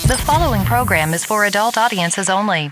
The following program is for adult audiences only.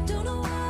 Don't know why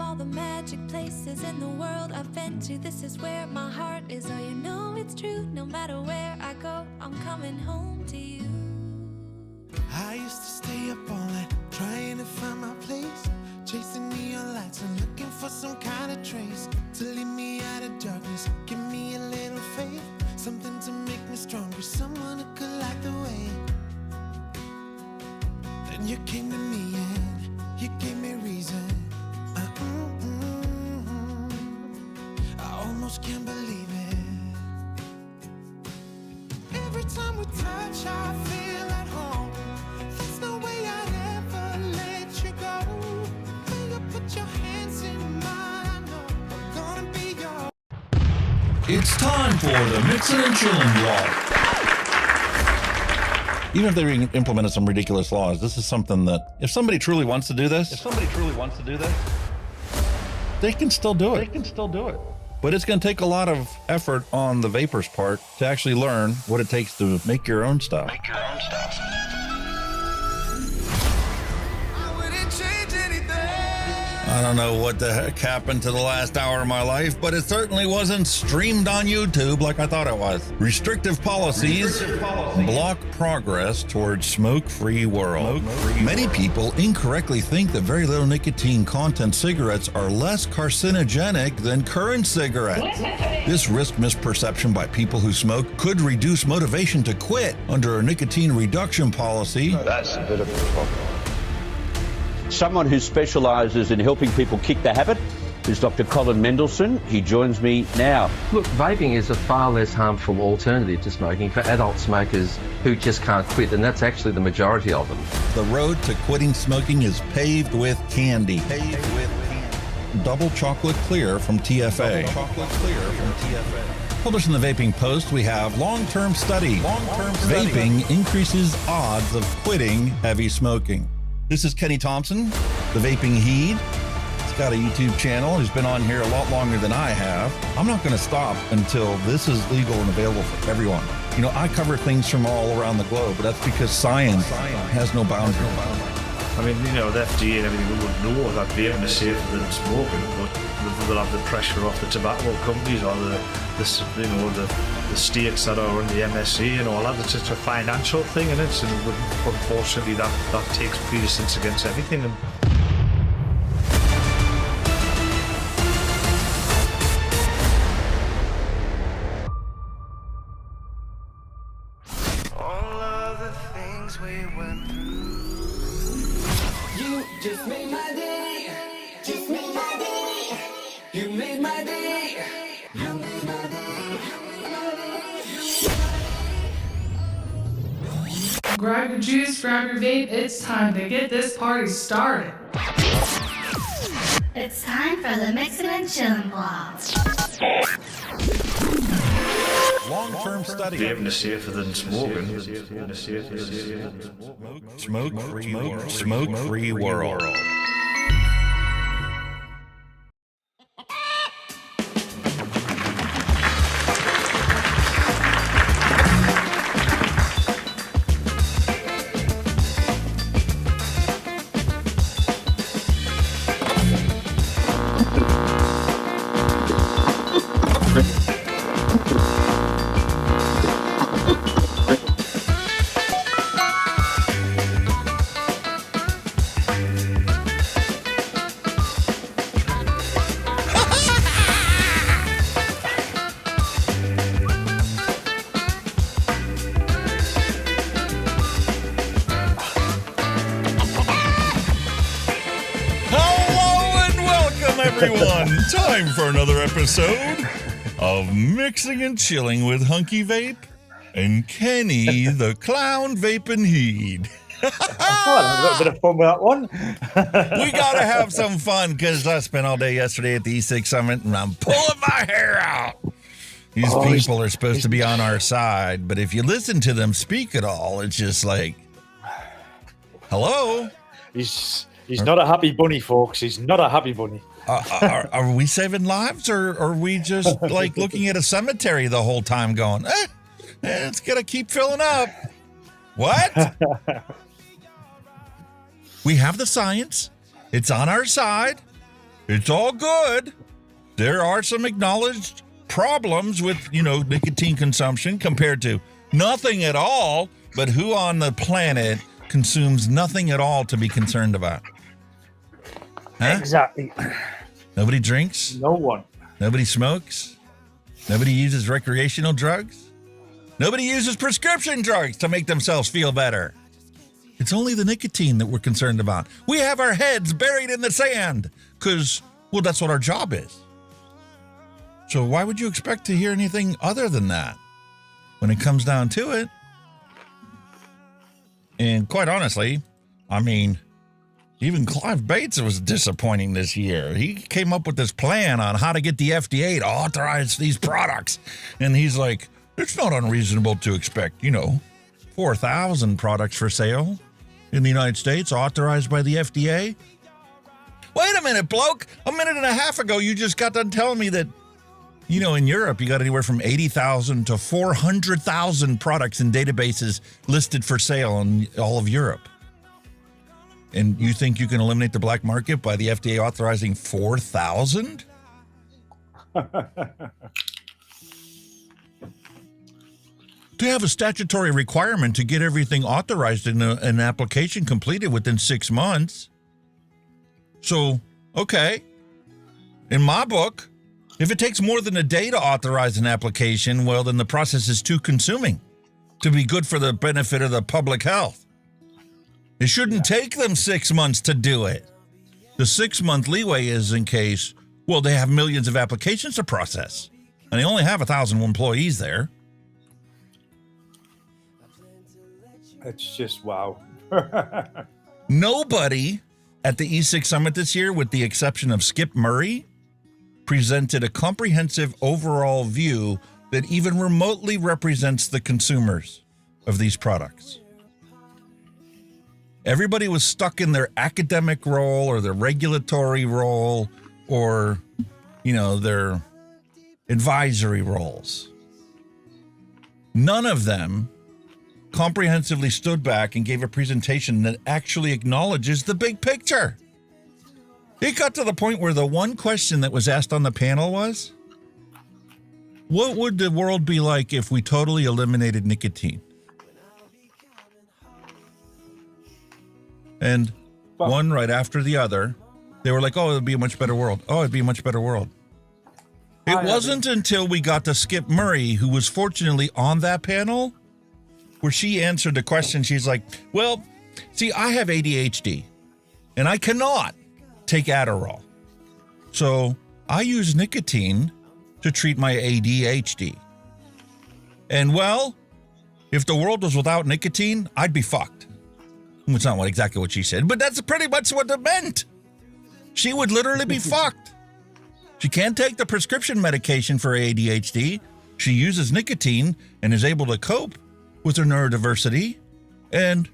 all the magic places in the world I've been to. This is where my heart is. Oh, you know it's true. No matter where I go, I'm coming home to you. I used to stay up all night trying to find my place, chasing neon lights and looking for some kind of trace to lead me out of darkness. Give me a little faith, something to make me stronger, someone who could light the way. Then you came to me and you gave me reason. I almost can't believe it. Every time we touch, I feel at home. There's no way I'd ever let you go. When you put your hands in mine, I know I'm gonna be yours. It's time for the Mixin and Chillin vlog. Even if they implemented some ridiculous laws, this is something that if somebody truly wants to do this, they can still do it. But it's going to take a lot of effort on the vapors' part to actually learn what it takes to make your own stuff. I don't know what the heck happened to the last hour of my life, but it certainly wasn't streamed on YouTube like I thought it was. Restrictive policies block progress towards smoke-free world. Many people incorrectly think that very little nicotine content cigarettes are less carcinogenic than current cigarettes. This risk misperception by people who smoke could reduce motivation to quit under a nicotine reduction policy. That's a bit of a problem. Someone who specialises in helping people kick the habit is Dr. Colin Mendelsohn. He joins me now. Look, vaping is a far less harmful alternative to smoking for adult smokers who just can't quit, and that's actually the majority of them. The road to quitting smoking is paved with candy. Double chocolate clear from TFA. Published in the Vaping Post, we have long-term study. Vaping increases odds of quitting heavy smoking. This is Kenny Thompson, the Vaping Heed. He's got a YouTube channel. He's been on here a lot longer than I have. I'm not going to stop until this is legal and available for everyone. You know, I cover things from all around the globe, but that's because science has no boundaries. I mean, you know, the FDA and everything would know that vaping is safer than smoking, but they'll have the pressure off the tobacco companies or the states that are in the MnC and all that. It's just a financial thing, and unfortunately that takes precedence against everything. And All of the things we went through. You just made my day. Just made my day. You made my day. You made my day. Grab your juice, grab your vape, it's time to get this party started. It's time for the Mixin and Chillin vlog. Long-term study. vaping is safer than smoking. Smoke-free world. Everyone, time for another episode of Mixing and Chilling with Hunky Vape and Kenny the Clown Vaping Heed. I got a bit of fun with that one. We gotta have some fun because I spent all day yesterday at the E6 Summit and I'm pulling my hair out. These people are supposed to be on our side, but if you listen to them speak at all, it's just like, hello? He's not a happy bunny, folks. He's not a happy bunny. Are we saving lives, or are we just like looking at a cemetery the whole time going, it's gonna keep filling up? What? We have the science. It's on our side. It's all good. There are some acknowledged problems with, nicotine consumption compared to nothing at all. But who on the planet consumes nothing at all to be concerned about? Huh? Exactly. Nobody drinks? No one. Nobody smokes? Nobody uses recreational drugs? Nobody uses prescription drugs to make themselves feel better. It's only the nicotine that we're concerned about. We have our heads buried in the sand because, that's what our job is. So why would you expect to hear anything other than that when it comes down to it? And quite honestly, even Clive Bates was disappointing this year. He came up with this plan on how to get the FDA to authorize these products. And he's like, it's not unreasonable to expect, 4,000 products for sale in the United States authorized by the FDA. Wait a minute, bloke. A minute and a half ago, you just got done telling me that, in Europe, you got anywhere from 80,000 to 400,000 products in databases listed for sale in all of Europe. And you think you can eliminate the black market by the FDA authorizing 4,000? They have a statutory requirement to get everything authorized and an application completed within 6 months. So, okay. In my book, if it takes more than a day to authorize an application, then the process is too consuming to be good for the benefit of the public health. It shouldn't take them 6 months to do it. The 6-month leeway is in case, they have millions of applications to process, and they only have 1,000 employees there. It's just wow. Nobody at the E6 Summit this year, with the exception of Skip Murray, presented a comprehensive overall view that even remotely represents the consumers of these products. Everybody was stuck in their academic role or their regulatory role or, their advisory roles. None of them comprehensively stood back and gave a presentation that actually acknowledges the big picture. It got to the point where the one question that was asked on the panel was, what would the world be like if we totally eliminated nicotine? And one right after the other, they were like, it'd be a much better world. Oh, it'd be a much better world. It wasn't until we got to Skip Murray, who was fortunately on that panel, where she answered the question. She's like, I have ADHD, and I cannot take Adderall. So I use nicotine to treat my ADHD. And if the world was without nicotine, I'd be fucked. It's not exactly what she said, but that's pretty much what it meant. She would literally be fucked. She can't take the prescription medication for ADHD. She uses nicotine and is able to cope with her neurodiversity. And,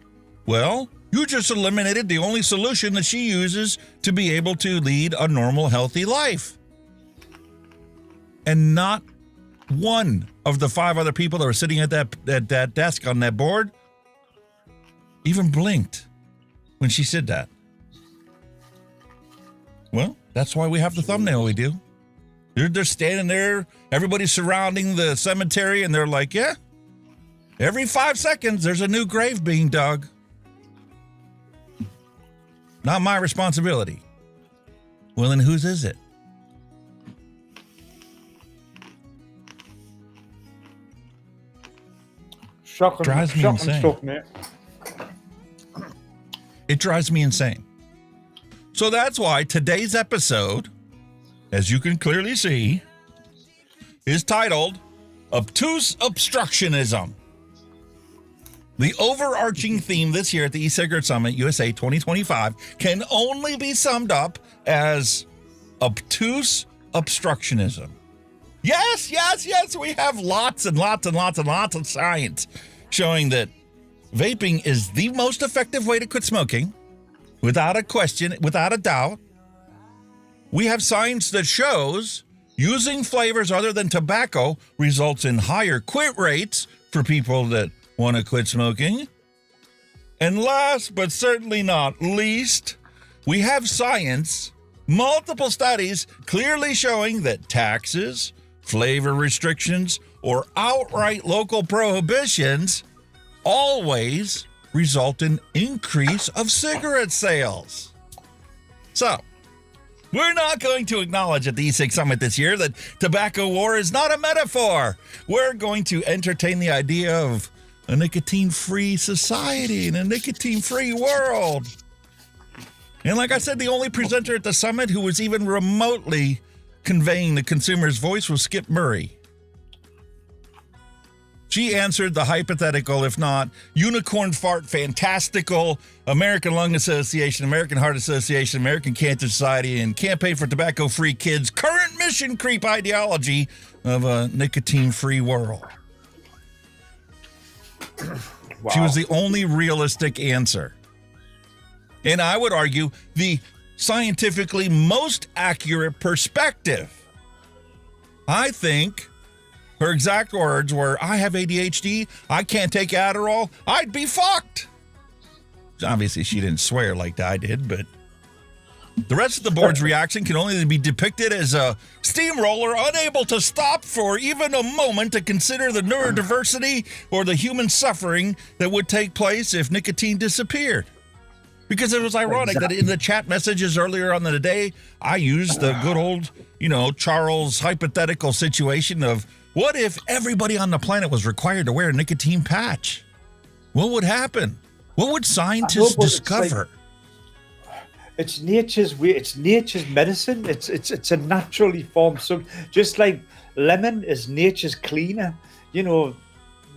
you just eliminated the only solution that she uses to be able to lead a normal, healthy life. And not one of the 5 other people that were sitting at that desk on that board even blinked when she said that. That's why we have the thumbnail we do. They're standing there, everybody's surrounding the cemetery, and they're like, every 5 seconds there's a new grave being dug. Not my responsibility. Then whose is it? Shocking stuff, mate. It drives me insane. So that's why today's episode, as you can clearly see, is titled Obtuse Obstructionism. The overarching theme this year at the E-Cigarette Summit USA 2025 can only be summed up as obtuse obstructionism. Yes, we have lots and lots and lots and lots of science showing that vaping is the most effective way to quit smoking, without a question, without a doubt. We have science that shows using flavors other than tobacco results in higher quit rates for people that want to quit smoking. And last but certainly not least, we have science multiple studies clearly showing that taxes, flavor restrictions, or outright local prohibitions always result in increase of cigarette sales. So, we're not going to acknowledge at the E6 Summit this year that tobacco war is not a metaphor. We're going to entertain the idea of a nicotine-free society and a nicotine-free world. And like I said, the only presenter at the summit who was even remotely conveying the consumer's voice was Skip Murray. She answered the hypothetical, if not unicorn fart, fantastical American Lung Association, American Heart Association, American Cancer Society, and Campaign for Tobacco-Free Kids' current mission creep ideology of a nicotine-free world. Wow. She was the only realistic answer. And I would argue the scientifically most accurate perspective. I think her exact words were, I have ADHD, I can't take Adderall, I'd be fucked. Obviously, she didn't swear like I did, but the rest of the board's reaction can only be depicted as a steamroller unable to stop for even a moment to consider the neurodiversity or the human suffering that would take place if nicotine disappeared. Because it was ironic that in the chat messages earlier on in the day, I used the good old, Charles hypothetical situation of, what if everybody on the planet was required to wear a nicotine patch? What would happen? What would scientists discover? It's nature's way. It's nature's medicine. It's a naturally formed substance. Just like lemon is nature's cleaner.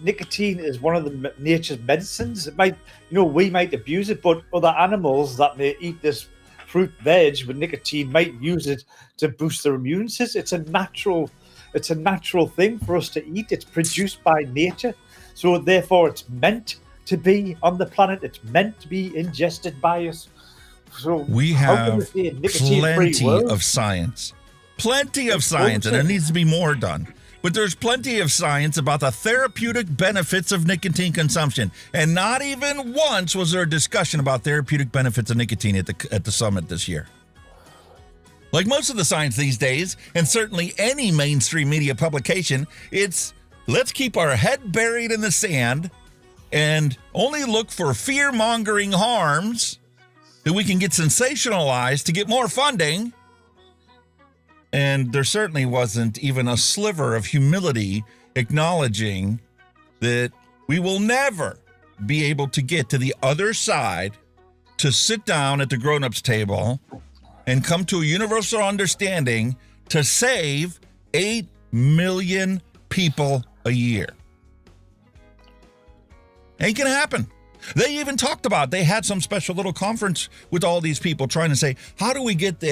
Nicotine is one of the nature's medicines. It might, we might abuse it, but other animals that may eat this fruit, veg with nicotine might use it to boost their immune system. It's a natural thing for us to eat. It's produced by nature. So therefore it's meant to be on the planet. It's meant to be ingested by us. So we have plenty of science. Plenty of science, and there needs to be more done. But there's plenty of science about the therapeutic benefits of nicotine consumption. And not even once was there a discussion about therapeutic benefits of nicotine at the summit this year. Like most of the science these days, and certainly any mainstream media publication, it's let's keep our head buried in the sand and only look for fear-mongering harms that we can get sensationalized to get more funding. And there certainly wasn't even a sliver of humility acknowledging that we will never be able to get to the other side to sit down at the grown-ups table and come to a universal understanding to save 8 million people a year. Ain't gonna happen. They even talked about, they had some special little conference with all these people trying to say, how do we get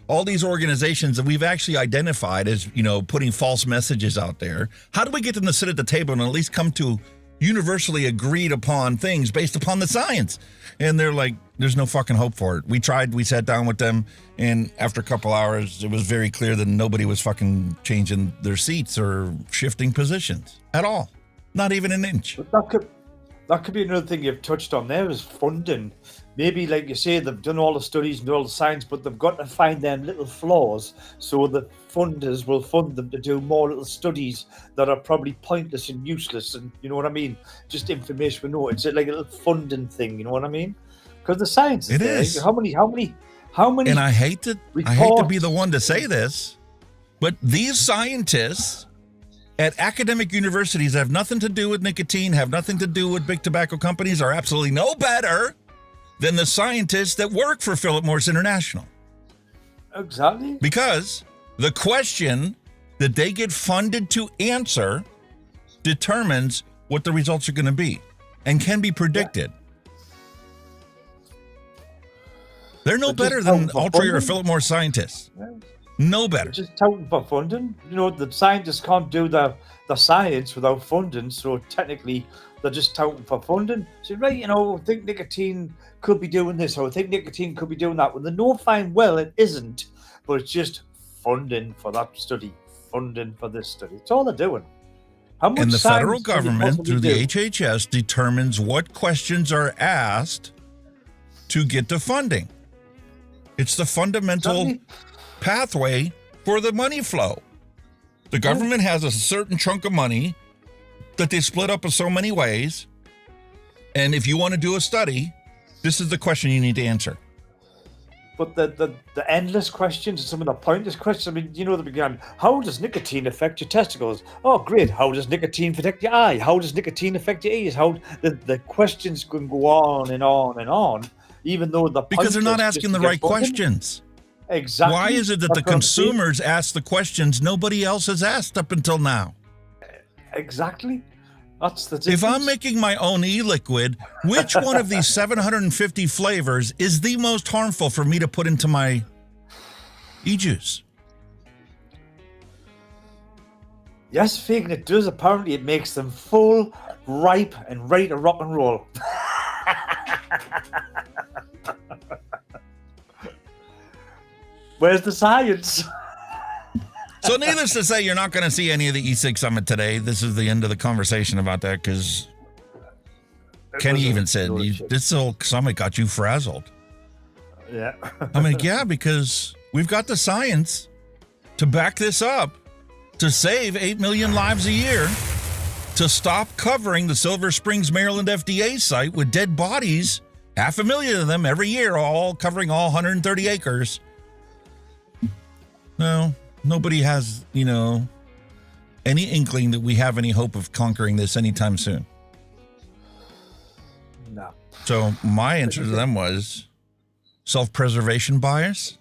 all these organizations that we've actually identified as, putting false messages out there, how do we get them to sit at the table and at least come to universally agreed upon things based upon the science? And they're like, there's no fucking hope for it. We tried, we sat down with them, and after a couple hours, it was very clear that nobody was fucking changing their seats or shifting positions at all. Not even an inch. That could be another thing you've touched on there, is funding. Maybe, like you say, they've done all the studies and all the science, but they've got to find them little flaws so the funders will fund them to do more little studies that are probably pointless and useless. And you know what I mean? Just information we know. It's like a little funding thing. You know what I mean? Because the science is there. Is. How many? And I hate to be the one to say this, but these scientists at academic universities that have nothing to do with nicotine, have nothing to do with big tobacco companies, are absolutely no better than the scientists that work for Philip Morris International. Exactly. Because the question that they get funded to answer determines what the results are going to be and can be predicted. They're no better than Altria or Philip Morris scientists. Yeah. No better. They're just touting for funding. The scientists can't do the science without funding, so technically they're just touting for funding. So, right, I think nicotine could be doing this, or I think nicotine could be doing that. When they know fine well it isn't, but it's just funding for that study, funding for this study. It's all they're doing. How much and the federal government, through the HHS, determines what questions are asked to get the funding. It's the fundamental pathway for the money flow. The government has a certain chunk of money that they split up in so many ways. And if you want to do a study, this is the question you need to answer. But the endless questions and some of the pointless questions, I mean, you know, the began, how does nicotine affect your testicles? Oh, great. How does nicotine affect your eye? How does nicotine affect your ears? How the questions can go on and on and on, even though because they're not asking the right questions. Exactly. Why is it that the consumers ask the questions nobody else has asked up until now? Exactly. That's the difference. If I'm making my own e-liquid, which one of these 750 flavors is the most harmful for me to put into my e-juice? Yes, Fagan, it does. Apparently, it makes them full, ripe, and ready to rock and roll. Where's the science? So needless to say, you're not going to see any of the E6 Summit today. This is the end of the conversation about that because Kenny even said, this whole summit got you frazzled. Yeah. I'm like, yeah, because we've got the science to back this up, to save 8 million lives a year, to stop covering the Silver Springs, Maryland FDA site with dead bodies, 500,000 of them every year, all covering all 130 acres. No. Nobody has, you know, any inkling that we have any hope of conquering this anytime soon. No. So my answer to them was self-preservation bias.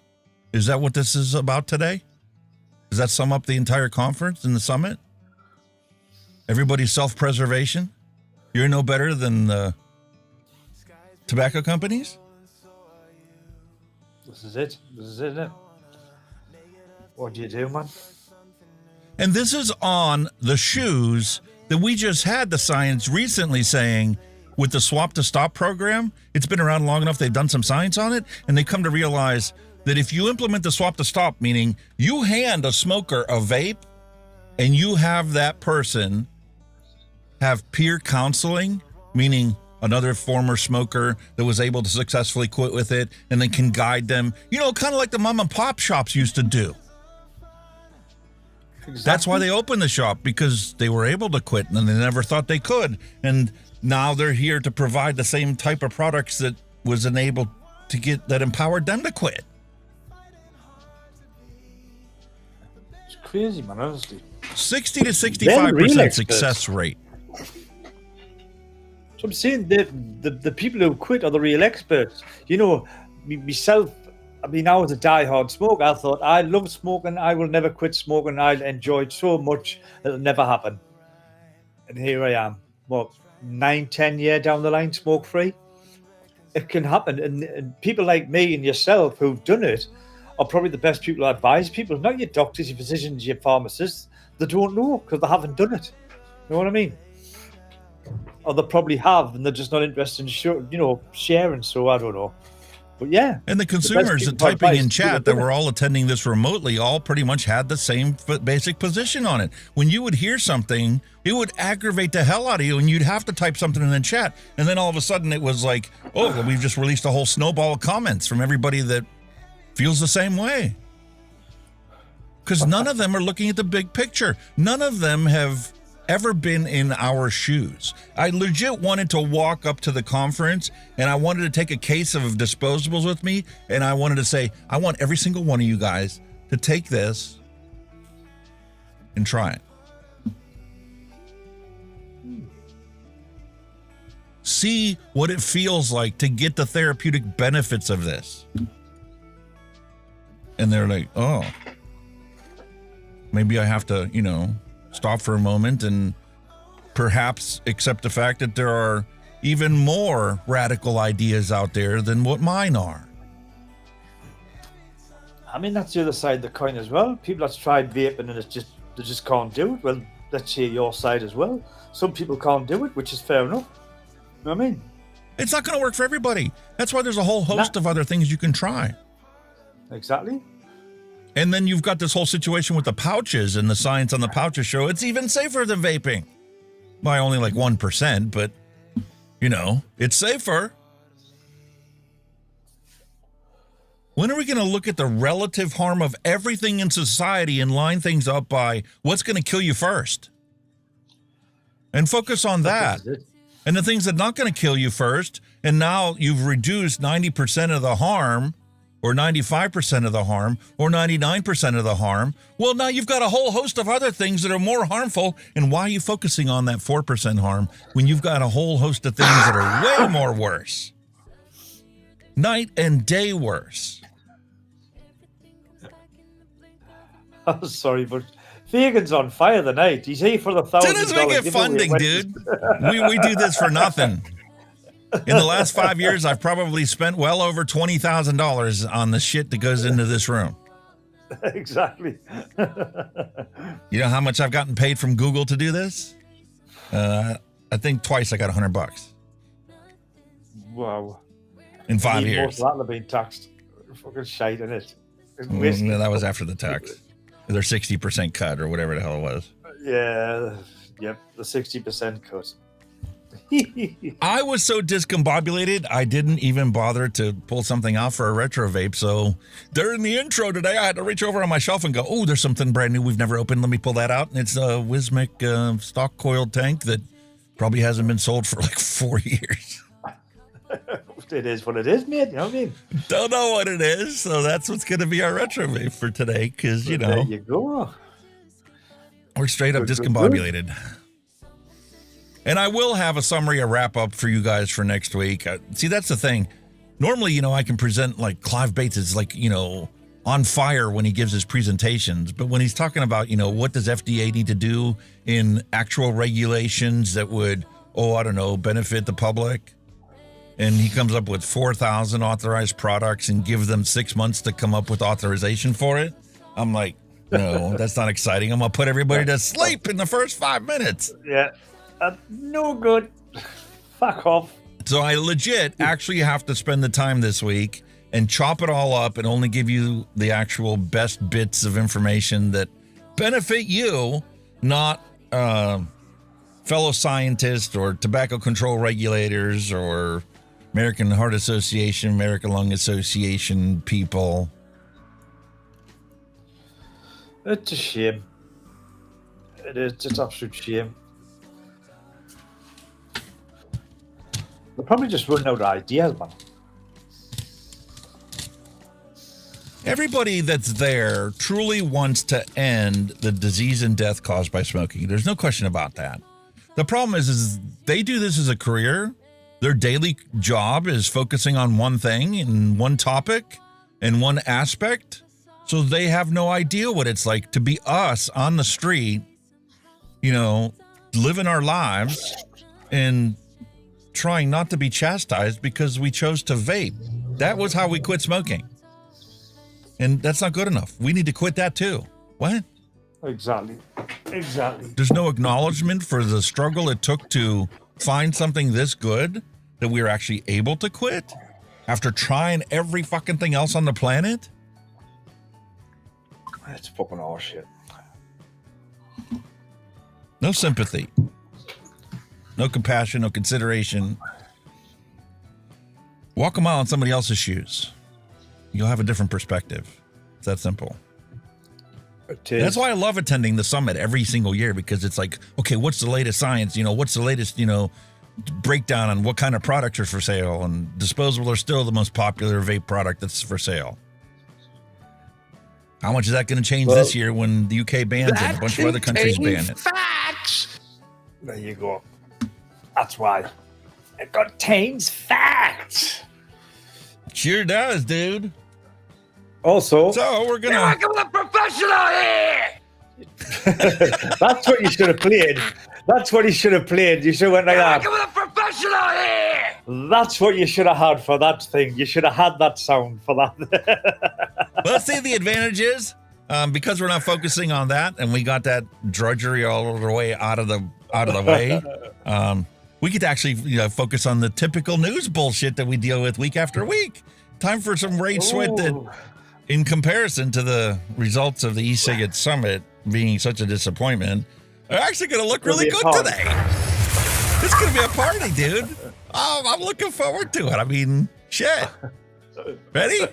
Is that what this is about today? Does that sum up the entire conference and the summit? Everybody's self-preservation? You're no better than the tobacco companies? This is it. This is it, isn't it? What do you do, man? And this is on the shoes that we just had the science recently saying with the swap to stop program, it's been around long enough, they've done some science on it, and they come to realize that if you implement the swap to stop, meaning you hand a smoker a vape and you have that person have peer counseling, meaning another former smoker that was able to successfully quit with it and then can guide them, you know, kind of like the mom and pop shops used to do. Exactly. That's why they opened the shop, because they were able to quit and they never thought they could. And now they're here to provide the same type of products that was enabled to get, that empowered them to quit. It's crazy, man, honestly. 60 to 65% success rate. So I'm saying the people who quit are the real experts. You know, myself, I mean, I was a die-hard smoker. I thought, I love smoking. I will never quit smoking. I'll enjoy it so much. It'll never happen. And here I am, 9-10 years down the line, smoke-free. It can happen. And people like me and yourself who've done it are probably the best people to advise people, not your doctors, your physicians, your pharmacists. They don't know because they haven't done it. You know what I mean? Or they probably have, and they're just not interested in sharing. So I don't know. But yeah. And the consumers that typing in chat that were all attending this remotely all pretty much had the same basic position on it. When you would hear something, it would aggravate the hell out of you, and you'd have to type something in the chat. And then all of a sudden it was like, oh, we've just released a whole snowball of comments from everybody that feels the same way. Because none of them are looking at the big picture. None of them have ever been in our shoes. I legit wanted to walk up to the conference and I wanted to take a case of disposables with me, and I wanted to say, I want every single one of you guys to take this and try it. See what it feels like to get the therapeutic benefits of this. And they're like, oh, maybe I have to, stop for a moment and perhaps accept the fact that there are even more radical ideas out there than what mine are. I mean, that's the other side of the coin as well. People that's tried vaping and they just can't do it. Well, let's hear your side as well. Some people can't do it, which is fair enough. You know what I mean? It's not going to work for everybody. That's why there's a whole host of other things you can try. Exactly. And then you've got this whole situation with the pouches, and the science on the pouches show it's even safer than vaping. By only like 1%, but, it's safer. When are we going to look at the relative harm of everything in society and line things up by what's going to kill you first? And focus on that. And the things that are not going to kill you first, and now you've reduced 90% of the harm, or 95% of the harm, or 99% of the harm. Well, now you've got a whole host of other things that are more harmful. And why are you focusing on that 4% harm when you've got a whole host of things that are way more worse? Night and day worse. I'm sorry, but Fagan's on fire tonight. He's here for the $1,000. As soon as we get funding, dude, we do this for nothing. In the last 5 years, I've probably spent well over $20,000 on the shit that goes into this room. Exactly. You know how much I've gotten paid from Google to do this? I think twice I got $100. Wow. In 5 years. Most of that have been taxed. Fucking shite in it. No, that was after the tax. Their 60% cut or whatever the hell it was. Yeah. Yep. The 60% cut. I was so discombobulated, I didn't even bother to pull something out for a retro vape. So during the intro today, I had to reach over on my shelf and go, oh, there's something brand new we've never opened. Let me pull that out. And it's a Wismec stock coiled tank that probably hasn't been sold for like 4 years. It is what it is, mate. You know what I mean? Don't know what it is. So that's what's going to be our retro vape for today. Because, you know, there you go. We're straight up discombobulated. And I will have a summary, a wrap up for you guys for next week. See, that's the thing. Normally, you know, I can present like Clive Bates is like, you know, on fire when he gives his presentations. But when he's talking about, you know, what does FDA need to do in actual regulations that would, I don't know, benefit the public. And he comes up with 4,000 authorized products and give them 6 months to come up with authorization for it. I'm like, no, that's not exciting. I'm going to put everybody to sleep in the first 5 minutes. Yeah. No good. Fuck off. So I legit actually have to spend the time this week and chop it all up and only give you the actual best bits of information that benefit you, not fellow scientists or tobacco control regulators or American Heart Association, American Lung Association people. It's a shame. It is. It's an absolute shame. They're probably just running out of ideas, man. Everybody that's there truly wants to end the disease and death caused by smoking. There's no question about that. The problem is they do this as a career. Their daily job is focusing on one thing and one topic and one aspect. So they have no idea what it's like to be us on the street, you know, living our lives and trying not to be chastised because we chose to vape. That was how we quit smoking. And that's not good enough. We need to quit that too. What? Exactly. There's no acknowledgement for the struggle it took to find something this good that we were actually able to quit after trying every fucking thing else on the planet. That's fucking horseshit. No sympathy. No compassion, no consideration. Walk a mile in somebody else's shoes. You'll have a different perspective. It's that simple. That's why I love attending the summit every single year, because it's like, okay, what's the latest science? You know, what's the latest, you know, breakdown on what kind of products are for sale, and disposable are still the most popular vape product that's for sale. How much is that going to change this year when the UK bans it and a bunch of other countries ban it? Facts. There you go. That's why. It contains facts. Sure does, dude. Also, so we're gonna. You're working with a professional here. That's what you should have played. That's what you should have played. You should have went like that. You're working with a professional here. That's what you should have had for that thing. You should have had that sound for that. Let's see the advantages. Because we're not focusing on that, and we got that drudgery all the way out of the way. We could actually, you know, focus on the typical news bullshit that we deal with week after week. Time for some Rage Sweat that, in comparison to the results of the e-cigarette summit being such a disappointment, are actually going to look really good today. It's going to be a party, dude. Oh, I'm looking forward to it. I mean, shit. Ready?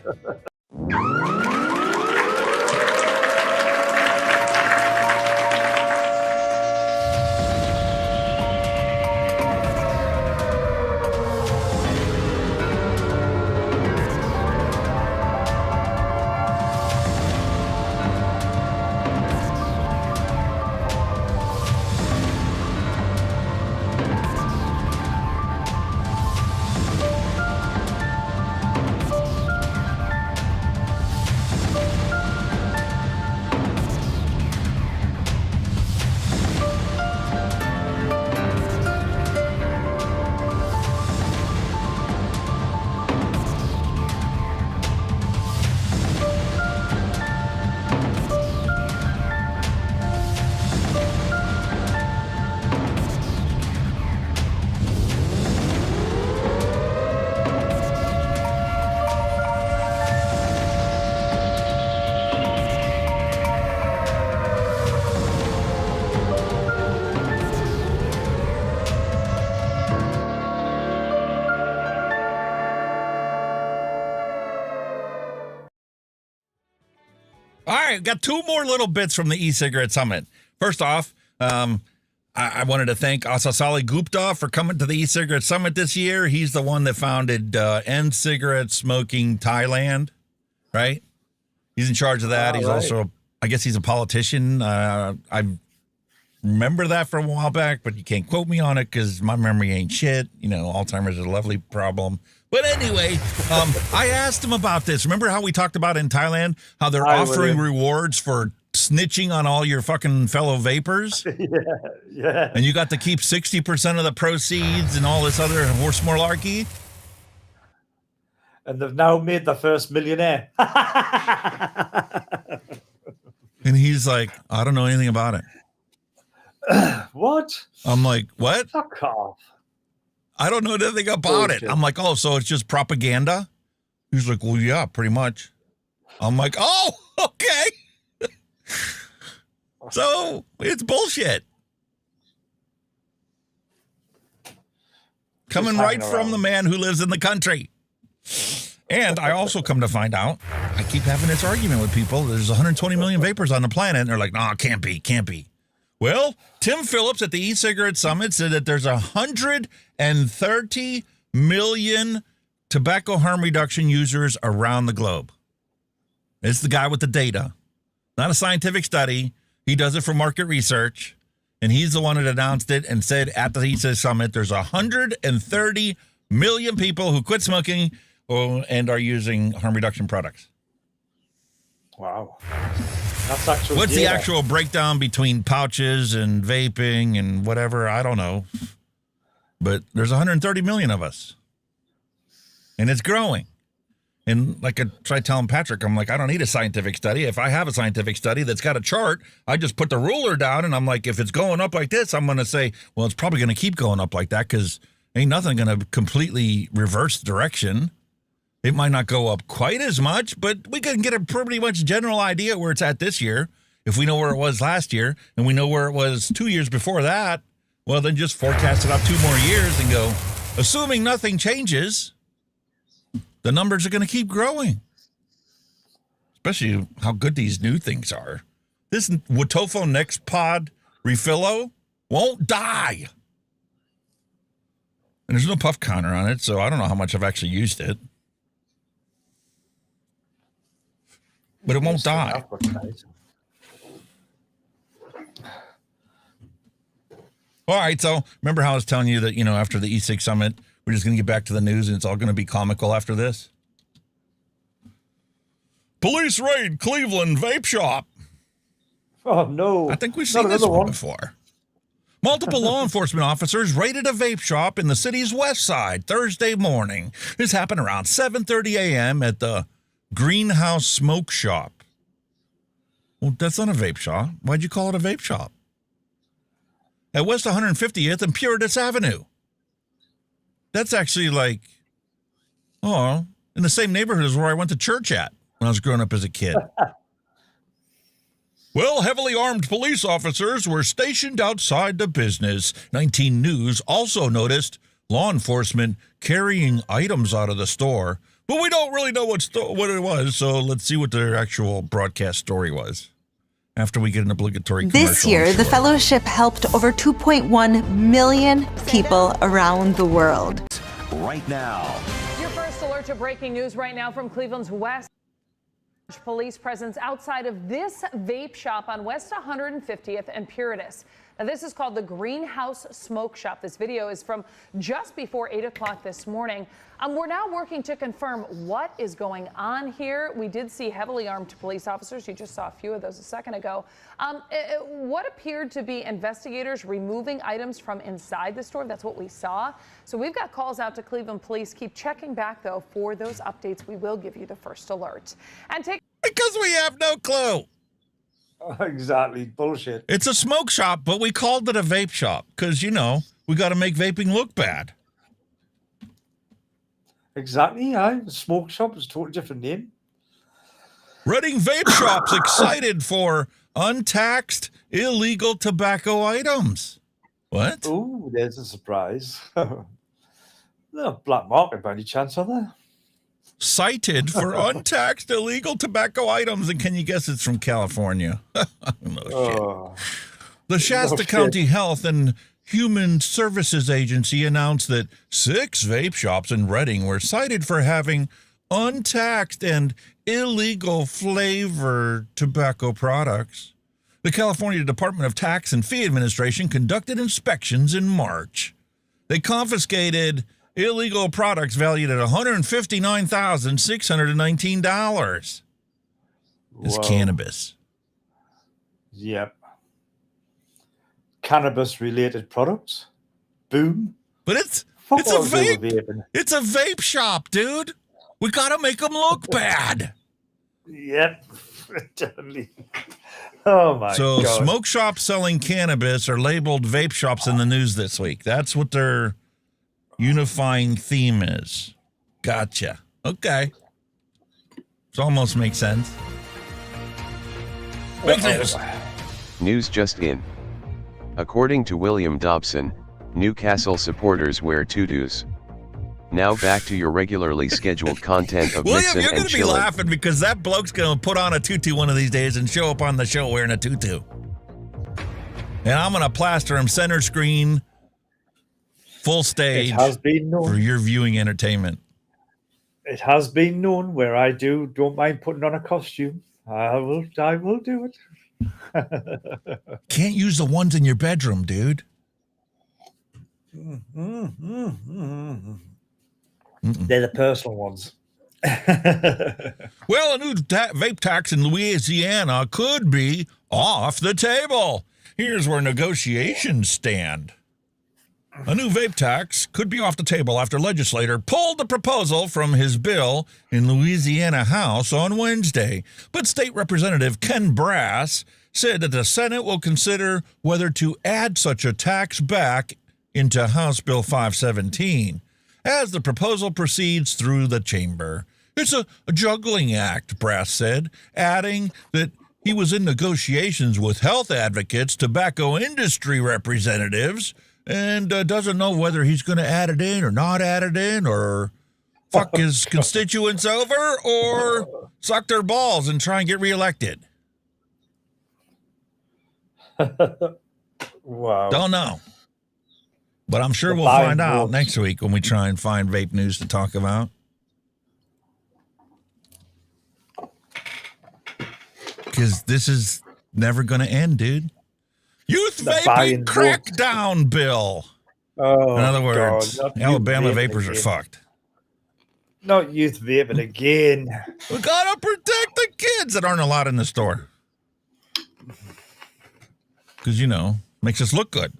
All right, got two more little bits from the e-cigarette summit. First off, I wanted to thank Asasali Gupta for coming to the e-cigarette summit this year. He's the one that founded End Cigarette Smoking Thailand, right? He's in charge of that. He's also, I guess he's a politician. I remember that from a while back, but you can't quote me on it because my memory ain't shit. You know, Alzheimer's is a lovely problem. But anyway, I asked him about this. Remember how we talked about in Thailand, how they're offering rewards for snitching on all your fucking fellow vapors? Yeah. And you got to keep 60% of the proceeds and all this other horse malarkey? And they've now made the first millionaire. And he's like, I don't know anything about it. What? I'm like, what? Fuck off. I don't know anything about it. I'm like, oh, so it's just propaganda? He's like, well, yeah, pretty much. I'm like, oh, okay. So it's bullshit. Coming right from the man who lives in the country. And I also come to find out, I keep having this argument with people. There's 120 million vapors on the planet. And they're like, no, can't be. Well, Tim Phillips at the e-cigarette summit said that there's 130 million tobacco harm reduction users around the globe. It's the guy with the data, not a scientific study. He does it for market research, and he's the one that announced it and said at the e-cigarette summit, there's 130 million people who quit smoking and are using harm reduction products. Wow. That's actual What's data. the actual breakdown between pouches and vaping and whatever? I don't know. But there's 130 million of us. And it's growing. And like I tried telling Patrick, I'm like, I don't need a scientific study. If I have a scientific study that's got a chart, I just put the ruler down and I'm like, if it's going up like this, I'm going to say, well, it's probably going to keep going up like that because ain't nothing going to completely reverse direction. It might not go up quite as much, but we can get a pretty much general idea where it's at this year. If we know where it was last year and we know where it was 2 years before that, well, then just forecast it out 2 more years and go, assuming nothing changes, the numbers are going to keep growing. Especially how good these new things are. This Wotofo Next Pod Refillo won't die. And there's no puff counter on it, so I don't know how much I've actually used it. But it won't die. All right, so remember how I was telling you that, after the E6 summit, we're just going to get back to the news and it's all going to be comical after this? Police raid Cleveland vape shop. Oh, no. I think we've seen this one before. Multiple law enforcement officers raided a vape shop in the city's west side Thursday morning. This happened around 7:30 a.m. at the Greenhouse Smoke Shop. Well, that's not a vape shop. Why'd you call it a vape shop? At West 150th and Puritas Avenue. That's actually in the same neighborhood as where I went to church at when I was growing up as a kid. Well, heavily armed police officers were stationed outside the business. 19 News also noticed law enforcement carrying items out of the store, but we don't really know what it was, so let's see what their actual broadcast story was after we get an obligatory commercial. This year, the fellowship helped over 2.1 million people around the world. Right now. Your first alert to breaking news right now from Cleveland's West. Police presence outside of this vape shop on West 150th and Puritas. Now, this is called the Greenhouse Smoke Shop. This video is from just before 8 o'clock this morning. We're now working to confirm what is going on here. We did see heavily armed police officers. You just saw a few of those a second ago. What appeared to be investigators removing items from inside the store. That's what we saw. So we've got calls out to Cleveland police. Keep checking back, though, for those updates. We will give you the first alert. And because we have no clue. Exactly. Bullshit. It's a smoke shop, but we called it a vape shop because, you know, we got to make vaping look bad. Exactly. The smoke shop is a totally different name. Reading vape shops excited for untaxed illegal tobacco items. What? Oh, there's a surprise. No black market by any chance, are there? Cited for untaxed illegal tobacco items, and can you guess it's from California? No shit. The Shasta County Health and Human Services Agency announced that 6 vape shops in Reading were cited for having untaxed and illegal flavored tobacco products. The California Department of Tax and Fee Administration conducted inspections in March. They confiscated illegal products valued at $159,619. It's cannabis. Yep. Cannabis-related products. Boom. But it's a vape. It's a vape shop, dude. We gotta make them look bad. Yep. Totally. Oh my God. So smoke shops selling cannabis are labeled vape shops in the news this week. That's what their unifying theme is. Gotcha. Okay. It almost makes sense. Big news. News just in. According to William Dobson, Newcastle supporters wear tutus. Now back to your regularly scheduled content of William, Mixin you're and going to be Chillin. laughing because that bloke's going to put on a tutu one of these days and show up on the show wearing a tutu. And I'm going to plaster him center screen, full stage, It has been known. for your viewing entertainment. It has been known where I don't mind putting on a costume. I will do it. Can't use the ones in your bedroom, dude. They're the personal ones. Well, a new vape tax in Louisiana could be off the table. Here's where negotiations stand. A new vape tax could be off the table after legislator pulled the proposal from his bill in Louisiana House on Wednesday. But State Representative Ken Brass said that the Senate will consider whether to add such a tax back into House Bill 517 as the proposal proceeds through the chamber. It's a juggling act, Brass said, adding that he was in negotiations with health advocates, tobacco industry representatives, and doesn't know whether he's going to add it in or not add it in or fuck his constituents over or suck their balls and try and get reelected. Wow. Don't know. But I'm sure we'll find out next week when we try and find vape news to talk about. Because this is never going to end, dude. Youth vaping crackdown bill. Oh, in other words, God, Alabama vapors are fucked. Not youth vaping again. We got to protect the kids that aren't allowed in the store. Because, makes us look good.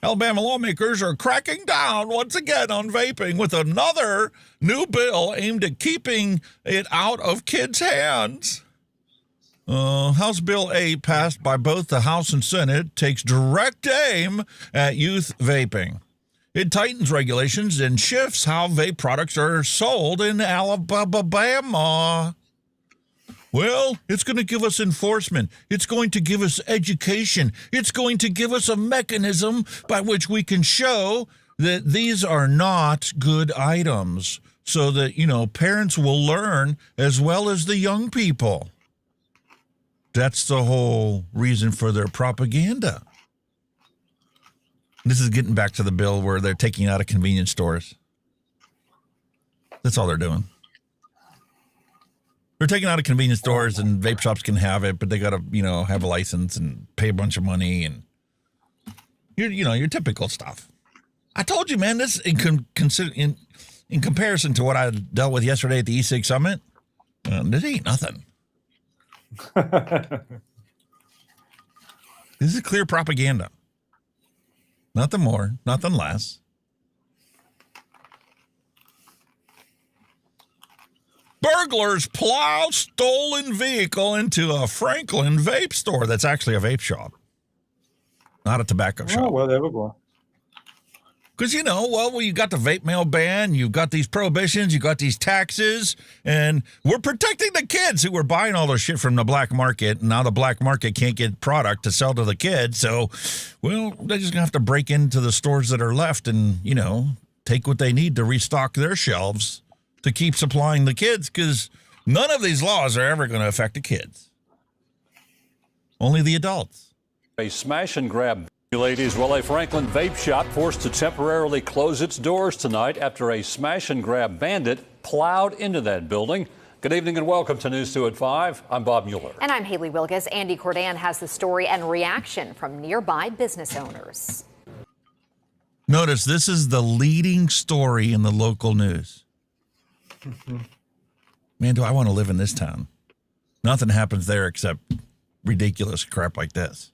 Alabama lawmakers are cracking down once again on vaping with another new bill aimed at keeping it out of kids' hands. House Bill 8, passed by both the House and Senate, takes direct aim at youth vaping. It tightens regulations and shifts how vape products are sold in Alabama. Well, it's going to give us enforcement. It's going to give us education. It's going to give us a mechanism by which we can show that these are not good items, so that, you know, parents will learn as well as the young people. That's the whole reason for their propaganda. This is getting back to the bill where they're taking out of convenience stores. That's all they're doing. They're taking out of convenience stores, and vape shops can have it, but they got to, you know, have a license and pay a bunch of money, and your typical stuff. I told you, man, this in comparison to what I dealt with yesterday at the E6 Summit, this ain't nothing. This is clear propaganda. Nothing more, nothing less. Burglars plow stolen vehicle into a Franklin vape store. That's actually a vape shop, not a tobacco shop. Oh, well, there we go. Because, you got the vape mail ban, you've got these prohibitions, you got these taxes, and we're protecting the kids who were buying all their shit from the black market. And now the black market can't get product to sell to the kids. So, well, they're just going to have to break into the stores that are left and, take what they need to restock their shelves to keep supplying the kids, because none of these laws are ever going to affect the kids. Only the adults. A smash and grab, ladies. Well, a Franklin vape shop forced to temporarily close its doors tonight after a smash and grab bandit plowed into that building. Good evening and welcome to News 2 at 5. I'm Bob Mueller. And I'm Haley Wilgus. Andy Cordan has the story and reaction from nearby business owners. Notice this is the leading story in the local news. Man, do I want to live in this town. Nothing happens there except ridiculous crap like this.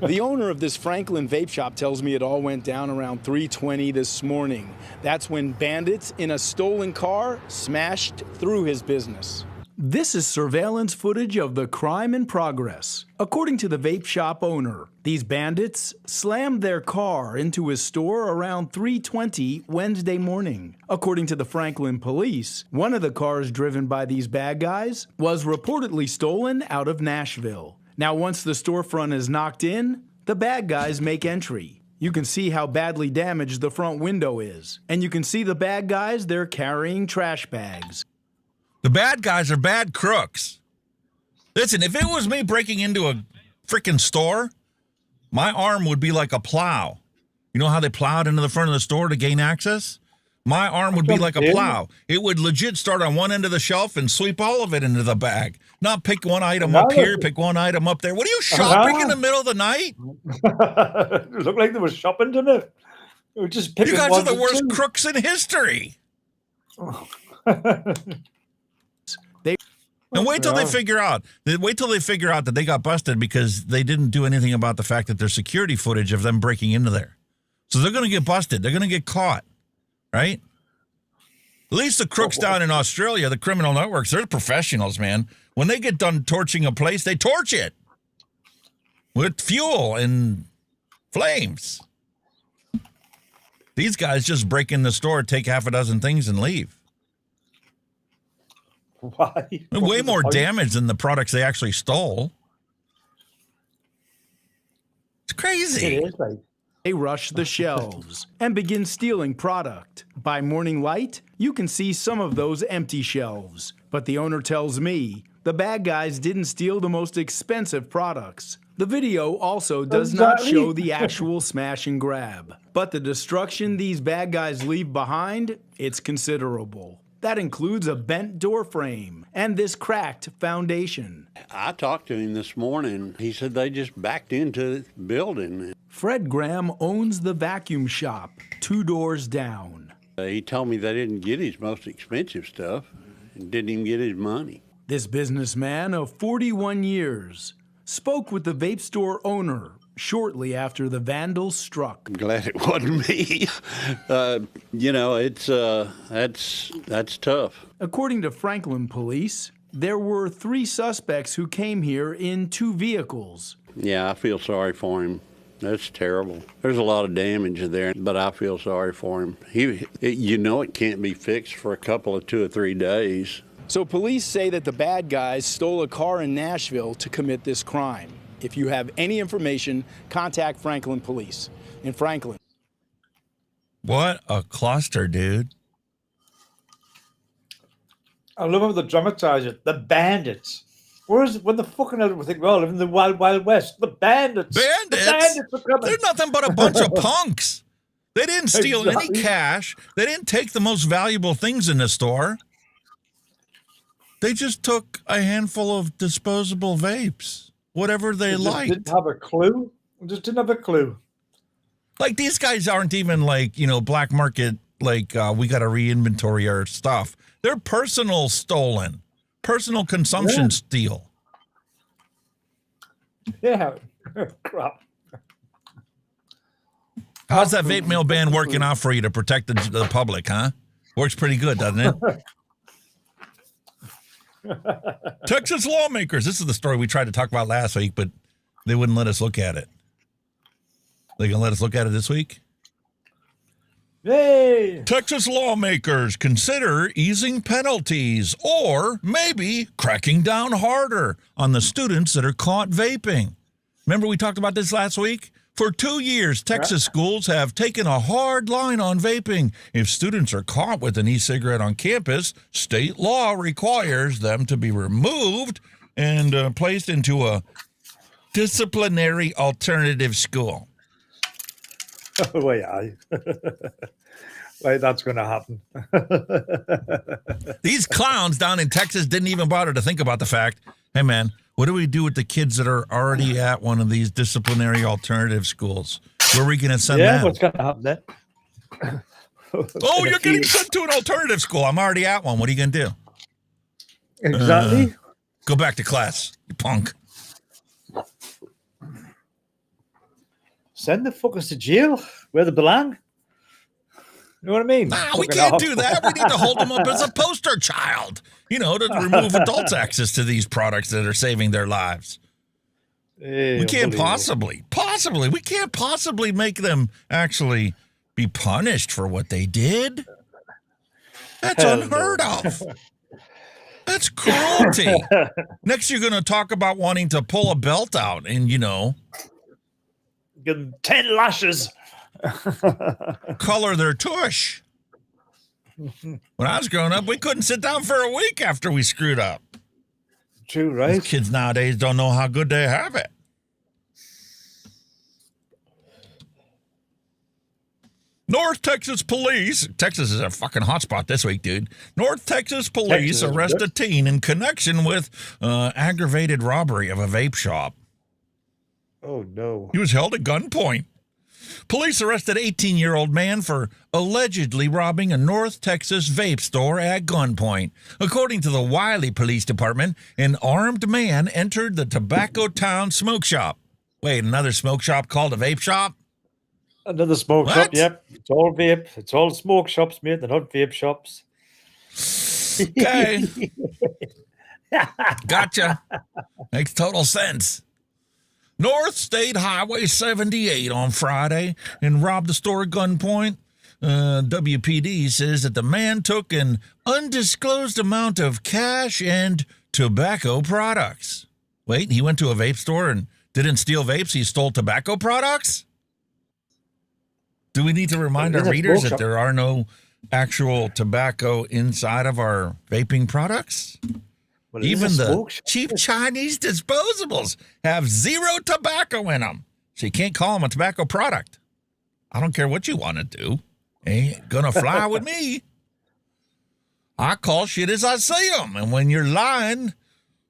The owner of this Franklin vape shop tells me it all went down around 3:20 this morning. That's when bandits in a stolen car smashed through his business. This is surveillance footage of the crime in progress. According to the vape shop owner, these bandits slammed their car into his store around 3:20 Wednesday morning. According to the Franklin police, one of the cars driven by these bad guys was reportedly stolen out of Nashville. Now, once the storefront is knocked in, the bad guys make entry. You can see how badly damaged the front window is. And you can see the bad guys, they're carrying trash bags. The bad guys are bad crooks. Listen, if it was me breaking into a freaking store, my arm would be like a plow. You know how they plowed into the front of the store to gain access? My arm would be like a plow. It would legit start on one end of the shelf and sweep all of it into the bag. Not pick one item up here, pick one item up there. What are you shopping in the middle of the night? It looked like they were shopping, didn't it? They were just picking. You guys are the worst crooks in history. And wait till they figure out. Wait till they figure out that they got busted because they didn't do anything about the fact that there's security footage of them breaking into there. So they're going to get busted. They're going to get caught. Right? At least the crooks down in Australia, the criminal networks, they're professionals, man. When they get done torching a place, they torch it with fuel and flames. These guys just break in the store, take half a dozen things, and leave. Why? Way more damage than the products they actually stole. It's crazy. It is, right? They rush the shelves and begin stealing product. By morning light, you can see some of those empty shelves. But the owner tells me the bad guys didn't steal the most expensive products. The video also does not show the actual smash and grab. But the destruction these bad guys leave behind, it's considerable. That includes a bent door frame and this cracked foundation. I talked to him this morning. He said they just backed into the building. Fred Graham owns the vacuum shop 2 doors down. He told me they didn't get his most expensive stuff and didn't even get his money. This businessman of 41 years spoke with the vape store owner shortly after the vandals struck. I'm glad it wasn't me. That's tough. According to Franklin police, there were 3 suspects who came here in 2 vehicles. Yeah, I feel sorry for him. That's terrible. There's a lot of damage there, but I feel sorry for him. It can't be fixed for a couple of 2 or 3 days. So police say that the bad guys stole a car in Nashville to commit this crime. If you have any information, contact Franklin Police. In Franklin. What a cluster, dude. I love how they dramatize it. The bandits. When the fucking hell do we think we all live in the wild, wild west? The bandits. Bandits? The bandits are coming. They're nothing but a bunch of punks. They didn't steal any Exactly. cash. They didn't take the most valuable things in the store. They just took a handful of disposable vapes, whatever they liked. Didn't have a clue. Just didn't have a clue. Like, these guys aren't even like, black market, like, we got to re-inventory our stuff. They're personal stolen, personal consumption steal. Yeah. Crap. How's that vape mail ban working out for you to protect the public, huh? Works pretty good, doesn't it? Texas lawmakers. This is the story we tried to talk about last week, but they wouldn't let us look at it. They gonna let us look at it this week? Yay! Texas lawmakers consider easing penalties or maybe cracking down harder on the students that are caught vaping. Remember we talked about this last week? For 2 years, Texas schools have taken a hard line on vaping. If students are caught with an e-cigarette on campus, state law requires them to be removed and placed into a disciplinary alternative school. Oh, yeah. Like, that's going to happen. These clowns down in Texas didn't even bother to think about the fact, hey, man, what do we do with the kids that are already at one of these disciplinary alternative schools? Where are we going to send them? What's going to happen then? Oh, you're getting sent to an alternative school. I'm already at one. What are you going to do? Exactly. Go back to class, you punk. Send the fuckers to jail where they belong. You know what I mean? Nah, we can't do that. We need to hold them up as a poster child, to remove adults' access to these products that are saving their lives. Hey, We can't possibly, we can't possibly make them actually be punished for what they did. That's unheard of. That's cruelty. Next, you're going to talk about wanting to pull a belt out and, Give them 10 lashes. color their tush. When I was growing up, we couldn't sit down for a week after we screwed up. True, right? These kids nowadays don't know how good they have it. North Texas police. Texas is a fucking hotspot this week, dude. North Texas police arrest a teen in connection with aggravated robbery of a vape shop. Oh, no. He was held at gunpoint. Police arrested an 18-year-old man for allegedly robbing a North Texas vape store at gunpoint. According to the Wiley Police Department, an armed man entered the Tobacco Town smoke shop. Wait, another smoke shop called a vape shop? Another smoke shop, yep. It's all vape. It's all smoke shops, mate. They're not vape shops. Okay. Gotcha. Makes total sense. North State Highway 78 on Friday and robbed the store at gunpoint. WPD says that the man took an undisclosed amount of cash and tobacco products. Wait, he went to a vape store and didn't steal vapes, he stole tobacco products? Do we need to remind our readers that there are no actual tobacco inside of our vaping products? Even the cheap Chinese disposables have zero tobacco in them. So you can't call them a tobacco product. I don't care what you want to do. Ain't gonna fly with me. I call shit as I see them. And when you're lying,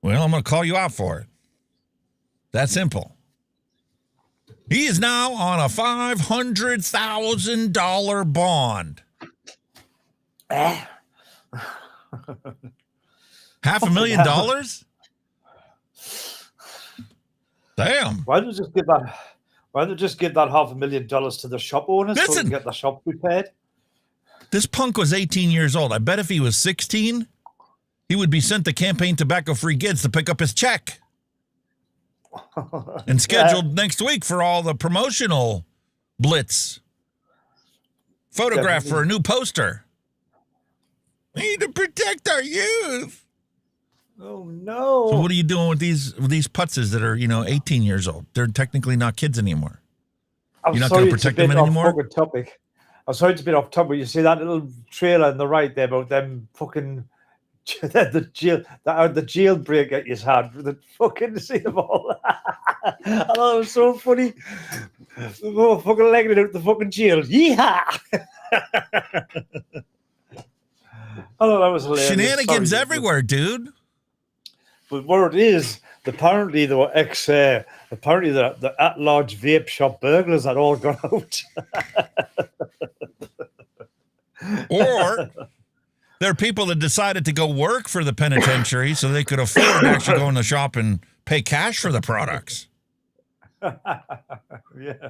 well, I'm going to call you out for it. That simple. He is now on a $500,000 bond. $500,000? Damn. Why don't they just give that? Why don't they just give that $500,000 to the shop owners so they can get the shop repaired? This punk was 18 years old. I bet if he was 16, he would be sent to Campaign Tobacco-Free Kids to pick up his check. And scheduled next week for all the promotional blitz. Photograph for a new poster. We need to protect our youth. Oh, no. So what are you doing with these putzes that are, 18 years old? They're technically not kids anymore. You're not going to protect them anymore? Topic. I'm sorry to be off top, but you see that little trailer on the right there about them fucking the jailbreak at his hand. The fucking see them all. I thought it was so funny. Oh, fucking legging it out the fucking jail. Yeehaw! I thought that was hilarious. Shenanigans Sorry. everywhere, dude. But what it is, apparently they were apparently the at-large vape shop burglars had all gone out. Or there are people that decided to go work for the penitentiary so they could afford to actually go in the shop and pay cash for the products. Yeah.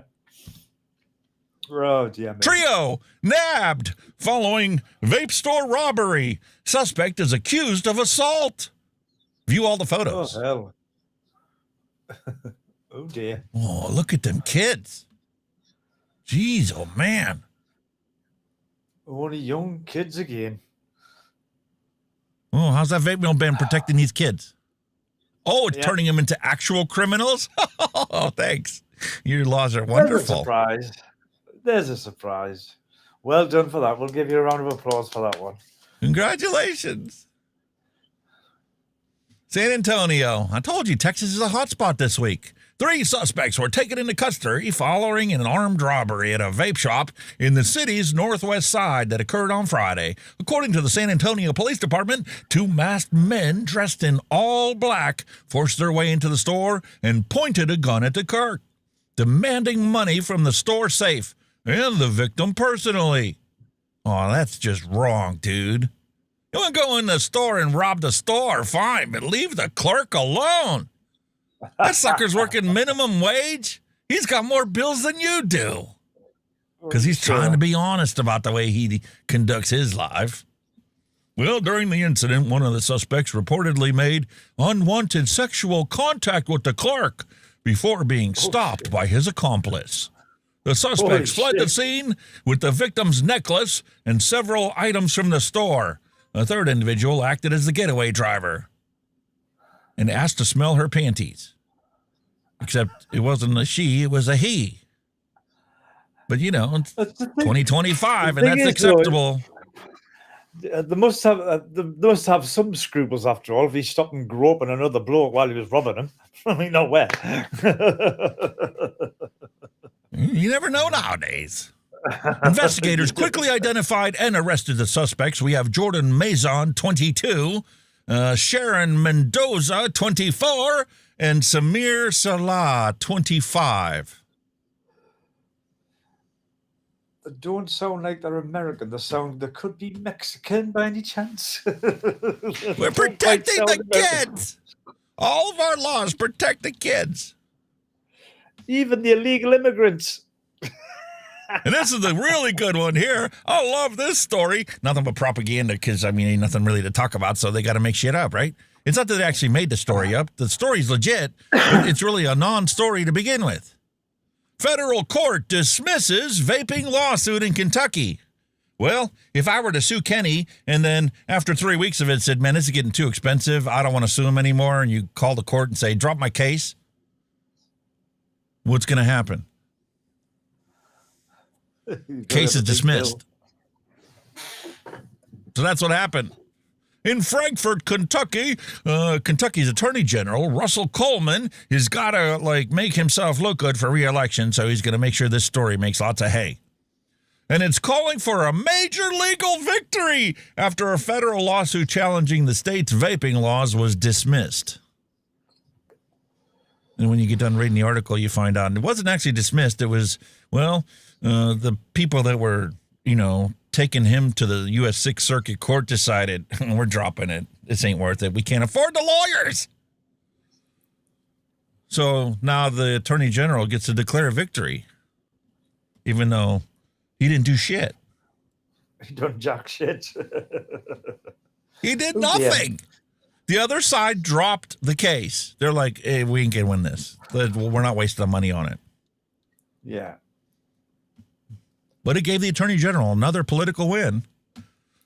Oh, dear, man. Trio nabbed following vape store robbery. Suspect is accused of assault. View all the photos. Oh, hell. Oh, dear. Oh, look at them kids. Jeez, oh, man. Only young kids again. Oh, how's that vape mill been protecting these kids? Oh, it's turning them into actual criminals? Oh, thanks. Your laws are wonderful. There's a surprise. Well done for that. We'll give you a round of applause for that one. Congratulations. San Antonio. I told you Texas is a hotspot this week. 3 suspects were taken into custody following an armed robbery at a vape shop in the city's northwest side that occurred on Friday. According to the San Antonio Police Department, 2 masked men dressed in all black forced their way into the store and pointed a gun at the clerk, demanding money from the store safe and the victim personally. Oh, that's just wrong, dude. You want to go in the store and rob the store, fine, but leave the clerk alone. That sucker's working minimum wage. He's got more bills than you do. Because he's trying to be honest about the way he conducts his life. Well, during the incident, one of the suspects reportedly made unwanted sexual contact with the clerk before being stopped by his accomplice. The suspects fled the scene with the victim's necklace and several items from the store. A third individual acted as the getaway driver and asked to smell her panties. Except it wasn't a she, it was a he. But, you know, it's 2025, and that's acceptable. They must have some scruples after all if he stopped and groping another bloke while he was robbing him. I mean, not where. You never know nowadays. Investigators quickly identified and arrested the suspects. We have Jordan Mazon, 22, Sharon Mendoza, 24, and Samir Salah, 25. They don't sound like they're American. They could be Mexican by any chance. We're protecting the kids. All of our laws protect the kids. Even the illegal immigrants. And this is a really good one here. I love this story. Nothing but propaganda because, I mean, ain't nothing really to talk about, so they got to make shit up, right? It's not that they actually made the story up. The story's legit. But it's really a non-story to begin with. Federal court dismisses vaping lawsuit in Kentucky. Well, if I were to sue Kenny and then after 3 weeks of it said, man, this is getting too expensive, I don't want to sue him anymore, and you call the court and say, drop my case, what's going to happen? Case is dismissed. So that's what happened. In Frankfort, Kentucky, Kentucky's Attorney General, Russell Coleman, has got to, make himself look good for re-election, so he's going to make sure this story makes lots of hay. And it's calling for a major legal victory after a federal lawsuit challenging the state's vaping laws was dismissed. And when you get done reading the article, you find out it wasn't actually dismissed. It was, the people that were, taking him to the U.S. Sixth Circuit Court decided, we're dropping it. This ain't worth it. We can't afford the lawyers. So now the Attorney General gets to declare victory, even though he didn't do shit. He done jack shit. He did nothing. Yeah. The other side dropped the case. They're like, hey, we ain't going to win this. We're not wasting the money on it. Yeah. But it gave the Attorney General another political win.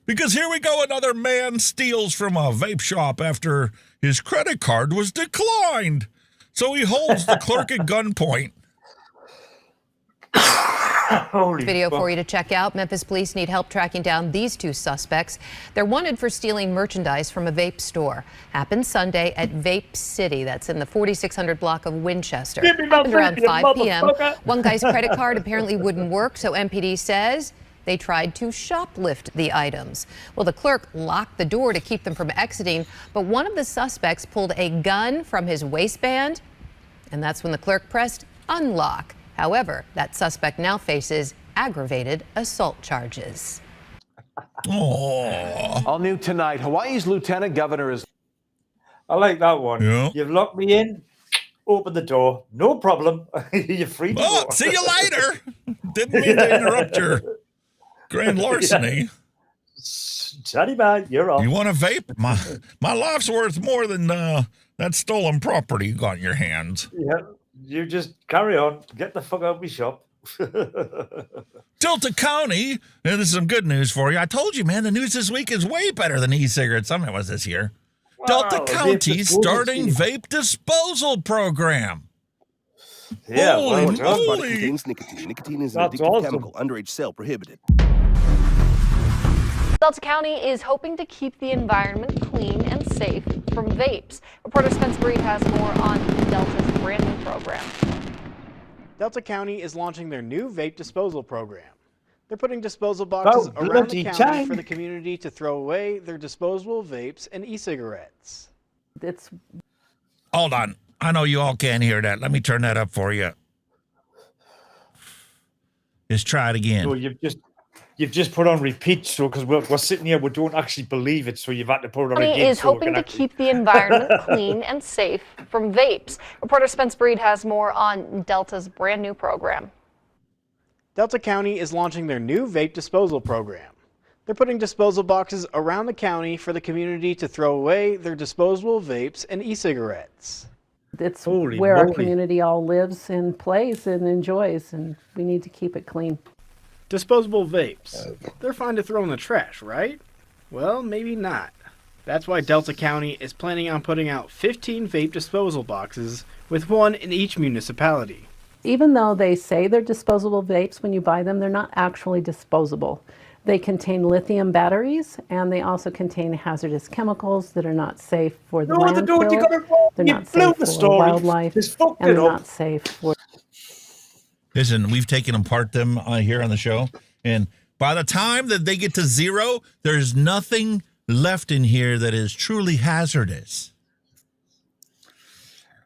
Because here we go, another man steals from a vape shop after his credit card was declined. So he holds the clerk at gunpoint. Video for you to check out. Memphis police need help tracking down these two suspects. They're wanted for stealing merchandise from a vape store. Happened Sunday at Vape City. That's in the 4600 block of Winchester. Happened around 5 p.m. One guy's credit card apparently wouldn't work, so MPD says they tried to shoplift the items. Well, the clerk locked the door to keep them from exiting, but one of the suspects pulled a gun from his waistband, and that's when the clerk pressed unlock. However, that suspect now faces aggravated assault charges. All new tonight, Hawaii's lieutenant governor is... I like that one. Yeah. You've locked me in, open the door, no problem. You're free to go. See you later. Didn't mean to interrupt your grand larceny. Johnny man, you're off. You want to vape? My life's worth more than that stolen property you got in your hands. Yeah. You just carry on. Get the fuck out of my shop. Delta County, and this is some good news for you. I told you, man, the news this week is way better than e-cigarettes. I mean, it was this year. Wow, Delta County starting vape disposal program. Yeah, holy moly. Contains nicotine. Nicotine is an addictive chemical. Underage sale prohibited. Delta County is hoping to keep the environment clean and safe from vapes. Reporter Spencer Breed has more on Delta's brand new program. Delta County is launching their new vape disposal program. They're putting disposal boxes around the county for the community to throw away their disposable vapes and e-cigarettes. Hold on. I know you all can't hear that. Let me turn that up for you. Just try it again. No, you've just put on repeat, so because we're sitting here, we don't actually believe it, so you've had to put it on again. County is hoping to keep the environment clean and safe from vapes. Reporter Spencer Breed has more on Delta's brand new program. Delta County is launching their new vape disposal program. They're putting disposal boxes around the county for the community to throw away their disposable vapes and e-cigarettes. It's where our community all lives and plays and enjoys, and we need to keep it clean. Disposable vapes. They're fine to throw in the trash, right? Well, maybe not. That's why Delta County is planning on putting out 15 vape disposal boxes, with one in each municipality. Even though they say they're disposable vapes, when you buy them, they're not actually disposable. They contain lithium batteries, and they also contain hazardous chemicals that are not safe for the landfill. They're not safe for wildlife, and they're not safe for... Listen, we've taken apart them here on the show, and by the time that they get to zero, there's nothing left in here that is truly hazardous.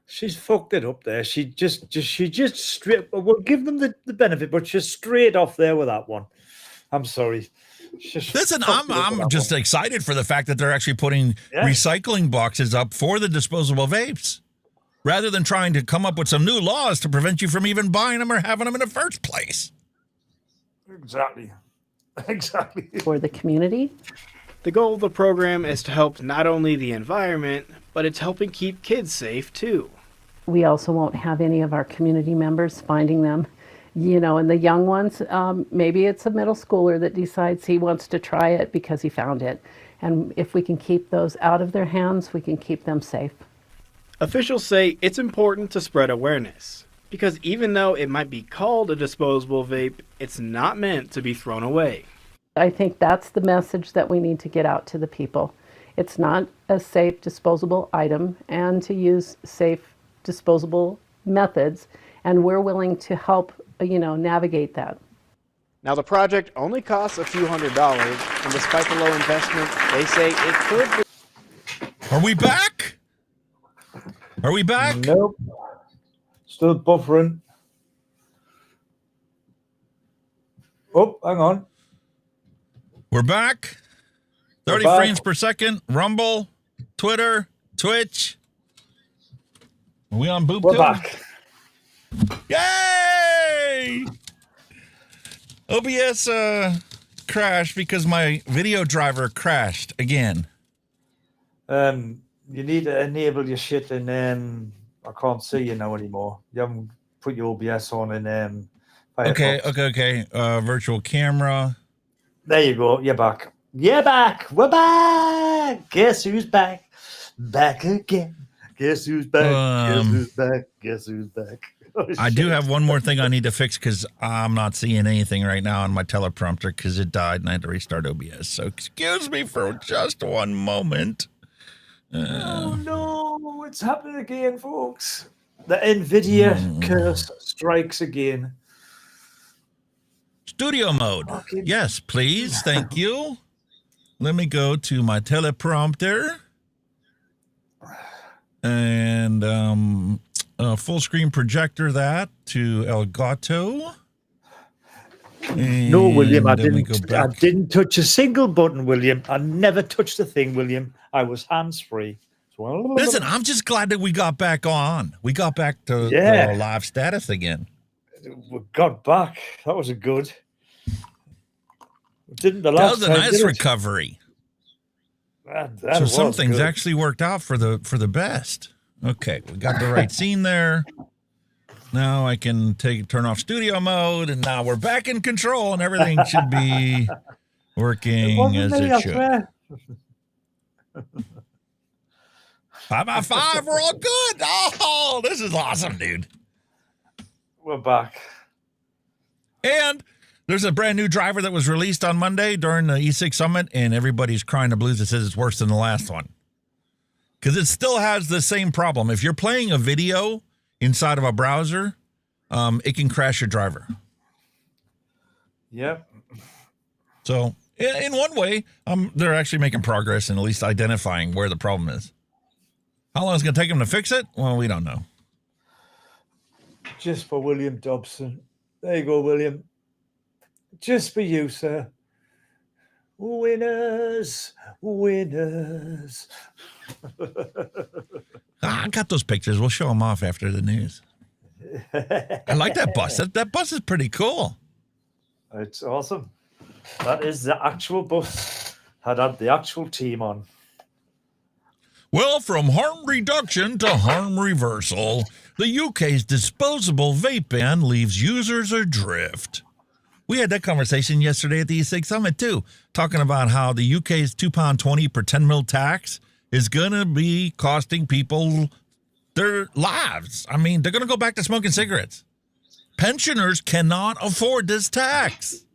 She's fucked it up there. She just straight. We'll give them the benefit, but she's straight off there with that one. I'm sorry. Listen, I'm just excited for the fact that they're actually putting recycling boxes up for the disposable vapes, rather than trying to come up with some new laws to prevent you from even buying them or having them in the first place. Exactly. For the community. The goal of the program is to help not only the environment, but it's helping keep kids safe too. We also won't have any of our community members finding them. You know, and the young ones, maybe it's a middle schooler that decides he wants to try it because he found it. And if we can keep those out of their hands, we can keep them safe. Officials say it's important to spread awareness, because even though it might be called a disposable vape, it's not meant to be thrown away. I think that's the message that we need to get out to the people. It's not a safe disposable item, and to use safe disposable methods, and we're willing to help, navigate that. Now the project only costs a few $100s, and despite the low investment, they say it could be... Are we back? Are we back? Nope. Still buffering. Oh, hang on. We're back. 30 frames per second. Rumble, Twitter, Twitch. Are we on Boop? We're back. Yay! OBS crashed because my video driver crashed again. You need to enable your shit in I can't see you now anymore. You haven't put your OBS on in Firefox. Okay. Virtual camera. There you go. You're back. You're back. We're back. Guess who's back? Back again. Guess who's back? Guess who's back? Guess who's back? I do have one more thing I need to fix because I'm not seeing anything right now on my teleprompter because it died and I had to restart OBS. So excuse me for just one moment. Oh no, it's happening again, folks. The NVIDIA curse strikes again. Studio mode. Yes, please. Thank you. Let me go to my teleprompter. And full screen projector that to Elgato. No, William, I didn't touch a single button, William. I never touched a thing, William. I was hands-free. Listen, I'm just glad that we got back on. We got back to the live status again. We got back. That was a good. That was a nice recovery. So some things actually worked out for the best. Okay, we got the right scene there. Now I can turn off studio mode, and now we're back in control, and everything should be working as it should. 5 out of 5, we're all good. Oh, this is awesome, dude. We're back. And there's a brand new driver that was released on Monday during the E6 Summit, and everybody's crying the blues. It says it's worse than the last one. Because it still has the same problem. If you're playing a video inside of a browser, it can crash your driver. Yep. So in one way, they're actually making progress in at least identifying where the problem is. How long is it going to take them to fix it? Well, we don't know. Just for William Dobson. There you go, William. Just for you, sir. Winners, winners. I got those pictures. We'll show them off after the news. I like that bus. That bus is pretty cool. It's awesome. That is the actual bus. Had the actual team on. Well, from harm reduction to harm reversal, the UK's disposable vape ban leaves users adrift. We had that conversation yesterday at the E6 Summit, too, talking about how the UK's £2.20 per 10 mil tax is going to be costing people their lives. I mean, they're going to go back to smoking cigarettes. Pensioners cannot afford this tax.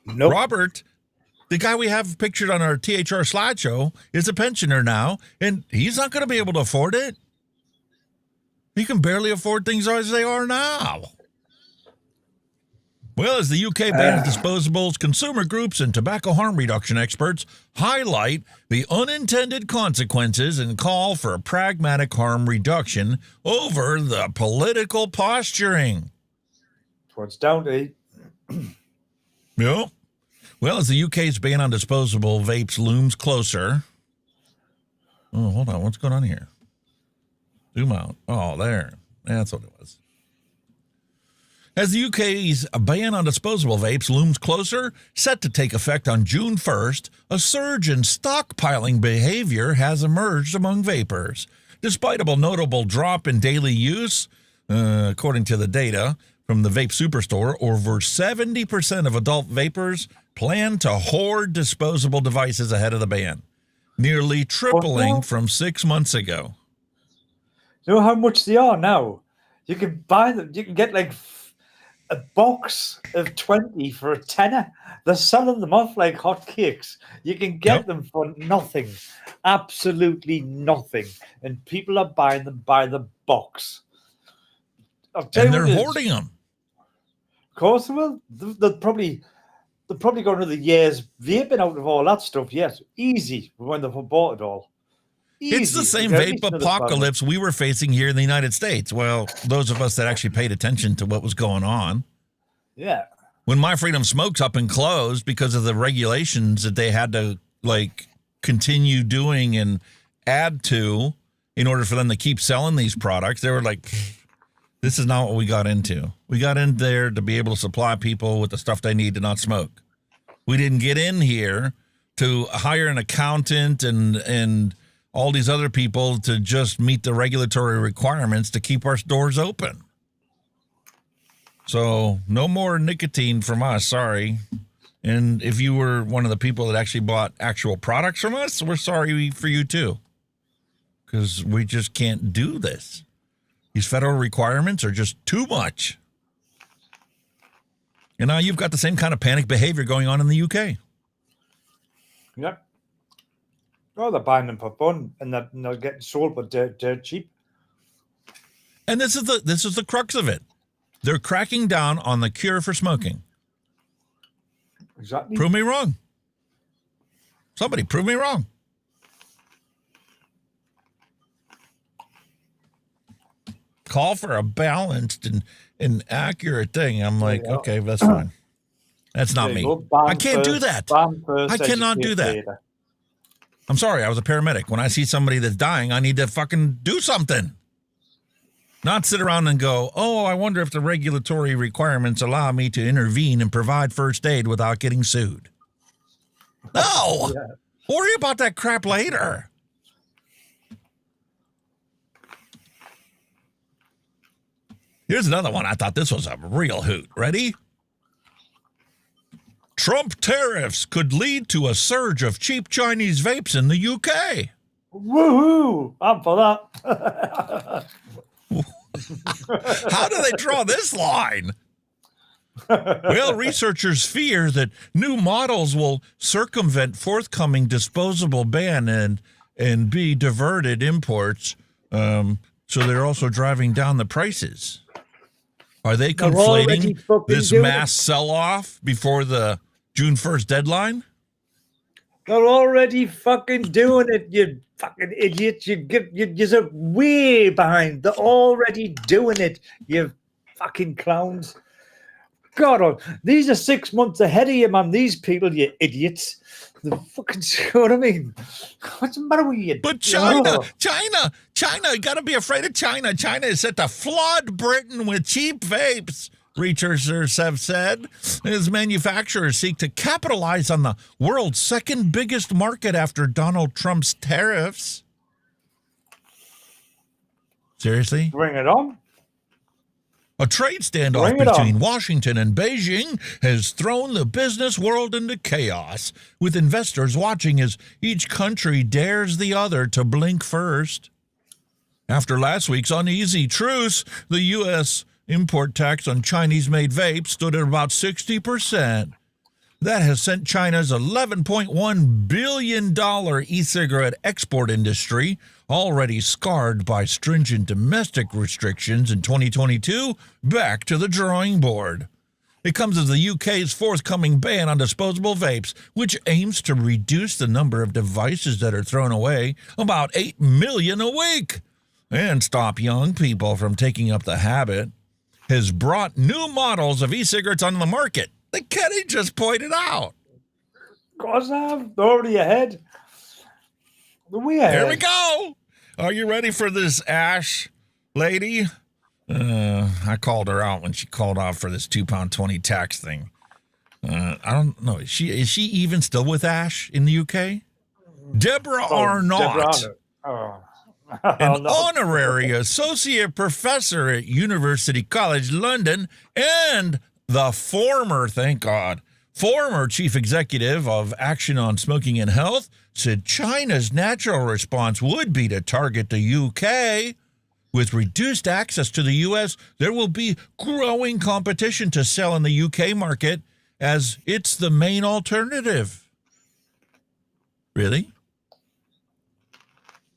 Nope. Robert, the guy we have pictured on our THR slideshow, is a pensioner now, and he's not going to be able to afford it. He can barely afford things as they are now. Well, as the UK bans disposables, consumer groups and tobacco harm reduction experts highlight the unintended consequences and call for a pragmatic harm reduction over the political posturing. That's what it's down to. Yep. Well, as the UK's ban on disposable vapes looms closer. Oh, hold on. What's going on here? Zoom out. Oh, there. That's what it was. As the UK's ban on disposable vapes looms closer, set to take effect on June 1st, a surge in stockpiling behavior has emerged among vapers. Despite a notable drop in daily use, according to the data from the Vape Superstore, over 70% of adult vapers plan to hoard disposable devices ahead of the ban, nearly tripling from 6 months ago. You know how much they are now? You can buy them. You can get like a box of 20 for a tenner. They're selling them off like hotcakes. You can get them for nothing, absolutely nothing, and people are buying them by the box. And they're hoarding them. Of course they will. They'll probably got another year's vaping out of all that stuff. Yes, easy when they've bought it all. Easy. It's the same vape apocalypse we were facing here in the United States. Well, those of us that actually paid attention to what was going on. Yeah. When My Freedom Smokes up and closed because of the regulations that they had to continue doing and add to in order for them to keep selling these products, they were like, this is not what we got into. We got in there to be able to supply people with the stuff they need to not smoke. We didn't get in here to hire an accountant and all these other people to just meet the regulatory requirements to keep our stores open. So no more nicotine from us, sorry. And if you were one of the people that actually bought actual products from us, we're sorry for you too. Because we just can't do this. These federal requirements are just too much. And now you've got the same kind of panic behavior going on in the UK. Yep. Oh, they're buying them for fun, and they're getting sold for dirt cheap. And this is the crux of it. They're cracking down on the cure for smoking. Exactly. Prove me wrong. Somebody prove me wrong. Call for a balanced and accurate thing. I'm like, okay, that's fine. That's not me. I can't do that. I cannot do that. Later. I'm sorry, I was a paramedic. When I see somebody that's dying, I need to fucking do something. Not sit around and go, oh, I wonder if the regulatory requirements allow me to intervene and provide first aid without getting sued. No! Yeah. Worry about that crap later. Here's another one. I thought this was a real hoot. Ready? Trump tariffs could lead to a surge of cheap Chinese vapes in the UK. Woohoo! I'm for that. How do they draw this line? Well, researchers fear that new models will circumvent forthcoming disposable ban and be diverted imports. So they're also driving down the prices. Are they conflating this mass sell-off before the June 1st deadline? They're already fucking doing it, you fucking idiots. You're way behind. They're already doing it, you fucking clowns. God, these are 6 months ahead of you, man. These people, you idiots. The fucking, you know what I mean? What's the matter with you? But China, you got to be afraid of China. China is set to flood Britain with cheap vapes, researchers have said, as manufacturers seek to capitalize on the world's second biggest market after Donald Trump's tariffs. Seriously? Bring it on. A trade standoff between Washington and Beijing has thrown the business world into chaos, with investors watching as each country dares the other to blink first. After last week's uneasy truce, the U.S. import tax on Chinese-made vapes stood at about 60%. That has sent China's $11.1 billion e-cigarette export industry, already scarred by stringent domestic restrictions in 2022, back to the drawing board. It comes as the UK's forthcoming ban on disposable vapes, which aims to reduce the number of devices that are thrown away, about 8 million a week, and stop young people from taking up the habit, has brought new models of e-cigarettes on the market that Kenny just pointed out. Of course I have. They're already ahead. Here we go. Are you ready for this Ash lady? I called her out when she called off for this £2.20 tax thing. I don't know. Is she even still with Ash in the UK? Deborah Arnott. An honorary associate professor at University College London and the former, thank God, former chief executive of Action on Smoking and Health, said China's natural response would be to target the UK. With reduced access to the U.S., there will be growing competition to sell in the UK market as it's the main alternative. Really?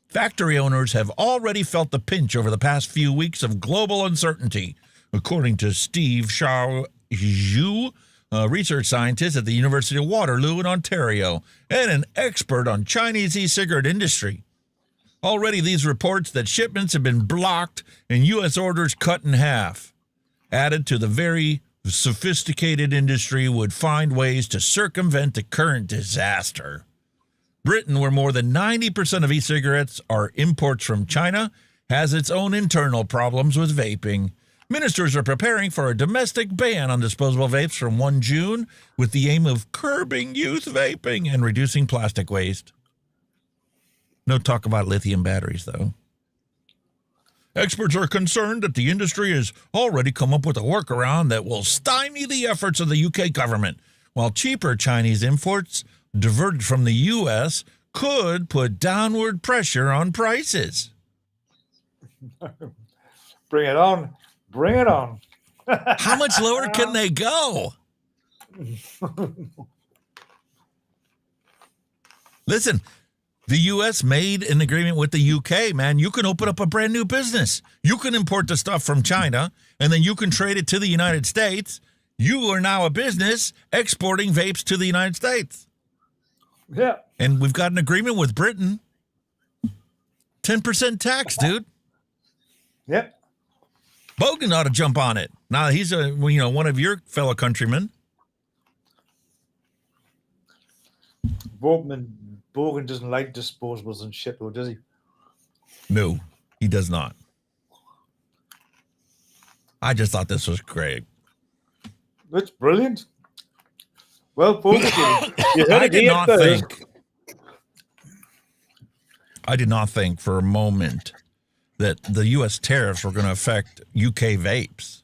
Factory owners have already felt the pinch over the past few weeks of global uncertainty, according to Steve Zhu, a research scientist at the University of Waterloo in Ontario and an expert on Chinese e-cigarette industry. Already these reports that shipments have been blocked and U.S. orders cut in half, added to the very sophisticated industry, would find ways to circumvent the current disaster. Britain, where more than 90% of e-cigarettes are imports from China, has its own internal problems with vaping. Ministers are preparing for a domestic ban on disposable vapes from 1 June with the aim of curbing youth vaping and reducing plastic waste. No talk about lithium batteries, though. Experts are concerned that the industry has already come up with a workaround that will stymie the efforts of the UK government, while cheaper Chinese imports diverted from the U.S. could put downward pressure on prices. Bring it on. Bring it on. How much lower can they go? Listen, the U.S. made an agreement with the U.K., man. You can open up a brand new business. You can import the stuff from China, and then you can trade it to the United States. You are now a business exporting vapes to the United States. Yeah. And we've got an agreement with Britain. 10% tax, dude. Yep. Bogan ought to jump on it. Now he's one of your fellow countrymen. Bogan doesn't like disposables and shit, though, does he? No, he does not. I just thought this was great. It's brilliant. Well, Bogan, you heard I it did here not first. I did not think for a moment that the U.S. tariffs were going to affect UK vapes.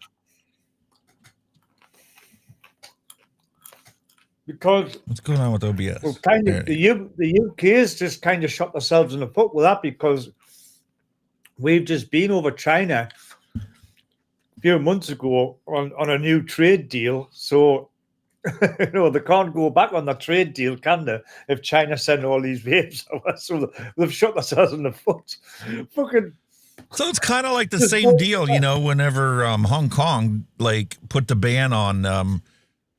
Because what's going on with OBS? Well, kind of the UK has just kind of shot themselves in the foot with that, because we've just been over China a few months ago on a new trade deal. So they can't go back on the trade deal, can they? If China send all these vapes over, so they've shot themselves in the foot. Fucking. So it's kind of like the same deal, whenever Hong Kong put the ban on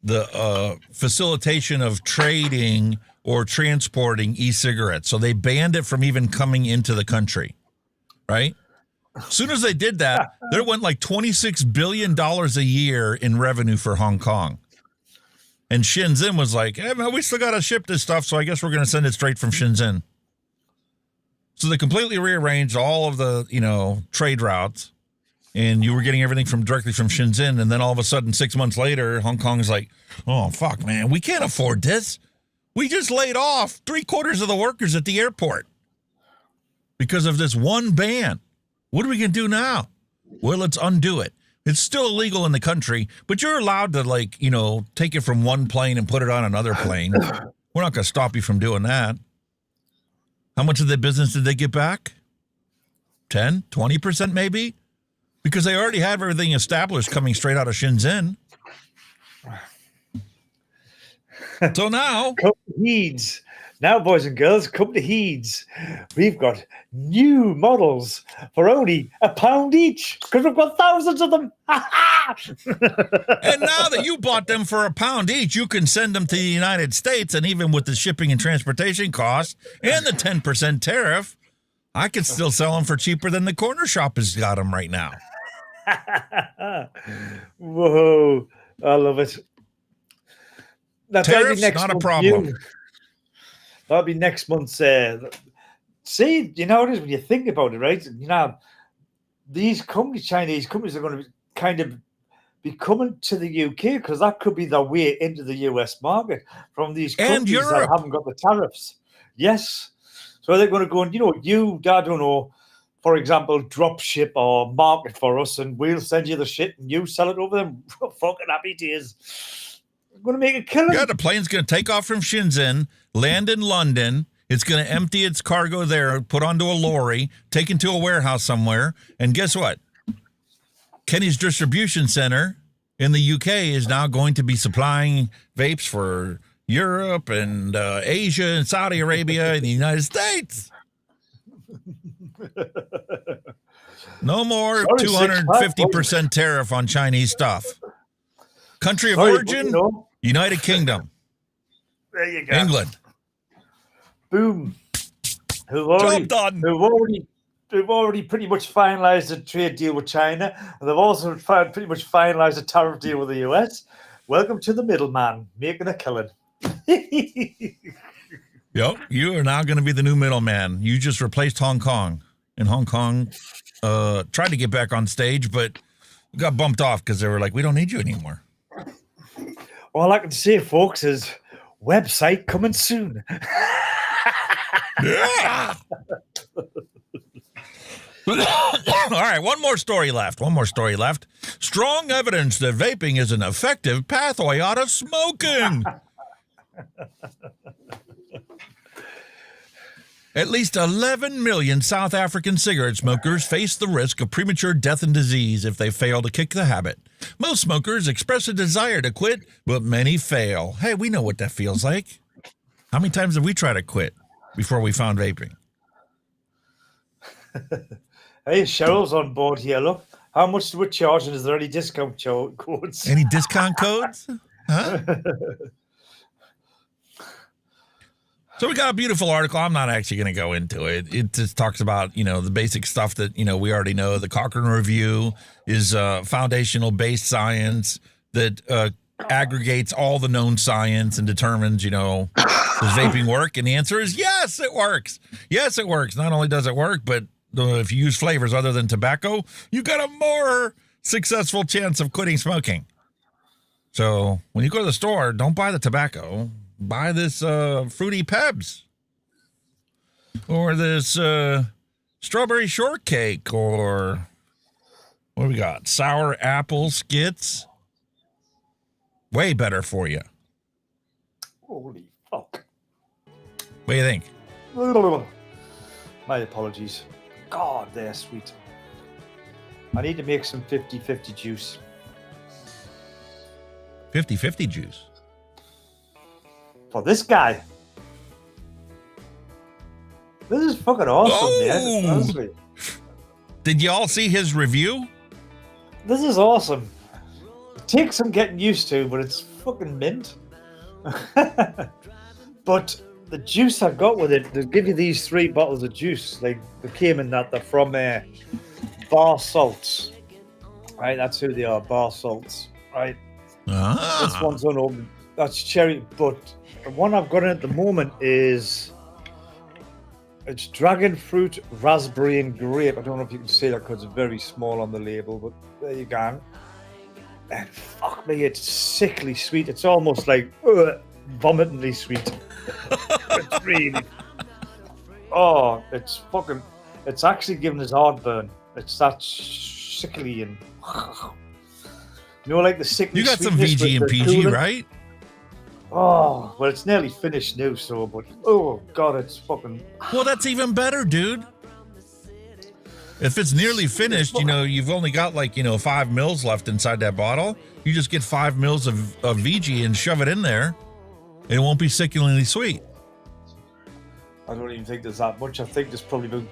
the facilitation of trading or transporting e-cigarettes. So they banned it from even coming into the country, right? As soon as they did that, there went like $26 billion a year in revenue for Hong Kong. And Shenzhen was like, hey, man, we still got to ship this stuff, so I guess we're going to send it straight from Shenzhen. So they completely rearranged all of the, trade routes, and you were getting everything directly from Shenzhen. And then all of a sudden, 6 months later, Hong Kong is like, oh, fuck, man, we can't afford this. We just laid off 3/4 of the workers at the airport because of this one ban. What are we going to do now? Well, let's undo it. It's still illegal in the country, but you're allowed to, take it from one plane and put it on another plane. We're not going to stop you from doing that. How much of the business did they get back? 10, 20% maybe? Because they already have everything established coming straight out of Shenzhen. So now... Come to Heeds. Now, boys and girls, come to Heeds. We've got new models for only £1 each, because we've got thousands of them. And now that you bought them for £1 each, you can send them to the United States, and even with the shipping and transportation costs and the 10% tariff, I could still sell them for cheaper than the corner shop has got them right now. Whoa, I love it. Tariffs, not a problem. That'll be next month's. See, you know what it is when you think about it, right? These Chinese companies are going to kind of be coming to the UK, because that could be their way into the US market from these countries that haven't got the tariffs. Yes. So they're going to go and, I don't know, for example, drop ship or market for us, and we'll send you the shit and you sell it over them. Fucking happy days. We're going to make a killing. Yeah, the plane's going to take off from Shenzhen, land in London. It's going to empty its cargo there, put onto a lorry, take into a warehouse somewhere. And guess what? Kenny's distribution center in the UK is now going to be supplying vapes for Europe and Asia and Saudi Arabia and the United States. No more 250% tariff on Chinese stuff. Country of origin, United Kingdom. There you go. England. Boom. Who've already pretty much finalized a trade deal with China, and they've also pretty much finalized a tariff deal with the US. Welcome to the middleman, making a killing. Yep, you are now going to be the new middleman. You just replaced Hong Kong. And Hong Kong tried to get back on stage, but got bumped off because they were like, we don't need you anymore. All I can say, folks, is website coming soon. Yeah. All right, one more story left. Strong evidence that vaping is an effective pathway out of smoking. At least 11 million South African cigarette smokers face the risk of premature death and disease if they fail to kick the habit. Most smokers express a desire to quit, but many fail. Hey, we know what that feels like. How many times have we tried to quit before we found vaping? Hey, Cheryl's on board here. Look, how much do we charge, and is there any discount codes? Any discount codes? Huh? So we got a beautiful article. I'm not actually going to go into it. It just talks about, the basic stuff that, we already know. The Cochrane Review is foundational based science that aggregates all the known science and determines, does vaping work? And the answer is yes, it works. Yes, it works. Not only does it work, but if you use flavors other than tobacco, you got a more successful chance of quitting smoking. So when you go to the store, don't buy the tobacco. Buy this Fruity Pebs or this strawberry shortcake, or what do we got? Sour apple skits. Way better for you. Holy fuck. What do you think? My apologies. God, they're sweet. I need to make some 50-50 juice. 50-50 juice? For this guy. This is fucking awesome, man. Honestly. Did you all see his review? This is awesome. It takes some getting used to, but it's fucking mint. But the juice I've got with it, they give you these 3 bottles of juice. Like, they came in that. They're from Bar Salts. Right, that's who they are, Bar Salts. Right. This one's unopened. That's cherry, but the one I've got in at the moment it's dragon fruit, raspberry, and grape. I don't know if you can see that because it's very small on the label, but there you go. And fuck me, it's sickly sweet. It's almost like vomitingly sweet. It's really. Oh, it's actually giving us heartburn. It's that sickly and. Like the sickly. You got some VG and PG, right? Oh, well, it's nearly finished now, so, but, oh, God, it's fucking... Well, that's even better, dude. If it's nearly finished, you've only got, 5 mils left inside that bottle. You just get 5 mils of VG and shove it in there. It won't be sickeningly sweet. I don't even think there's that much. I think there's probably about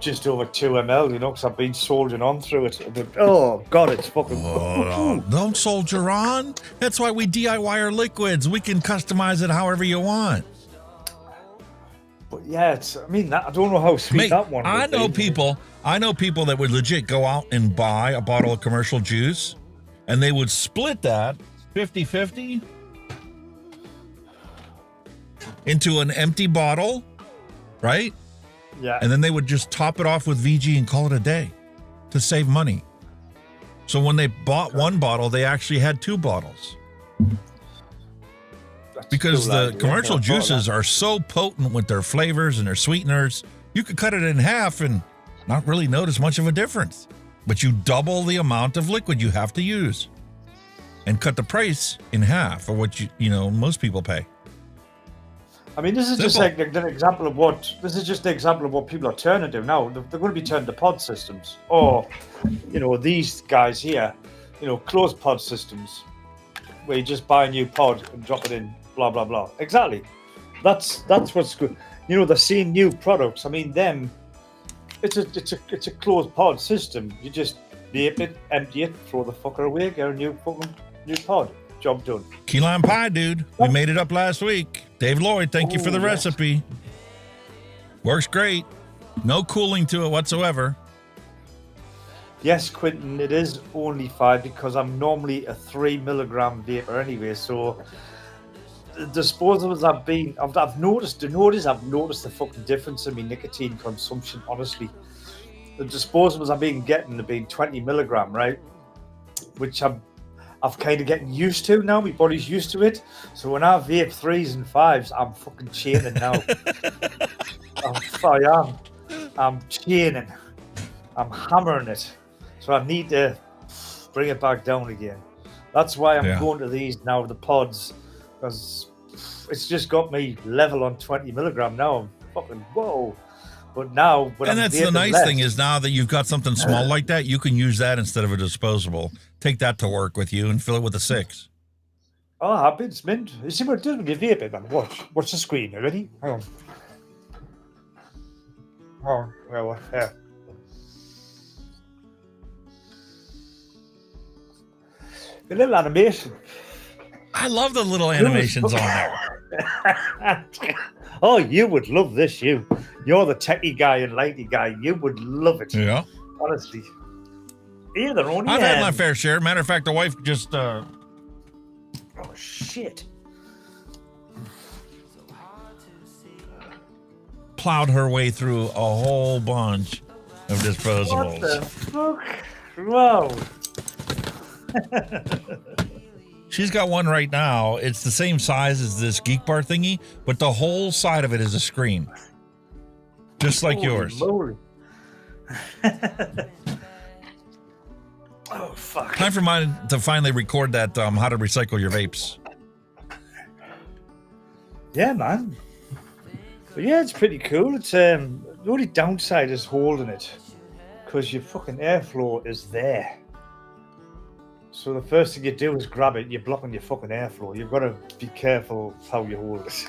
just over 2 ml, because I've been soldiering on through it. But, oh, God, it's fucking... Oh, don't soldier on. That's why we DIY our liquids. We can customize it however you want. But, yeah, I don't know how sweet that one I know people that would legit go out and buy a bottle of commercial juice, and they would split that 50-50 into an empty bottle, right? Yeah. And then they would just top it off with VG and call it a day to save money. So when they bought one bottle, they actually had 2 bottles. Because the commercial juices are so potent with their flavors and their sweeteners, you could cut it in half and not really notice much of a difference. But you double the amount of liquid you have to use and cut the price in half of what most people pay. This is just like an example of what people are turning to now. They're going to be turning to pod systems, or these guys here, closed pod systems, where you just buy a new pod and drop it in, blah blah blah. Exactly, that's what's good. They're seeing new products. It's a closed pod system. You just vape it, empty it, throw the fucker away, get a new pod. Job done. Key lime pie, dude. We made it up last week. Dave Lloyd, thank you for the recipe. Works great. No cooling to it whatsoever. Yes, Quentin, it is only 5 because I'm normally a 3 milligram vapor anyway. So the disposables I've noticed the fucking difference in my nicotine consumption. Honestly, the disposables I've been getting have been 20 milligram, right? Which I've kind of getting used to now. My body's used to it. So when I vape 3s and 5s, I'm fucking chaining now. I'm chaining. I'm hammering it. So I need to bring it back down again. That's why I'm going to these now, the pods, because it's just got me level on 20 milligram now. fucking whoa. But now, and that's the nice thing is now that you've got something small like that, you can use that instead of a disposable. Take that to work with you and fill it with a 6. Oh, happy, it's mint. You see what it does when you vape it, man? Watch the screen. You ready? Hang on. Oh, well, yeah. A little animation. I love the little animations on there. Oh, you would love this, you. You're the techie guy and lighty guy. You would love it. Yeah. Honestly. Either on I've had my fair share. Matter of fact, the wife just oh shit. plowed her way through a whole bunch of disposables. What the fuck? Wow. She's got one right now. It's the same size as this Geek Bar thingy, but the whole side of it is a screen. Just like yours. Lord. Oh, fuck. Time for mine to finally record that how to recycle your vapes. Yeah, man. But yeah, it's pretty cool. It's the only downside is holding it, because your fucking airflow is there. So the first thing you do is grab it. You're blocking your fucking airflow. You've got to be careful how you hold it.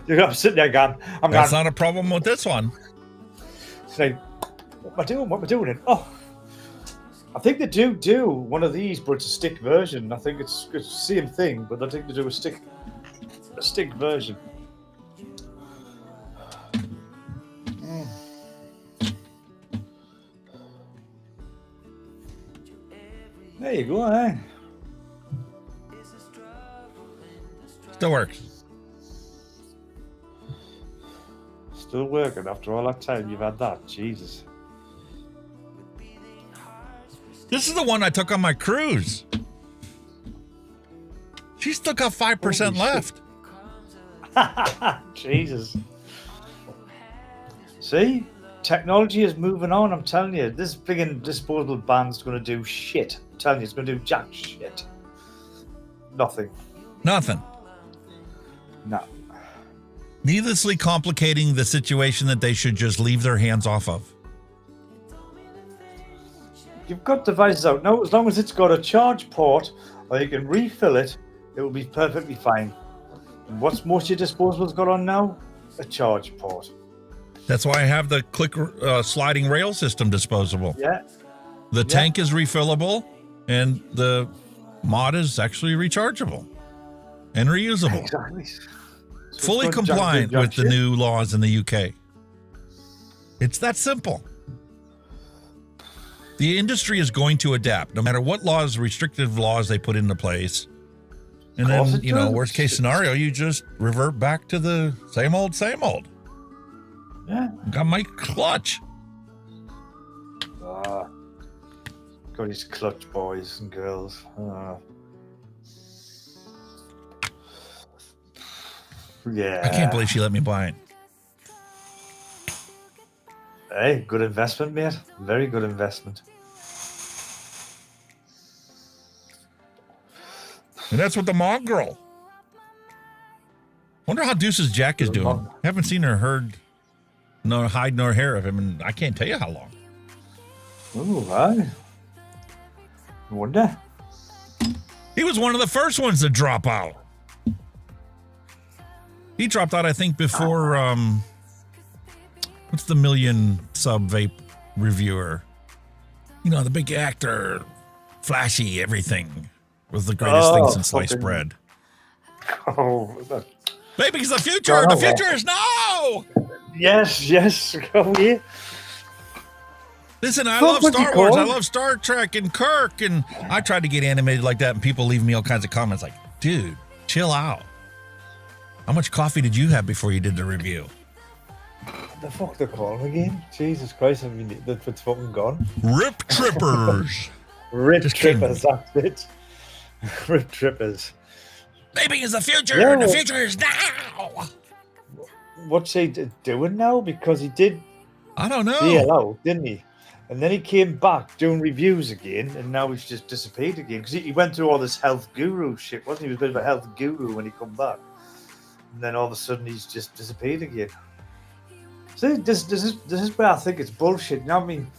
I'm sitting there going, That's not a problem with this one. It's like, what am I doing? What am I doing? And, oh, I think they do one of these, but it's a stick version. I think it's the same thing, but I think they do a stick version. There you go, eh? Still works. Still working after all that time you've had that. Jesus. This is the one I took on my cruise. She still got 5% left. Jesus. See? Technology is moving on, I'm telling you. This friggin' disposable ban's going to do shit. I'm telling you, it's going to do jack shit. Nothing. Nothing. No. Needlessly complicating the situation that they should just leave their hands off of. You've got devices out now. As long as it's got a charge port or you can refill it, it will be perfectly fine. And what's most of your disposables got on now? A charge port. That's why I have the click sliding rail system disposable. Yeah. The tank is refillable, and the mod is actually rechargeable and reusable. Exactly. Fully compliant with the new laws in the UK. It's that simple. The industry is going to adapt, no matter what laws, restrictive laws they put into place. And then, you know, worst case scenario, you just revert back to the same old, same old. Yeah. Got my clutch. Got his clutch, boys and girls. Yeah. I can't believe she let me buy it. Hey, good investment, mate. Very good investment. And that's what the Mog Girl. Wonder how Deuce's Jack is doing. Haven't seen or heard nor hide nor hair of him, and I can't tell you how long. Oh, I wonder. He was one of the first ones to drop out. He dropped out, I think, before what's the million sub vape reviewer? You know, the big actor, flashy, everything. Was the greatest thing since sliced bread. Oh, Vaping is the future. The future is now. Yes. Go here. Listen, I love Star Wars. I love Star Trek and Kirk, and I tried to get animated like that, and people leave me all kinds of comments like, "Dude, chill out. How much coffee did you have before you did the review?" What the fuck they call them again? Jesus Christ! I mean, it's fucking gone. Rip Trippers. Rip Trippers. That's it. Rip Trippers. Vaping is the future. Yeah, the future is now. What's he doing now? Because he did. I don't know. DLO, didn't he? And then he came back doing reviews again, and now he's just disappeared again. Because he went through all this health guru shit, wasn't he? He was a bit of a health guru when he come back. And then all of a sudden he's just disappeared again. See, this is where I think it's bullshit. You know what I mean?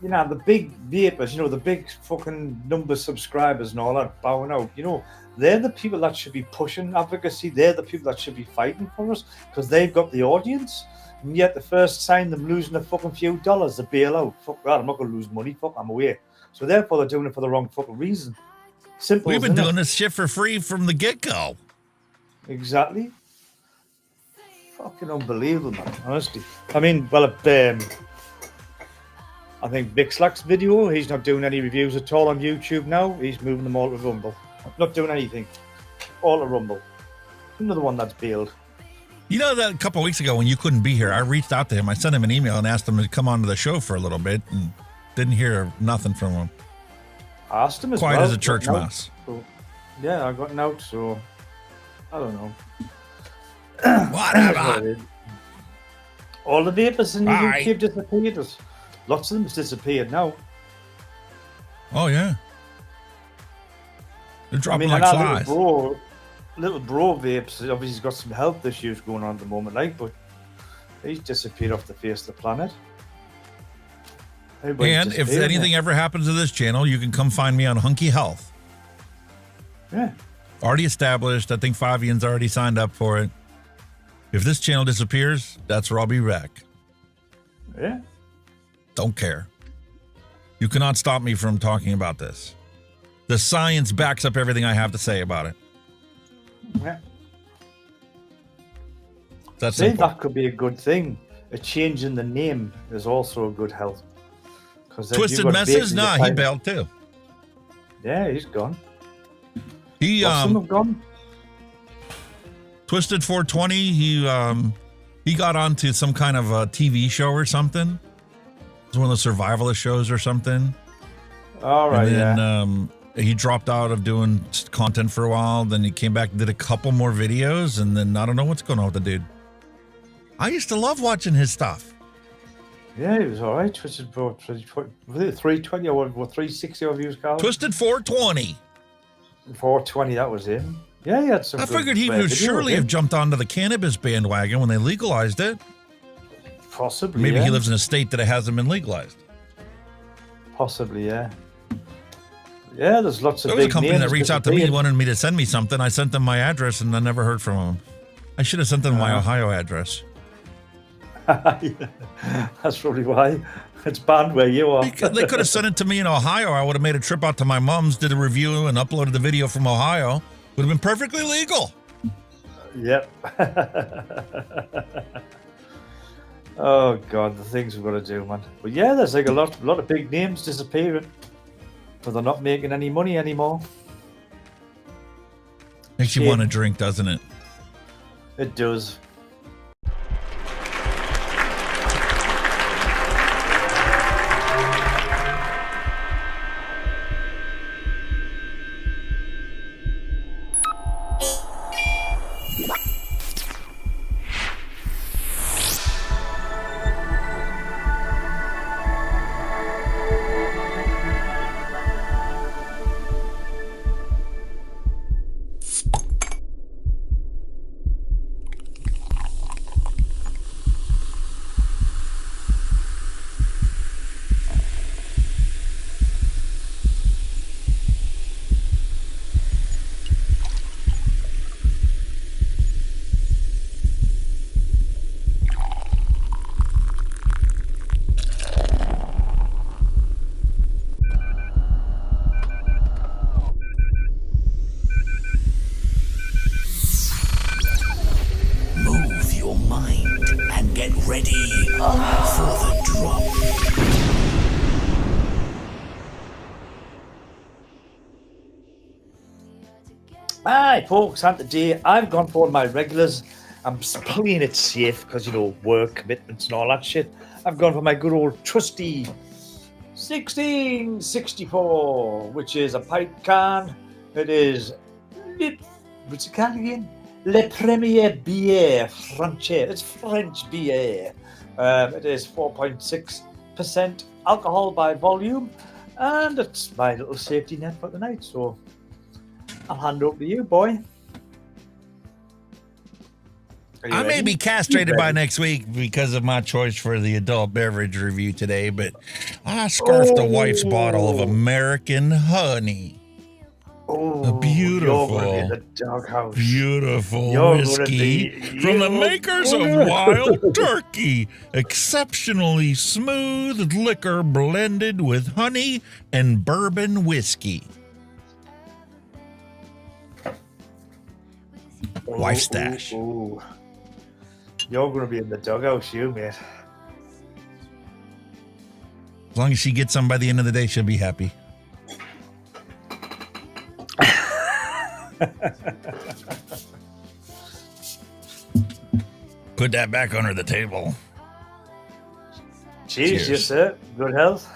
You know, the big vapors, you know, the big fucking number of subscribers and all that bowing out, you know, they're the people that should be pushing advocacy. They're the people that should be fighting for us because they've got the audience. And yet the first sign them losing a fucking few dollars, they bail out. Fuck that, I'm not going to lose money. Fuck, I'm away. So therefore they're doing it for the wrong fucking reason. Simple. We've been doing this shit for free from the get-go. Exactly. Fucking unbelievable, man. Honestly. I mean, well, I think Mixlac's video, he's not doing any reviews at all on YouTube now. He's moving them all to Rumble. Not doing anything. All to Rumble. Another one that's bailed. You know that a couple of weeks ago when you couldn't be here, I reached out to him. I sent him an email and asked him to come onto the show for a little bit and didn't hear nothing from him. I asked him as Quiet well. as a church mouse. So, yeah, I got an out, so I don't know. Whatever. All the vapors in Bye. YouTube disappeared. Lots of them has disappeared now. Oh, yeah. They're dropping like I know flies. Little bro vapes, obviously he's got some health issues going on at the moment, like, but he's disappeared off the face of the planet. Everybody's And if disappeared, anything ever happens to this channel, you can come find me on Hunky Health. Yeah. Already established. I think Fabian's already signed up for it. If this channel disappears, that's where I'll be back. Yeah. Don't care. You cannot stop me from talking about this. The science backs up everything I have to say about it. Yeah. That's See, simple. that could be a good thing. A change in the name is also a good help. Twisted Messes? Nah, he bailed too. Yeah, he's gone. He Lots of them have gone. Twisted 420, he got onto some kind of a TV show or something. It was one of the survivalist shows or something. All right, and then he dropped out of doing content for a while. Then he came back and did a couple more videos, and then I don't know what's going on with the dude. I used to love watching his stuff. Yeah, he was all right. Twisted 320 or 360 or views, Carl? Twisted 420. 420, that was him. Yeah, he had some. I good, figured he would videos, surely yeah. have jumped onto the cannabis bandwagon when they legalized it. Possibly. Maybe yeah. he lives in a state that it hasn't been legalized. Possibly, yeah. Yeah, there's lots of There was a big company names that reached out to me and disappeared. wanted me to send me something. I sent them my address and I never heard from them. I should have sent them my Ohio address. That's probably why. It's banned where you are. They could have sent it to me in Ohio. I would have made a trip out to my mom's, did a review, and uploaded the video from Ohio. Would have been perfectly legal. Yep. Oh God, the things we've got to do, man. But yeah, there's like a lot of big names disappearing, but they're not making any money anymore. Makes you Shame. want to drink, doesn't it? It does. Move your mind and get ready for the drop. Hi folks, and today I've gone for my regulars. I'm playing it safe because, you know, work commitments and all that shit. I've gone for my good old trusty 1664, which is a pipe can. It is, what's the can again? Le Premier Bière Francaise. It's French beer. It is 4.6% alcohol by volume, and it's my little safety net for the night. So I'll hand over to you, boy. I may be castrated by next week because of my choice for the adult beverage review today, but I scarfed the wife's bottle of American honey. A beautiful, beautiful whiskey from the makers of Wild Turkey. Exceptionally smooth liquor blended with honey and bourbon whiskey. Wife stash. You're going to be in the doghouse, you, mate. As long as she gets some by the end of the day, she'll be happy. Put that back under the table. Cheers, yes, sir. Good health.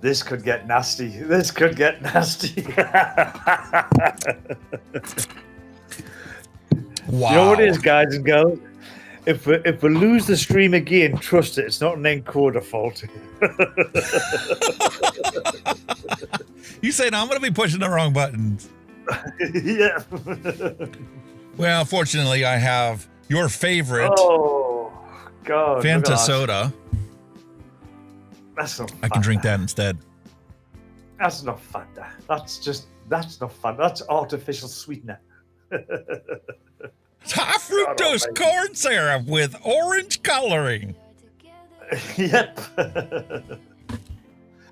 This could get nasty. This could get nasty. Wow. You know what it is, guys and girls? If we lose the stream again, trust it. It's not an encoder fault. You saying I'm going to be pushing the wrong buttons? Yeah. Well, fortunately, I have your favorite. Oh God! Fanta soda. That's not. I can drink that instead. That's not Fanta. That's not fun. That's artificial sweetener. It's high fructose corn syrup with orange coloring. Yep.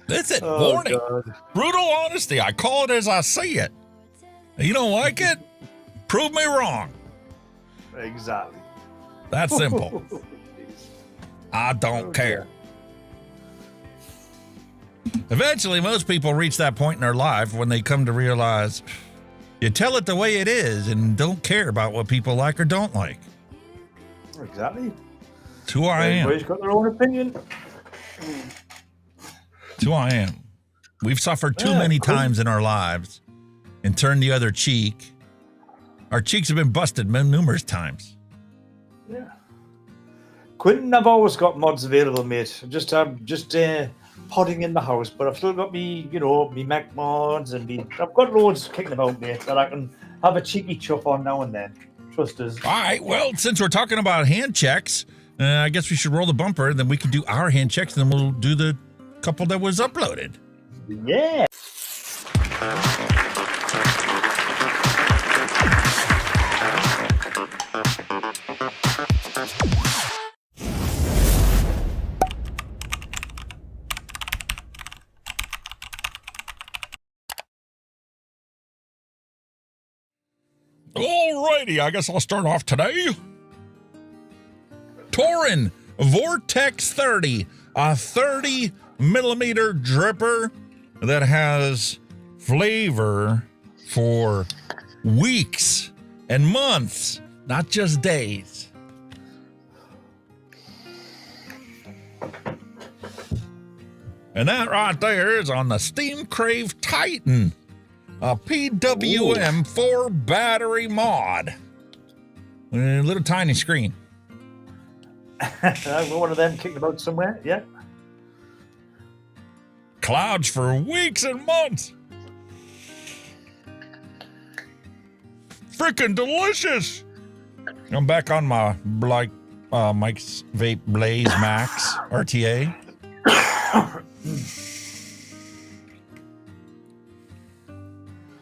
Listen, warning. God. Brutal honesty. I call it as I see it. You don't like it? Prove me wrong. Exactly. That's simple. I don't care. Eventually, most people reach that point in their life when they come to realize you tell it the way it is and don't care about what people like or don't like. Exactly. It's who I am. Everybody's got their own opinion. It's who I am. We've suffered too many times in our lives and turned the other cheek. Our cheeks have been busted numerous times. Yeah. Quentin, I've always got mods available, mate. I'm just podding in the house, but I've still got me Mac mods and I've got loads kicking about, mate, that I can have a cheeky chuff on now and then. Trust us. All right. Well, since we're talking about hand checks, I guess we should roll the bumper, and then we can do our hand checks, and then we'll do the couple that was uploaded. Yeah. Alrighty, I guess I'll start off today. Torin Vortex 30, a 30 millimeter dripper that has flavor for weeks and months, not just days. And that right there is on the Steam Crave Titan, a PWM 4 battery mod. A little tiny screen. One of them kicking about somewhere, yeah. Clouds for weeks and months. Freaking delicious. I'm back on my Mike's Vape Blaze Max RTA.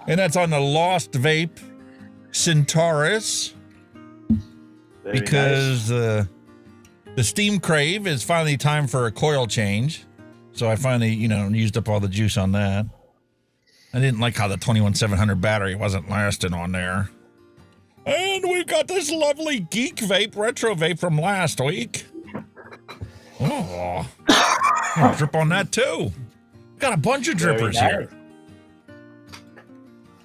And that's on the Lost Vape Centaurus. Very because nice. The Steam Crave is finally time for a coil change. So I finally, used up all the juice on that. I didn't like how the 21700 battery wasn't lasting on there. And we got this lovely Geek Vape Retro Vape from last week. Oh, I'll drip on that too. Got a bunch of drippers here.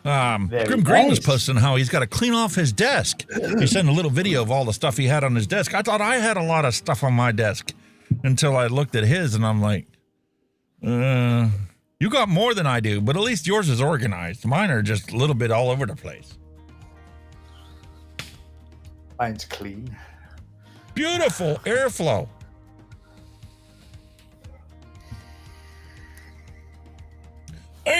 Grim Green was posting how he's got to clean off his desk. He sent a little video of all the stuff he had on his desk. I thought I had a lot of stuff on my desk until I looked at his, and I'm like, you got more than I do, but at least yours is organized. Mine are just a little bit all over the place. Mine's clean. Beautiful airflow.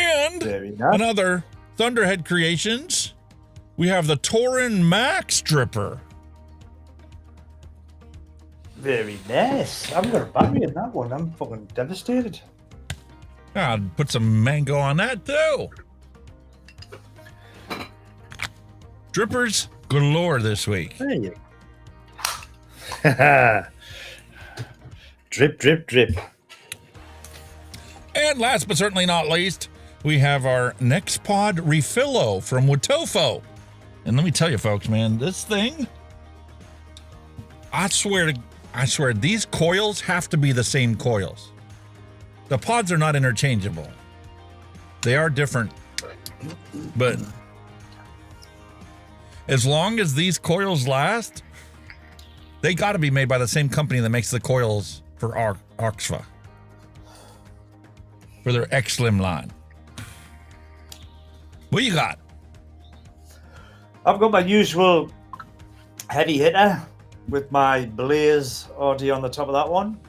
And another Thunderhead Creations. We have the Tauren Max Dripper. Very nice. I'm going to battery in that one. I'm fucking devastated. I'll put some mango on that too. Drippers galore this week. Hey. Drip, drip, drip. And last but certainly not least, we have our Nexpod Refillo from Watofo. And let me tell you, folks, man, this thing, I swear, these coils have to be the same coils. The pods are not interchangeable. They are different. But as long as these coils last, they got to be made by the same company that makes the coils for Oxfa, for their X-Slim line. What you got? I've got my usual heavy hitter with my Blaze RD on the top of that one.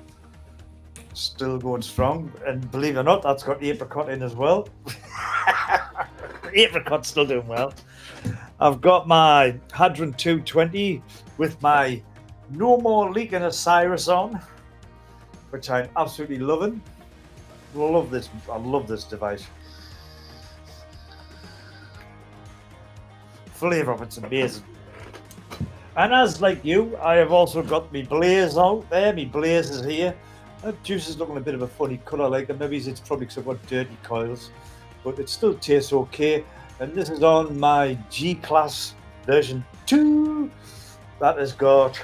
Still going strong. And believe it or not, that's got apricot in as well. Apricot's still doing well. I've got my Hadron 220 with my No More Leaking Osiris on, which I'm absolutely loving. Love this. I love this device. Flavor of it's amazing. And as like you, I have also got my Blaze out there. My Blaze is here. That juice is looking a bit of a funny colour, like, and maybe it's probably because I've got dirty coils, but it still tastes okay. And this is on my G-Class version 2. That has got,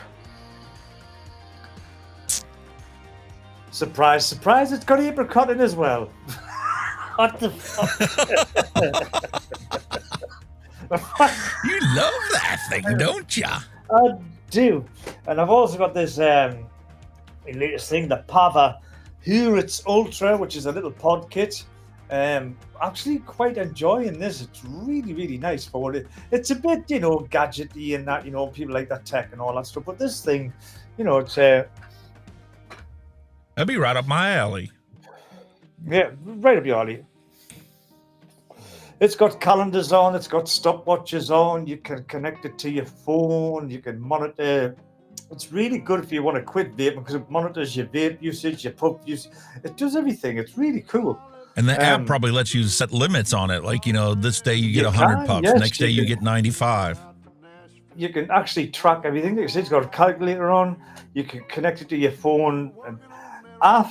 surprise, surprise, it's got apricot in as well. What the fuck? You love that thing, don't ya? I do. And I've also got this latest thing, the Pava Huritz Ultra, which is a little pod kit. Actually quite enjoying this. It's really, really nice for what it's a bit, gadgety and that, people like that tech and all that stuff. But this thing, it's that'd be right up my alley. Yeah, right up your alley. It's got calendars on, it's got stopwatches on, you can connect it to your phone, you can monitor. It's really good if you want to quit vaping because it monitors your vape usage, your puff use. It does everything. It's really cool. And the app probably lets you set limits on it. Like, this day you get 100 puffs, yes, next day you get 95. You can actually track everything. It's got a calculator on. You can connect it to your phone. And I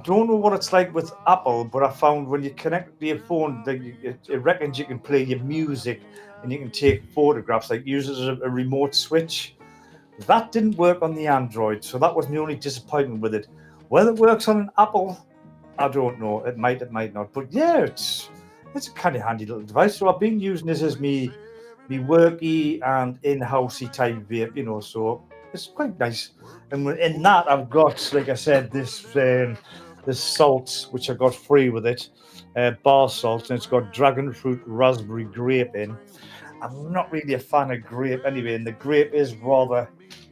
don't know what it's like with Apple, but I found when you connect it to your phone, it reckons you can play your music and you can take photographs, like uses a remote switch. That didn't work on the Android, so that was my only disappointment with it. Whether it works on an Apple, I don't know. It might not. But yeah, it's a kind of handy little device. So I've been using this as me worky and in-housey type vape, so it's quite nice. And in that, I've got, like I said, this salt, which I got free with it, bar salt, and it's got dragon fruit, raspberry, grape in. I'm not really a fan of grape anyway, and the grape is rather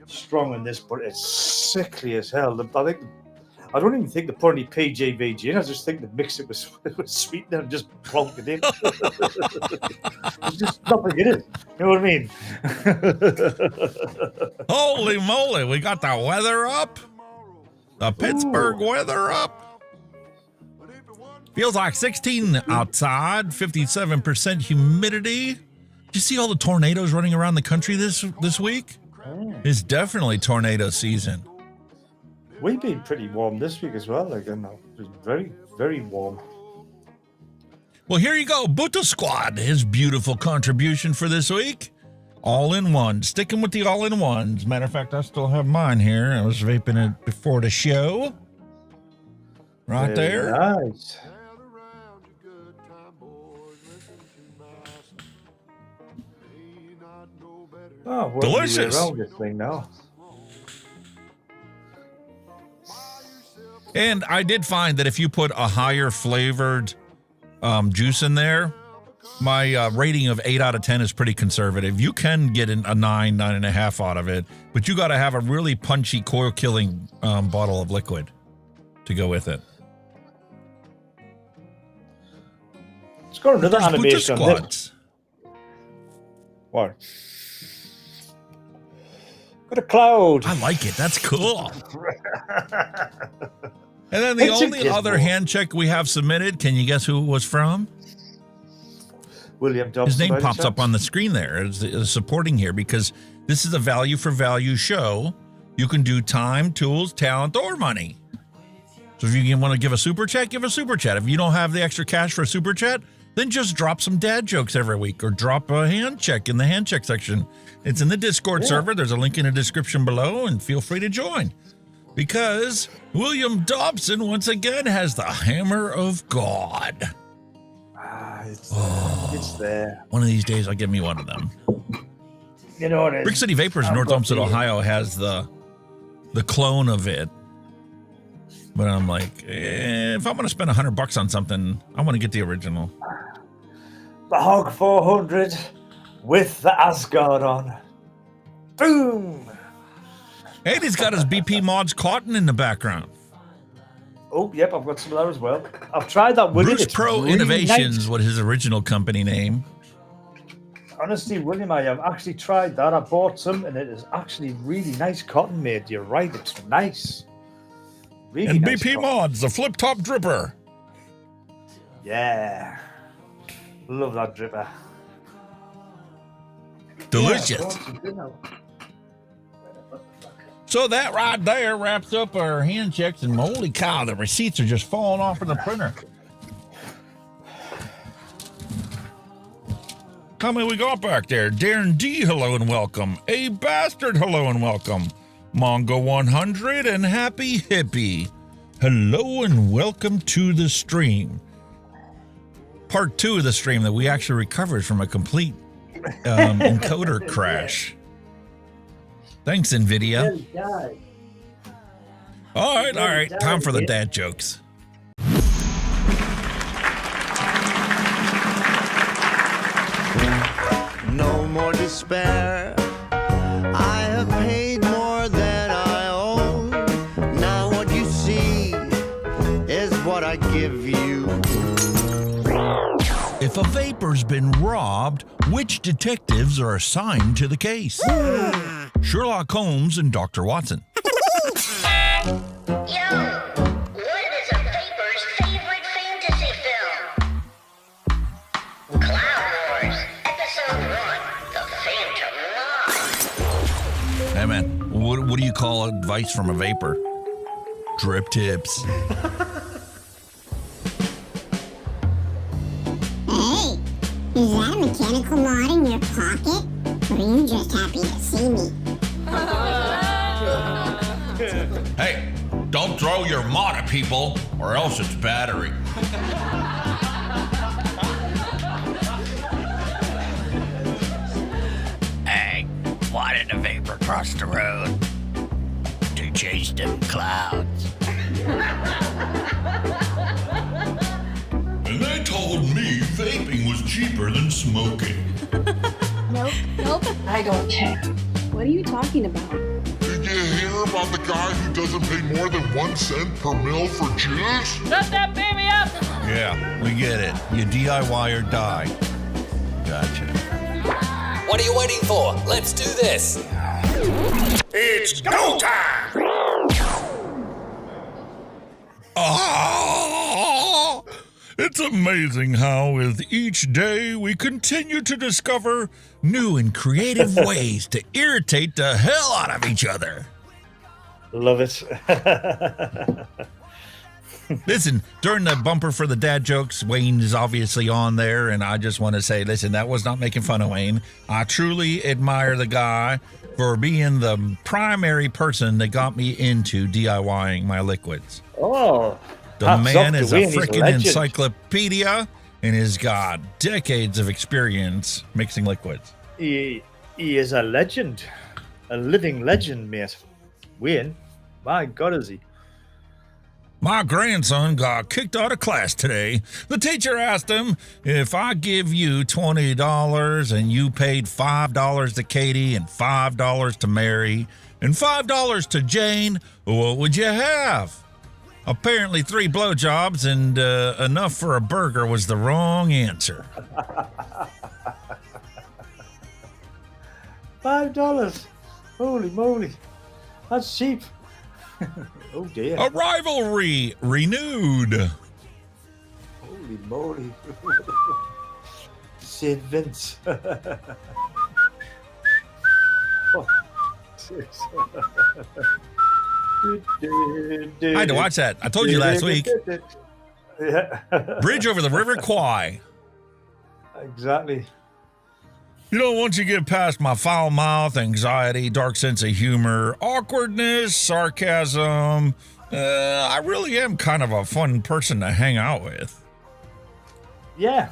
strong in this, but it's sickly as hell. I don't even think they put any PJVG in. I just think they mixed it with sweetener and just plonked it in. There's just nothing in it. You know what I mean? Holy moly, we got the weather up. The Pittsburgh weather up. Feels like 16 outside, 57% humidity. Did you see all the tornadoes running around the country this week? It's definitely tornado season. We've been pretty warm this week as well. It's very, very warm. Well, here you go. Buta Squad, his beautiful contribution for this week. All-in-one. Sticking with the all-in-ones. Matter of fact, I still have mine here. I was vaping it before the show. Right there. Nice. Oh, delicious. Around this thing now. And I did find that if you put a higher flavored juice in there, my rating of 8 out of 10 is pretty conservative. You can get a 9.5 out of it, but you got to have a really punchy, coil-killing bottle of liquid to go with it. It's got another There's Buddha animation on squats. this. What? Got a cloud. I like it. That's cool. And then the It's a only other gizmo. hand check we have submitted, can you guess who it was from? William Dobson. His name by any pops up chance? on the screen there as supporting here because this is a value for value show. You can do time, tools, talent, or money. So if you want to give a super chat, give a super chat. If you don't have the extra cash for a super chat, then just drop some dad jokes every week or drop a hand check in the hand check section. It's in the Discord server. There's a link in the description below, and feel free to join. Because William Dobson once again has the hammer of God. It's there. One of these days, I'll give me one of them. You know what it is? Brick City Vapors in North Olmsted, Ohio has the clone of it. But I'm like, if I'm going to spend $100 on something, I want to get the original. The Hog 400 with the Asgard on. Boom! And he's got his BP Mods Cotton in the background. Oh, yep, I've got some of that as well. I've tried that William. Bruce It's Pro really Innovations, nice. what his original company name. Honestly, William, I have actually tried that. I bought some, and it is actually really nice cotton made. You're right, it's nice. Really And nice BP cotton. Mods, the flip top dripper. Yeah. Love that dripper. Delicious. So that right there wraps up our hand checks, and holy cow, the receipts are just falling off of the printer. How many we got back there? Darren D, hello and welcome. A Bastard, hello and welcome. Mongo 100 and Happy Hippie, hello and welcome to the stream. Part 2 of the stream that we actually recovered from a complete encoder crash. Thanks, NVIDIA. All right. Time for the dad jokes. No more despair. I have paid more than I owe. Now what you see is what I give you. If a vapor's been robbed, which detectives are assigned to the case? Sherlock Holmes and Dr. Watson. Hey man, what do you call advice from a vapor? Drip tips. Hey, is that a mechanical mod in your pocket? Or are you just happy to see me? Hey, don't throw your mod at people, or else it's battery. Hey, why did a vapor cross the road? To chase them clouds. And they told me vaping was cheaper than smoking. Nope, I don't care. What are you talking about? Did you hear about the guy who doesn't pay more than 1 cent per mil for juice? Shut that baby up! Yeah, we get it. You DIY or die. Gotcha. What are you waiting for? Let's do this. It's go time! Ah! It's amazing how with each day we continue to discover new and creative ways to irritate the hell out of each other. Love it. Listen, during the bumper for the dad jokes, Wayne is obviously on there, and I just want to say, listen, that was not making fun of Wayne. I truly admire the guy for being the primary person that got me into DIYing my liquids. Oh, the man is a freaking encyclopedia and has got decades of experience mixing liquids. He is a legend, a living legend, mate. Wayne, my God, is he? My grandson got kicked out of class today. The teacher asked him, if I give you $20 and you paid $5 to Katie and $5 to Mary and $5 to Jane, what would you have? Apparently 3 blowjobs and enough for a burger was the wrong answer. $5. Holy moly. That's cheap. Oh dear. A rivalry renewed. Holy moly. St. Vince. Oh, I had to watch that. I told you last week. Yeah. Bridge over the River Kwai. Exactly. You know, once you get past my foul mouth, anxiety, dark sense of humor, awkwardness, sarcasm, I really am kind of a fun person to hang out with. Yeah.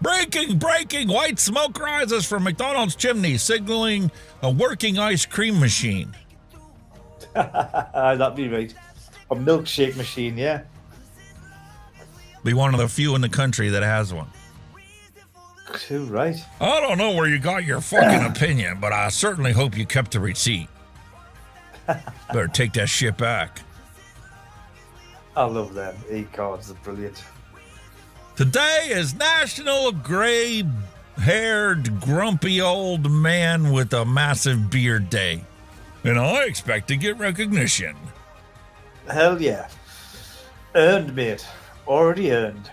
Breaking! White smoke rises from McDonald's chimney, signaling a working ice cream machine. That'd be right. A milkshake machine, yeah. Be one of the few in the country that has one. Too right. I don't know where you got your fucking opinion, but I certainly hope you kept the receipt. Better take that shit back. I love them. E-cards are brilliant. Today is National Gray-Haired Grumpy Old Man with a Massive Beard Day. And I expect to get recognition. Hell yeah. Earned, mate. Already earned.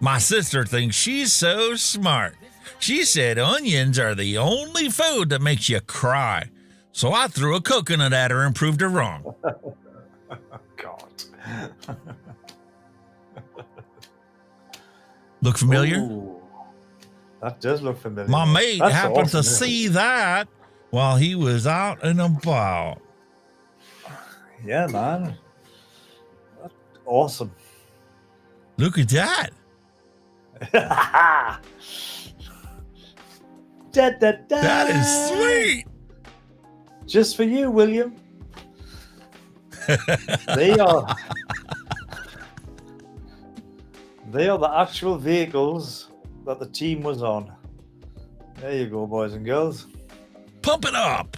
My sister thinks she's so smart. She said onions are the only food that makes you cry. So I threw a coconut at her and proved her wrong. God. Look familiar? Ooh, that does look familiar. My mate That's happened to awesome. see that while he was out and about. Yeah, man. That's awesome. Look at that. That is sweet. Just for you, William. They are the actual vehicles that the team was on. There you go, boys and girls. Pump it up.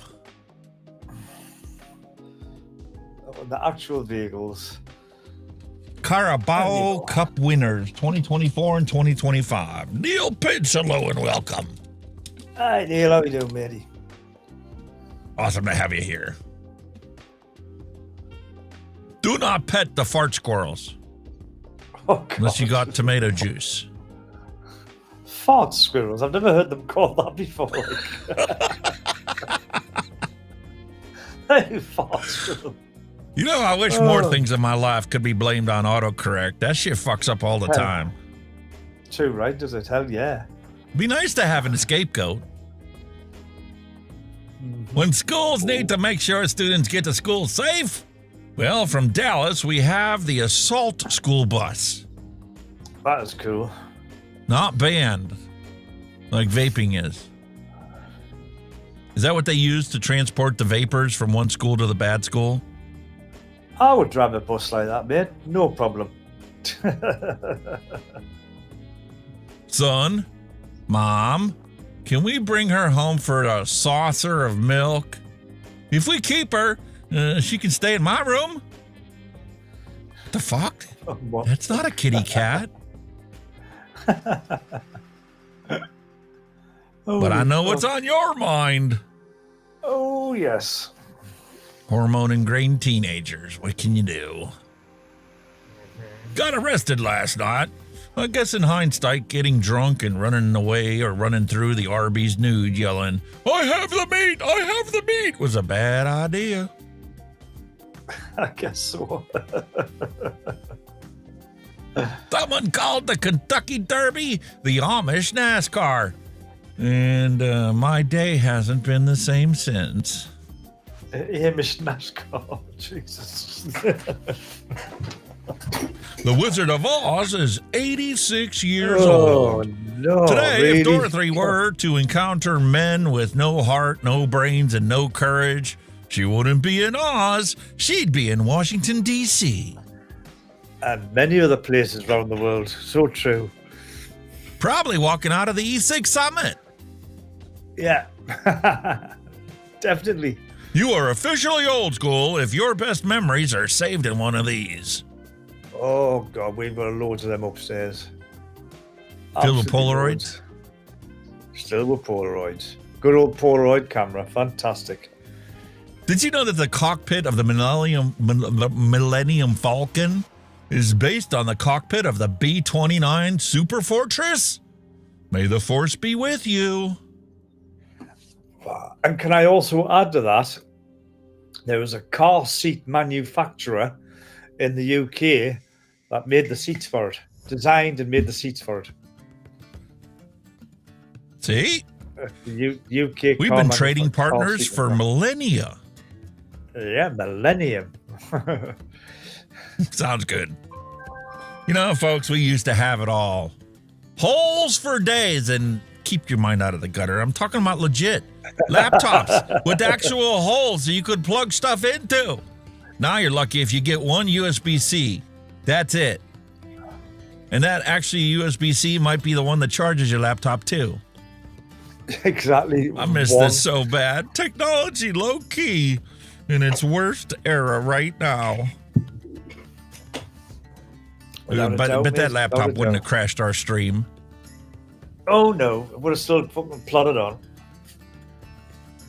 The actual vehicles. Carabao Cup winners 2024 and 2025. Neil Pitts, hello and welcome. Hi, Neil. How you doing, matey? Awesome to have you here. Do not pet the fart squirrels. Oh, unless you got tomato juice. Fart squirrels? I've never heard them called that before. Hey, fart squirrel. You know, I wish more things in my life could be blamed on autocorrect. That shit fucks up all the time. Too right, does it? Hell yeah. Be nice to have a scapegoat. When schools need to make sure students get to school safe, well, from Dallas, we have the assault school bus. That is cool. Not banned, like vaping is. Is that what they use to transport the vapors from one school to the bad school? I would drive a bus like that, mate. No problem. Son, Mom, can we bring her home for a saucer of milk? If we keep her, she can stay in my room? What the fuck? That's not a kitty cat. But I know what's on your mind. Oh, yes. Hormone-ingrained teenagers. What can you do? Got arrested last night. I guess in hindsight, getting drunk and running away or running through the Arby's nude yelling, "I have the meat! I have the meat!" was a bad idea. I guess so. Someone called the Kentucky Derby the Amish NASCAR. And my day hasn't been the same since. Amish NASCAR. Jesus. The Wizard of Oz is 86 years old. No, Today, really? if Dorothy were to encounter men with no heart, no brains, and no courage, she wouldn't be in Oz. She'd be in Washington, D.C. And many other places around the world. So true. Probably walking out of the E6 summit. Yeah. Definitely. You are officially old school if your best memories are saved in one of these. Oh, God, we've got loads of them upstairs. Filled with Absolutely Polaroids? loads. Still with Polaroids. Good old Polaroid camera. Fantastic. Did you know that the cockpit of the Millennium Falcon is based on the cockpit of the B-29 Super Fortress? May the force be with you. And can I also add to that, there was a car seat manufacturer in the UK that made the seats for it. Designed and made the seats for it. See? The UK We've been trading partners for millennia. Yeah, millennium. Sounds good. You know, folks, we used to have it all. Holes for days, and keep your mind out of the gutter. I'm talking about legit laptops with actual holes so you could plug stuff into. Now you're lucky if you get one USB-C. That's it. And that actually USB-C might be the one that charges your laptop too. Exactly. I miss this so bad. Technology low-key in its worst era right now. But that laptop wouldn't have crashed our stream. Oh no, it would have still fucking plodded on.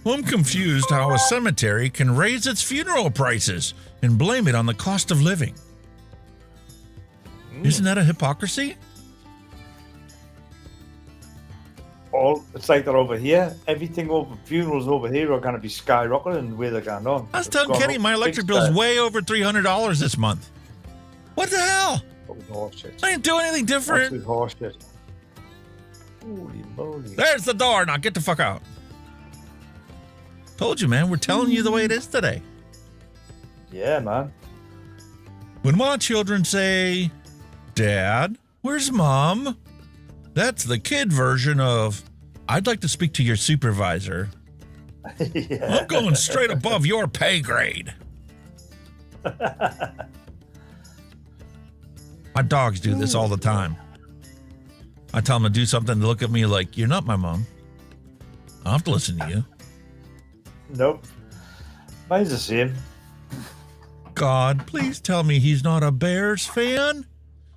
Well, I'm confused how a cemetery can raise its funeral prices and blame it on the cost of living. Isn't that a hypocrisy? It's like they're over here. Everything over funerals over here are going to be skyrocketing the way they're going on. I was telling Kenny my electric bill's way over $300 this month. What the hell? I didn't do anything different. That's horseshit. Holy moly. There's the door. Now get the fuck out. Told you, man. We're telling you the way it is today. Yeah, man. When my children say, Dad, where's Mom? That's the kid version of, I'd like to speak to your supervisor. Yeah. I'm going straight above your pay grade. My dogs do this all the time. I tell them to do something, they look at me like, you're not my mom. I'll have to listen to you. Nope. Mine's the same. God, please tell me he's not a Bears fan.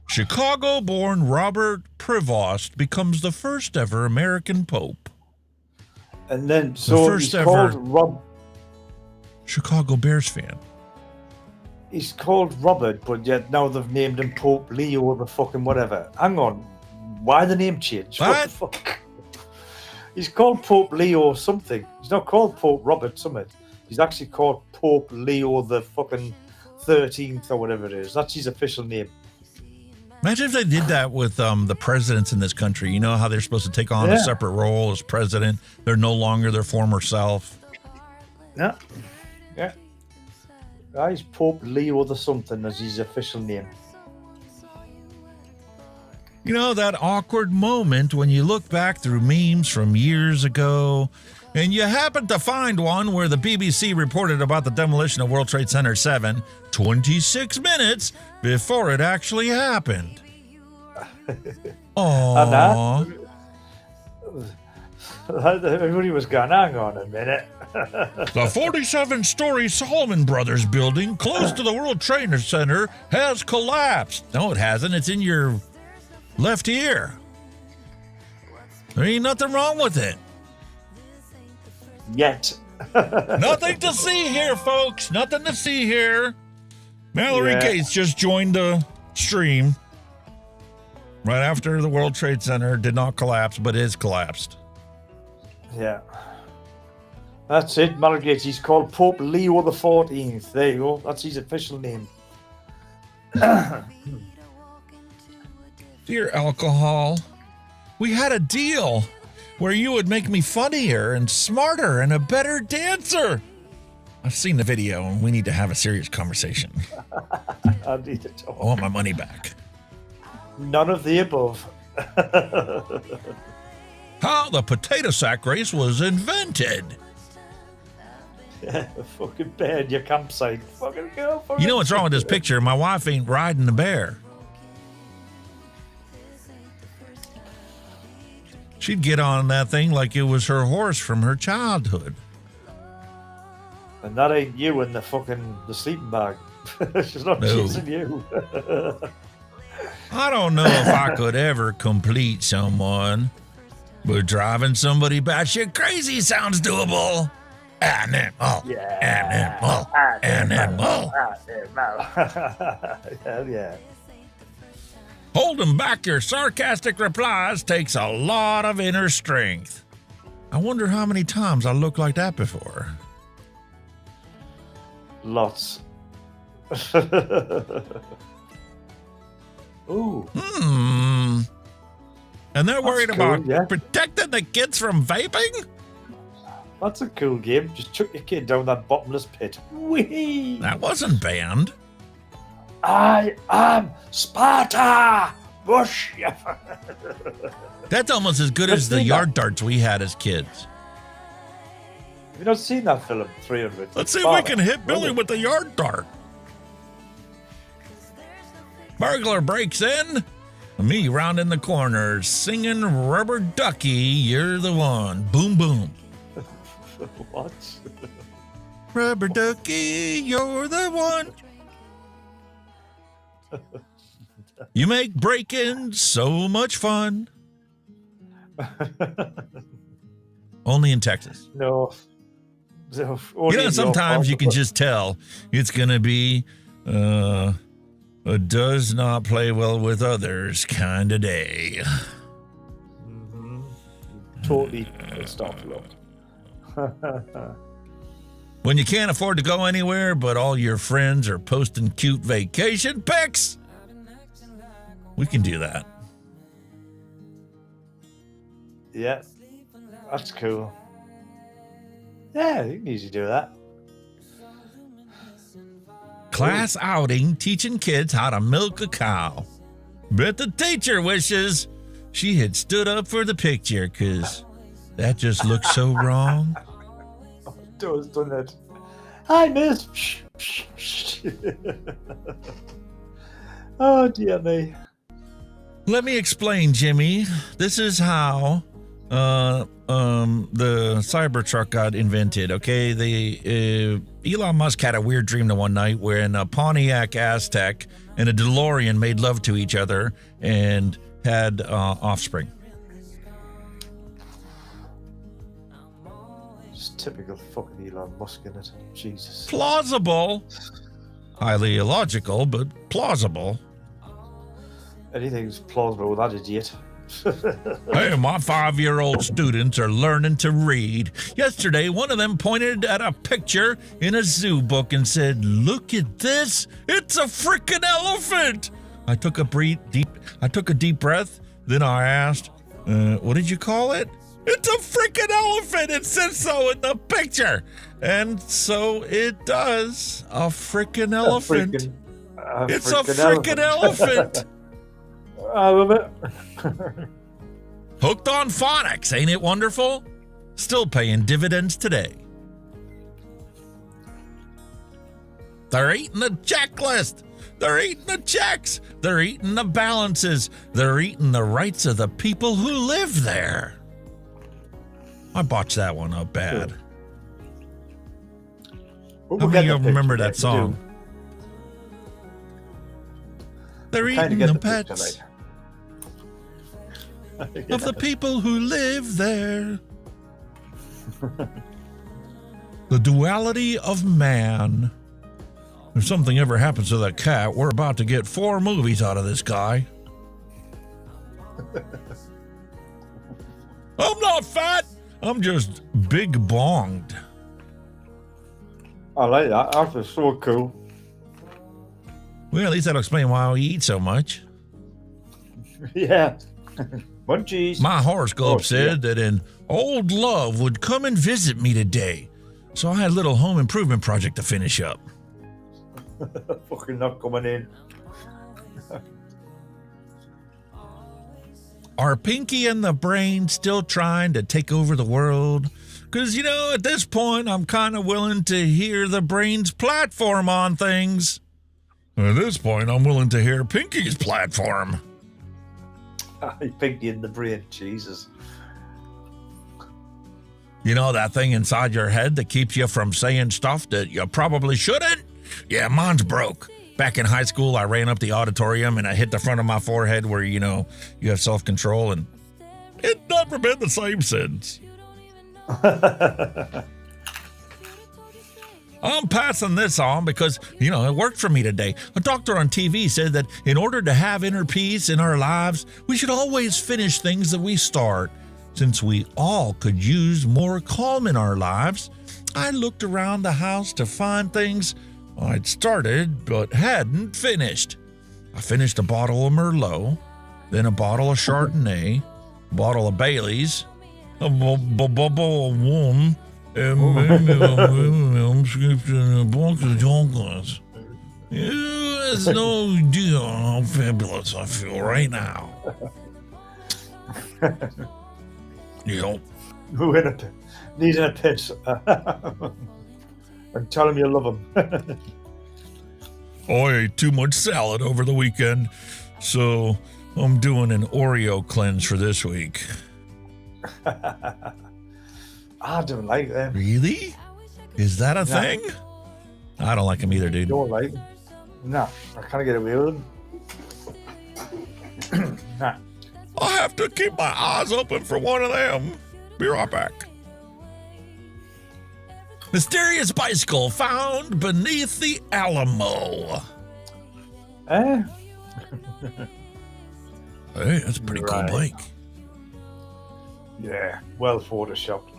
Chicago-born Robert Prevost becomes the first ever American Pope. And then, so the first he's called Chicago Bears fan. He's called Robert, but yet now they've named him Pope Leo the fucking whatever. Hang on. Why the name change? What the fuck? He's called Pope Leo something. He's not called Pope Robert something. He's actually called Pope Leo the fucking 13th or whatever it is. That's his official name. Imagine if they did that with the presidents in this country. You know how they're supposed to take on a separate role as president. They're no longer their former self. Yeah. Yeah. He's Pope Leo the something as his official name. You know, that awkward moment when you look back through memes from years ago and you happen to find one where the BBC reported about the demolition of World Trade Center 7 26 minutes before it actually happened. Aww. Everybody was going, hang on a minute. The 47-story Salomon Brothers building close to the World Trade Center has collapsed. No, it hasn't. It's in your left ear. There ain't nothing wrong with it. Yet. Nothing to see here, folks. Nothing to see here. Mallory Gates just joined the stream right after the World Trade Center did not collapse, but is collapsed. Yeah. That's it, Mallory Gates. He's called Pope Leo the 14th. There you go. That's his official name. Dear alcohol, we had a deal where you would make me funnier and smarter and a better dancer. I've seen the video and we need to have a serious conversation. I need to talk. I want my money back. None of the above. How the potato sack race was invented. Yeah, fucking bed, your campsite. Fucking go. You know what's wrong with this picture? My wife ain't riding the bear. She'd get on that thing like it was her horse from her childhood. And that ain't you in the sleeping bag. She's not chasing you. I don't know if I could ever complete someone, but driving somebody batshit crazy sounds doable. Animal. Animal. Animal. Hell yeah. Holding back your sarcastic replies takes a lot of inner strength. I wonder how many times I looked like that before. Lots. Ooh. And they're worried cool, about yeah. protecting the kids from vaping? That's a cool game. Just chuck your kid down that bottomless pit. Whee! That wasn't banned. I am Sparta! Bush! That's almost as good as the yard darts we had as kids. Have you not seen that film, 300? Let's see if we can hit Billy with the yard dart. Burglar breaks in. Me rounding the corner, singing Rubber Ducky, you're the one. Boom, boom. What? Rubber Ducky, you're the one. You make break-in so much fun. Only in Texas. No. Sometimes you can just tell it's going to be a does not play well with others kind of day. Totally pissed off a lot. When you can't afford to go anywhere, but all your friends are posting cute vacation pics, we can do that. Yeah, that's cool. Yeah, you can easily do that. Class outing teaching kids how to milk a cow. Bet the teacher wishes she had stood up for the picture, because that just looks so wrong. Does, doesn't it? Hi, miss. Oh, dear me. Let me explain, Jimmy. This is how the Cybertruck got invented, okay? Elon Musk had a weird dream the one night wherein a Pontiac Aztec and a DeLorean made love to each other and had offspring. Just typical fucking Elon Musk, in it. Jesus. Plausible. Highly illogical, but plausible. Anything's plausible with that idiot. Hey, my 5-year-old students are learning to read. Yesterday, one of them pointed at a picture in a zoo book and said, "Look at this! It's a freaking elephant!" I took a deep breath. Then I asked, "What did you call it?" "It's a freaking elephant! It says so in the picture!" And so it does. A freaking elephant. It's a freaking elephant. I love it. Hooked on phonics, ain't it wonderful? Still paying dividends today. They're eating the checklist. They're eating the checks. They're eating the balances. They're eating the rights of the people who live there. I botched that one up bad. How many of you remember that song? They're eating the pets of the people who live there. The duality of man. If something ever happens to that cat, we're about to get 4 movies out of this guy. I'm not fat. I'm just big bonged. I like that. That's so cool. Well, at least that'll explain why we eat so much. Yeah. Munchies. My horoscope said that an old love would come and visit me today. So I had a little home improvement project to finish up. Fucking not coming in. Are Pinky and the Brain still trying to take over the world? Because, at this point, I'm kind of willing to hear the Brain's platform on things. At this point, I'm willing to hear Pinky's platform. Pinky and the Brain, Jesus. You know, that thing inside your head that keeps you from saying stuff that you probably shouldn't? Yeah, mine's broke. Back in high school, I ran up the auditorium and I hit the front of my forehead where, you know, you have self-control, and it's never been the same since. I'm passing this on because, you know, it worked for me today. A doctor on TV said that in order to have inner peace in our lives, we should always finish things that we start. Since we all could use more calm in our lives, I looked around the house to find things I'd started but hadn't finished. I finished a bottle of Merlot, then a bottle of Chardonnay, a bottle of Bailey's, a bottle of Wom, and maybe a scripture and a box of chocolates. It's no idea how fabulous I feel right now. Yep. Needing a piss. And tell him you love him. I ate too much salad over the weekend, so I'm doing an Oreo cleanse for this week. I don't like them. Really? Is that a thing? I don't like them either, dude. You don't like them? No, I can't get away with them. Nah. I have to keep my eyes open for one of them. Be right back. Mysterious bicycle found beneath the Alamo. Eh? Hey, that's a pretty cool bike. Yeah, well photoshopped.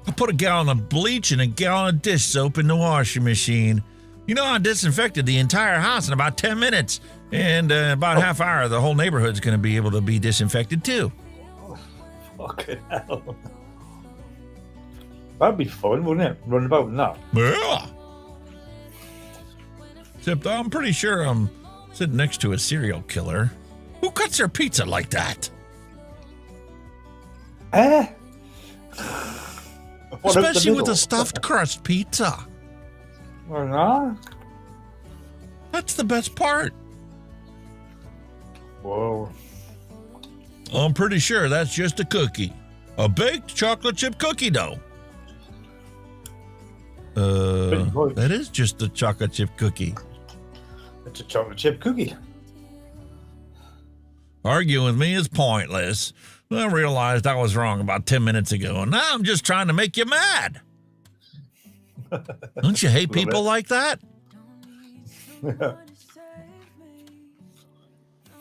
I put a gallon of bleach and a gallon of dish soap in the washing machine. You know, I disinfected the entire house in about 10 minutes. And about a half hour, the whole neighborhood's going to be able to be disinfected too. Fucking hell. That'd be fun, wouldn't it? Run about in that. Yeah. Except I'm pretty sure I'm sitting next to a serial killer. Who cuts their pizza like that? Especially with a stuffed crust pizza. Or not? That's the best part. Whoa. I'm pretty sure that's just a cookie. A baked chocolate chip cookie dough. That is just a chocolate chip cookie. It's a chocolate chip cookie. Arguing with me is pointless. I realized I was wrong about 10 minutes ago, and now I'm just trying to make you mad. Don't you hate people like that?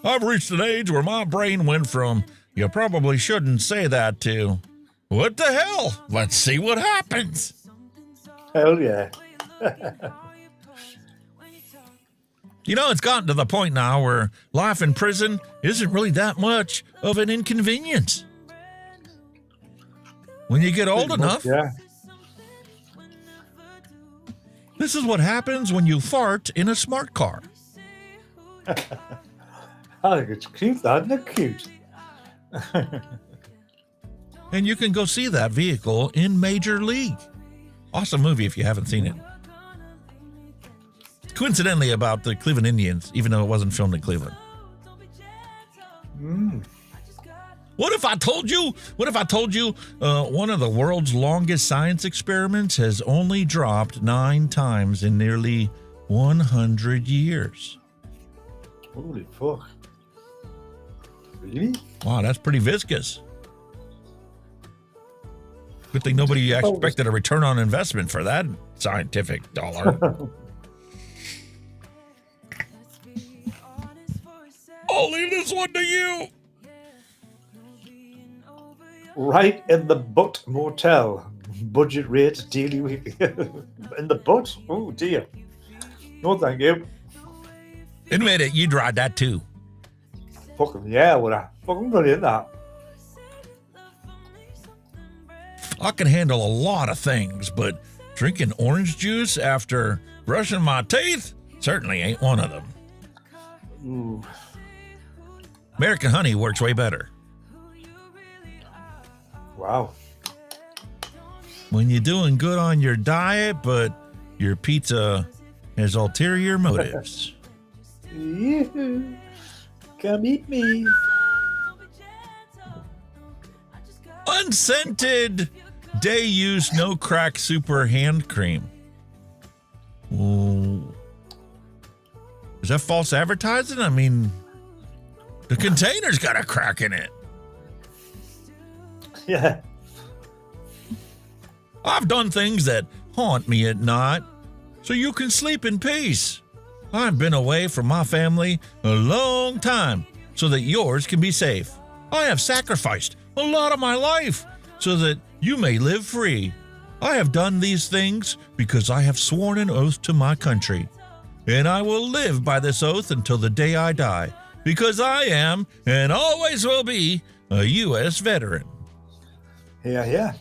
I've reached an age where my brain went from, you probably shouldn't say that, to, what the hell? Let's see what happens. Hell yeah. You know, it's gotten to the point now where life in prison isn't really that much of an inconvenience. When you get old enough, this is what happens when you fart in a smart car. I think it's cute, isn't it? Cute. And you can go see that vehicle in Major League. Awesome movie if you haven't seen it. Coincidentally about the Cleveland Indians, even though it wasn't filmed in Cleveland. What if I told you one of the world's longest science experiments has only dropped 9 times in nearly 100 years? Holy fuck. Really? Wow, that's pretty viscous. Good thing nobody expected a return on investment for that scientific dollar. I'll leave this one to you. Right in the butt motel. Budget rate, daily weekly. In the butt? Oh dear. No thank you. Admit it, you'd ride that too. Fucking yeah, would I? Fucking brilliant that. I can handle a lot of things, but drinking orange juice after brushing my teeth certainly ain't one of them. Ooh. American honey works way better. Wow. When you're doing good on your diet, but your pizza has ulterior motives. Yeah. Come eat me. Unscented Day use no crack super hand cream. Ooh. Is that false advertising? I mean, the container's got a crack in it. Yeah. I've done things that haunt me at night, so you can sleep in peace. I've been away from my family a long time so that yours can be safe. I have sacrificed a lot of my life so that you may live free. I have done these things because I have sworn an oath to my country, and I will live by this oath until the day I die, because I am and always will be a U.S. veteran. Yeah.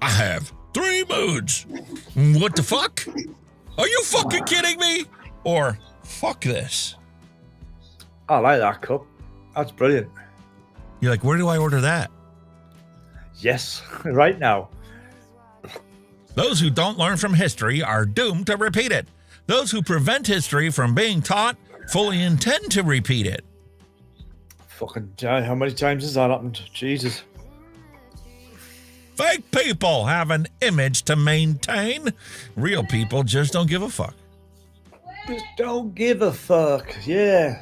I have 3 moods. What the fuck? Are you fucking kidding me? Or fuck this. I like that cup. That's brilliant. You're like, where do I order that? Yes, right now. Those who don't learn from history are doomed to repeat it. Those who prevent history from being taught fully intend to repeat it. Fucking how many times has that happened? Jesus. Fake people have an image to maintain. Real people just don't give a fuck. Just don't give a fuck. Yeah.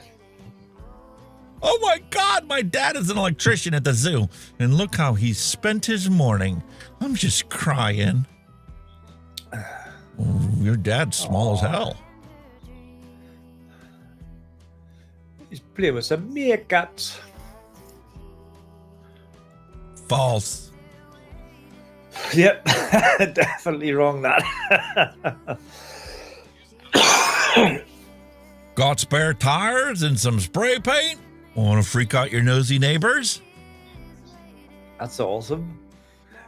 Oh my God, my dad is an electrician at the zoo, and look how he spent his morning. I'm just crying. Oh, your dad's small as hell. He's playing with some meerkats. False. Yep, definitely wrong that. Got spare tires and some spray paint? Want to freak out your nosy neighbors? That's awesome.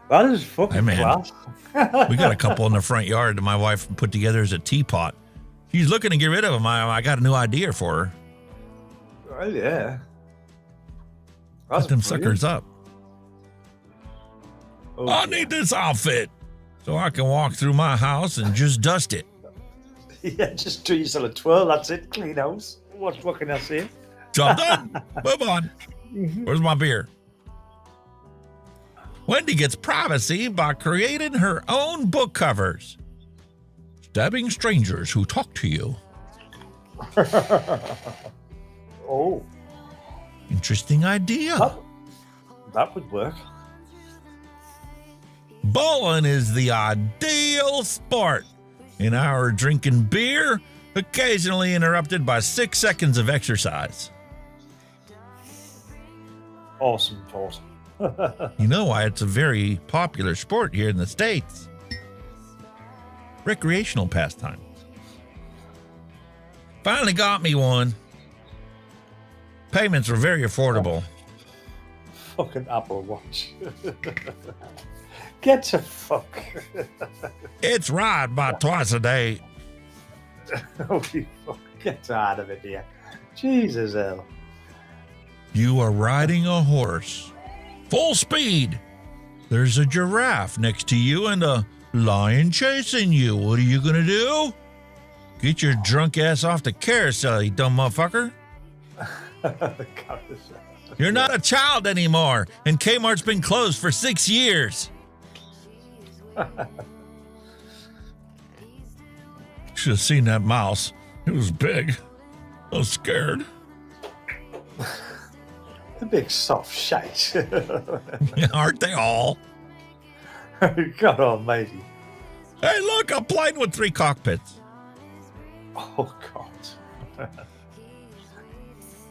That is fucking class. We got a couple in the front yard that my wife put together as a teapot. She's looking to get rid of them. I got a new idea for her. Oh, yeah. Put them suckers up. Oh, I need this outfit so I can walk through my house and just dust it. Yeah, just do yourself a twirl. That's it. Clean house. What can I say? Job done. Move on. Where's my beer? Wendy gets privacy by creating her own book covers. Stabbing strangers who talk to you. Oh. Interesting idea. That would work. Bowling is the ideal sport. An hour drinking beer, occasionally interrupted by 6 seconds of exercise. Awesome. You know why it's a very popular sport here in the States? Recreational pastime. Finally got me one. Payments were very affordable. Fucking Apple Watch. Get the fuck. It's right about twice a day. Oh, you fuck. Get out of it, dear. Jesus hell. You are riding a horse. Full speed. There's a giraffe next to you and a lion chasing you. What are you gonna do? Get your drunk ass off the carousel, you dumb motherfucker. You're not a child anymore, and Kmart's been closed for 6 years. Should have seen that mouse. It was big. I was scared. A big soft shite. Aren't they all? God almighty. Hey, look, a plane with 3 cockpits. Oh, God.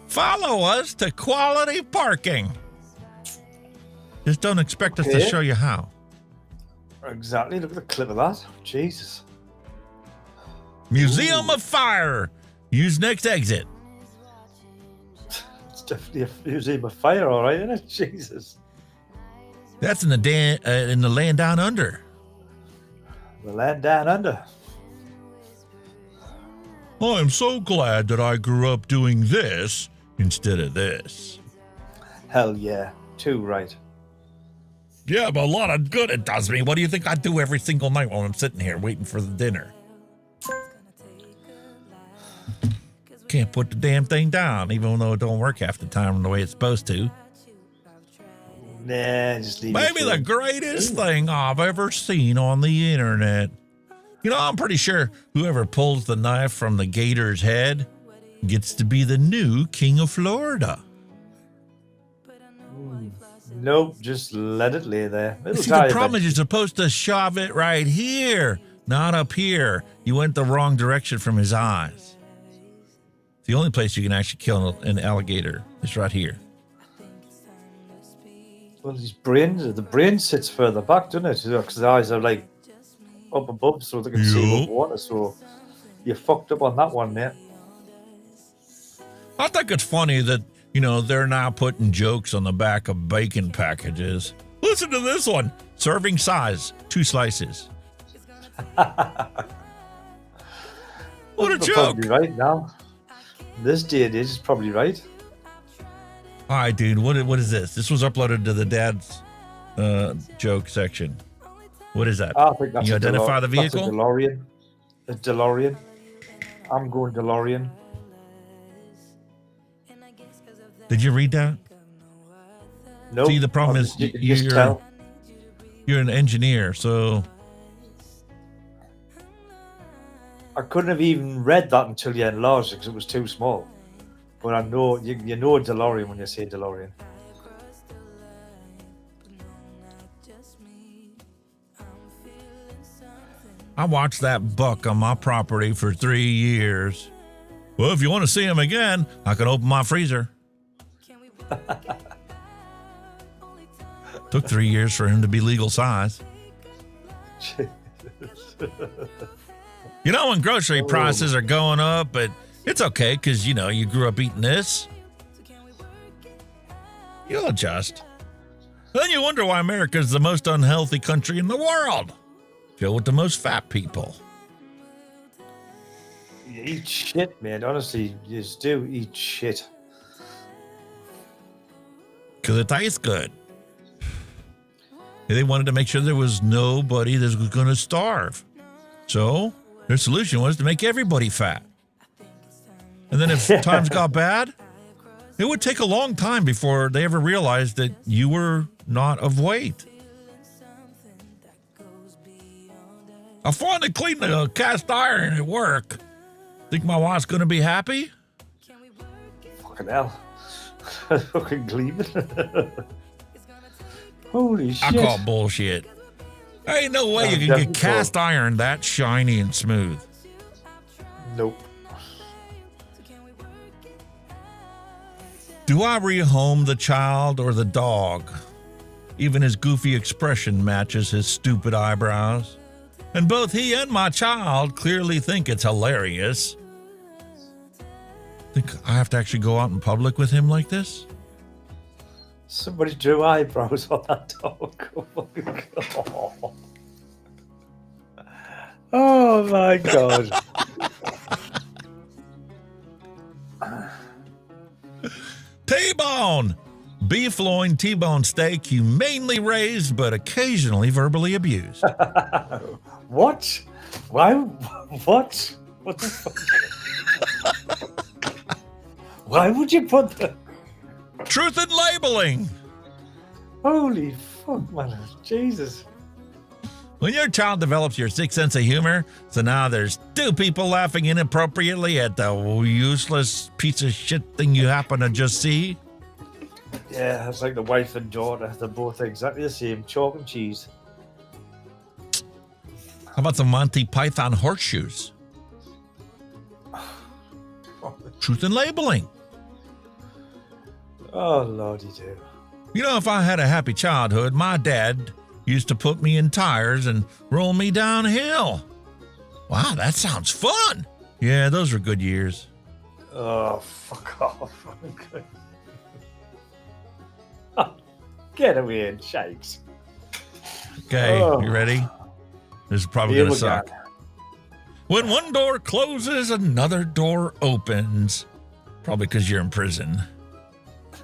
Follow us to quality parking. Just don't expect us to show you how. Exactly. Look at the clip of that. Jesus. Museum of Fire. Use next exit. It's definitely a museum of fire, all right, isn't it? Jesus. That's in the land down under. The land down under. I'm so glad that I grew up doing this instead of this. Hell yeah. Too right. Yeah, but a lot of good it does me. What do you think I do every single night while I'm sitting here waiting for the dinner? Can't put the damn thing down, even though it don't work half the time the way it's supposed to. Nah, just leave Maybe it the alone. greatest thing I've ever seen on the internet. You know, I'm pretty sure whoever pulls the knife from the gator's head gets to be the new king of Florida. Nope, just let it lay there. It'll See, die the problem is eventually. you're supposed to shove it right here, not up here. You went the wrong direction from his eyes. The only place you can actually kill an alligator is right here. Well, the brain sits further back, doesn't it? Because the eyes are like up above, so they can see above water. So you're fucked up on that one, mate. I think it's funny that, you know, they're now putting jokes on the back of bacon packages. Listen to this one. Serving size, 2 slices. What a They're joke. Probably right now. This day and age is probably right. All right, dude, what is this? This was uploaded to the dad's joke section. What is that? I think that's You a identify the That's a vehicle? DeLorean. A DeLorean. I'm going DeLorean. Did you read that? No. See, the problem is you can just tell. you're an engineer, so I couldn't have even read that until you enlarged it because it was too small. But I know you know a DeLorean when you say DeLorean. I watched that buck on my property for 3 years. Well, if you want to see him again, I can open my freezer. Took 3 years for him to be legal size. You know, when grocery prices are going up, but it's okay because, you know, you grew up eating this. You'll adjust. Then you wonder why America is the most unhealthy country in the world, filled with the most fat people. You eat shit, man. Honestly, you just do eat shit. Because it tastes good. They wanted to make sure there was nobody that was going to starve. So their solution was to make everybody fat. And then if times got bad, it would take a long time before they ever realized that you were not of weight. I finally cleaned the cast iron at work. Think my wife's going to be happy? Fucking hell. Fucking gleaming. Holy shit. I call bullshit. There ain't no way you can get cast iron that shiny and smooth. Nope. Do I rehome the child or the dog? Even his goofy expression matches his stupid eyebrows. And both he and my child clearly think it's hilarious. Think I have to actually go out in public with him like this? Somebody drew eyebrows on that dog. Oh my god. T-bone! Beef loin T-bone steak, humanely raised but occasionally verbally abused. What? Why? What? What the fuck? Why would you put that? Truth in labeling! Holy fuck, man. Jesus. When your child develops your sixth sense of humor, so now there's 2 people laughing inappropriately at the useless piece of shit thing you happen to just see. Yeah, it's like the wife and daughter. They're both exactly the same. Chalk and cheese. How about some Monty Python horseshoes? Truth in labeling. Oh, lordy do. You know, if I had a happy childhood, my dad used to put me in tires and roll me downhill. Wow, that sounds fun. Yeah, those were good years. Oh, fuck off. Get away and shakes. Okay, Oh. you ready? This is probably Here going to we suck. go. When one door closes, another door opens. Probably because you're in prison.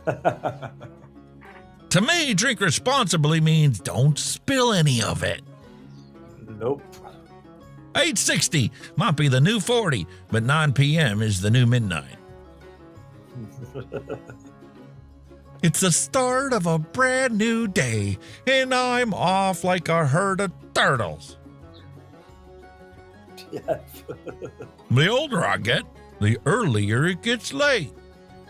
To me, drink responsibly means don't spill any of it. Nope. 8:60 might be the new 40, but 9 p.m. is the new midnight. It's the start of a brand new day, and I'm off like a herd of turtles. Yeah. The older I get, the earlier it gets late.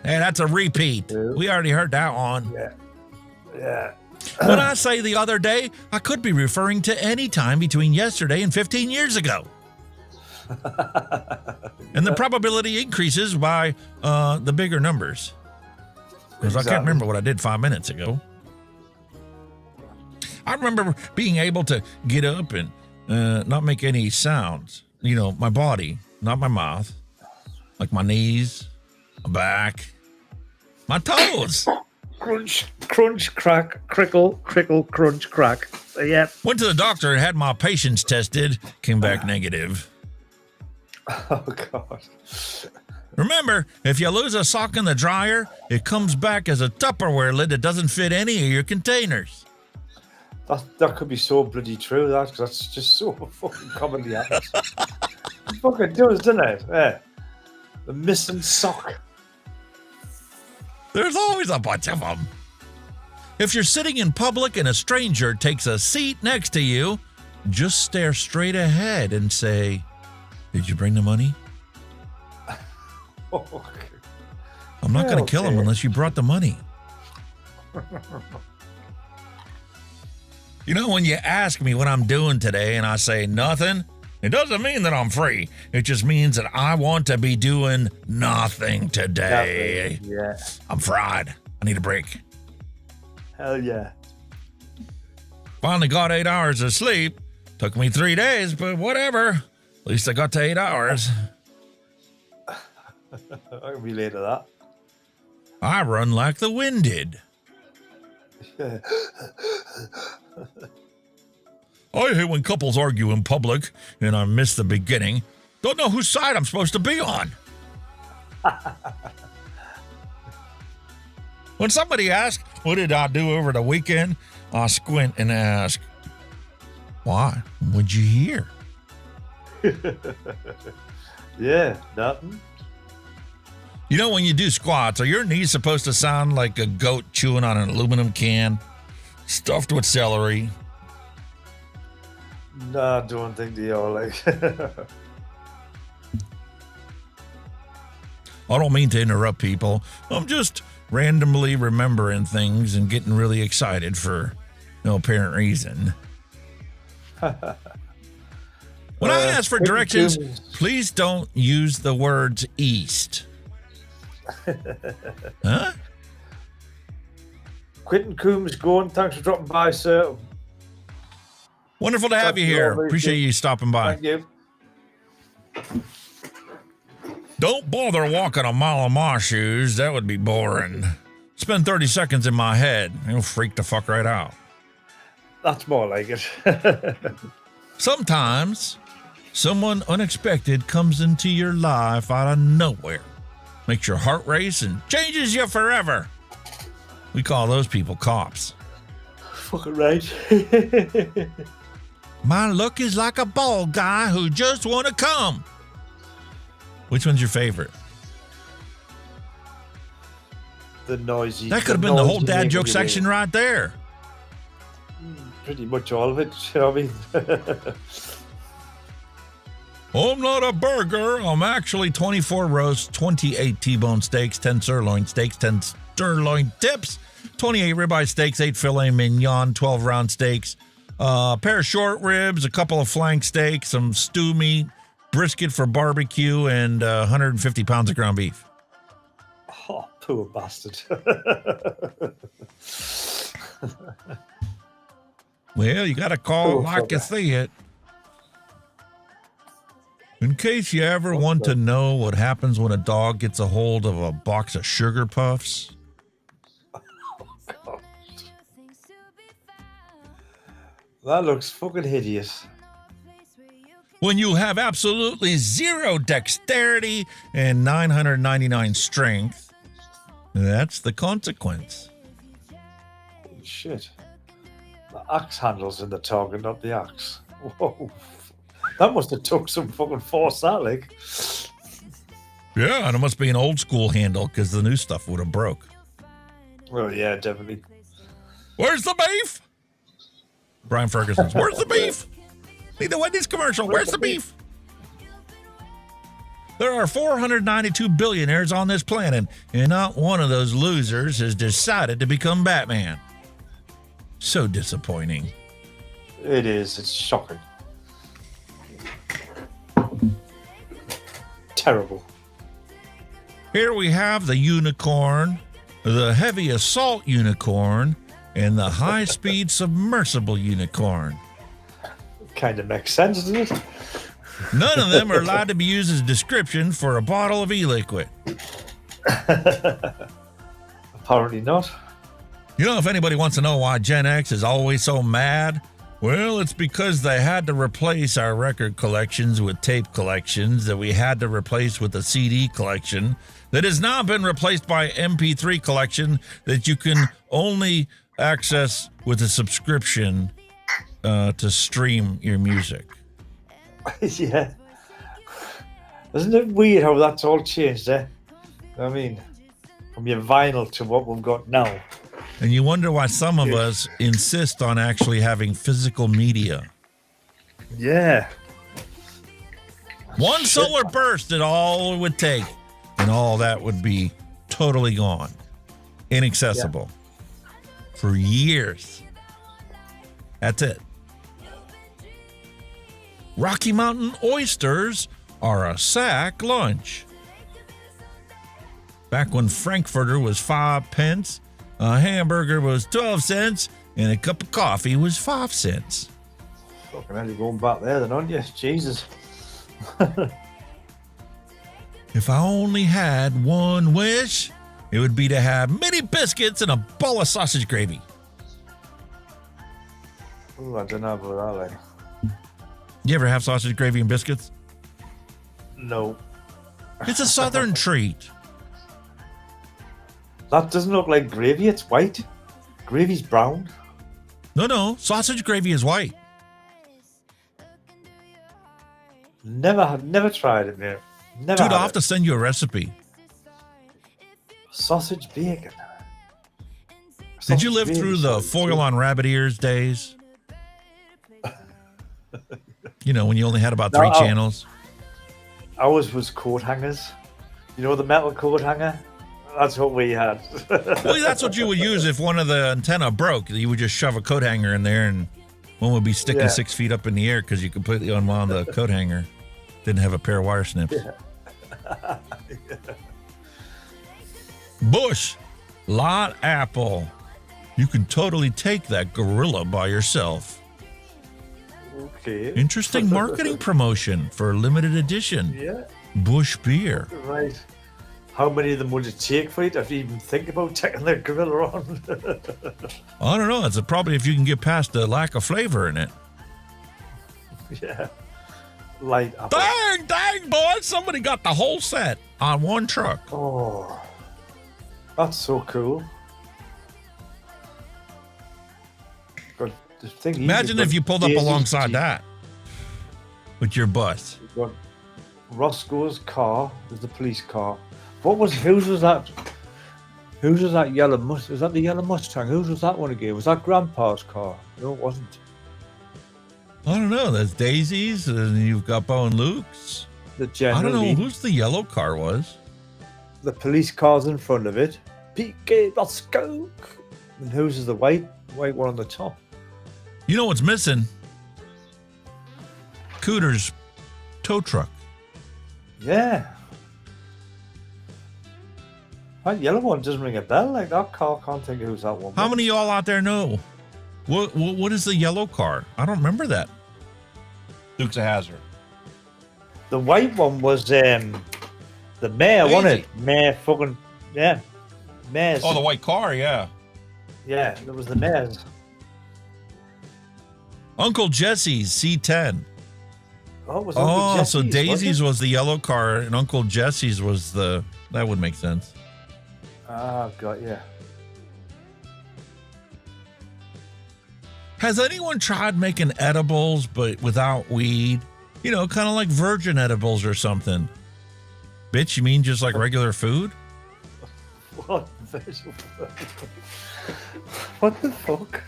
Hey, that's a repeat. We already heard that one. Yeah. When I say the other day, I could be referring to any time between yesterday and 15 years ago. And the probability increases by the bigger numbers. Because I can't remember what I did 5 minutes ago. I remember being able to get up and not make any sounds. You know, my body, not my mouth. Like my knees, my back, my toes. Crunch, crunch, crack, crickle, crickle, crunch, crack. Yeah. Went to the doctor and had my patience tested. Came back negative. Oh, God. Remember, if you lose a sock in the dryer, it comes back as a Tupperware lid that doesn't fit any of your containers. That could be so bloody true, that, because that's just so fucking commonly happens. It fucking does, doesn't it? Yeah. The missing sock. There's always a bunch of them. If you're sitting in public and a stranger takes a seat next to you, just stare straight ahead and say, "Did you bring the money?" I'm not going to kill him unless you brought the money. You know, when you ask me what I'm doing today and I say nothing, it doesn't mean that I'm free. It just means that I want to be doing nothing today. Yeah. I'm fried. I need a break. Hell yeah. Finally got 8 hours of sleep. Took me 3 days, but whatever. At least I got to 8 hours. I can relate to that. I run like the wind did. I hate when couples argue in public and I miss the beginning. Don't know whose side I'm supposed to be on. When somebody asks, "What did I do over the weekend?" I squint and ask, "Why? What'd you hear?" Yeah, nothing. You know, when you do squats, are your knees supposed to sound like a goat chewing on an aluminum can, stuffed with celery? No, I don't think they are like. I don't mean to interrupt people. I'm just randomly remembering things and getting really excited for no apparent reason. When I ask for directions, please don't use the words east. Huh? Quentin Coombs going. Thanks for dropping by, sir. Wonderful to have you here. Appreciate you stopping by. Thank you. Don't bother walking a mile in my shoes. That would be boring. Spend 30 seconds in my head. You'll freak the fuck right out. That's more like it. Sometimes someone unexpected comes into your life out of nowhere. Makes your heart race and changes you forever. We call those people cops. Fucking right. My look is like a bald guy who just want to come. Which one's your favorite? The noisy. That could have been the whole dad joke section right there. Pretty much all of it. I mean, I'm not a burger. I'm actually 24 roasts, 28 T-bone steaks, 10 sirloin steaks, 10 sirloin tips, 28 ribeye steaks, 8 filet mignon, 12 round steaks, a pair of short ribs, a couple of flank steaks, some stew meat, brisket for barbecue, and 150 pounds of ground beef. oh, poor bastard. Well, you got to call it like you see it. In case you ever want to know what happens when a dog gets a hold of a box of sugar puffs. That looks fucking hideous. When you have absolutely zero dexterity and 999 strength, that's the consequence. Holy shit. The axe handles in the target, not the axe. Whoa. That must have took some fucking force, that, like. Yeah, and it must be an old school handle because the new stuff would have broke. Oh, yeah, definitely. Where's the beef? Brian Ferguson's, where's the beef? Need the Wendy's commercial. Where's the beef? There are 492 billionaires on this planet, and not one of those losers has decided to become Batman. So disappointing. It is. It's shocking. Terrible. Here we have the unicorn, the heavy assault unicorn, and the high-speed submersible unicorn. Kind of makes sense, doesn't it? None of them are allowed to be used as description for a bottle of e-liquid. Apparently not. You know, if anybody wants to know why Gen X is always so mad, well, it's because they had to replace our record collections with tape collections that we had to replace with a CD collection that has now been replaced by MP3 collection that you can only access with a subscription to stream your music. Yeah. Isn't it weird how that's all changed, eh? I mean, from your vinyl to what we've got now. And you wonder why some of us insist on actually having physical media. Yeah. One solar burst is all it would take, and all that would be totally gone, inaccessible for years. That's it. Rocky Mountain oysters are a sack lunch. Back when Frankfurter was 5 pence, a hamburger was 12 cents, and a cup of coffee was 5 cents. Fucking hell, you're going back there then, aren't you? Jesus. If I only had one wish, it would be to have mini biscuits and a bowl of sausage gravy. Oh, I don't know about that, like. You ever have sausage gravy and biscuits? No. It's a southern treat. That doesn't look like gravy, it's white. Gravy's brown. No, sausage gravy is white. Never tried it, mate. Never. Dude, I'll have to send you a recipe. Sausage bacon. Did you live through the foil on rabbit ears days? You know, when you only had about 3 channels. Ours was coat hangers. You know the metal coat hanger? That's what we had. Well, that's what you would use if one of the antenna broke. You would just shove a coat hanger in there, and one would be sticking 6 feet up in the air because you completely unwound the coat hanger. Didn't have a pair of wire snips. Yeah. Bush, lot apple. You can totally take that gorilla by yourself. Okay. Interesting marketing promotion for a limited edition. Yeah. Bush beer. Right. How many of them would it take for you to even think about taking the gorilla on? I don't know. It's probably if you can get past the lack of flavor in it. Yeah. Light apple. Dang, boys. Somebody got the whole set on one truck. Oh. That's so cool. God, the thing Imagine if you pulled up alongside that with your bus. You've got Roscoe's car. There's the police car. Whose was that? Whose was that yellow Mustang? Was that the yellow Mustang? Whose was that one again? Was that Grandpa's car? No, it wasn't. I don't know. There's Daisy's, and you've got Bo and Luke's. The general. I don't know whose the yellow car was. The police car's in front of it. PK, let's go. And whose is the white one on the top? You know what's missing? Cooter's tow truck. Yeah. That yellow one doesn't ring a bell. Like that car, can't think of who's that one. How many of y'all out there know? What is the yellow car? I don't remember that. Dukes of Hazzard. The white one was the mayor, wasn't it? Mayor fucking mayor's. Oh, the white car, yeah. Yeah, it was the mayor's. Uncle Jesse's C10. Oh, it was Uncle Jesse's, so Daisy's was the yellow car, and Uncle Jesse's was the. That would make sense. Ah, got you. Has anyone tried making edibles but without weed? You know, kind of like virgin edibles or something. Bitch, you mean just like regular food? What the fuck?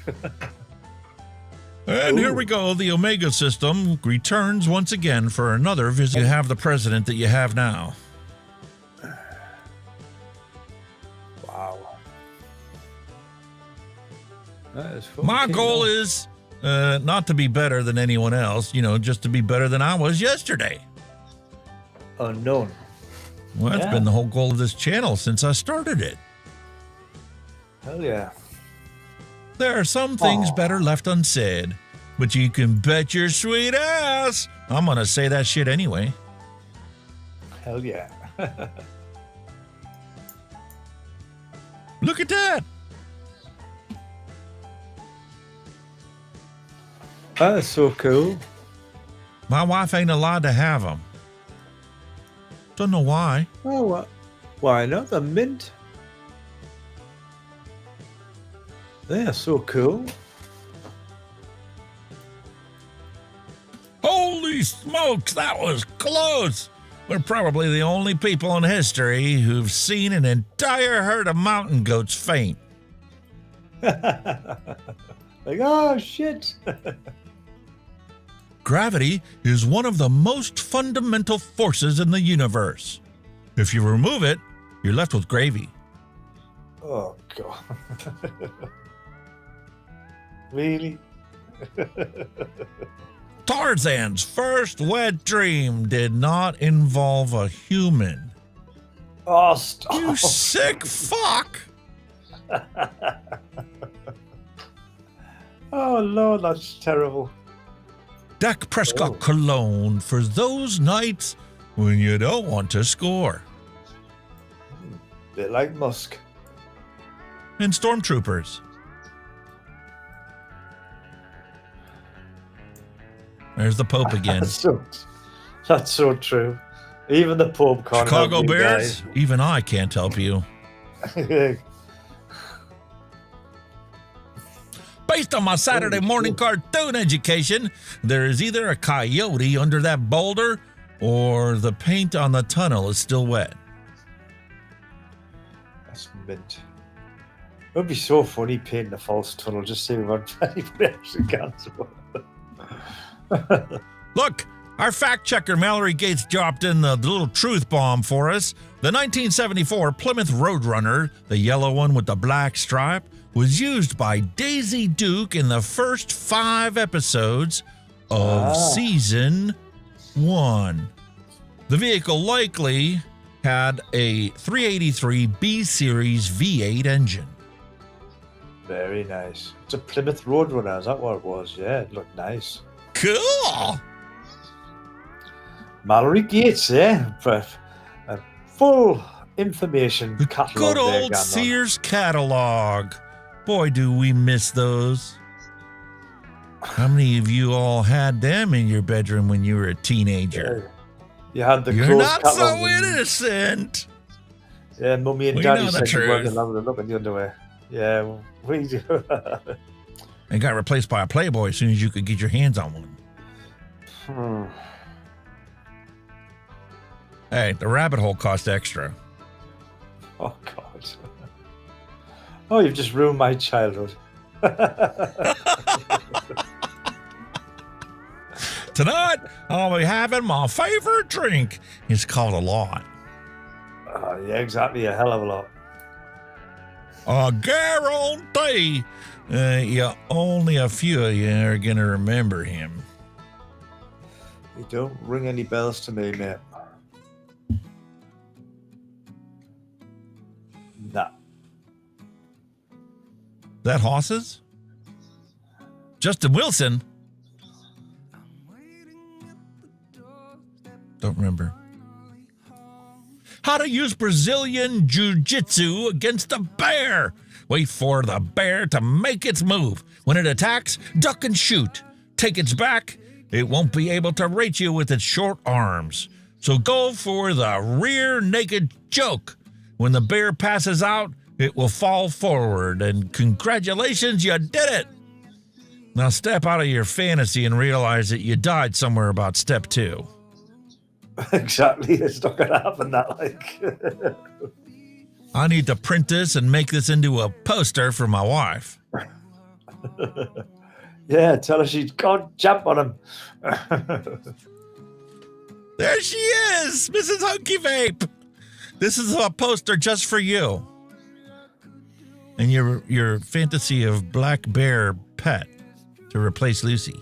And here we go. The Omega system returns once again for another visit. You have the president that you have now. Wow. That is My goal is not to be better than anyone else, just to be better than I was yesterday. Unknown. Well, that's been the whole goal of this channel since I started it. Hell yeah. There are some things better left unsaid, but you can bet your sweet ass I'm going to say that shit anyway. Hell yeah. Look at that. That's so cool. My wife ain't allowed to have them. Don't know why. Oh, why not? The mint. They are so cool. Holy smokes, that was close. We're probably the only people in history who've seen an entire herd of mountain goats faint. Like, oh, shit. Gravity is one of the most fundamental forces in the universe. If you remove it, you're left with gravy. Oh, God. Really? Tarzan's first wet dream did not involve a human. Oh, stop. You sick fuck. Oh, Lord, that's terrible. Dak Prescott cologne for those nights when you don't want to score. Bit like Musk. And stormtroopers. There's the Pope again. That's so true. Even the Pope can't Chicago help you Bears, guys. even I can't help you. Based on my Saturday morning cartoon education, there is either a coyote under that boulder or the paint on the tunnel is still wet. That's mint. It would be so funny painting a false tunnel, just see what anybody actually can. Look, our fact checker Mallory Gates dropped in the little truth bomb for us. The 1974 Plymouth Roadrunner, the yellow one with the black stripe, was used by Daisy Duke in the first 5 episodes of season 1. The vehicle likely had a 383 B Series V8 engine. Very nice. It's a Plymouth Roadrunner, is that what it was? Yeah, it looked nice. Cool! Mallory Gates, full information catalog. Good there, old Gandon. Sears catalog. Boy, do we miss those. How many of you all had them in your bedroom when you were a teenager? You had the You're clothes not so catalog and- innocent. Yeah, Mummy and We Daddy know the said you weren't truth. allowed to look in the underwear. Yeah, well, we do. And got replaced by a Playboy as soon as you could get your hands on one. Hey, the rabbit hole cost extra. Oh, God. Oh, you've just ruined my childhood. Tonight, I'll be having my favorite drink. It's called a lot. Yeah, exactly. A hell of a lot. I guarantee only a few of you are going to remember him. You don't ring any bells to me, mate. Nah. That Hosses? Justin Wilson? Don't remember. How to use Brazilian Jiu-Jitsu against a bear. Wait for the bear to make its move. When it attacks, duck and shoot. Take its back. It won't be able to reach you with its short arms. So go for the rear naked choke. When the bear passes out, it will fall forward. And congratulations, you did it. Now step out of your fantasy and realize that you died somewhere about step 2. Exactly. It's not going to happen that like. I need to print this and make this into a poster for my wife. Yeah, tell her she can't jump on him. There she is, Mrs. Hunky Vape. This is a poster just for you. And your fantasy of black bear pet to replace Lucy.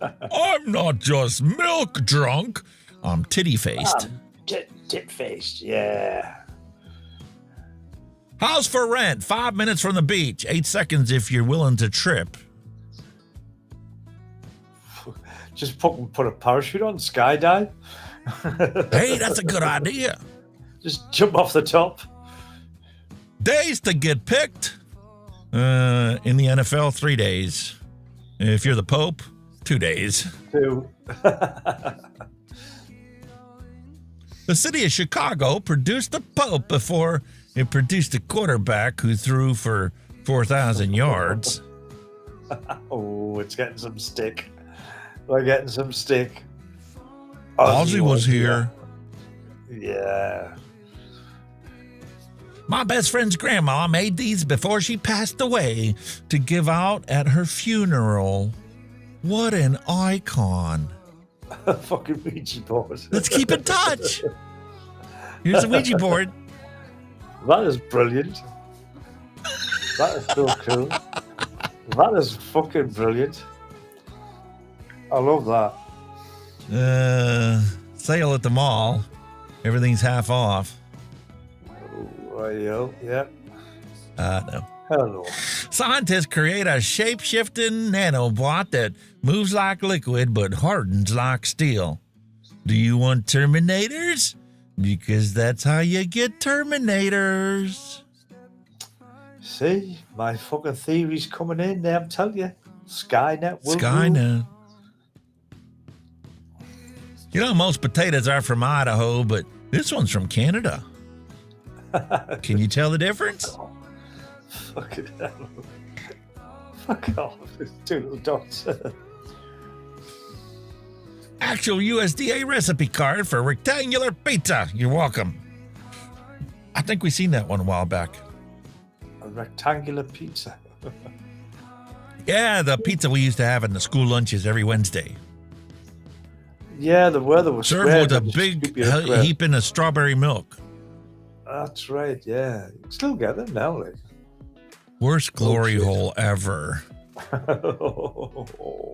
I'm not just milk drunk. I'm titty-faced. Tit-faced, yeah. House for rent, 5 minutes from the beach, 8 seconds if you're willing to trip. Just put a parachute on, skydive. Hey, that's a good idea. Just jump off the top. Days to get picked. In the NFL, 3 days. If you're the Pope, 2 days. 2. The city of Chicago produced a Pope before it produced a quarterback who threw for 4,000 yards. Oh, it's getting some stick. We're getting some stick. Ozzy was here. Yeah. My best friend's grandma made these before she passed away to give out at her funeral. What an icon. Fucking Ouija board. Let's keep in touch. Here's the Ouija board. That is brilliant. That is so cool. That is fucking brilliant. I love that. Sale at the mall. Everything's half off. Rightio, yeah. No. Hello. Scientists create a shape-shifting nanobot that moves like liquid but hardens like steel. Do you want Terminators? Because that's how you get Terminators. See, my fucking theory's coming in there, I'm telling you. Skynet will Skynet. rule. You know, most potatoes are from Idaho, but this one's from Canada. Can you tell the difference? Fucking hell. Fuck off. It's 2 little dots. Actual USDA recipe card for rectangular pizza. You're welcome. I think we seen that one a while back. A rectangular pizza. Yeah, the pizza we used to have in the school lunches every Wednesday. Yeah, the weather was served with a big heaping of strawberry milk. That's right, yeah. You can still get them now, like. Worst glory hole ever.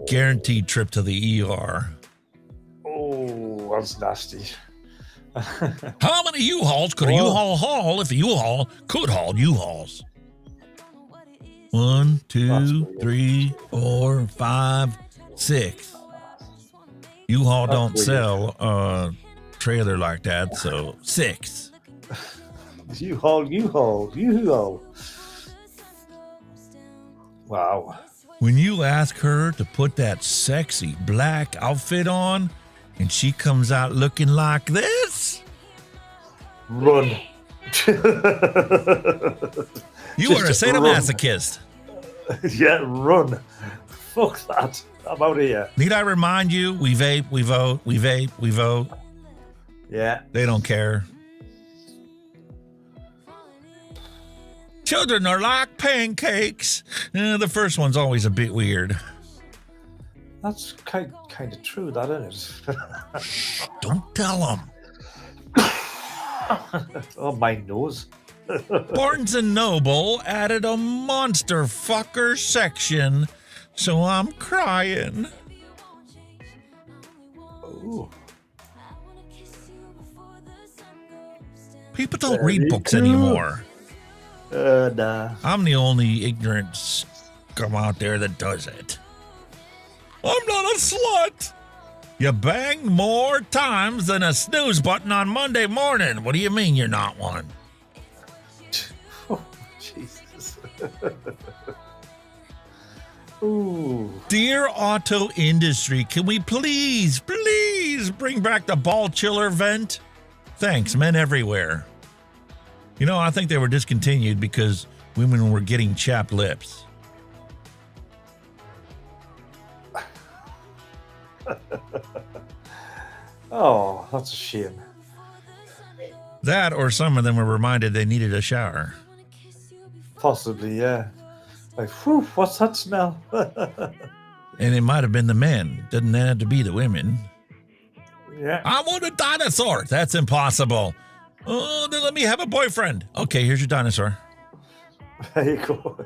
Guaranteed trip to the ER. Oh, that's nasty. How many U-Hauls could a U-Haul haul if a U-Haul could haul U-Hauls? 1, 2, 3, 4, 5, 6. U-Haul don't sell a trailer like that, so 6. U-Haul. Wow. When you ask her to put that sexy black outfit on and she comes out looking like this, run. You are a sadomasochist. Yeah, run. Fuck that. I'm out of here. Need I remind you, we vape, we vote, we vape, we vote. Yeah. They don't care. Children are like pancakes. The first one's always a bit weird. That's kind of true, that isn't it? Don't tell them. Oh, my nose. Barnes & Noble added a monster fucker section, so I'm crying. Ooh. People don't read books anymore. Nah. I'm the only ignorant scum out there that does it. I'm not a slut. You banged more times than a snooze button on Monday morning. What do you mean you're not one? Oh, Jesus. Ooh. Dear auto industry, can we please bring back the ball chiller vent? Thanks, men everywhere. You know, I think they were discontinued because women were getting chapped lips. Oh, that's a shame. That, or some of them were reminded they needed a shower. Possibly, yeah. Like, whew, what's that smell? And it might have been the men. Didn't have to be the women. Yeah. I want a dinosaur. That's impossible. Oh, then let me have a boyfriend. Okay, here's your dinosaur. There you go.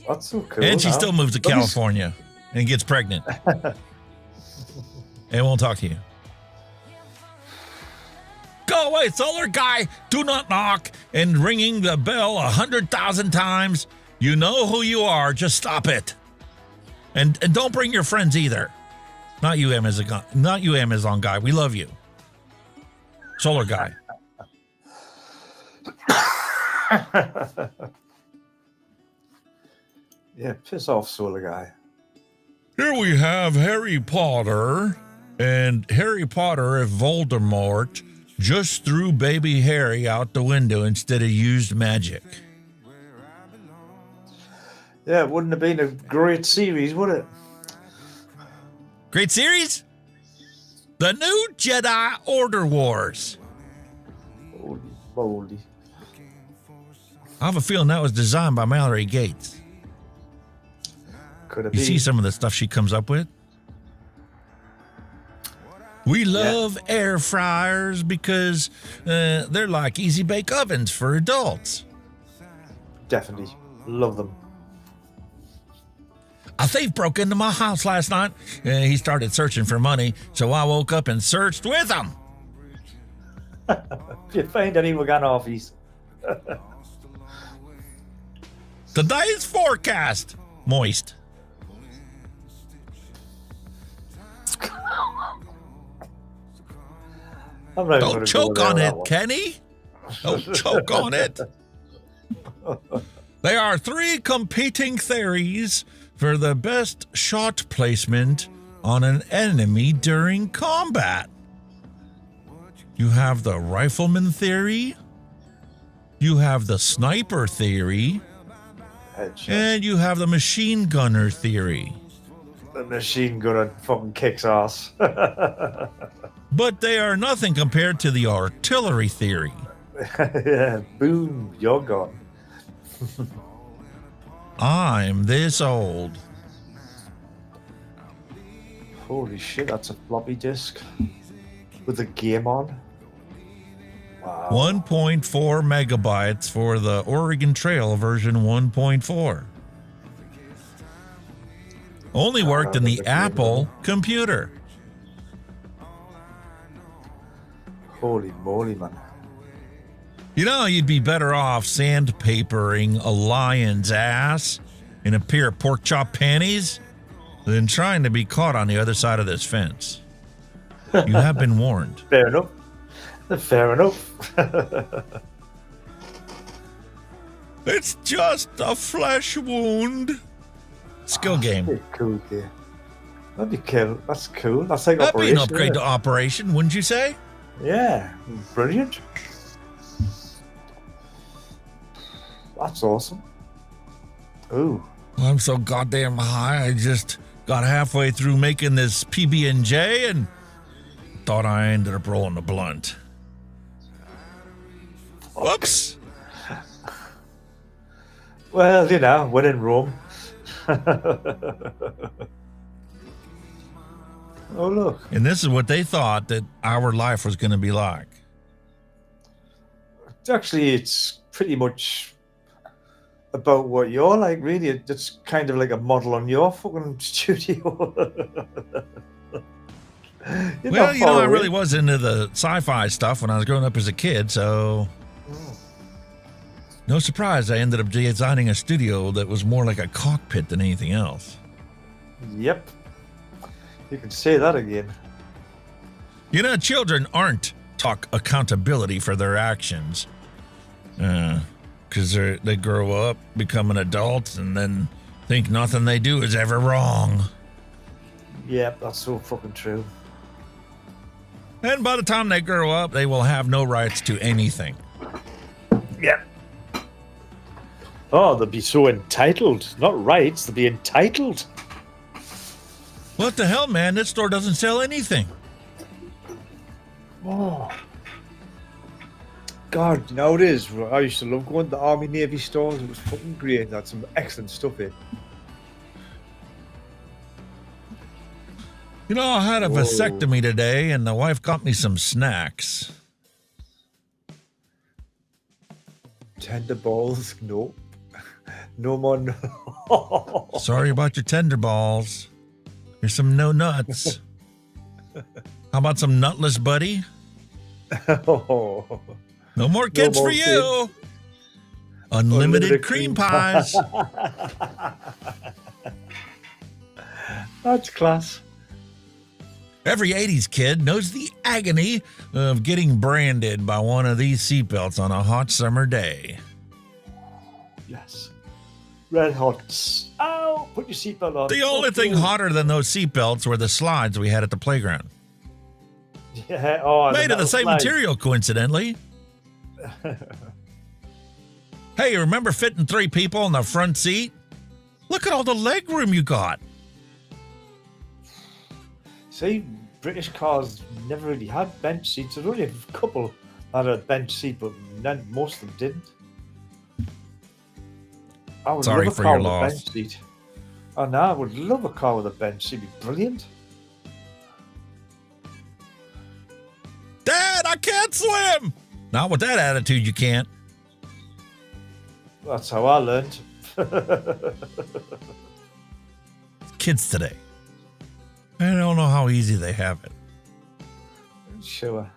That's so cool. And she now. still moves to California and gets pregnant. And won't talk to you. Go away, solar guy. Do not knock. And ringing the bell 100,000 times. You know who you are. Just stop it. And don't bring your friends either. Not you, Amazon guy. We love you. Solar guy. Yeah, piss off, solar guy. Here we have Harry Potter. And Harry Potter, if Voldemort just threw baby Harry out the window instead of used magic. Yeah, it wouldn't have been a great series, would it? Great series? The new Jedi Order Wars. Holy moly. I have a feeling that was designed by Mallory Gates. Could have You been. see some of the stuff she comes up with? We love air fryers because they're like easy bake ovens for adults. Definitely. Love them. A thief broke into my house last night. He started searching for money, so I woke up and searched with him. If you find any Waganoffies. Today's forecast, moist. I'm not even Don't gonna choke go there on with it, that one. Kenny. Don't choke on it. There are 3 competing theories for the best shot placement on an enemy during combat. You have the rifleman theory, you have the sniper theory, and you have the machine gunner theory. The machine gunner fucking kicks ass. But they are nothing compared to the artillery theory. Yeah, boom, you're gone. I'm this old. Holy shit, that's a floppy disk with a game on. Wow. 1.4 megabytes for the Oregon Trail version 1.4. Only worked in the Apple computer. Holy moly, man. You know, you'd be better off sandpapering a lion's ass in a pair of pork chop panties than trying to be caught on the other side of this fence. You have been warned. Fair enough. Fair enough. It's just a flesh wound. Skill game. That'd be cool, yeah. That'd be cool. That's cool. That's like That'd be Operation. an upgrade to Operation, wouldn't you say? Yeah, brilliant. That's awesome. Ooh. I'm so goddamn high. I just got halfway through making this PB&J and thought I ended up rolling a blunt. Whoops. Well, you know, when in Rome. Oh, look. And this is what they thought that our life was going to be like. Actually, it's pretty much about what you're like, really. It's kind of like a model on your fucking studio. Well, you know, I really was into the sci-fi stuff when I was growing up as a kid, so no surprise I ended up designing a studio that was more like a cockpit than anything else. Yep. You can say that again. You know, children aren't taught accountability for their actions. Because they grow up, become an adult, and then think nothing they do is ever wrong. Yep, that's so fucking true. And by the time they grow up, they will have no rights to anything. Yep. Oh, they'll be so entitled. Not rights, they'll be entitled. What the hell, man? This store doesn't sell anything. Oh. God, now it is. I used to love going to the Army Navy stores. It was fucking great. They had some excellent stuff in. You know, I had a vasectomy today, and the wife got me some snacks. Tender balls? No. No more. No. Sorry about your tender balls. Here's some no nuts. How about some nutless, buddy? Oh. No more kids for you. Unlimited cream pies. That's class. Every 80s kid knows the agony of getting branded by one of these seatbelts on a hot summer day. Yes. Red hot. Ow! Put your seatbelt on. The only thing hotter than those seatbelts were the slides we had at the playground. Yeah. Oh, made of the same material, coincidentally. Hey, you remember fitting 3 people in the front seat? Look at all the leg room you got. See, British cars never really had bench seats. There's only a couple that had a bench seat, but most of them didn't. I would Sorry love a for car your with loss. a bench seat. Oh, no, I would love a car with a bench seat. It'd be brilliant. Dad, I can't swim! Not with that attitude, you can't. That's how I learned. Kids today. I don't know how easy they have it. Sure.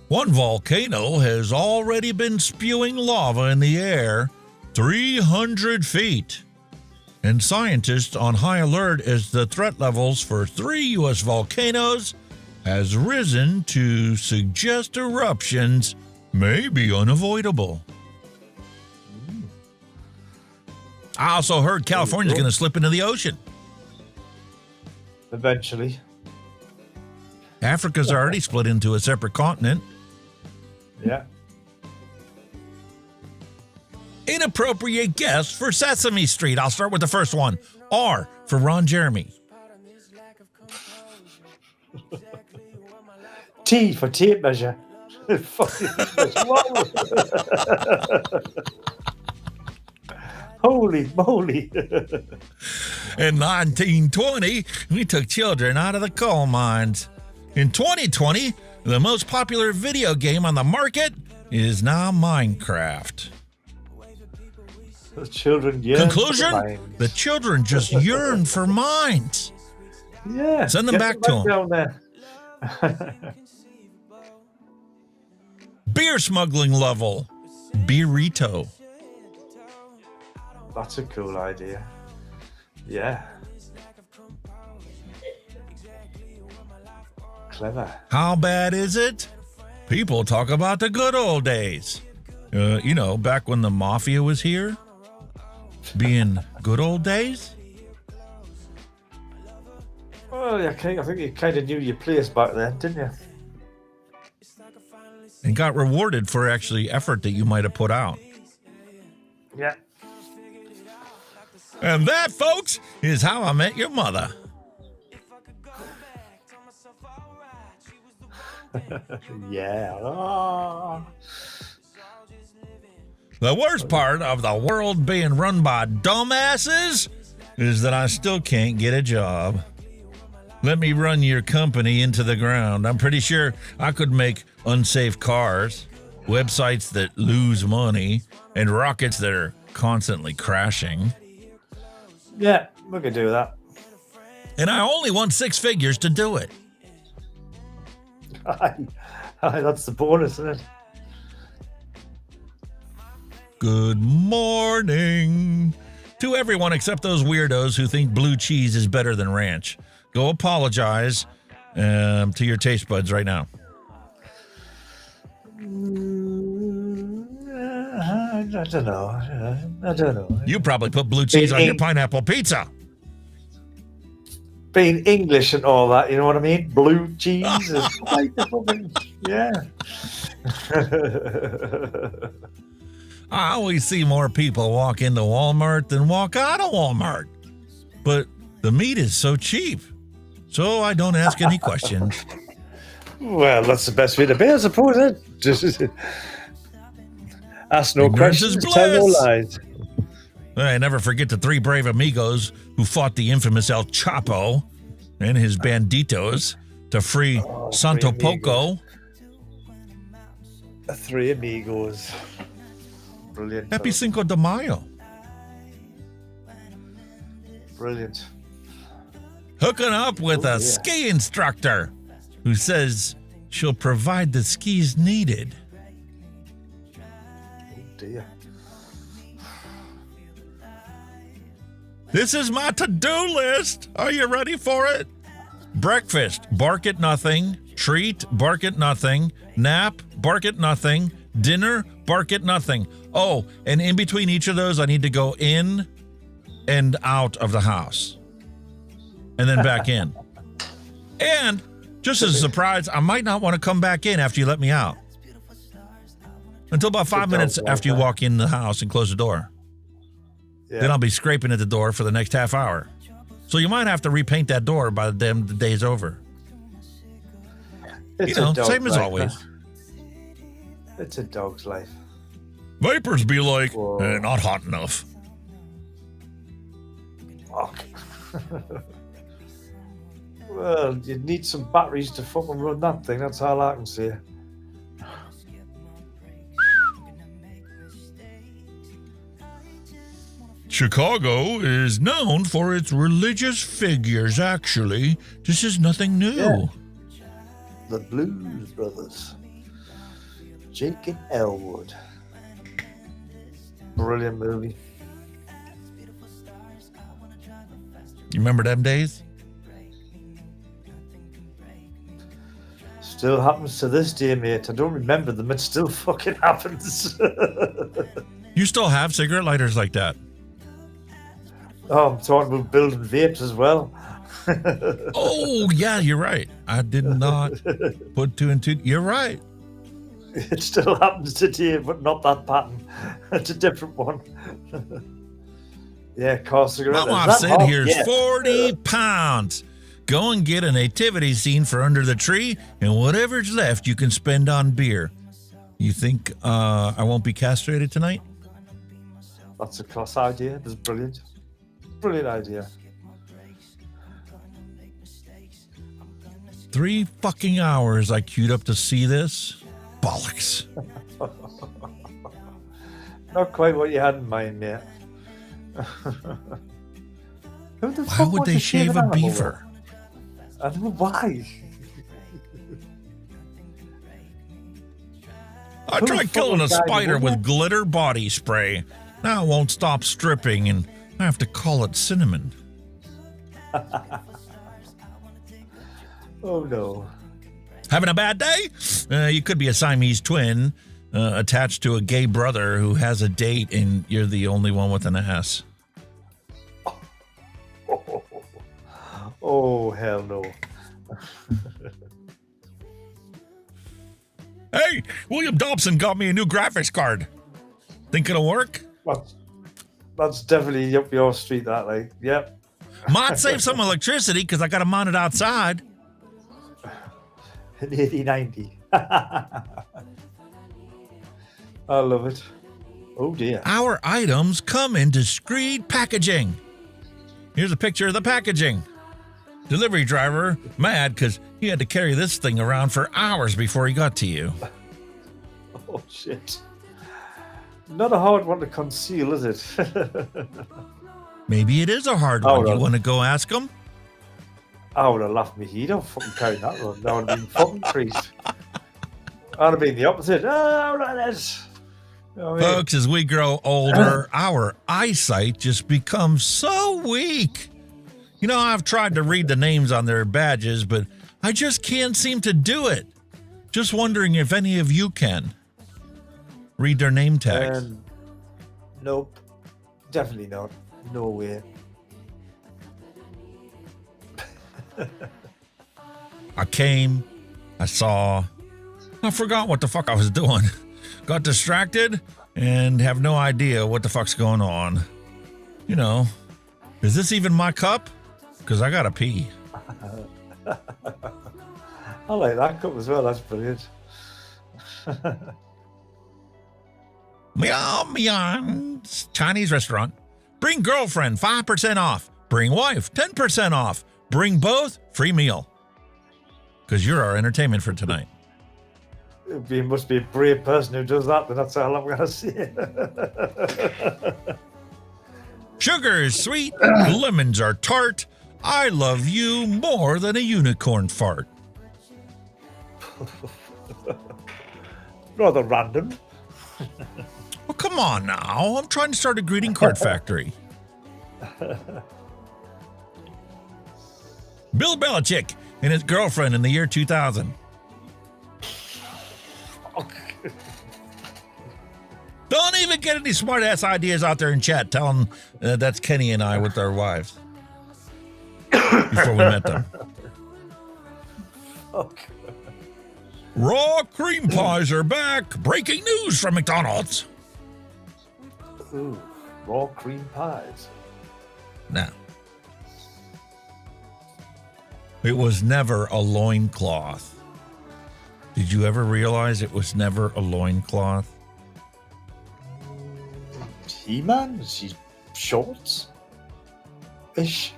One volcano has already been spewing lava in the air 300 feet. And scientists on high alert as the threat levels for 3 U.S. volcanoes has risen to suggest eruptions may be unavoidable. I also heard California's going to slip into the ocean. Eventually. Africa's already split into a separate continent. Yeah. Inappropriate guess for Sesame Street. I'll start with the first one. R for Ron Jeremy. T for tape measure. Holy moly. In 1920, we took children out of the coal mines. In 2020, the most popular video game on the market is now Minecraft. The children yearn Conclusion? for mines. The children just yearn for mines. Yeah. Send them back to them. Down there. Beer smuggling level. Beerito. That's a cool idea. Yeah. Clever. How bad is it? People talk about the good old days. You know, back when the mafia was here. Being good old days. Well, I think you kind of knew your place back then, didn't you? And got rewarded for actually effort that you might have put out. Yeah. And that, folks, is how I met your mother. Yeah. Oh. The worst part of the world being run by dumbasses is that I still can't get a job. Let me run your company into the ground. I'm pretty sure I could make unsafe cars, websites that lose money, and rockets that are constantly crashing. Yeah, we could do that. And I only want 6 figures to do it. That's the bonus, isn't it? Good morning to everyone except those weirdos who think blue cheese is better than ranch. Go apologize to your taste buds right now. I don't know. I don't know. You probably put blue cheese on your pineapple pizza. Being English and all that, you know what I mean? Blue cheese is quite the fucking, yeah. I always see more people walk into Walmart than walk out of Walmart. But The meat is so cheap, so I don't ask any questions. Well, that's the best way to be, I suppose. Just ask no Ignorance is questions, tell no bliss. lies. I never forget the three brave amigos who fought the infamous El Chapo and his banditos to free Santo Poco. Three amigos. Brilliant. Happy Cinco de Mayo. Brilliant. Hooking up with a ski instructor who says she'll provide the skis needed. Oh dear. This is my to-do list. Are you ready for it? Breakfast, bark at nothing. Treat, bark at nothing. Nap, bark at nothing. Dinner, bark at nothing. Oh, and in between each of those, I need to go in and out of the house. And then back in. And just as a surprise, I might not want to come back in after you let me out. Until about 5 minutes after you walk in the house and close the door. Yeah. Then I'll be scraping at the door for the next half hour. So you might have to repaint that door by the time the day's over. It's Same as always. It's a dog's life. Vapors be like, not hot enough. Fuck. Well, you need some batteries to fucking run that thing. That's all I can say. Chicago is known for its religious figures, actually. This is nothing new. Yeah. The Blues Brothers. Jake and Elwood. Brilliant movie. You remember them days? Still happens to this day, mate. I don't remember them. It still fucking happens. You still have cigarette lighters like that? Oh, I'm talking about building vapes as well. Oh, yeah, you're right. I did not put two and two. You're right. It still happens today, but not that pattern. It's a different one. Yeah, car cigarette. My wife said, here's 40 pounds. Go and get a nativity scene for under the tree, and whatever's left you can spend on beer. You think I won't be castrated tonight? That's a class idea. That's brilliant. Brilliant idea. 3 fucking hours I queued up to see this. Bollocks. Not quite what you had in mind, mate. Why would they shave a beaver? I don't know why. I tried killing a spider with glitter body spray. Now it won't stop stripping, and I have to call it cinnamon. Oh, no. Having a bad day? You could be a Siamese twin attached to a gay brother who has a date, and you're the only one with an ass. Oh, hell no. Hey, William Dobson got me a new graphics card. Think it'll work? That's definitely up your street, that, like, yep. Might save some electricity because I got to mount it outside. An 8090. I love it. Oh, dear. Our items come in discreet packaging. Here's a picture of the packaging. Delivery driver mad because he had to carry this thing around for hours before he got to you. Oh, shit. Not a hard one to conceal, is it? Maybe it is a hard one. You want to go ask him? I would have laughed me head off fucking carrying that one. That would have been fucking creased. I'd have been the opposite. Oh, that is. Folks, as we grow older, our eyesight just becomes so weak. You know, I've tried to read the names on their badges, but I just can't seem to do it. Just wondering if any of you can. Read their name tags. Nope. Definitely not. No way. I came, I saw, I forgot what the fuck I was doing. Got distracted and have no idea what the fuck's going on. You know, is this even my cup? because I got to pee. I like that cup as well. That's brilliant. Meow, meow. Chinese restaurant. Bring girlfriend, 5% off. Bring wife, 10% off. Bring both, free meal. Because you're our entertainment for tonight. You must be a brave person who does that, then that's all I'm going to say. Sugar is sweet, lemons are tart. I love you more than a unicorn fart. Rather random. Well, come on now. I'm trying to start a greeting card factory. Bill Belichick and his girlfriend in the year 2000. Don't even get any smart-ass ideas out there in chat. Tell them that's Kenny and I with our wives. Before we met them. Okay. Raw cream pies are back. Breaking news from McDonald's. Ooh, raw cream pies. Now, it was never a loincloth. Did you ever realize it was never a loincloth? He-Man? She's shorts? Ish.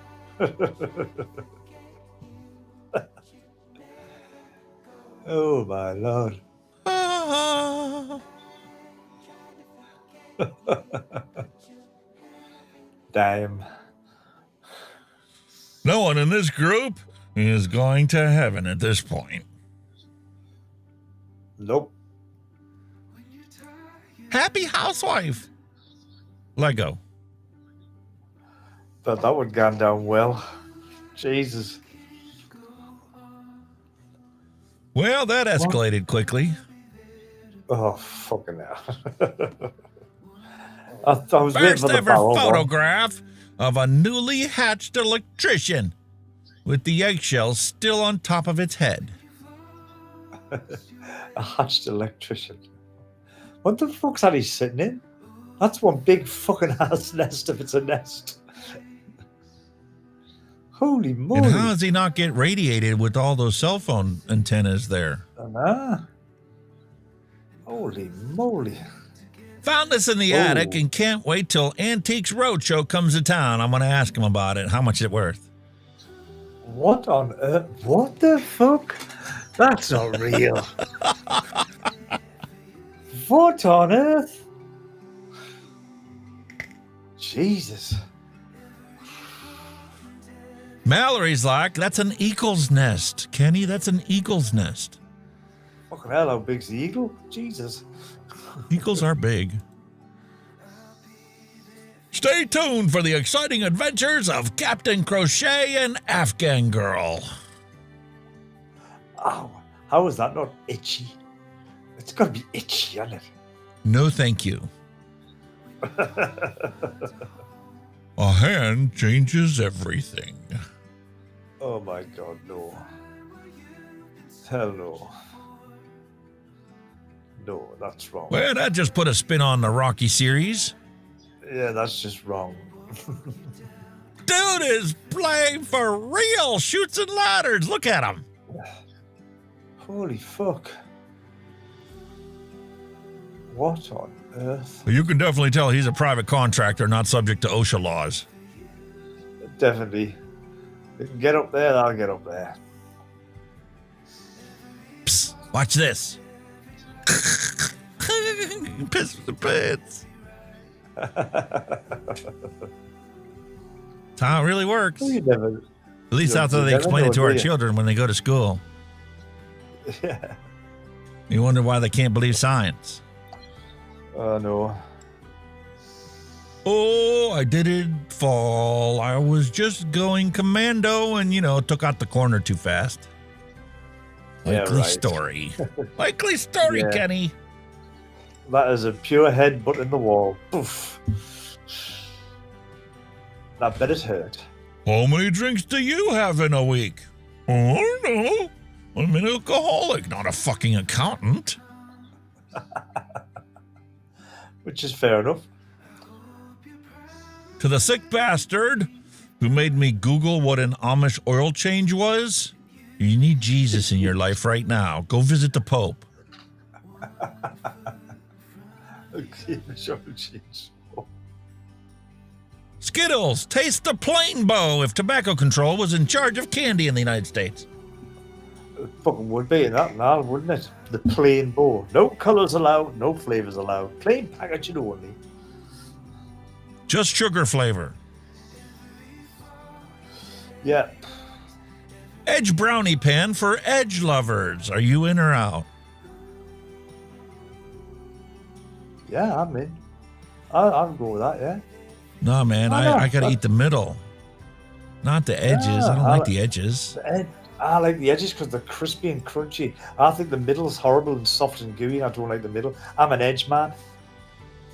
Oh my lord. Damn. No one in this group is going to heaven at this point. Nope. Happy housewife. Lego. But that would gone down well. Jesus. Well, that escalated quickly. Oh, fucking hell. I was waiting First for the ever barrel one. photograph of a newly hatched electrician with the eggshells still on top of its head. A hatched electrician. What the fuck's that he's sitting in? That's one big fucking ass nest if it's a nest. Holy moly. And how does he not get radiated with all those cell phone antennas there? Holy moly. Found this in the attic and can't wait till Antiques Roadshow comes to town. I'm going to ask him about it. How much is it worth? What on earth? What the fuck? That's not real. What on earth? Jesus. Mallory's like, that's an eagle's nest. Kenny, that's an eagle's nest. Fucking hell, how big's the eagle? Jesus. Eagles are big. Stay tuned for the exciting adventures of Captain Crochet and Afghan Girl. Oh, how is that not itchy? It's got to be itchy, isn't it? No, thank you. A hand changes everything. Oh my God, no. Hell no. No, that's wrong. Well, that just put a spin on the Rocky series. Yeah, that's just wrong. Dude is playing for real. Shoots and ladders. Look at him. Holy fuck. What on earth? You can definitely tell he's a private contractor, not subject to OSHA laws. Definitely. If you can get up there, I'll get up there. Psst, watch this. Piss the pants. That's how it really works. At least that's how they explain it to our children when they go to school. Yeah. You wonder why they can't believe science. Oh, no. Oh, I didn't fall. I was just going commando and, took out the corner too fast. Likely story. Likely story, Yeah. Kenny. That is a pure headbutt in the wall. Poof. I bet it hurt. How many drinks do you have in a week? I don't know. I'm an alcoholic, not a fucking accountant. Which is fair enough. To the sick bastard who made me Google what an Amish oil change was. You need Jesus in your life right now. Go visit the Pope. Skittles, taste the plain bow if tobacco control was in charge of candy in the United States. It fucking would be that now, wouldn't it? The plain bow. No colours allowed, no flavours allowed. Plain packaging only. Just sugar flavor. Yeah. Edge brownie pen for edge lovers. Are you in or out? Yeah, I'm in. I'll go with that, yeah. No, man, I gotta eat the middle. Not the edges. Yeah, I don't like the edges. I like the edges because they're crispy and crunchy. I think the middle's horrible and soft and gooey. I don't like the middle. I'm an edge man.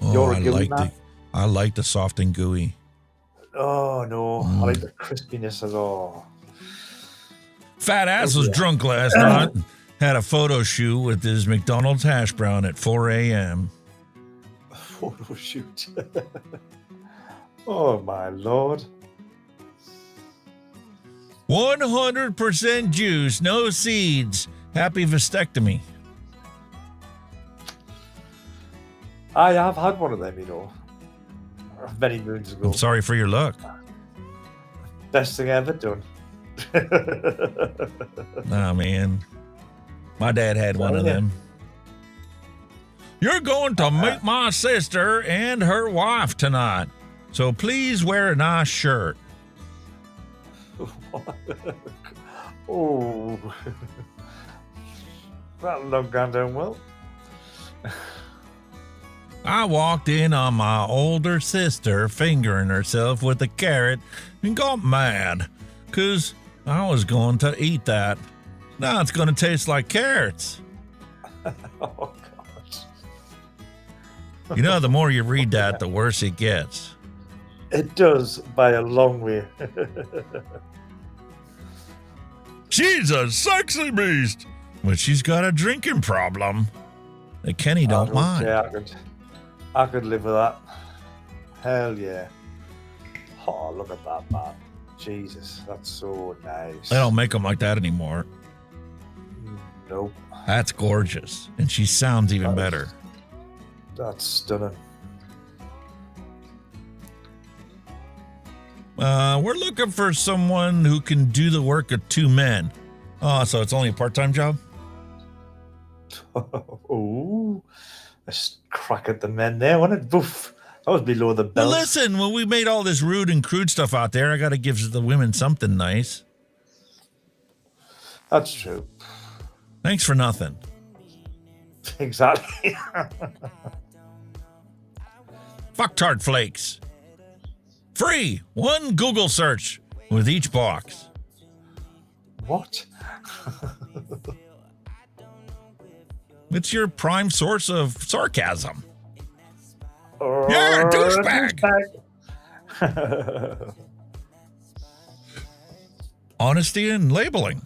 Oh, You're a gooey man. I like the soft and gooey. Oh, no. I like the crispiness of all. Fat ass was drunk last night. Had a photo shoot with his McDonald's hash brown at 4 a.m. Photo shoot. Oh, my Lord. 100% juice, no seeds. Happy vasectomy. I have had one of them, you know, many moons ago. I'm sorry for your luck. Best thing I ever done. Nah, man. My dad had one of them. You're going to meet my sister and her wife tonight, so please wear a nice shirt. Oh, that'll not gone down well. I walked in on my older sister fingering herself with a carrot and got mad because I was going to eat that. Now it's going to taste like carrots. Oh, God. You know, the more you read that, the worse it gets. It does, by a long way. She's a sexy beast, but she's got a drinking problem that Kenny don't mind. Yeah, I could live with that. Hell yeah. Oh, look at that, man. Jesus, that's so nice. They don't make them like that anymore. Nope. That's gorgeous, and she sounds even better. That's stunning. We're looking for someone who can do the work of two men. Oh, so it's only a part-time job? Oh, let's crack at the men there, wasn't it? Boof. That was below the belt. Well, listen, when we made all this rude and crude stuff out there, I got to give the women something nice. That's true. Thanks for nothing. Exactly. Fucktard flakes. Free. One Google search with each box. What? It's your prime source of sarcasm. Yeah, douchebag. Honesty and labeling.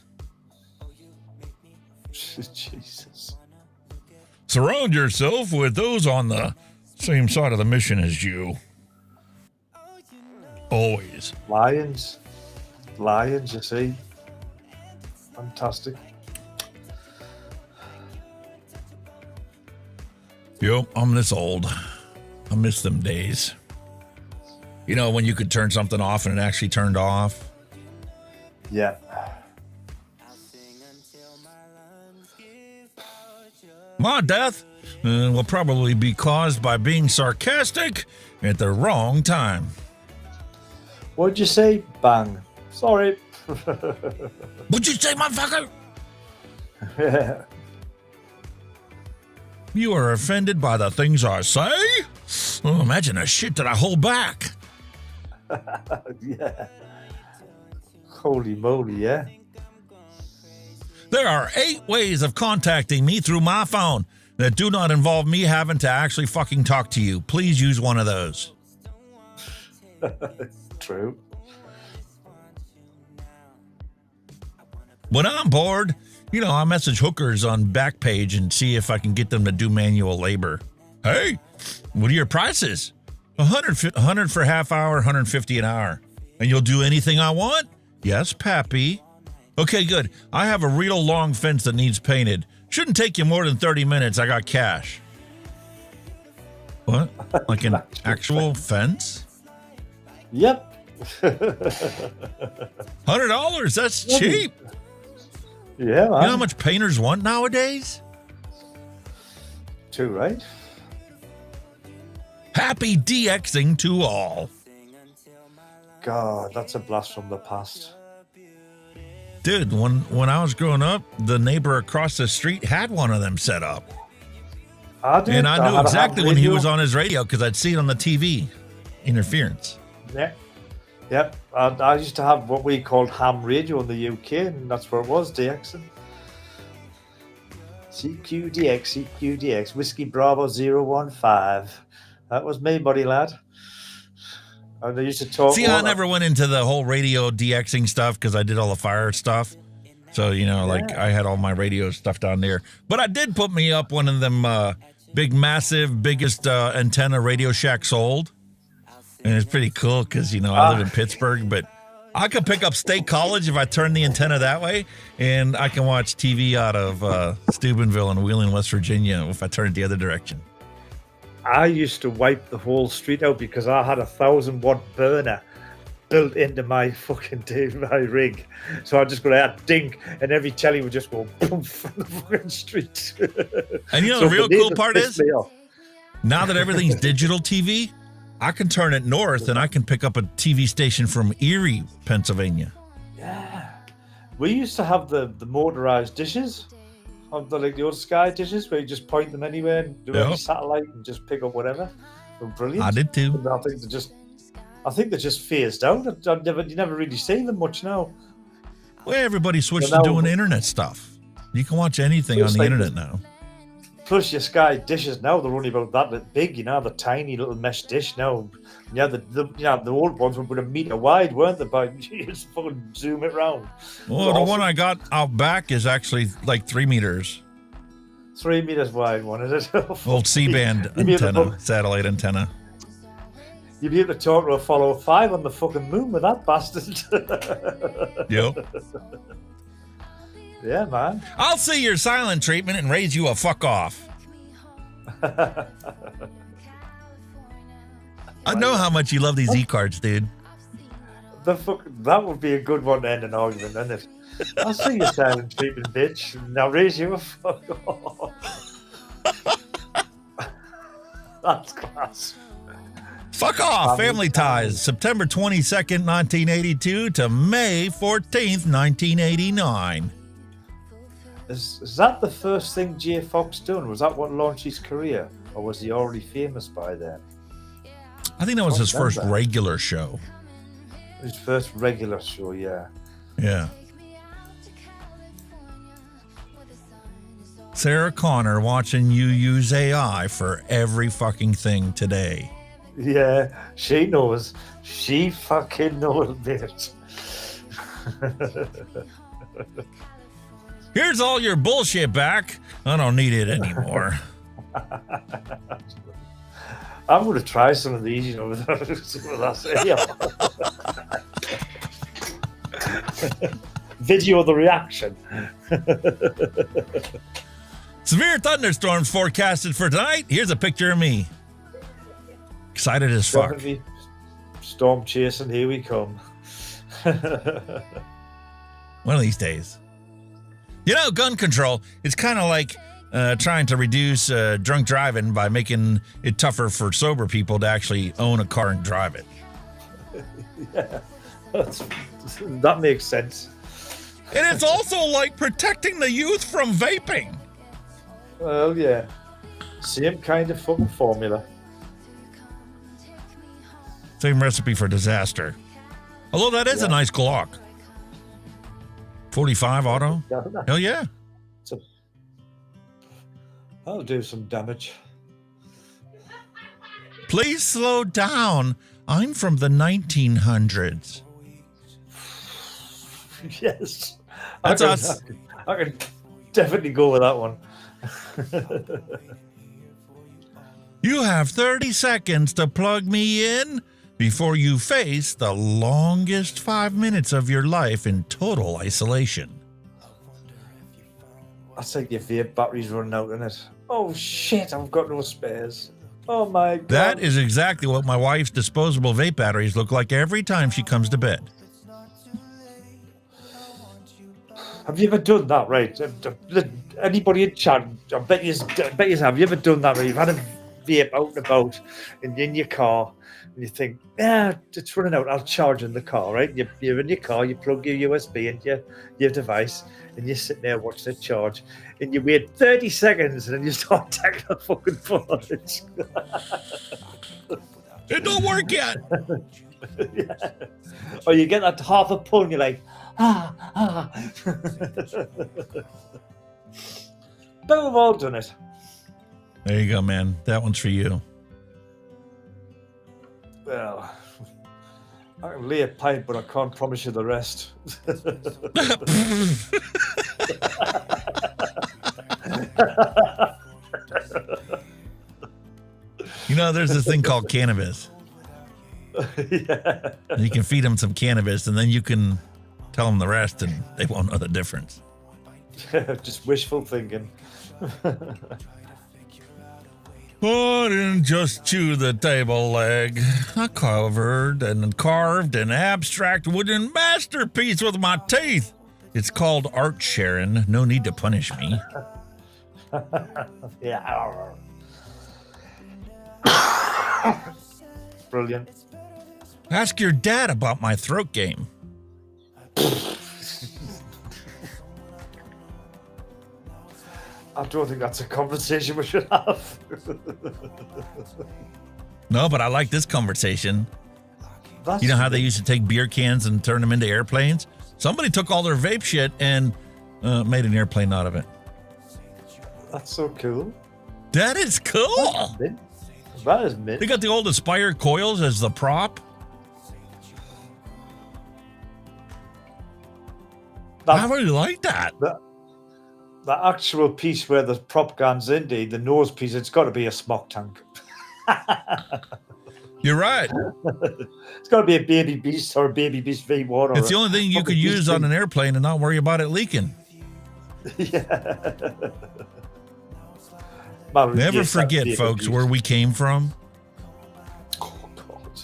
Jesus. Surround yourself with those on the same side of the mission as you. Always. Lions, you see. Fantastic. Yep, I'm this old. I miss them days. You know, when you could turn something off and it actually turned off? Yeah. My death will probably be caused by being sarcastic at the wrong time. What'd you say? Bang. Sorry. What'd you say, motherfucker? Yeah. You are offended by the things I say? Oh, imagine the shit that I hold back. Yeah. Holy moly, yeah. There are 8 ways of contacting me through my phone that do not involve me having to actually fucking talk to you. Please use one of those. True. When I'm bored, you know, I message hookers on Backpage and see if I can get them to do manual labor. Hey, what are your prices? $100 for half hour, $150 an hour. And you'll do anything I want? Yes, Pappy. Okay, good. I have a real long fence that needs painted. Shouldn't take you more than 30 minutes. I got cash. What? Like an actual fence? Yep. $100? That's cheap. Yeah, man. You know how much painters want nowadays? 2, right? Happy DXing to all. God, that's a blast from the past. Dude, when I was growing up, the neighbor across the street had one of them set up. And I knew exactly when he was on his radio because I'd see it on the TV. Interference. Yeah. Yep. I used to have what we called ham radio in the UK, and that's where it was, DXing. CQDX, Whiskey Bravo 015. That was me, buddy lad. And they used to talk. See, I never went into the whole radio DXing stuff because I did all the fire stuff. So, you know, like I had all my radio stuff down there. But I did put me up one of them biggest antenna Radio Shack sold. And it's pretty cool because, you know, I live in Pittsburgh, but I could pick up State College if I turn the antenna that way. And I can watch TV out of Steubenville and Wheeling, West Virginia if I turn it the other direction. I used to wipe the whole street out because I had a 1,000-watt burner built into my fucking my rig. So I just go out dink, and every telly would just go boom from the fucking street. And you know, the real cool part is now that everything's digital TV, I can turn it north and I can pick up a TV station from Erie, Pennsylvania. Yeah. We used to have the motorized dishes. Like the old Sky dishes where you just point them anywhere and do any satellite and just pick up whatever. They're brilliant. I did too. I think they're just phased out. You never really see them much now. Well, everybody switched to doing internet stuff. You can watch anything on the internet now. Plus your Sky dishes now, they're only about that big, you know, the tiny little mesh dish now. Yeah, the old ones were about a meter wide, weren't they? But you just fucking zoom it round. Well, the one I got out back is actually like 3 meters. 3 meters wide one, is it? Old C-band antenna, satellite antenna. You'd be able to talk to a follow 5 on the fucking moon with that bastard. Yep. Yeah, man. I'll see your silent treatment and raise you a fuck off. I know how much you love these e-cards, dude. That would be a good one to end an argument, isn't it? I'll see your silent treatment, bitch, and I'll raise you a fuck off. That's class. Fuck off, Family Ties, September 22nd, 1982 to May 14th, 1989. Is that the first thing J. Fox done? Was that what launched his career? Or was he already famous by then? I think that was his first regular show. His first regular show, yeah. Yeah. Sarah Connor watching you use AI for every fucking thing today. Yeah, she knows. She fucking knows, bitch. Here's all your bullshit back. I don't need it anymore. I'm going to try some of these, you know, some of that. Video the reaction. Severe thunderstorms forecasted for tonight. Here's a picture of me. Excited as fuck. Storm chasing, here we come. One of these days. You know, gun control, it's kind of like trying to reduce drunk driving by making it tougher for sober people to actually own a car and drive it. Yeah, that makes sense. And it's also like protecting the youth from vaping. Well, yeah. Same kind of fucking formula. Same recipe for disaster. Although that is a nice Glock. 45 auto? Hell yeah. That'll do some damage. Please slow down. I'm from the 1900s. Yes. That's us. I can definitely go with that one. You have 30 seconds to plug me in. before you face the longest 5 minutes of your life in total isolation. That's like your vape battery's running out, isn't it? Oh shit, I've got no spares. Oh my God. That is exactly what my wife's disposable vape batteries look like every time she comes to bed. Have you ever done that, right? Anybody in chat, I bet you have. You ever done that, right? You've had a vape out and about and you're in your car and you think, yeah, it's running out, I'll charge in the car, right? You're in your car, you plug your USB into your device and you're sitting there watching it charge and you wait 30 seconds and then you start taking the fucking footage. It don't work yet. Yeah. Or you get that half a pull and you're like, But we've all done it. There you go, man. That one's for you. Well, I can lay a pipe, but I can't promise you the rest. You know, there's this thing called cannabis. Yeah. And you can feed them some cannabis, and then you can tell them the rest, and they won't know the difference. Just wishful thinking. I didn't just chew the table leg. I covered and carved an abstract wooden masterpiece with my teeth. It's called art, Sharon. No need to punish me. Yeah. Brilliant. Ask your dad about my throat game. I don't think that's a conversation we should have. No, but I like this conversation. That's you know how they used to take beer cans and turn them into airplanes? Somebody took all their vape shit and made an airplane out of it. That's so cool. That is cool. That is mint. They got the old Aspire coils as the prop. I really like that. The actual piece where the prop gun's in, the nose piece, it's got to be a smoke tank. You're right. It's got to be a baby beast or a baby beast V water. It's the only thing you could use on an airplane and not worry about it leaking. Yeah. Never forget, folks, where we came from. Oh, God.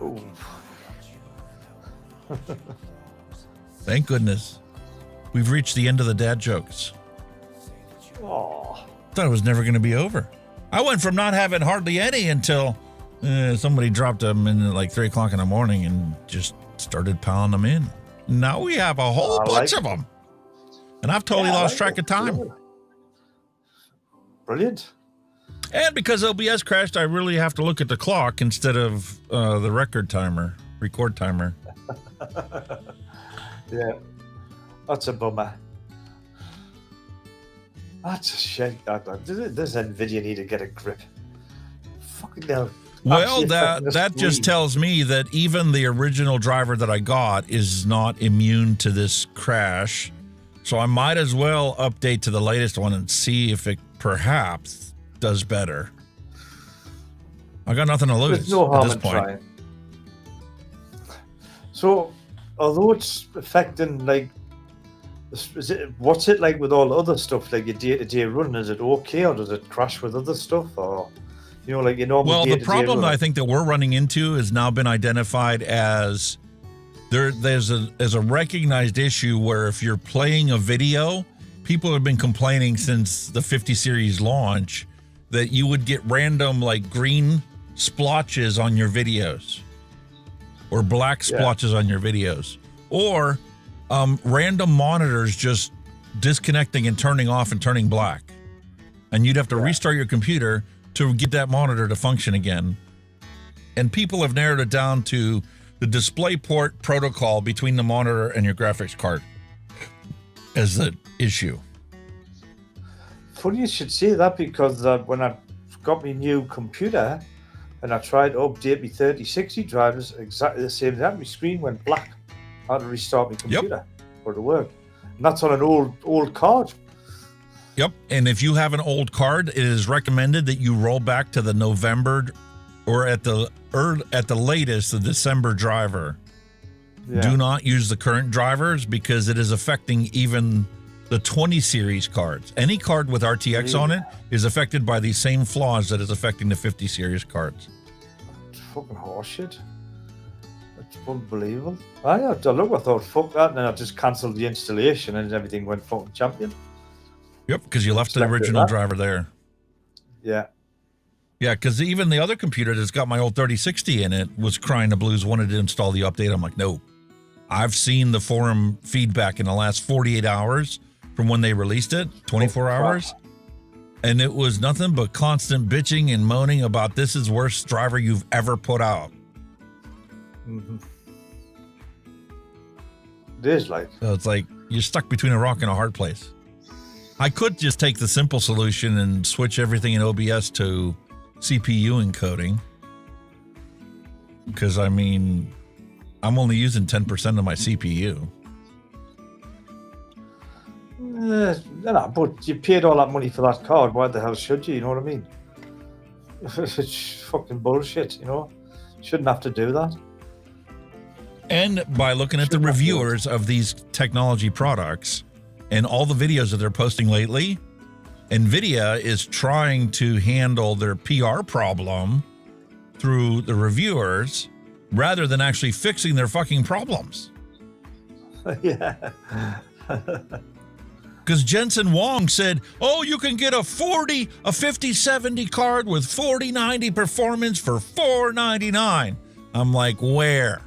Oh. Thank goodness. We've reached the end of the dad jokes. Oh. Thought it was never going to be over. I went from not having hardly any until somebody dropped them in at like 3 o'clock in the morning and just started piling them in. Now we have a whole bunch of them. And I've totally lost track of time. Brilliant. And because OBS crashed, I really have to look at the clock instead of the record timer. Yeah. That's a bummer. That's a shame. This NVIDIA need to get a grip. Fucking hell. Well, that just tells me that even the original driver that I got is not immune to this crash. So I might as well update to the latest one and see if it perhaps does better. I got nothing to lose There's no harm at this in point. trying. So, although it's affecting, like, what's it like with all other stuff, like your day-to-day run? Is it okay, or does it crash with other stuff, or like your normal? Well, the day-to-day problem run? I think that we're running into has now been identified as there's a recognized issue where if you're playing a video, people have been complaining since the 50 series launch that you would get random like green splotches on your videos or black splotches on your videos, or random monitors just disconnecting and turning off and turning black. And you'd have to restart your computer to get that monitor to function again. And people have narrowed it down to the DisplayPort protocol between the monitor and your graphics card as the issue. Funny you should say that, because when I got my new computer and I tried to update my 3060 drivers, exactly the same thing. My screen went black. I had to restart my computer for it to work. And that's on an old card. Yep. And if you have an old card, it is recommended that you roll back to the November or at the latest, the December driver. Yeah. Do not use the current drivers because it is affecting even the 20 series cards. Any card with RTX on it is affected by these same flaws that is affecting the 50 series cards. It's fucking horseshit. It's unbelievable. I thought, fuck that, and then I just cancelled the installation and everything went fucking champion. Yep, because you left the original driver there. Yeah. Yeah, because even the other computer that's got my old 3060 in it was crying the blues, wanted to install the update. I'm like, no. I've seen the forum feedback in the last 48 hours from when they released it, 24 hours. And it was nothing but constant bitching and moaning about this is worst driver you've ever put out. Mm-hmm. It is like. So it's like you're stuck between a rock and a hard place. I could just take the simple solution and switch everything in OBS to CPU encoding. Because, I mean, I'm only using 10% of my CPU. No, but you paid all that money for that card. Why the hell should you? You know what I mean? It's fucking bullshit, you know? Shouldn't have to do that. And by looking at the reviewers of these technology products and all the videos that they're posting lately, NVIDIA is trying to handle their PR problem through the reviewers rather than actually fixing their fucking problems. Yeah. Because Jensen Wong said, oh, you can get a 5070 card with 4090 performance for $499. I'm like, where?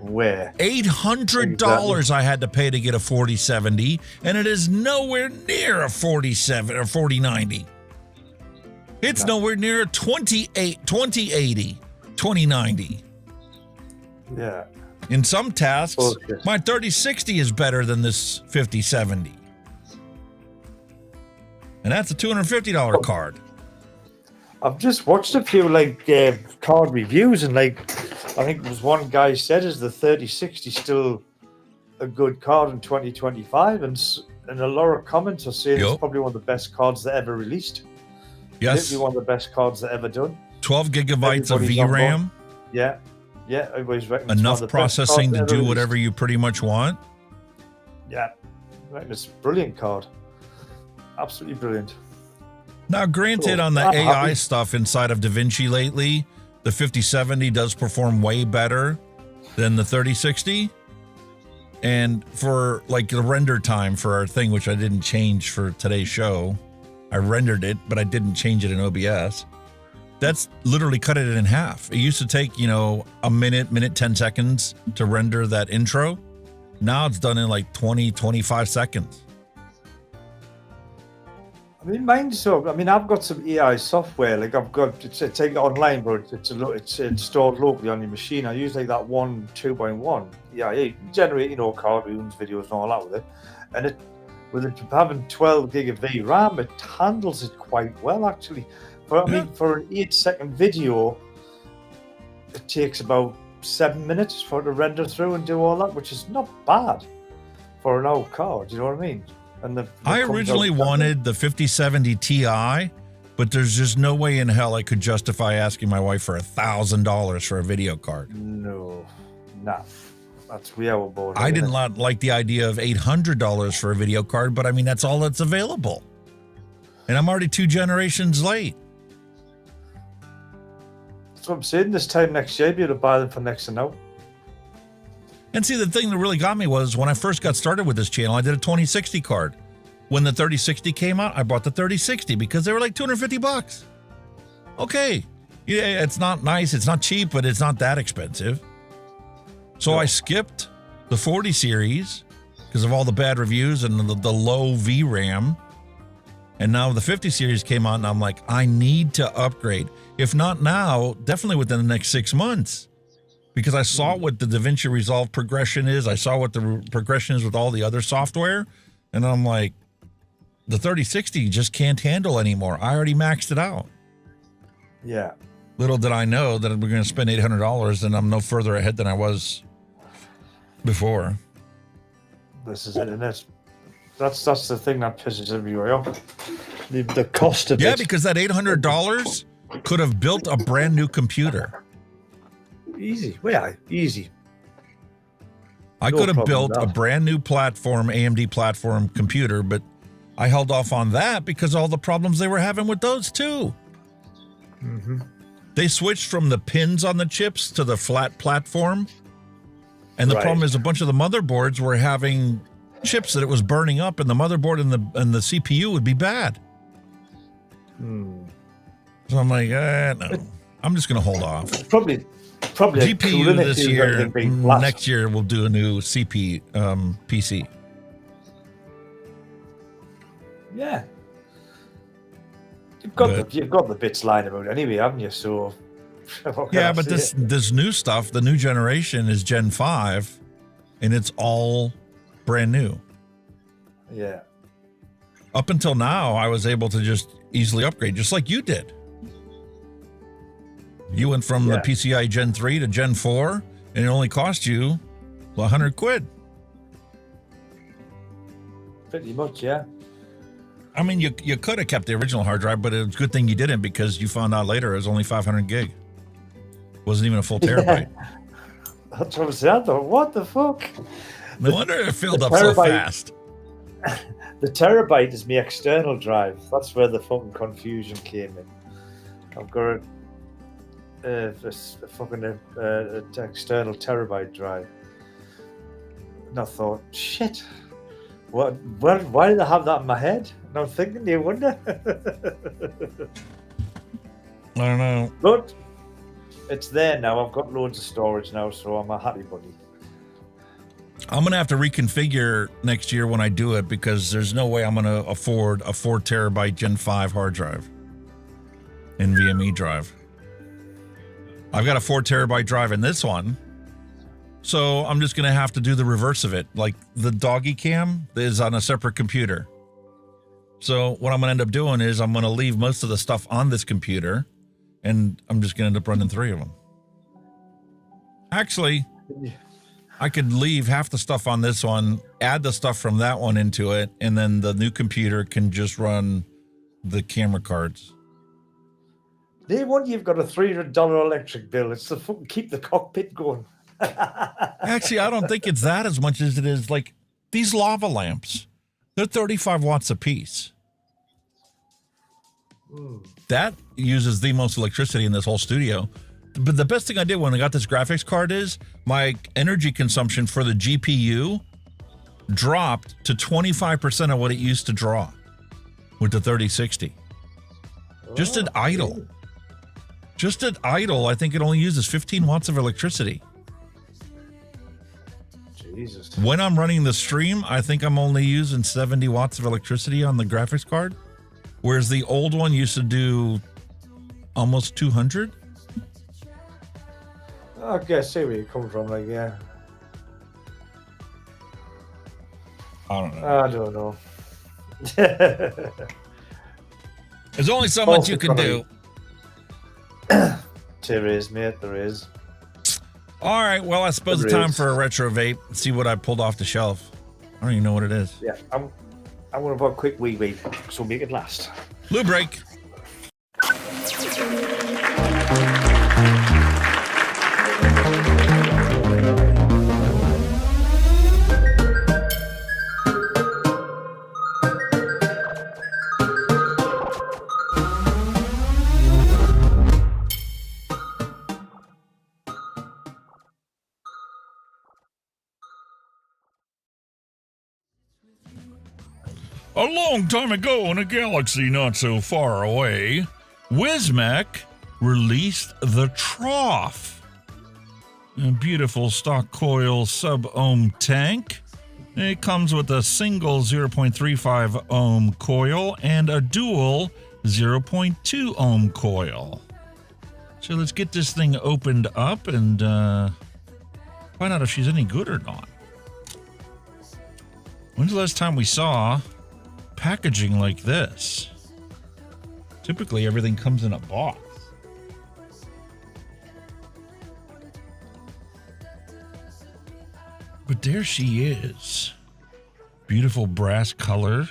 Where? $800 exactly. I had to pay to get a 4070, and it is nowhere near a 47 or 4090. It's nowhere near a 2080, 2090. Yeah. In some tasks, my 3060 is better than this 5070. And that's a $250 card. I've just watched a few card reviews, and I think there was one guy said, is the 3060 still a good card in 2025? And a lot of comments are saying it's probably one of the best cards that ever released. Yes. Literally one of the best cards that ever done. 12 gigabytes of VRAM. Yeah. Yeah, everybody's reckon enough processing to do whatever you pretty much want. Yeah. I reckon it's a brilliant card. Absolutely brilliant. Now, granted, on the AI stuff inside of DaVinci lately, the 5070 does perform way better than the 3060. And for the render time for our thing, which I didn't change for today's show, I rendered it, but I didn't change it in OBS. That's literally cut it in half. It used to take, a minute, 10 seconds to render that intro. Now it's done in 20, 25 seconds. I mean, I've got some AI software. I've got it's online, but it's installed locally on your machine. I use that one 2.1. Yeah, you generate cartoons, videos, and all that with it. And with it having 12 gig of VRAM, it handles it quite well actually. But for an 8-second video, it takes about 7 minutes for it to render through and do all that, which is not bad for an old card. You know what I mean? And I originally wanted the 5070 Ti, but there's just no way in hell I could justify asking my wife for $1,000 for a video card. No, that's we are bored. I didn't like the idea of $800 for a video card, but I mean that's all that's available, and I'm already 2 generations late. That's what I'm saying. This time next year, be able to buy them for next to no. And see, the thing that really got me was when I first got started with this channel, I did a 2060 card. When the 3060 came out, I bought the 3060 because they were like $250. Okay. Yeah, it's not nice. It's not cheap, but it's not that expensive. So I skipped the 40 series because of all the bad reviews and the low VRAM. And now the 50 series came out and I'm like, I need to upgrade. If not now, definitely within the next 6 months. Because I saw what the DaVinci Resolve progression is. I saw what the progression is with all the other software. And I'm like, the 3060 just can't handle anymore. I already maxed it out. Yeah. Little did I know that we're going to spend $800 and I'm no further ahead than I was before. This is it, and that's the thing that pisses everybody off. The cost of it. Yeah, because that $800 could have built a brand new computer. Easy. Well, easy. I could have built a brand new platform, AMD platform computer, but I held off on that because all the problems they were having with those too. Mm-hmm. They switched from the pins on the chips to the flat platform. And the problem is a bunch of the motherboards were having chips that it was burning up, and the motherboard and the CPU would be bad. So I'm like, no, I'm just going to hold off. Probably GPU this year. Next year we'll do a new PC. Yeah. You've got the bits lying about anyway, haven't you? So yeah, but this new stuff, the new generation is Gen 5, and it's all brand new. Yeah. Up until now, I was able to just easily upgrade, just like you did. You went from the PCI Gen 3 to Gen 4, and it only cost you $100. Pretty much, yeah. I mean, you could have kept the original hard drive, but it's a good thing you didn't, because you found out later it was only 500 gig. Wasn't even a full terabyte. That's what I was saying. I thought, what the fuck? No wonder it filled up so fast. The terabyte is my external drive. That's where the fucking confusion came in. I've got a fucking external terabyte drive. And I thought, shit. Why did I have that in my head? And I'm thinking, you wonder. I don't know. But it's there now. I've got loads of storage now, so I'm a happy bunny. I'm going to have to reconfigure next year when I do it, because there's no way I'm going to afford a 4 terabyte Gen 5 hard drive. NVMe drive. I've got a 4 terabyte drive in this one. So I'm just going to have to do the reverse of it. Like the doggy cam is on a separate computer. So what I'm going to end up doing is I'm going to leave most of the stuff on this computer, and I'm just going to end up running 3 of them. Actually, I could leave half the stuff on this one, add the stuff from that one into it, and then the new computer can just run the camera cards. Day one, you've got a $300 electric bill. It's to fucking keep the cockpit going. Actually, I don't think it's that as much as it is like these lava lamps. They're 35 watts a piece. That uses the most electricity in this whole studio. But the best thing I did when I got this graphics card is my energy consumption for the GPU dropped to 25% of what it used to draw with the 3060. Just at idle. Just at idle, I think it only uses 15 watts of electricity. Jesus. When I'm running the stream, I think I'm only using 70 watts of electricity on the graphics card, whereas the old one used to do almost 200. Okay, I see where you're coming from, like, yeah. I don't know. I don't know. There's only so much you can do. There is, mate, there is. All right, well, I suppose it's time for a retro vape. See what I pulled off the shelf. I don't even know what it is. Yeah, I'm going to have a quick wee vape, so make it last. Lube break. A long time ago in a galaxy not so far away, Wismec released the Trough, a beautiful stock coil sub-ohm tank. It comes with a single 0.35 ohm coil and a dual 0.2 ohm coil. So let's get this thing opened up and find out if she's any good or not. When's the last time we saw packaging like this? Typically everything comes in a box. But there she is. Beautiful brass color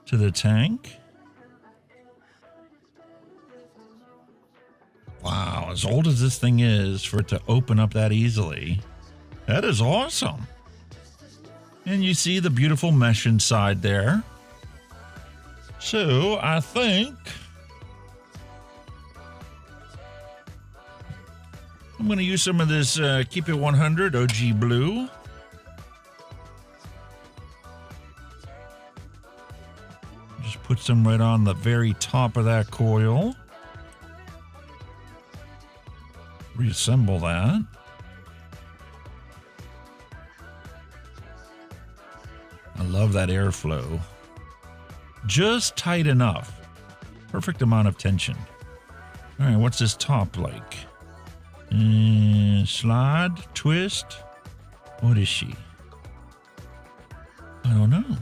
to the tank. Wow, as old as this thing is, for it to open up that easily, that is awesome. And you see the beautiful mesh inside there. So I think I'm going to use some of this Keep It 100 OG Blue. Just put some right on the very top of that coil. Reassemble that. I love that airflow. Just tight enough. Perfect amount of tension. All right, what's this top like? Slide, twist. What is she? I don't know.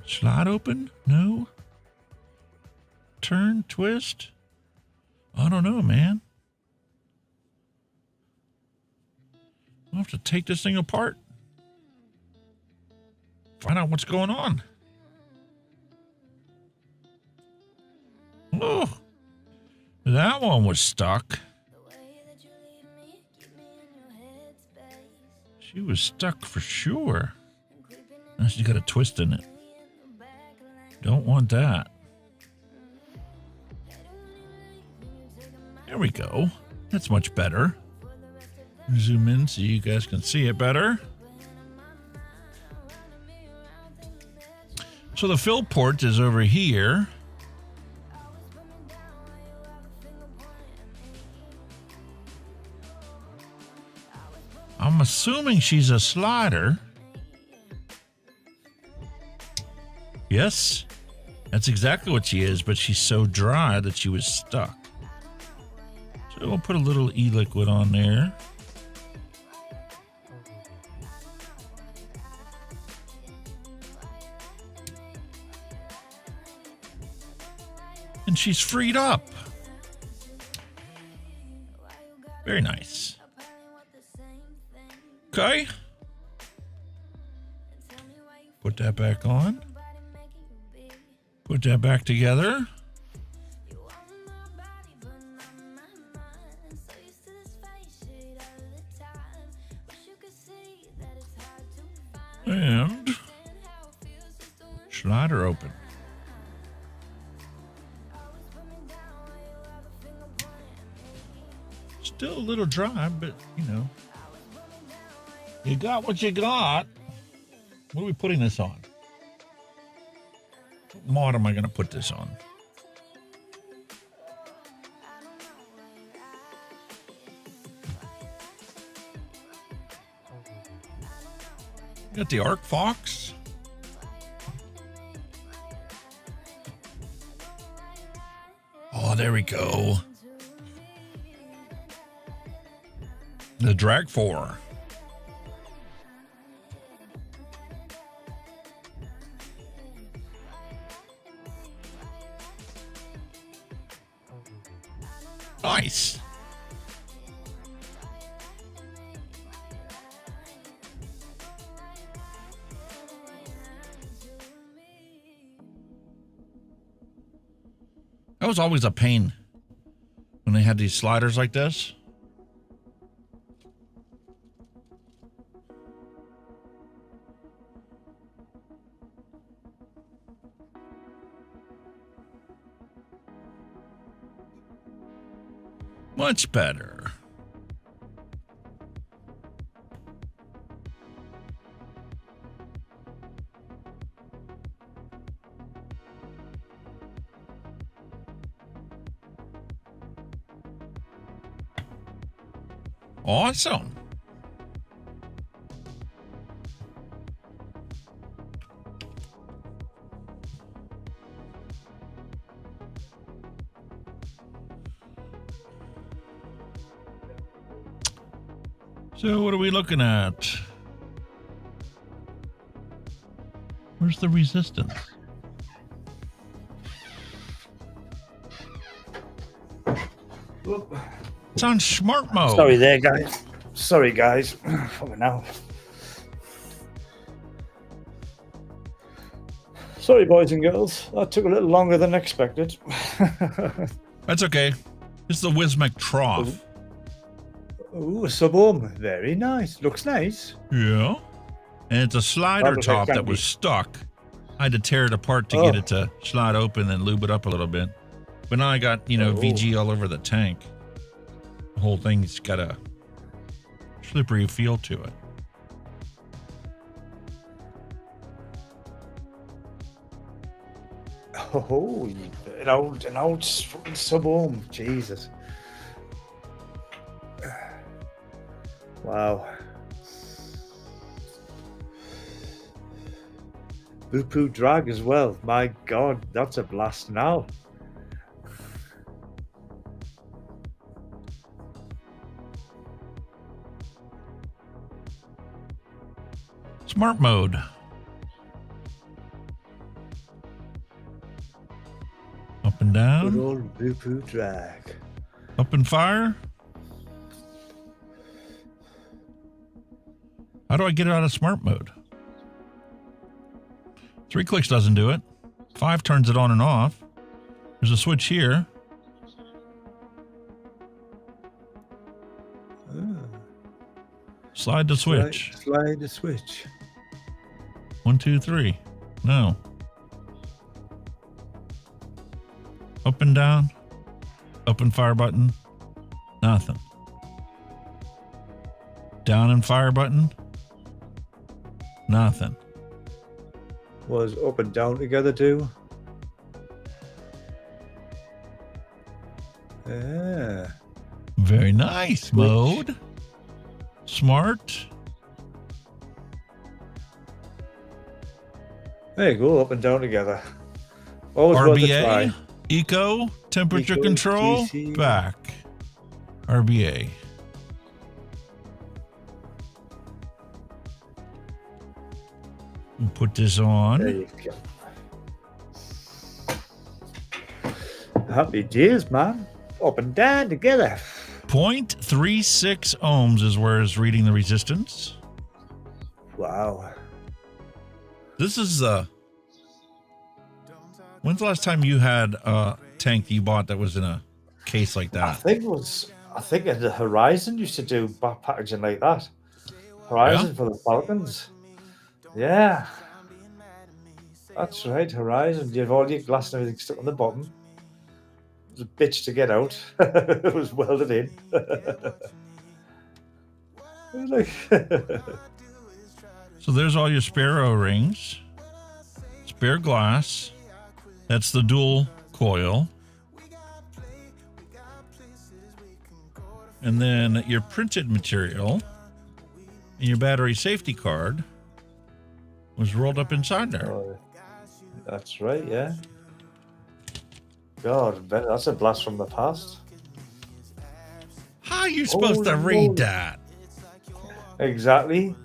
Slide open? No. Turn, twist? I don't know, man. I'll have to take this thing apart. Find out what's going on. Oh, that one was stuck. She was stuck for sure. Now she's got a twist in it. Don't want that. There we go. That's much better. Zoom in so you guys can see it better. So the fill port is over here. I'm assuming she's a slider. Yes, that's exactly what she is, but she's so dry that she was stuck. So we'll put a little e-liquid on there. And she's freed up. Very nice. Okay. Put that back on. Put that back together. And slider open. Still a little dry, but you know, you got what you got. What are we putting this on? What mod am I going to put this on? Got the Arc Fox. Oh, there we go. The Drag 4. Nice. That was always a pain when they had these sliders like this. Much better. Awesome. So what are we looking at? Where's the resistance? It's on smart mode. Sorry there, guys. Sorry, guys. Fucking hell. Sorry, boys and girls. That took a little longer than expected. That's okay. It's the Wismec Trough. Ooh, a sub-ohm. Very nice. Looks nice. Yeah. And it's a slider That'll top make that was stuck. I had to tear it apart to get it to slide open and lube it up a little bit. But now I got, VG all over the tank. The whole thing's got a slippery feel to it. Oh, an old sub-ohm. Jesus. Wow. Boo-poo drag as well. My God, that's a blast now. Smart mode. Up and down. Good old boo-poo drag. Up and fire. How do I get it out of smart mode? 3 clicks doesn't do it. 5 turns it on and off. There's a switch here. Slide the switch. Slide the switch. 1, 2, 3. No. Up and down. Up and fire button. Nothing. Down and fire button. Nothing. Was up and down together too. Yeah. Very nice. Switch. Mode. Smart. There you go, up and down together. Always worth a try. RBA. Eco. Temperature Eco, control. TC. Back. RBA. We'll put this on. There you go. Happy days, man. Up and down together. 0.36 ohms is where it's reading the resistance. Wow. This is when's the last time you had a tank that you bought that was in a case like that? I think the Horizon used to do packaging like that. Horizon for the Falcons. Yeah. That's right, Horizon. You have all your glass and everything stuck on the bottom. It was a bitch to get out. It was welded in. So there's all your spare O-rings, spare glass. That's the dual coil. And then your printed material and your battery safety card was rolled up inside there. Oh, that's right, yeah. God, that's a blast from the past. How are you supposed to read that? Exactly.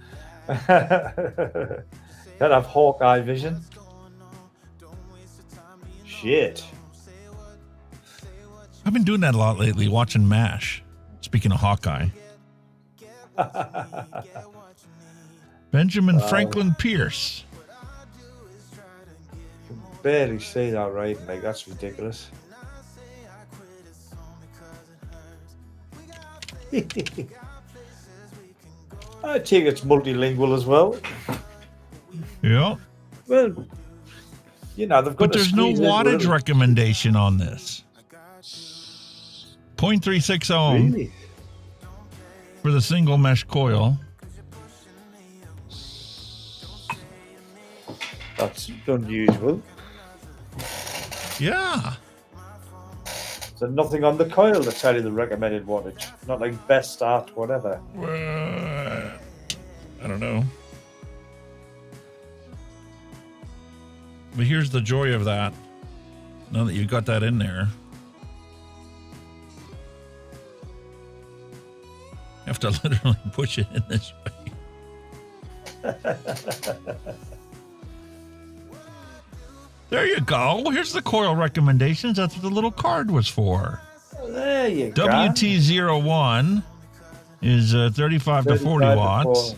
Gotta have Hawkeye vision. Shit. I've been doing that a lot lately, watching MASH. Speaking of Hawkeye. Benjamin Franklin Pierce. Barely say that right, like that's ridiculous. I think it's multilingual as well. Yeah. Well, they've got. But there's no wattage recommendation on this. 0.36 ohm Really? for the single mesh coil. That's unusual. Yeah. So nothing on the coil to tell you the recommended wattage. Not like best start, whatever. I don't know. But here's the joy of that. Now that you got that in there. You have to literally push it in this way. There you go. Here's the coil recommendations. That's what the little card was for. There you go. WT01 is 35 to 40 watts.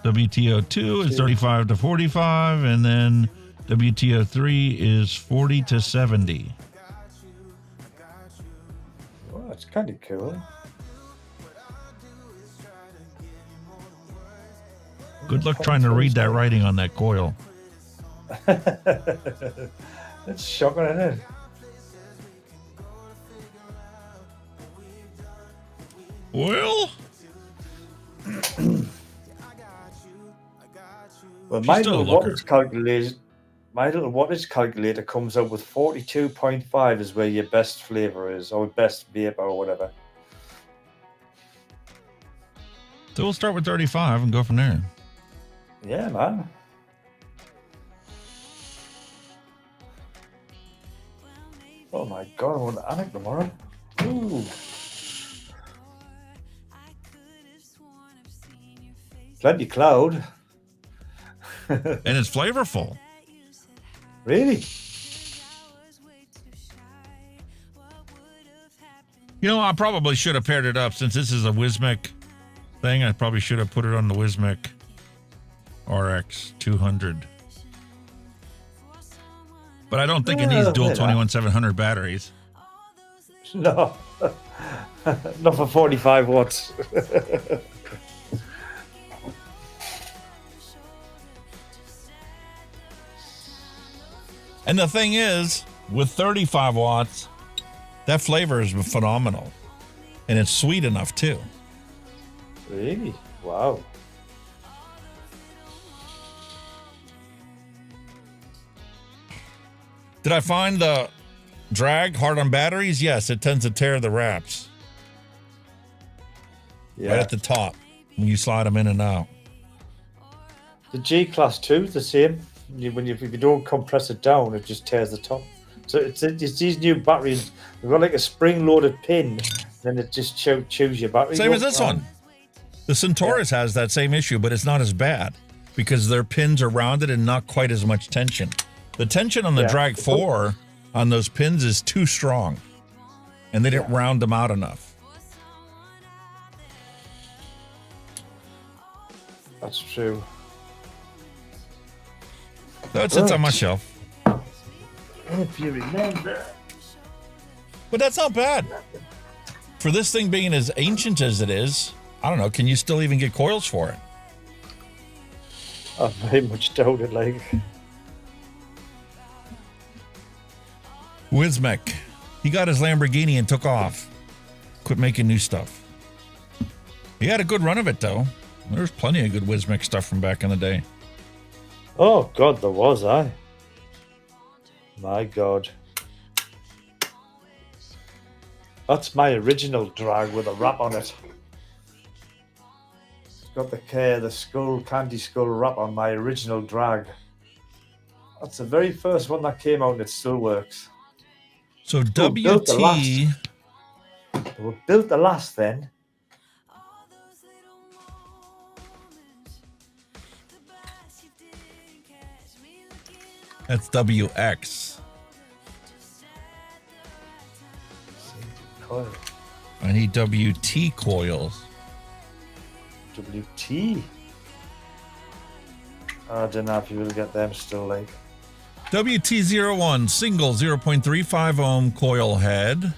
WTO2 is 35 to 45, and then WTO3 is 40 to 70. Well, that's kind of cool. Good luck trying to read that writing on that coil. That's shocking, isn't it? Well, well, my little wattage calculator comes up with 42.5 is where your best flavor is, or best vape, or whatever. So we'll start with 35 and go from there. Yeah, man. Oh my god, I want to Anik tomorrow. Ooh. Plenty cloud. And it's flavorful. Really? You know, I probably should have paired it up since this is a Wismec thing. I probably should have put it on the Wismec RX 200. But I don't think it needs dual 21700 batteries. No. Not for 45 watts. And the thing is, with 35 watts, that flavor is phenomenal. And it's sweet enough, too. Really? Wow. Did I find the drag hard on batteries? Yes, it tends to tear the wraps. Yeah. Right at the top when you slide them in and out. The G Class 2 is the same. If you don't compress it down, it just tears the top. So it's these new batteries. They've got like a spring-loaded pin, then it just chews your battery. Same as this one. The Centaurus has that same issue, but it's not as bad because their pins are rounded and not quite as much tension. The tension on the Drag 4 on those pins is too strong, and they didn't round them out enough. That's true. That sits on my shelf. If you remember. But that's not bad. For this thing being as ancient as it is, I don't know, can you still even get coils for it? I very much doubt it, like. Wismec. He got his Lamborghini and took off. Quit making new stuff. He had a good run of it, though. There's plenty of good Wismec stuff from back in the day. Oh, God, there was, My God. That's my original drag with a wrap on it. It's got the skull, candy skull wrap on my original drag. That's the very first one that came out and it still works. So WT... They were built the last then. That's WX. Coil. I need WT coils. WT? I don't know if you will get them still, like. WT01 single 0.35 ohm coil head.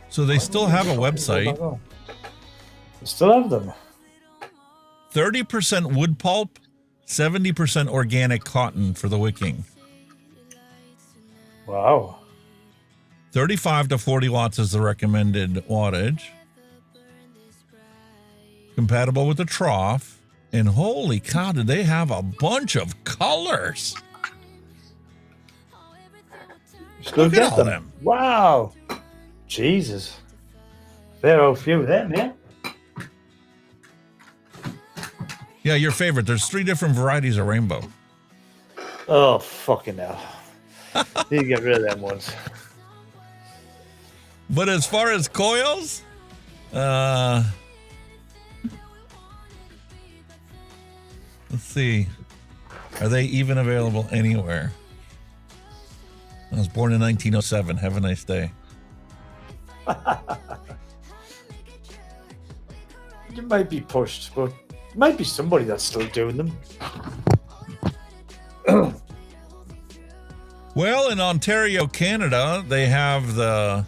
So they still have a website. They still have them. 30% wood pulp, 70% organic cotton for the wicking. Wow. 35 to 40 watts is the recommended wattage. Compatible with the Trough. And holy cow, did they have a bunch of colors. Look at all of them. Wow. Jesus. There are a few of them, yeah? Yeah, your favorite. There's 3 different varieties of rainbow. Oh, fucking hell. Need to get rid of them ones. But as far as coils, let's see. Are they even available anywhere? I was born in 1907. Have a nice day. You might be pushed, but there might be somebody that's still doing them. Well, in Ontario, Canada, they have the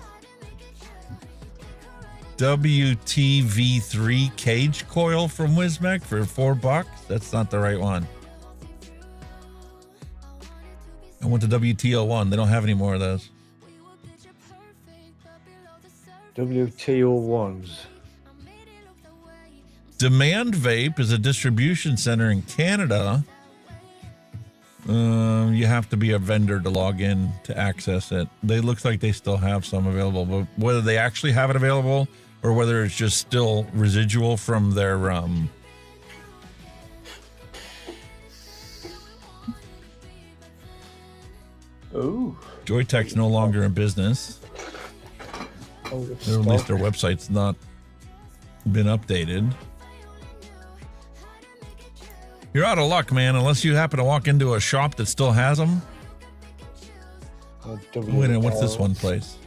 WTV3 cage coil from Wismec for $4. That's not the right one. I went to WTO1. They don't have any more of those. WTO1s. Demand Vape is a distribution center in Canada. You have to be a vendor to log in to access it. They looks like they still have some available, but whether they actually have it available or whether it's just still residual from their Joytech's no longer in business. Or at least their website's not been updated. You're out of luck, man, unless you happen to walk into a shop that still has them. Wait a minute, what's this one place?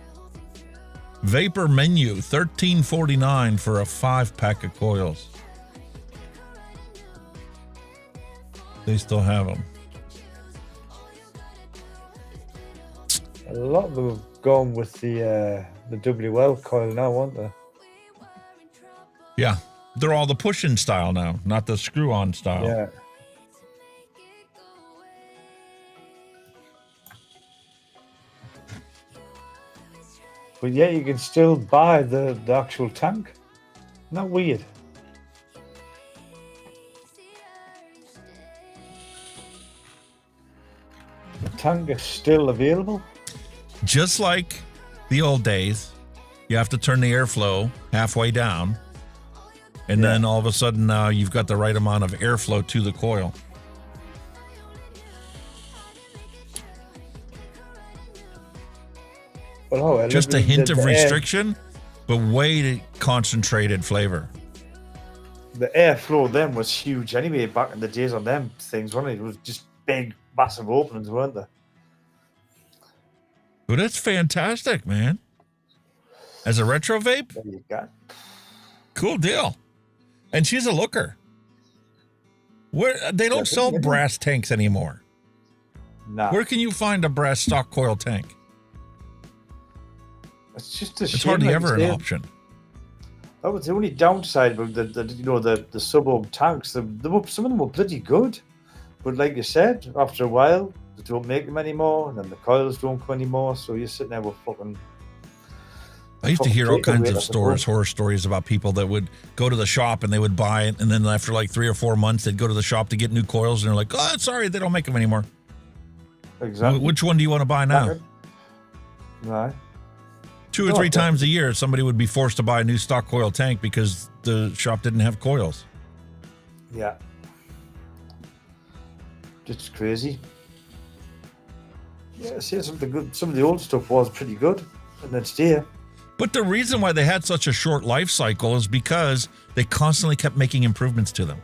Vapor Menu, $13.49 for a 5-pack of coils. They still have them. A lot of them have gone with the WL coil now, aren't they? Yeah, they're all the push-in style now, not the screw-on style. Yeah. But yeah, you can still buy the actual tank. Isn't that weird? The tank is still available. Just like the old days, you have to turn the airflow halfway down. And then all of a sudden now you've got the right amount of airflow to the coil. Well, just a hint of restriction, but way concentrated flavor. The airflow then was huge anyway back in the days on them things, wasn't it? It was just big, massive openings, weren't they? But it's fantastic, man. As a retro vape, there you go. Cool deal. And she's a looker. Where they don't sell brass tanks anymore. No. Where can you find a brass stock coil tank? It's just a shame. It's hardly ever an option. That was the only downside of the sub-ohm tanks. Some of them were pretty good, but like you said, after a while they don't make them anymore, and then the coils don't come anymore. So you're sitting there with fucking. I used to hear all kinds of horror stories about people that would go to the shop and they would buy it, and then after like 3 or 4 months, they'd go to the shop to get new coils, and they're like, "Oh, sorry, they don't make them anymore." Exactly. Which one do you want to buy now? Right. 2 or 3 times a year, somebody would be forced to buy a new stock coil tank because the shop didn't have coils. Yeah. Just crazy. Yeah, see, some of the old stuff was pretty good, and then stay. But the reason why they had such a short life cycle is because they constantly kept making improvements to them.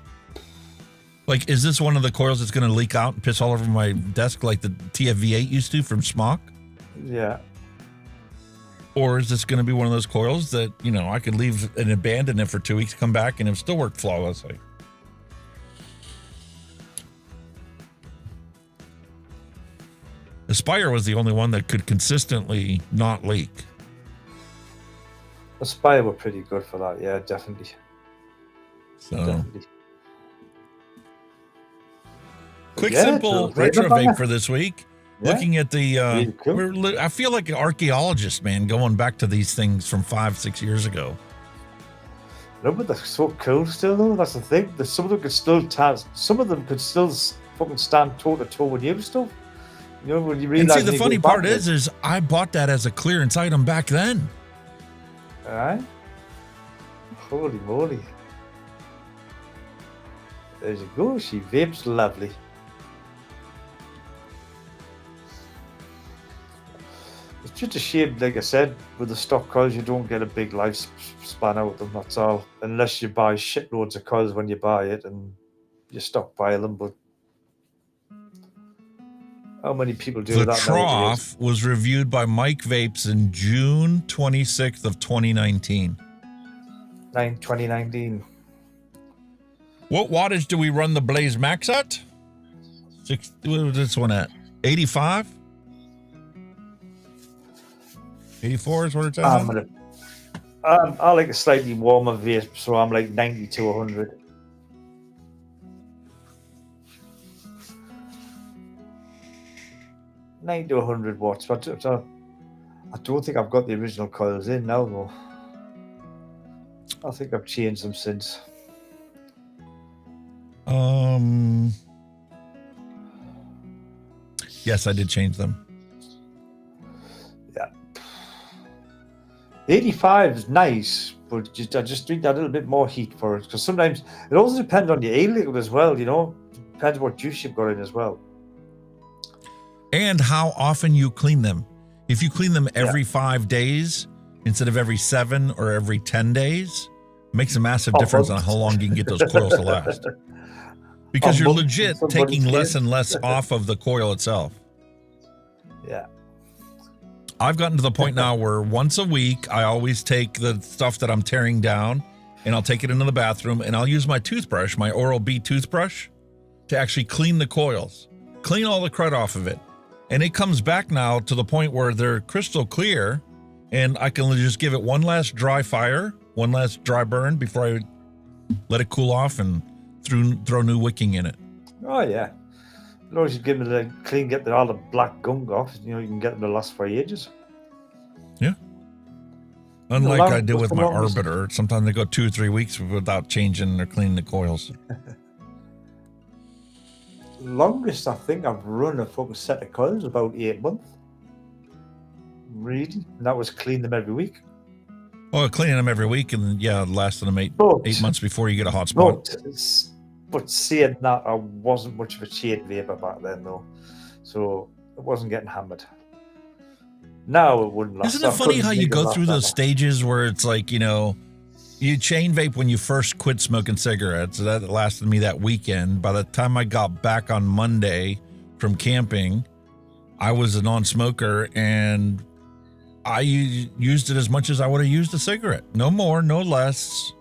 Like, is this one of the coils that's going to leak out and piss all over my desk like the TFV8 used to from smock? Yeah. Or is this going to be one of those coils that, you know, I could leave and abandon it for 2 weeks, come back, and it still worked flawlessly? Aspire was the only one that could consistently not leak. Aspire were pretty good for that, yeah, definitely. So, definitely. Quick, simple retro vape for this week. Yeah. Looking at the, I feel like an archaeologist, man, going back to these things from 5-6 years ago. No, but they're so cool still, though. That's the thing. Some of them could still fucking stand toe to toe with new stuff. You know, when you realize. And see, the funny part is I bought that as a clearance item back then. All right. Holy moly! There you go. She vapes lovely. It's just a shame, like I said, with the stock coils, you don't get a big lifespan out of them, that's all. Unless you buy shitloads of coils when you buy it and you stockpile them, but how many people do that? The Trough was reviewed by Mike Vapes in June 26th of 2019. 2019. What wattage do we run the Blaze Max at? What was this one at? 85? 84 is what it's at? I like a slightly warmer vape, so I'm like 90 to 100. $90 to 100 watts. But I don't think I've got the original coils in now, though. I think I've changed them since. Yes, I did change them. Yeah. 85 is nice, but I just need that little bit more heat for it, because sometimes it also depends on your liquid as well, you know. Depends what juice you've got in as well. And how often you clean them. If you clean them every 5 days instead of every 7 or every 10 days, it makes a massive difference on how long you can get those coils to last. Because you're legit taking less and less off of the coil itself. Yeah. I've gotten to the point now where once a week, I always take the stuff that I'm tearing down and I'll take it into the bathroom and I'll use my toothbrush, my Oral-B toothbrush, to actually clean the coils, clean all the crud off of it. And it comes back now to the point where they're crystal clear and I can just give it one last dry fire, one last dry burn before I let it cool off and throw new wicking in it. Oh, yeah. As long as you give them the clean, get all the black gunk off, you know, you can get them to last for ages. Yeah. Unlike I did with my Arbiter, sometimes they go 2 or 3 weeks without changing or cleaning the coils. Longest I think I've run a fucking set of coils about 8 months. Really? And that was clean them every week. Well, cleaning them every week and lasting them 8 months before you get a hot spot. But saying that, I wasn't much of a chain vapor back then though. So it wasn't getting hammered. Now it wouldn't last. Isn't it funny how you go through those stages where it's like, you know, you chain vape when you first quit smoking cigarettes. That lasted me that weekend. By the time I got back on Monday from camping, I was a non-smoker and I used it as much as I would have used a cigarette. No more, no less.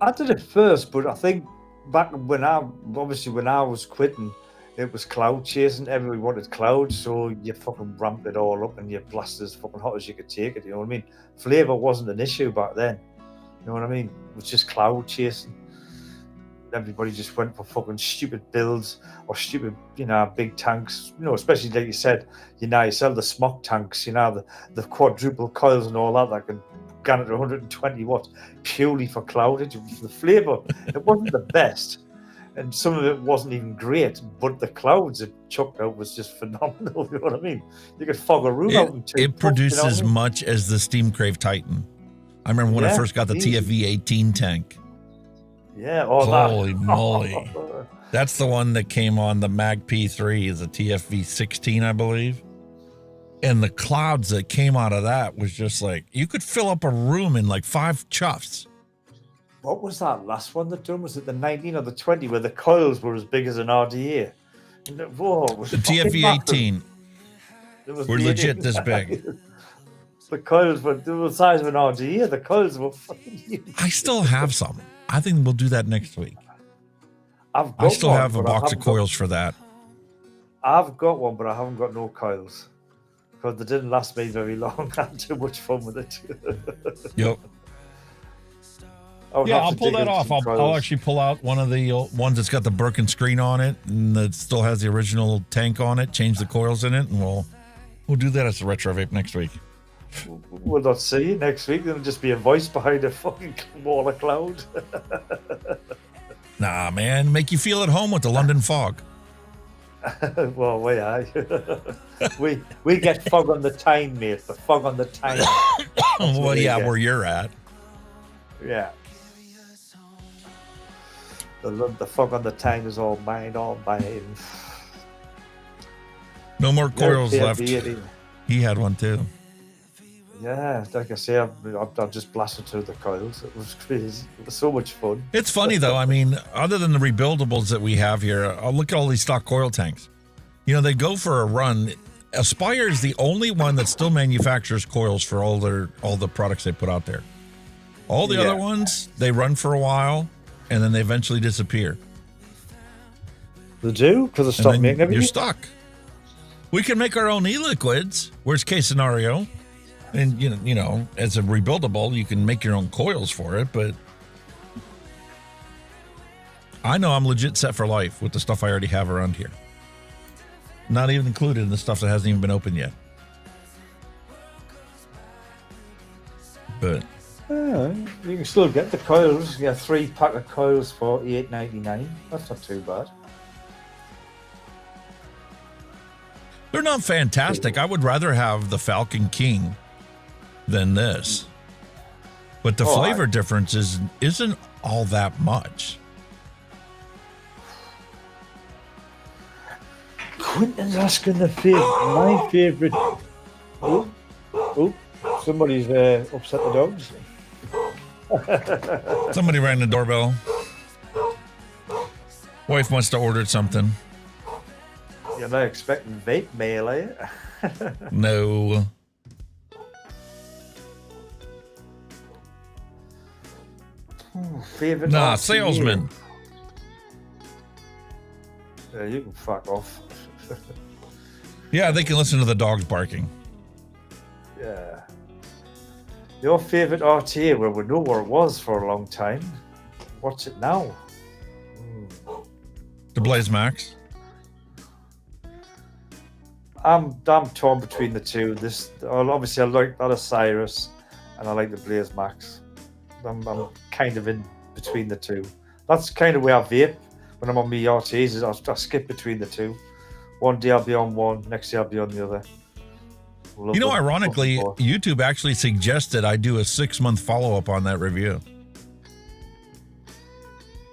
I did it first, but I think back when I was quitting, it was cloud chasing. Everybody wanted clouds, so you fucking ramped it all up and you blasted as fucking hot as you could take it. You know what I mean? Flavor wasn't an issue back then. You know what I mean? It was just cloud chasing. Everybody just went for fucking stupid builds or stupid, you know, big tanks. You know, especially like you said, you sell the smoke tanks. You know, the quadruple coils and all that can gun at 120 watts purely for cloudage. The flavor, it wasn't the best. And some of it wasn't even great, but the clouds it chucked out was just phenomenal. You know what I mean? You could fog a room out in 2 It produces as much as the Steam Crave Titan. I remember when I first got the TFV 18 tank. Yeah, holy moly. That's the one that came on the Mag P3 is a TFV 16, I believe. And the clouds that came out of that was just like, you could fill up a room in like 5 chuffs. What was that last one that done? Was it the 19 or the 20 where the coils were as big as an RDA? Whoa, it was the TFV 18 were legit this big. The coils were the size of an RDA. The coils were fucking huge. I still have some. I think we'll do that next week. I still have a box of coils for that. I've got one, but I haven't got no coils. Because they didn't last me very long. I had too much fun with it. Yep. I'll pull that off. I'll actually pull out one of the ones that's got the Birkin screen on it and that still has the original tank on it, change the coils in it, and we'll do that as a retro vape next week. We'll not see you next week. There'll just be a voice behind a fucking wall of cloud. Nah, man. Make you feel at home with the London fog. Well, we get fog on the Tyne, mate. The fog on the Tyne. Well, yeah, where you're at. Yeah. The fog on the Tyne is all mine, all mine. No more coils left. He had one too. Yeah, like I say, I've just blasted through the coils. It was crazy. It was so much fun. It's funny though. I mean, other than the rebuildables that we have here, I'll look at all these stock coil tanks. You know, they go for a run. Aspire is the only one that still manufactures coils for all the products they put out there. All the other ones, they run for a while, and then they eventually disappear. They do? Because they stop making everything? You're stuck. We can make our own e-liquids, worst case scenario. And, you know, as a rebuildable, you can make your own coils for it, but I know I'm legit set for life with the stuff I already have around here. Not even included in the stuff that hasn't even been opened yet. But you can still get the coils. You get a 3-pack of coils for $8.99. That's not too bad. they're not fantastic. I would rather have the Falcon King than this. But the flavor difference isn't all that much. Quentin's asking my favorite. Oh, somebody's upset the dogs. Somebody rang the doorbell. Wife must have ordered something. You're not expecting vape mail, are you? No. Favorite salesman. Yeah, you can fuck off. Yeah, they can listen to the dogs barking. Yeah. Your favorite RTA? Well, we know where it was for a long time. What's it now? The Blaze Max. I'm torn between the two. Obviously I like that Osiris, and I like the Blaze Max. I'm kind of in between the two. That's kind of where I vape when I'm on my RTAs. I skip between the two. One day I'll be on one, next day I'll be on the other. You know, ironically, YouTube actually suggested I do a 6-month follow-up on that review.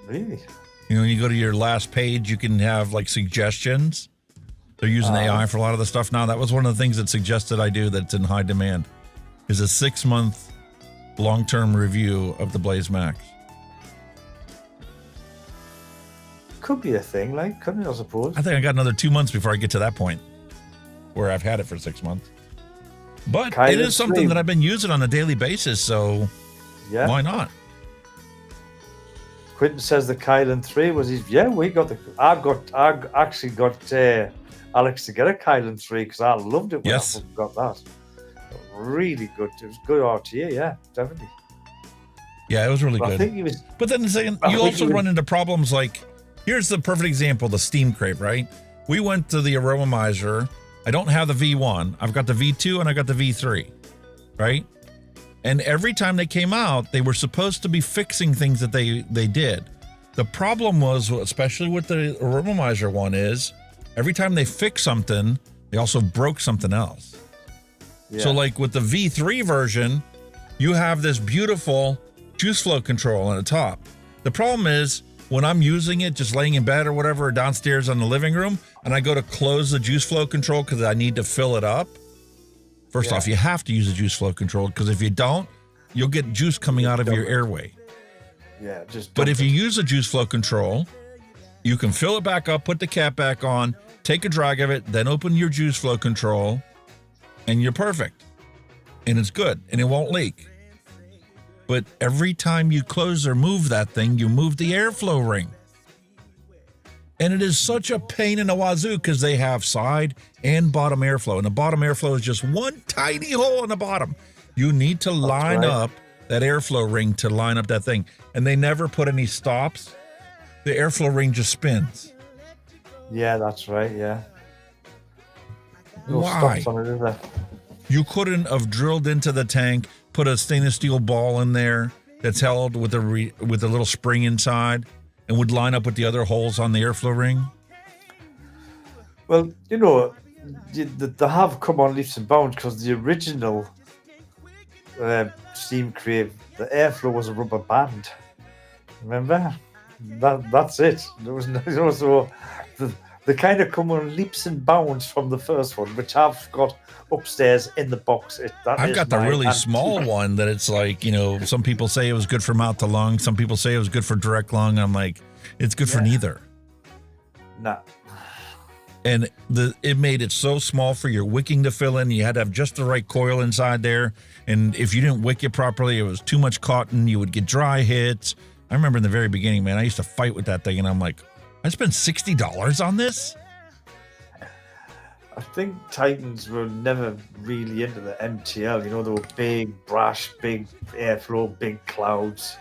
Really? You know, when you go to your last page, you can have like suggestions. They're using AI for a lot of the stuff now. That was one of the things that suggested I do that's in high demand, is a 6-month long-term review of the Blaze Max. Could be a thing, like, couldn't it, I suppose? I think I got another 2 months before I get to that point where I've had it for 6 months. But it is something that I've been using on a daily basis, so why not? Quentin says the Kylan 3 was his. Yeah, we got the. I actually got Alex to get a Kylan 3 because I loved it when I got that. Really good. It was good RTA, yeah, definitely. Yeah, it was really good. I think he was. But then you also run into problems like, here's the perfect example: the steam crepe. Right? We went to the aromizer. I don't have the V1. I've got the V2 and I got the V3. Right? And every time they came out, they were supposed to be fixing things that they did. The problem was, especially with the aromizer one, is every time they fixed something, they also broke something else. Yeah. So like with the V3 version, you have this beautiful juice flow control on the top. The problem is when I'm using it, just laying in bed or whatever, or downstairs on the living room, and I go to close the juice flow control because I need to fill it up. First off, you have to use the juice flow control because if you don't, you'll get juice coming out of your airway. Yeah, But if you use the juice flow control, you can fill it back up, put the cap back on, take a drag of it, then open your juice flow control, and you're perfect. And it's good, and it won't leak. But every time you close or move that thing, you move the airflow ring. And it is such a pain in the wazoo because they have side and bottom airflow. And the bottom airflow is just one tiny hole in the bottom. You need to line up that airflow ring to line up that thing. And they never put any stops. The airflow ring just spins. Yeah, that's right, yeah. No stops on it, is there? You couldn't have drilled into the tank, put a stainless steel ball in there that's held with a little spring inside and would line up with the other holes on the airflow ring? Well, you know, they have come on leaps and bounds because the original steam crave, the airflow was a rubber band. Remember? That's it. There was no so they kind of come on leaps and bounds from the first one, which I've got upstairs in the box. I've got the really small one that it's like, you know, some people say it was good for mouth to lung. Some people say it was good for direct lung. I'm like, it's good for neither. Nah. and it made it so small for your wicking to fill in. You had to have just the right coil inside there, and if you didn't wick it properly, it was too much cotton. You would get dry hits. I remember in the very beginning, man, I used to fight with that thing, and I'm like, I spent $60 on this? I think Titans were never really into the MTL. You know, they were big, brash, big airflow, big clouds,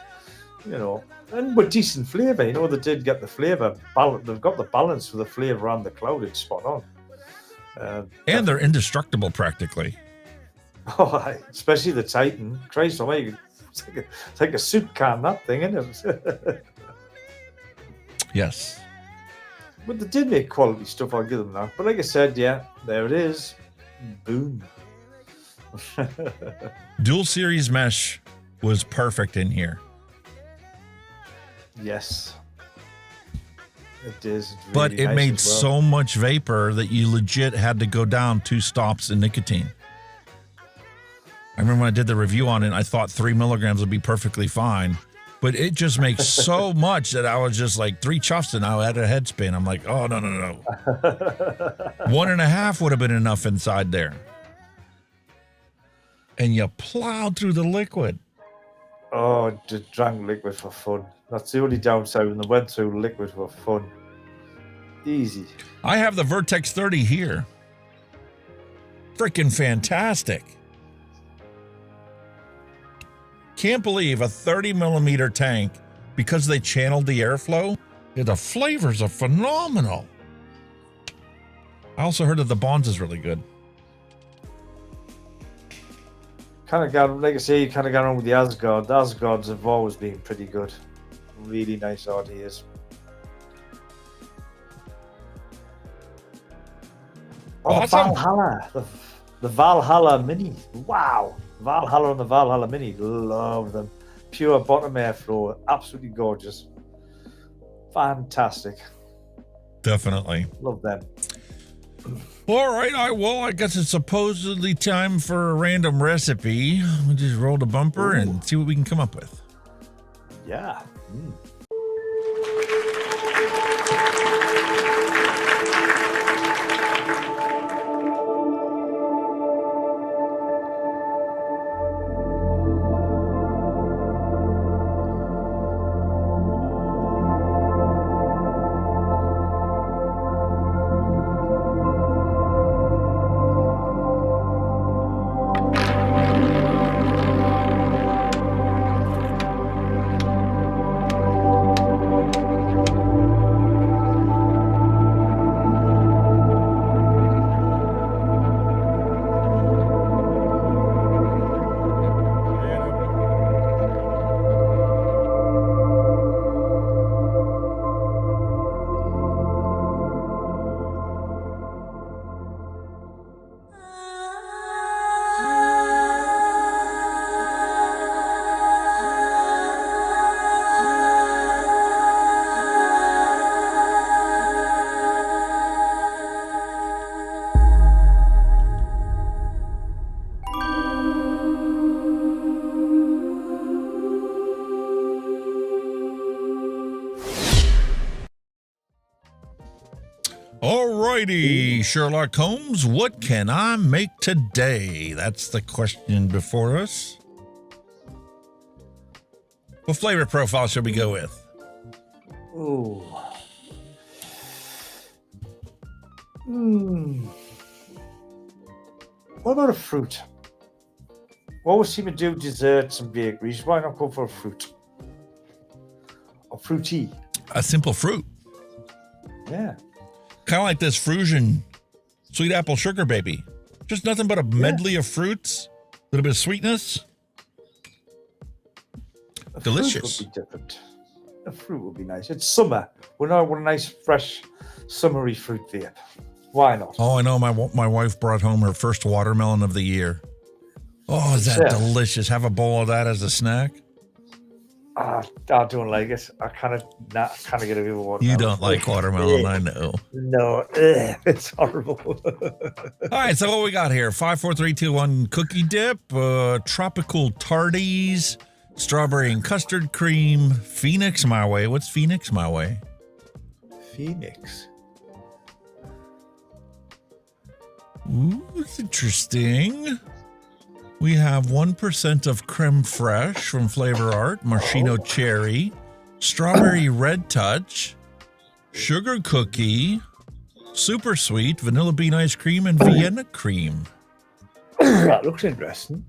you know, and with decent flavour. You know, they did get the flavour. They've got the balance for the flavour and the cloud. It's spot on. And they're indestructible practically. Oh, especially the Titan. Christ almighty, it's like a soup can, that thing, isn't it? Yes. But they did make quality stuff, I'll give them that. But like I said, yeah, there it is. Boom. Dual series mesh was perfect in here. Yes. It is. It's But really it nice made as well. so much vapor that you legit had to go down 2 stops in nicotine. I remember when I did the review on it, I thought 3 milligrams would be perfectly fine. But it just makes so much that I was just like 3 chuffs and I had a head spin. I'm like, oh, no. 1.5 would have been enough inside there. And you plowed through the liquid. Oh, just drank liquid for fun. That's the only downside when they went through liquid for fun. Easy. I have the Vertex 30 here. Freaking fantastic. Can't believe a 30 millimeter tank, because they channeled the airflow, the flavors are phenomenal. I also heard that the Bonds is really good. Kind of got, like I say, you kind of got on with the Asgard. The Asgards have always been pretty good. Really nice ideas. Oh, the Valhalla. The Valhalla Mini. Wow. Valhalla and the Valhalla Mini. Love them. Pure bottom airflow. Absolutely gorgeous. Fantastic. Definitely. Love them. All right. I guess it's supposedly time for a random recipe. We just roll the bumper and see what we can come up with. Yeah. Alrighty, Sherlock Holmes, what can I make today? That's the question before us. What flavor profile should we go with? Ooh. What about a fruit? We always seem to do desserts and bakeries. Why not go for a fruit? A fruity. A simple fruit. Yeah. Kind of like this Frusion sweet apple sugar baby. Just nothing but a medley of fruits, a little bit of sweetness. Delicious. Fruit would be different. A fruit would be nice. It's summer. We know what a nice, fresh, summery fruit vape. Why not? Oh, I know. My wife brought home her first watermelon of the year. Oh, is that delicious? Have a bowl of that as a snack. I don't like it. I kind of get away with watermelon. You don't like watermelon, I know. No, it's horrible. All right, so what we got here? 5, 4, 3, 2, 1 cookie dip, tropical tardies, strawberry and custard cream, Phoenix my way. What's Phoenix my way? Phoenix. Ooh, it's interesting. We have 1% of creme fraiche from Flavor Art, maraschino cherry, strawberry red touch, sugar cookie, super sweet, vanilla bean ice cream, and Vienna cream. That looks interesting.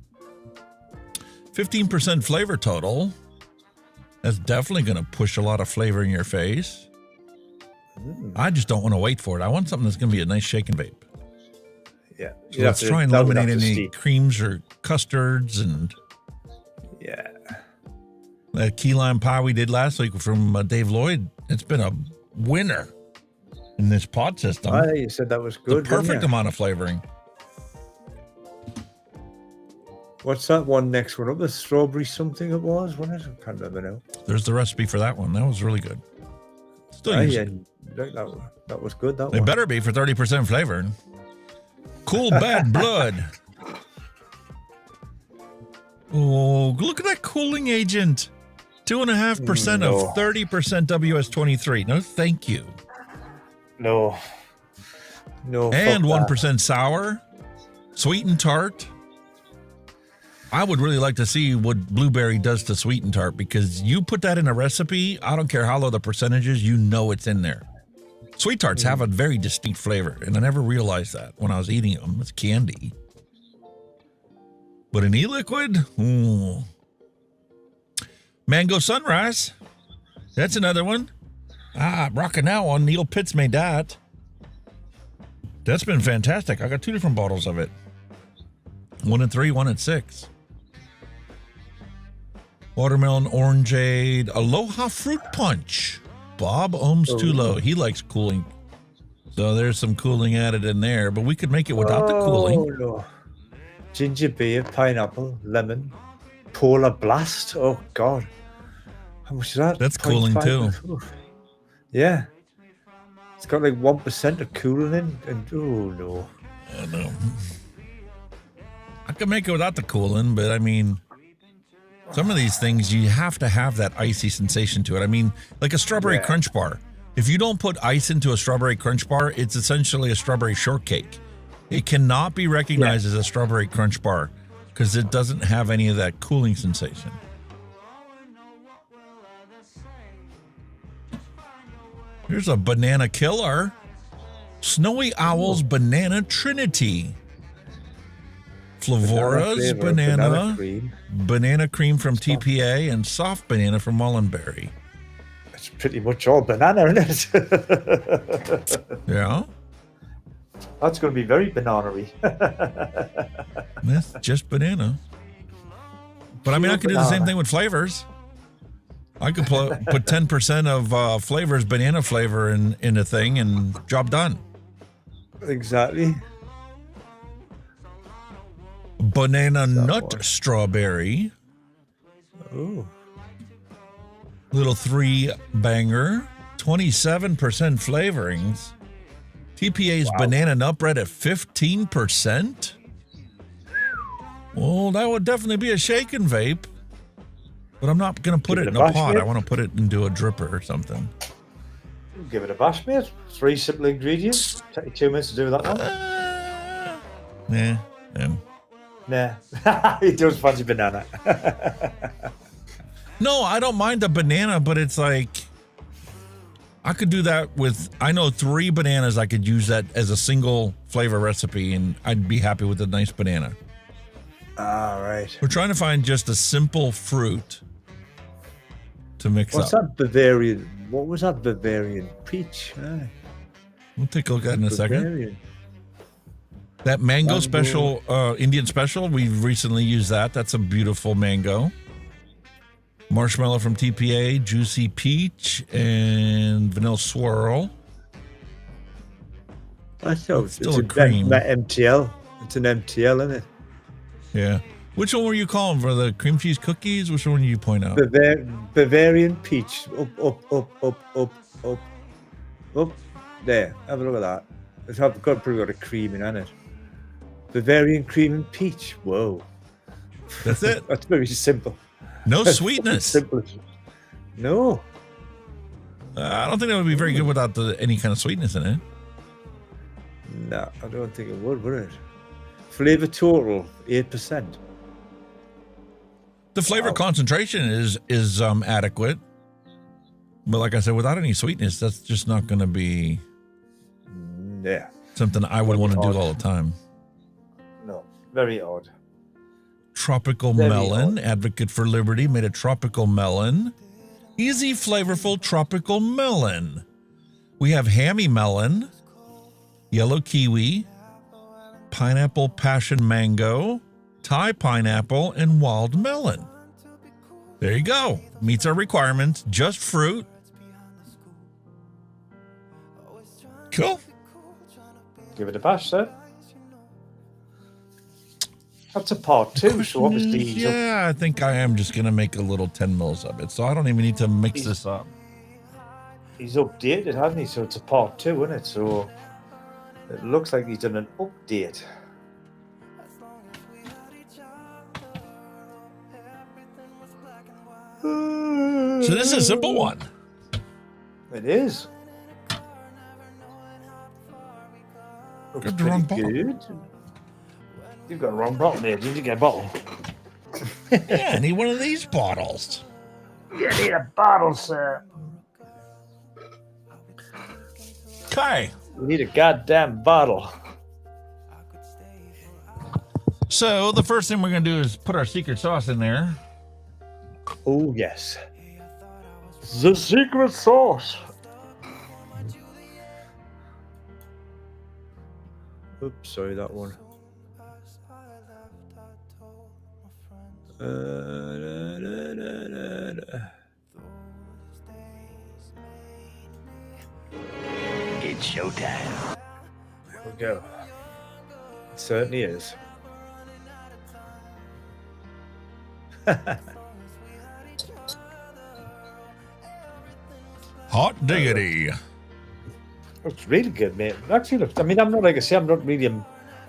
15% flavor total. That's definitely going to push a lot of flavor in your face. I just don't want to wait for it. I want something that's going to be a nice shake and vape. Yeah. So let's try and eliminate any creams or custards and that key lime pie we did last week from Dave Lloyd. It's been a winner in this pod system. You said that was good. The perfect amount of flavoring. What's that one next one up? The strawberry something it was, wasn't it? I can't remember now. There's the recipe for that one. That was really good. Still using. That was good. That They one. better be for 30% flavor. Cool Bad Blood. Oh, look at that cooling agent. 2.5% of 30% WS23. No, thank you. No. And 1% sour, sweet and tart. I would really like to see what blueberry does to sweet and tart, because you put that in a recipe, I don't care how low the percentage is, you know it's in there. Sweet tarts have a very distinct flavor, and I never realized that when I was eating them. It's candy. But an e-liquid? Ooh. Mango Sunrise. That's another one. Rocking that one. Neil Pitts made that. That's been fantastic. I got 2 different bottles of it. 1 and 3, 1 and 6. Watermelon Orangeade. Aloha Fruit Punch. Bob ohms too low. He likes cooling. So there's some cooling added in there, but we could make it without the cooling. No. Ginger beer, pineapple, lemon, polar blast. Oh, God. How much is that? That's cooling 0.5? too. Yeah. It's got like 1% of cooling in. And oh, no. I know. I could make it without the cooling, but I mean, some of these things, you have to have that icy sensation to it. I mean, like a strawberry crunch bar. If you don't put ice into a strawberry crunch bar, it's essentially a strawberry shortcake. It cannot be recognized as a strawberry crunch bar because it doesn't have any of that cooling sensation. Here's a banana killer. Snowy Owl's Banana Trinity. Flavora's banana cream from TPA, and soft banana from Mullenberry. It's pretty much all banana, isn't it? Yeah. That's going to be very banana-y. That's just banana. But I mean, I could do the same thing with flavors. I could put 10% of flavors, banana flavor in a thing, and job done. Exactly. Banana nut strawberry. Ooh. Little 3-banger. 27% flavorings. TPA's banana nut bread at 15%. Well, that would definitely be a shake and vape. But I'm not going to put it in a pot. I want to put it into a dripper or something. Give it a bash, mate. 3 simple ingredients. Take you 2 minutes to do that one. Nah. He does fancy banana. No, I don't mind the banana, but it's like, I could do that with, I know 3 bananas. I could use that as a single flavor recipe, and I'd be happy with a nice banana. All right. We're trying to find just a simple fruit to mix What's up. that Bavarian? What was that Bavarian peach? We'll take a look at it in a second. That mango special, Indian special, we've recently used that. That's a beautiful mango. Marshmallow from TPA, juicy peach, and vanilla swirl. It's still a cream. MTL. It's an MTL, isn't it? Yeah. Which one were you calling for the cream cheese cookies? Which one did you point out? Bavarian peach. Up. There. Have a look at that. It's got pretty got a cream in it. Bavarian cream and peach. Whoa. That's it. That's very simple. No sweetness. Simple. No. I don't think that would be very good without any kind of sweetness in it. No, I don't think it would it? Flavor total 8%. The flavor concentration is adequate, but like I said, without any sweetness, that's just not going to be something I would want to do all the time. No, very odd. Tropical melon, advocate for liberty, made a tropical melon. Easy, flavorful tropical melon. We have hammy melon, yellow kiwi, pineapple passion mango, Thai pineapple, and wild melon. There you go. Meets our requirements. Just fruit. Cool. Give it a bash, sir. That's a part 2, so obviously... Yeah, I think I am just going to make a little 10 mils of it, so I don't even need to mix this up. He's updated, hasn't he? So it's a part 2, isn't it? So it looks like he's done an update. So this is a simple one. It is. Got the wrong bottle. You've got the wrong bottle there. Did you get a bottle? Yeah, I need one of these bottles. You need a bottle, sir. Okay. You need a goddamn bottle. So the first thing we're going to do is put our secret sauce in there. Oh, yes. The secret sauce. Oops, sorry, that one. It's showtime. There we go. It certainly is. Hot diggity. It's really good, mate. Actually, look, I mean, I'm not, like I say, I'm not really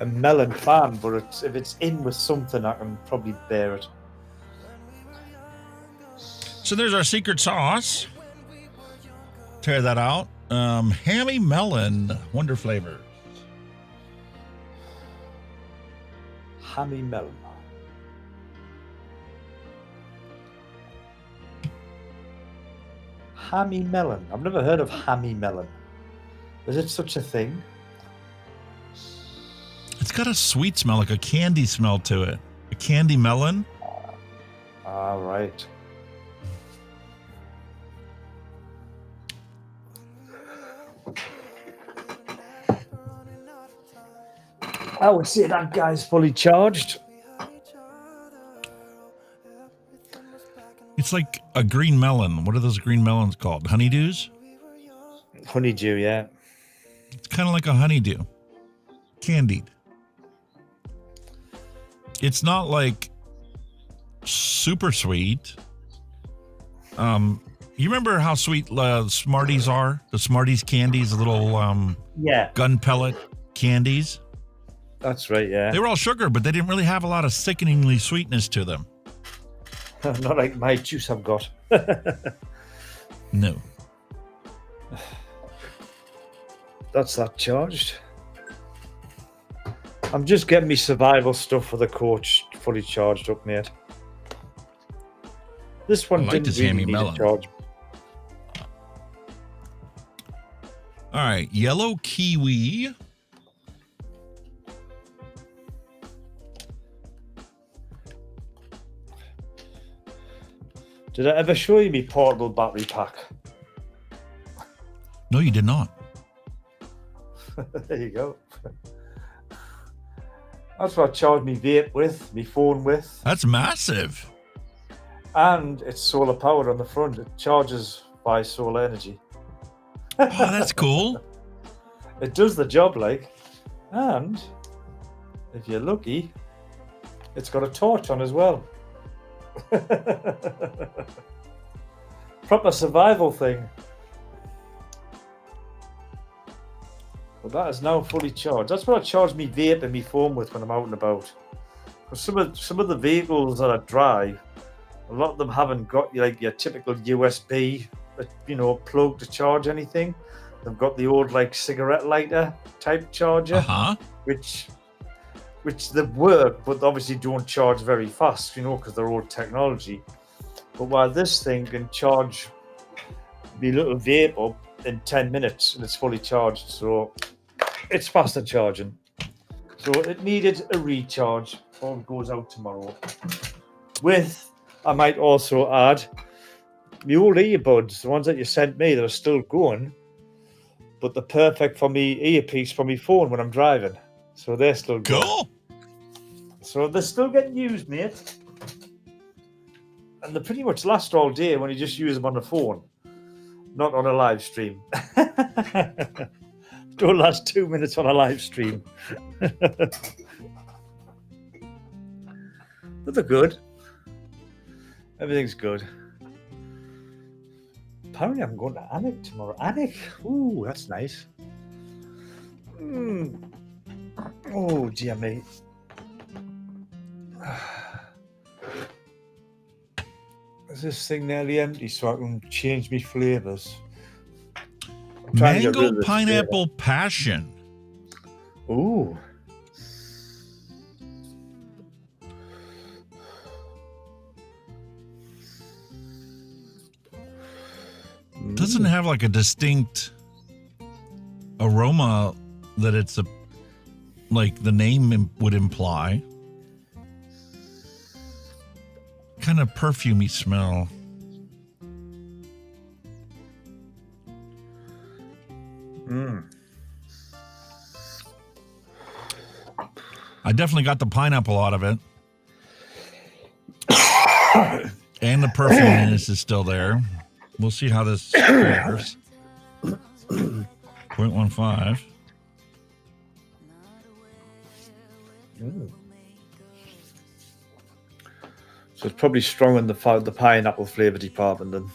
a melon fan, but if it's in with something, I can probably bear it. So there's our secret sauce. Tear that out. Hammy melon, wonder flavors. Hammy melon. Hammy melon. I've never heard of hammy melon. Is it such a thing? It's got a sweet smell, like a candy smell to it. A candy melon. All right. I would say that guy's fully charged. It's like a green melon. What are those green melons called? Honeydews? Honeydew, yeah. It's kind of like a honeydew. Candied. It's not like super sweet. You remember how sweet Smarties are? The Smarties candies, the little gun pellet candies? That's right, yeah. They were all sugar, but they didn't really have a lot of sickeningly sweetness to them. Not like my juice I've got. No. That's that charged. I'm just getting me survival stuff for the coach fully charged up, mate. This one didn't this really hammy need melon. a charge. All right, yellow kiwi. Did I ever show you my portable battery pack? No, you did not. There you go. That's what I charge me vape with, my phone with. That's massive. And it's solar powered on the front. It charges by solar energy. Oh, that's cool. It does the job, like. And if you're lucky, it's got a torch on as well. Proper survival thing. But that is now fully charged. That's what I charge me vape and me phone with when I'm out and about. Because some of the vehicles that I drive, a lot of them haven't got like your typical USB, plug to charge anything. They've got the old like cigarette lighter type charger, which they work, but obviously don't charge very fast, because they're old technology. But while this thing can charge the little vape up in 10 minutes and it's fully charged, so it's faster charging. So it needed a recharge before it goes out tomorrow. I might also add, the old earbuds, the ones that you sent me that are still going, but they're perfect for me earpiece for my phone when I'm driving. So they're still good. Cool. So they're still getting used, mate. And they pretty much last all day when you just use them on the phone, not on a live stream. Don't last 2 minutes on a live stream. But they're good. Everything's good. Apparently I'm going to Anik tomorrow. Anik? Ooh, that's nice. Oh, dear me. Is this thing nearly empty so I can change me flavours? Mango pineapple passion. Ooh. Doesn't have like a distinct aroma that it's like the name would imply. Kind of perfumey smell. I definitely got the pineapple out of it. And the perfuminess is still there. We'll see how this fares. 0.15. So it's probably strong in the pineapple flavour department then.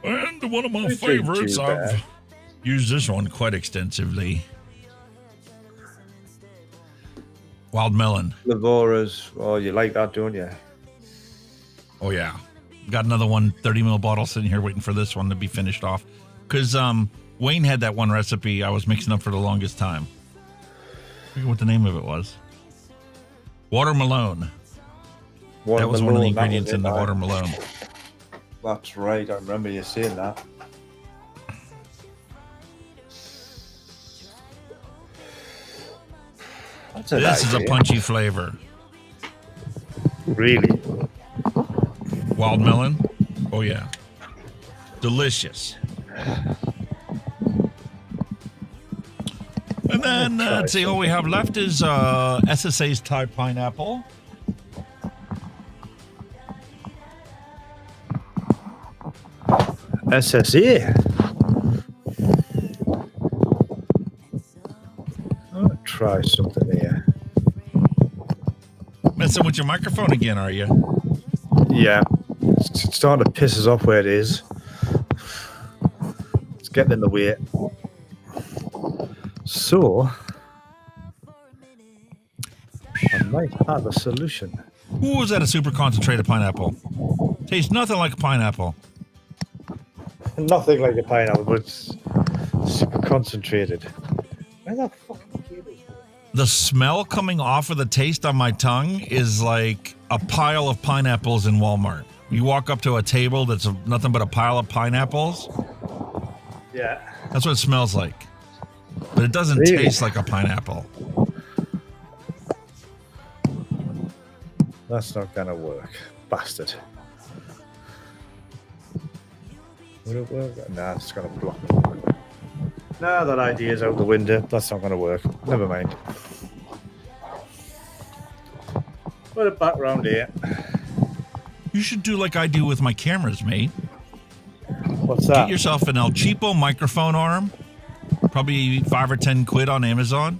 And one of my favorites, I've used this one quite extensively. Wild melon. Lavora's. Oh, you like that, don't you? Oh, yeah. Got another one, 30 ml bottle sitting here waiting for this one to be finished off. Because Wayne had that one recipe I was mixing up for the longest time. I forget what the name of it was. Watermelon. That was one of the ingredients in the watermelon. That's right. I remember you saying that. This is a punchy flavor. Really? Wild melon? Oh, yeah. Delicious. And then, let's see, all we have left is SSA's Thai pineapple. SSA? I'll try something here. Messing with your microphone again, are you? Yeah. It's starting to piss us off where it is. It's getting in the way. So, I might have a solution. Ooh, is that a super concentrated pineapple? Tastes nothing like a pineapple. Nothing like a pineapple, but it's super concentrated. Where the fucking cable? The smell coming off of the taste on my tongue is like a pile of pineapples in Walmart. You walk up to a table that's nothing but a pile of pineapples. Yeah. That's what it smells like. But it doesn't taste like a pineapple. That's not gonna work. Bastard. Would it work? Nah, it's gonna block. Nah, that idea's out the window. That's not gonna work. Never mind. Put it back round here. You should do like I do with my cameras, mate. What's that? Get yourself an El Cheapo microphone arm. Probably 5 or 10 quid on Amazon.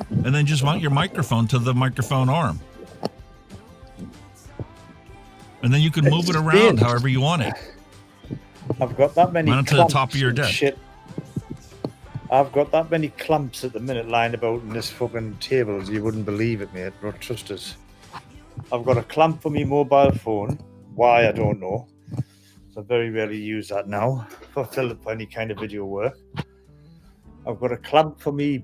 And then just mount your microphone to the microphone arm. And then you can move it around however you want it. I've got that many clamps to the top of your desk. Shit. I've got that many clamps at the minute lying about in this fucking table. You wouldn't believe it, mate. Not trust us. I've got a clamp for my mobile phone. Why, I don't know. So I very rarely use that now for any kind of video work. I've got a clamp for me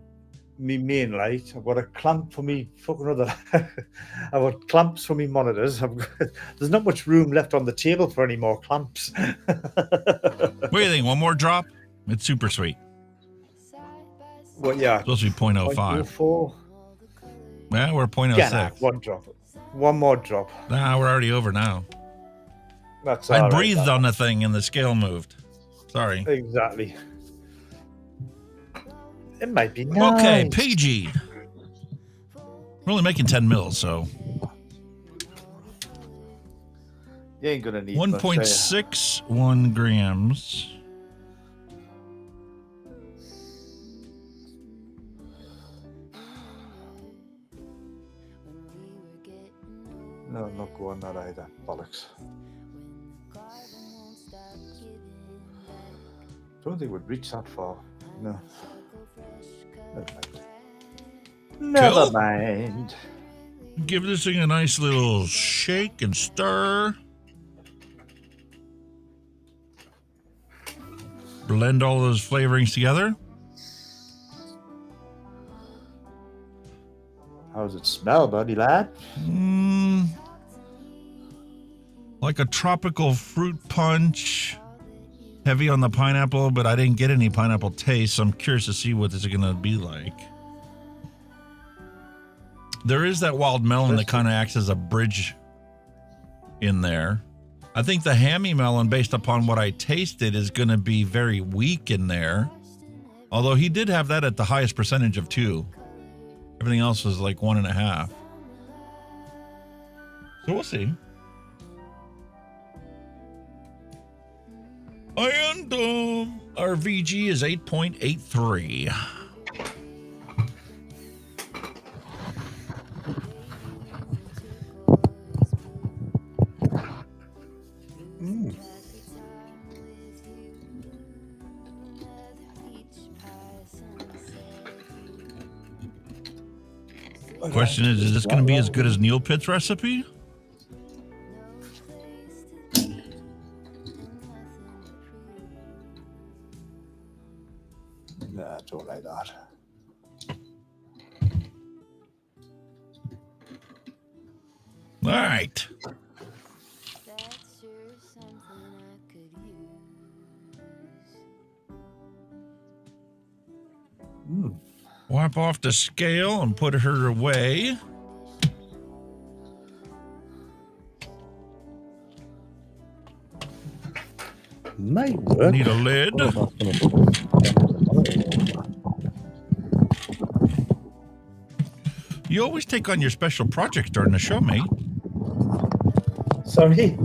main light. I've got a clamp for me fucking other. I've got clamps for me monitors. There's not much room left on the table for any more clamps. What do you think? One more drop? It's super sweet. Well, yeah. Supposed to be 0.05. 0.04. Yeah, we're 0.06. Yeah, one drop. One more drop. Nah, we're already over now. That's I all right, breathed on the thing and the scale moved. Sorry. Exactly. It might be nice. Okay, PG. We're only making 10 mils, so. You ain't gonna need 1.61 grams. No, I'm not going that either. Bollocks. Don't think we'd reach that far. No. Never mind. Give this thing a nice little shake and stir. Blend all those flavorings together. How does it smell, buddy lad? Like a tropical fruit punch. Heavy on the pineapple, but I didn't get any pineapple taste, so I'm curious to see what this is going to be like. There is that wild melon that kind of acts as a bridge in there. I think the hammy melon, based upon what I tasted, is going to be very weak in there. Although he did have that at the highest percentage of 2. Everything else was like 1.5. So we'll see. And our VG is 8.83. Question is this going to be as good as Neil Pitt's recipe? Nah, don't like that. All right. Wipe off the scale and put her away. Might work. Need a lid. You always take on your special projects during the show, mate. Sorry.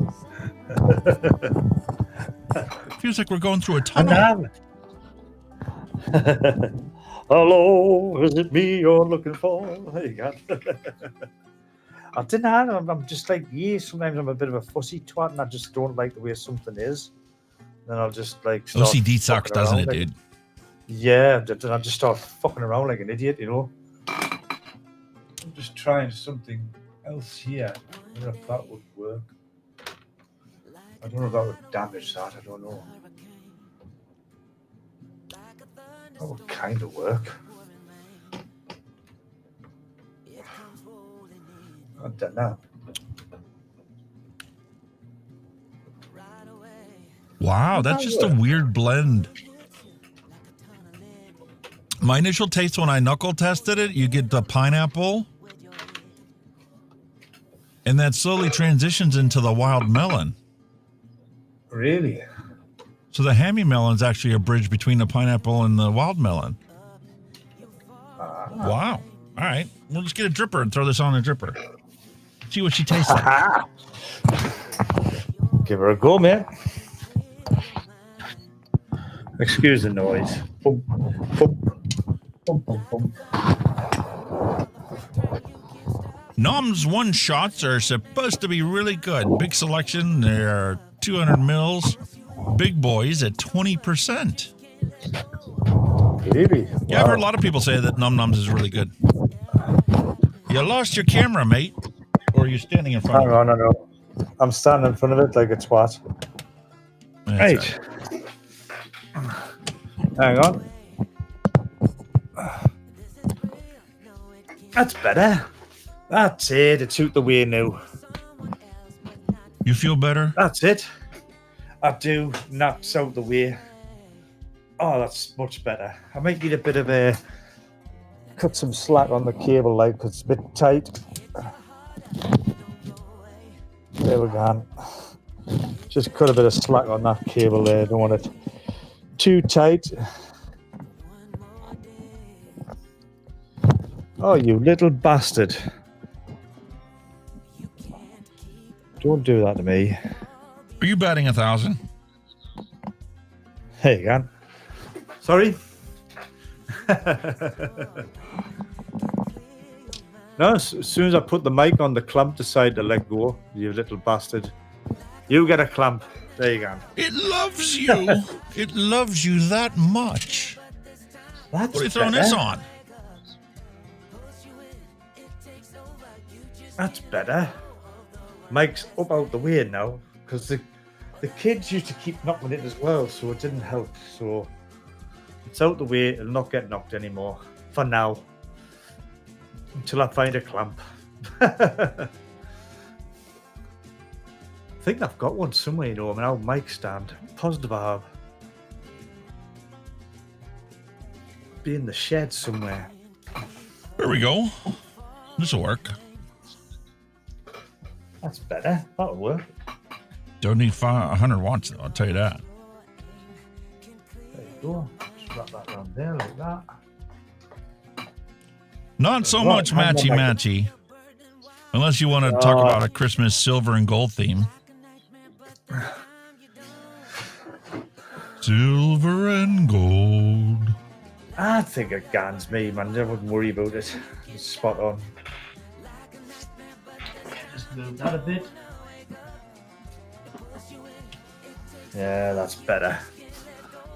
Feels like we're going through a tunnel. Hello, is it me you're looking for? There you go. I don't know. I'm just like, yeah, sometimes I'm a bit of a fussy twat and I just don't like the way something is. Then I'll just like start OCD sucks, doesn't it, dude? Yeah, then I just start fucking around like an idiot, you know? I'm just trying something else here. I don't know if that would work. I don't know if that would damage that. I don't know. That would kind of work. I don't know. Wow, that's just a weird blend. My initial taste when I knuckle tested it, you get the pineapple, and that slowly transitions into the wild melon. Really? So the hammy melon is actually a bridge between the pineapple and the wild melon. Wow. All right. We'll just get a dripper and throw this on a dripper. See what she tastes like. Give her a go, man. Excuse the noise. Boom, boom, boom, boom, boom. Nom's one-shots are supposed to be really good. Big selection. They're 200 mils. Big boys at 20%. Really? Yeah, I've heard a lot of people say that Num Nums is really good. You lost your camera, mate. or are you standing in front Hang of it? on, I know. I'm standing in front of it like a twat. Right. Hang on. That's better. That's it. It's out the way now. You feel better? That's it. I do. Knocks out the way. Oh, that's much better. I might need a bit of a cut some slack on the cable, like, 'cause it's a bit tight. There we go. Just cut a bit of slack on that cable there. Don't want it too tight. Oh, you little bastard. Don't do that to me. Are you batting 1,000? There you go. Sorry? No, as soon as I put the mic on, the clamp decided to let go. You little bastard. You get a clamp. There you go. It loves you. It loves you that much. That's what are you throwing this on? That's better. Mike's up out the way now, because the kids used to keep knocking it as well, so it didn't help. So it's out the way. It'll not get knocked anymore for now, until I find a clamp. I think I've got one somewhere, you know, an old mic stand. Positive I have. Be in the shed somewhere. There we go. This will work. That's better. That'll work. Don't need 100 watts, though, I'll tell you that. There you go. Just wrap that around there like that. Not so much matchy-matchy. Unless you want to talk about a Christmas silver and gold theme. Silver and gold. I think it gans me, man. I wouldn't worry about it. It's spot on. Just move that a bit. Yeah, that's better.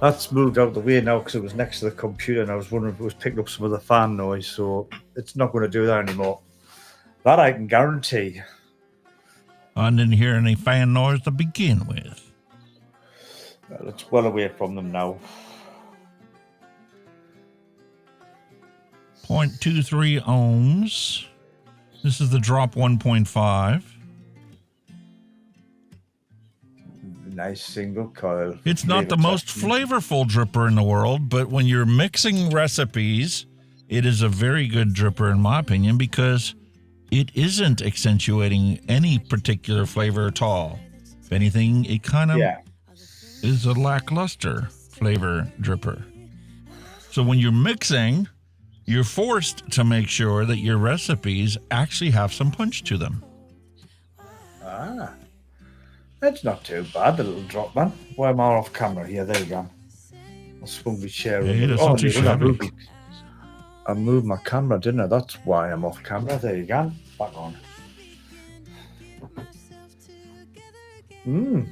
That's moved out of the way now because it was next to the computer and I was wondering if it was picking up some of the fan noise, so it's not going to do that anymore. That I can guarantee. I didn't hear any fan noise to begin with. Well, it's well away from them now. 0.23 ohms. This is the drop 1.5. Nice single coil. It's not the most flavorful dripper in the world, but when you're mixing recipes, it is a very good dripper in my opinion because it isn't accentuating any particular flavor at all. If anything, it kind of is a lackluster flavor dripper. So when you're mixing, you're forced to make sure that your recipes actually have some punch to them. Ah. That's not too bad, the little drop, man. Why am I off camera here? There you go. I'll swing my chair. Hey, that's not too shabby. I moved my camera, didn't I? That's why I'm off camera. There you go. Back on.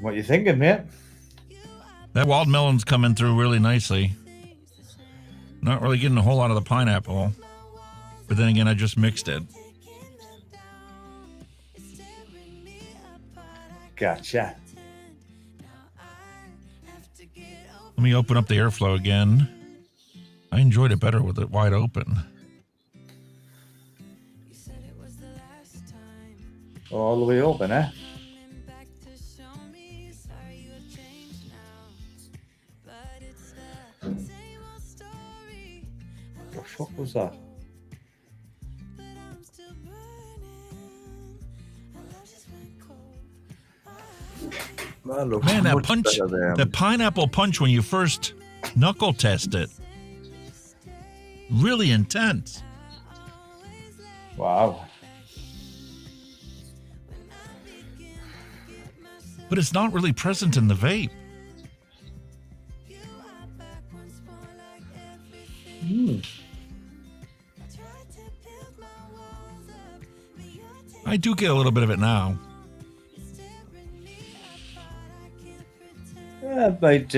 What you thinking, mate? That wild melon's coming through really nicely. Not really getting a whole lot of the pineapple. But then again, I just mixed it. Gotcha. Let me open up the airflow again. I enjoyed it better with it wide open. All the way open, eh? What the fuck was that? Man, that punch, the pineapple punch when you first knuckle test it, really intense. Wow. But it's not really present in the vape. I do get a little bit of it now. Might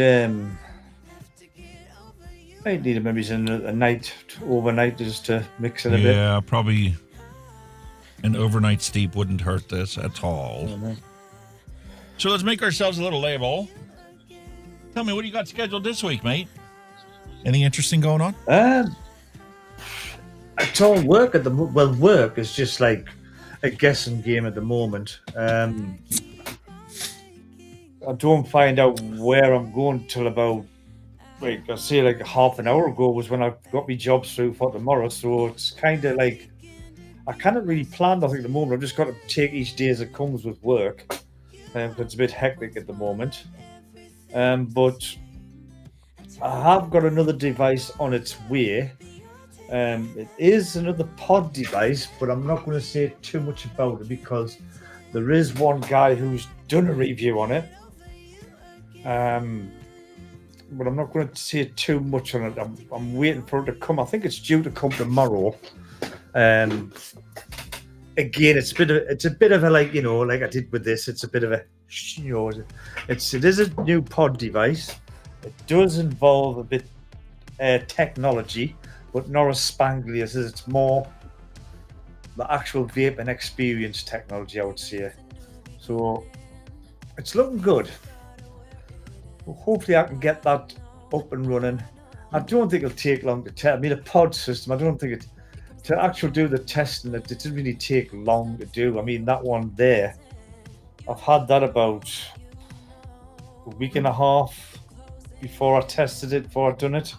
need maybe a night, overnight, just to mix it a bit. Yeah, probably An overnight steep wouldn't hurt this at all. So let's make ourselves a little label. Tell me, what do you got scheduled this week, mate? Any interesting going on? It's all work at the well. Work is just like a guessing game at the moment. I don't find out where I'm going till about, like, I say, like half an hour ago was when I got my jobs through for tomorrow. So it's kind of like I can't really plan nothing at the moment. I've just got to take each day as it comes with work. It's a bit hectic at the moment. But I have got another device on its way. It is another pod device, but I'm not going to say too much about it because there is one guy who's done a review on it. But I'm not going to say too much on it. I'm waiting for it to come. I think it's due to come tomorrow. Again, it's a bit of a, like, you know, like I did with this. It's a bit of a, you know, it is a new pod device. It does involve a bit technology, but not as spangly as this. It's more the actual vape and experience technology, I would say. So it's looking good. Well, hopefully I can get that up and running. I don't think it'll take long to test. I mean, a pod system, I don't think it, to actually do the testing, it didn't really take long to do. I mean, that one there, I've had that about a week and a half before I tested it, before I'd done it,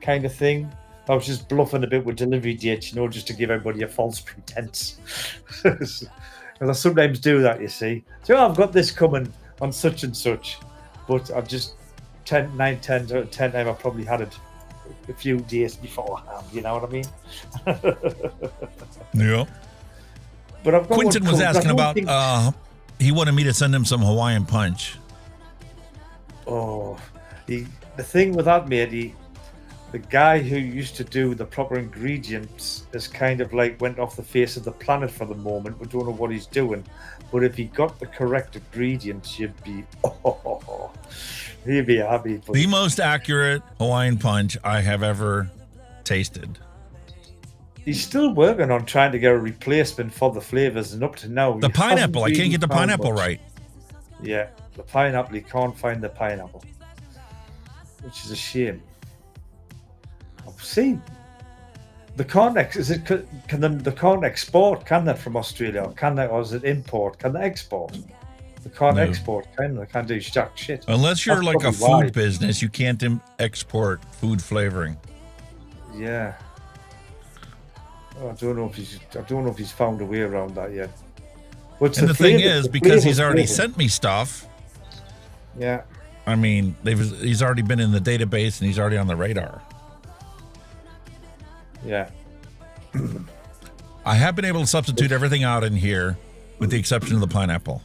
kind of thing. I was just bluffing a bit with delivery dates, you know, just to give everybody a false pretense. Because I sometimes do that, you see. So I've got this coming on such and such, but I've just 10 times I probably had it a few days beforehand, you know what I mean? Yeah. But I've got Quinton was asking about, he wanted me to send him some Hawaiian Punch. Oh, the thing with that, mate, the guy who used to do the proper ingredients is kind of like went off the face of the planet for the moment. We don't know what he's doing. But if he got the correct ingredients, you'd be, he'd be happy. But the most accurate Hawaiian Punch I have ever tasted. He's still working on trying to get a replacement for the flavors, and up to now, the pineapple. I can't get the pineapple right. Yeah, the pineapple. He can't find the pineapple, which is a shame. See, the can't the can't export, can they, from Australia? Or can they, or is it import? Can they export? They can't export, can they? Can't do jack shit. Unless you're like a food business, you can't export food flavoring. Yeah. I don't know if he's found a way around that yet. But and the thing is, because he's already sent me stuff. Yeah. I mean, he's already been in the database and he's already on the radar. Yeah. I have been able to substitute everything out in here with the exception of the pineapple.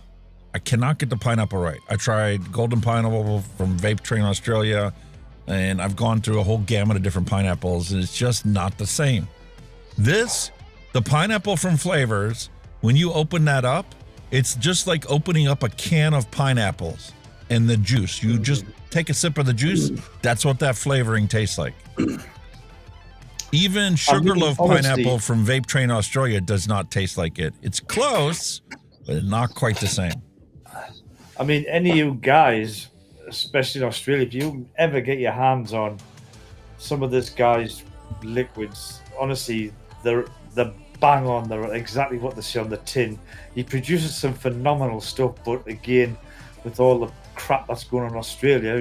I cannot get the pineapple right. I tried golden pineapple from Vape Train Australia, and I've gone through a whole gamut of different pineapples, and it's just not the same. This, the pineapple from Flavors, when you open that up, it's just like opening up a can of pineapples and the juice. You just take a sip of the juice, that's what that flavoring tastes like. Even Sugarloaf pineapple from Vape Train Australia does not taste like it. It's close, but not quite the same. I mean, any of you guys, especially in Australia, if you ever get your hands on some of this guy's liquids, honestly, they're bang on. They're exactly what they say on the tin. He produces some phenomenal stuff, but again, with all the crap that's going on in Australia,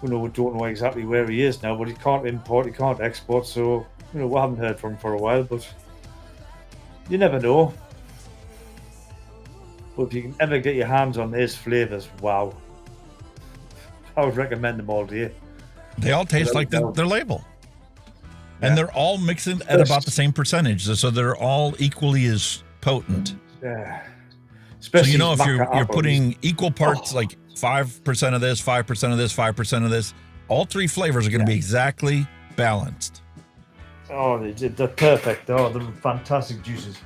we don't know exactly where he is now, but he can't import, he can't export, so, we haven't heard from him for a while, but you never know. But if you can ever get your hands on his flavors, wow. I would recommend them all to you. They all taste like their label. Yeah. And they're all mixed in at about the same percentage, so they're all equally as potent. Yeah. Especially so if you're putting equal parts, like 5% of this, 5% of this, 5% of this, all three flavors are going to be exactly balanced. Oh, they're perfect. Oh, they're fantastic juices.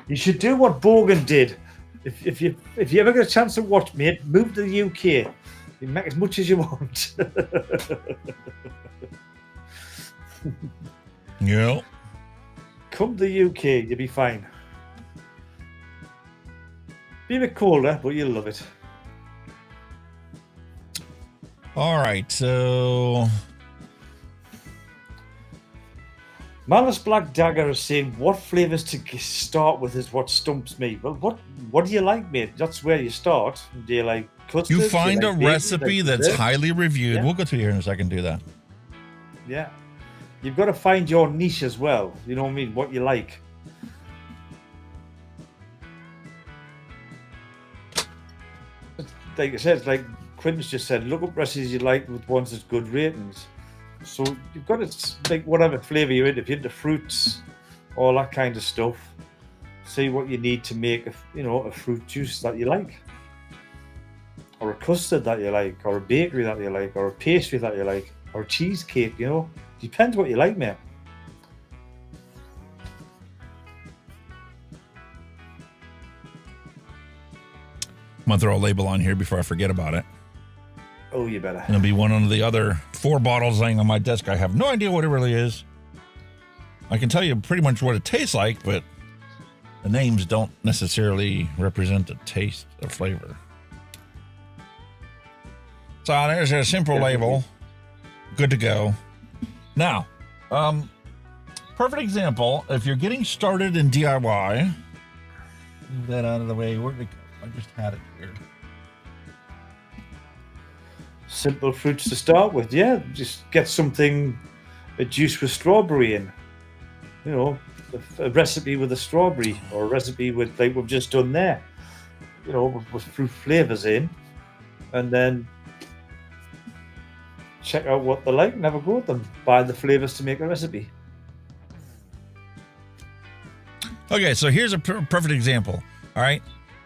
You should do what Bogan did. If you ever get a chance to watch, mate, move to the UK. You can make as much as you want. Yeah. Come to the UK, you'll be fine. Be a bit colder, but you'll love it. All right, so Malice Black Dagger is saying, what flavors to start with is what stumps me. Well, what do you like, mate? That's where you start. Do you like custard? you find a bacon, recipe that's dessert? highly reviewed. Yeah. We'll go through here in a second, do that. Yeah. You've got to find your niche as well. You know what I mean? What you like. Like I said, like Quinton's just said, look up recipes you like with ones with good ratings. So you've got to like whatever flavor you're into. If you're into fruits, all that kind of stuff, see what you need to make a fruit juice that you like, or a custard that you like, or a bakery that you like, or a pastry that you like, or a cheesecake. Depends what you like, mate. I'm gonna throw a label on here before I forget about it. Oh, you better. It'll be one of the other 4 bottles laying on my desk. I have no idea what it really is. I can tell you pretty much what it tastes like, but the names don't necessarily represent the taste or flavor. So there's a simple label. Good to go. Now, perfect example, if you're getting started in DIY, move that out of the way. Where'd it go? I just had it here. Simple fruits to start with, yeah. Just get a juice with strawberry in. A recipe with a strawberry, or a recipe with, like we've just done there, with fruit flavors in, and then check out what they like, never go with them, buy the flavors to make a recipe. Okay, so here's a perfect example. All right,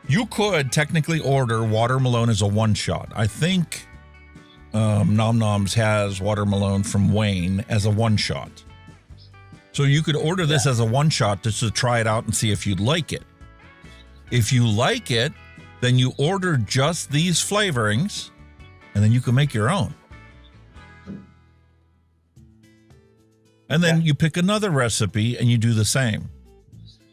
you could technically order Watermelon as a one-shot. I think Nom Noms has Watermelon from Wayne as a one-shot. So you could order this as a one-shot just to try it out and see if you'd like it. If you like it, then you order just these flavorings, and then you can make your own. And then you pick another recipe and you do the same.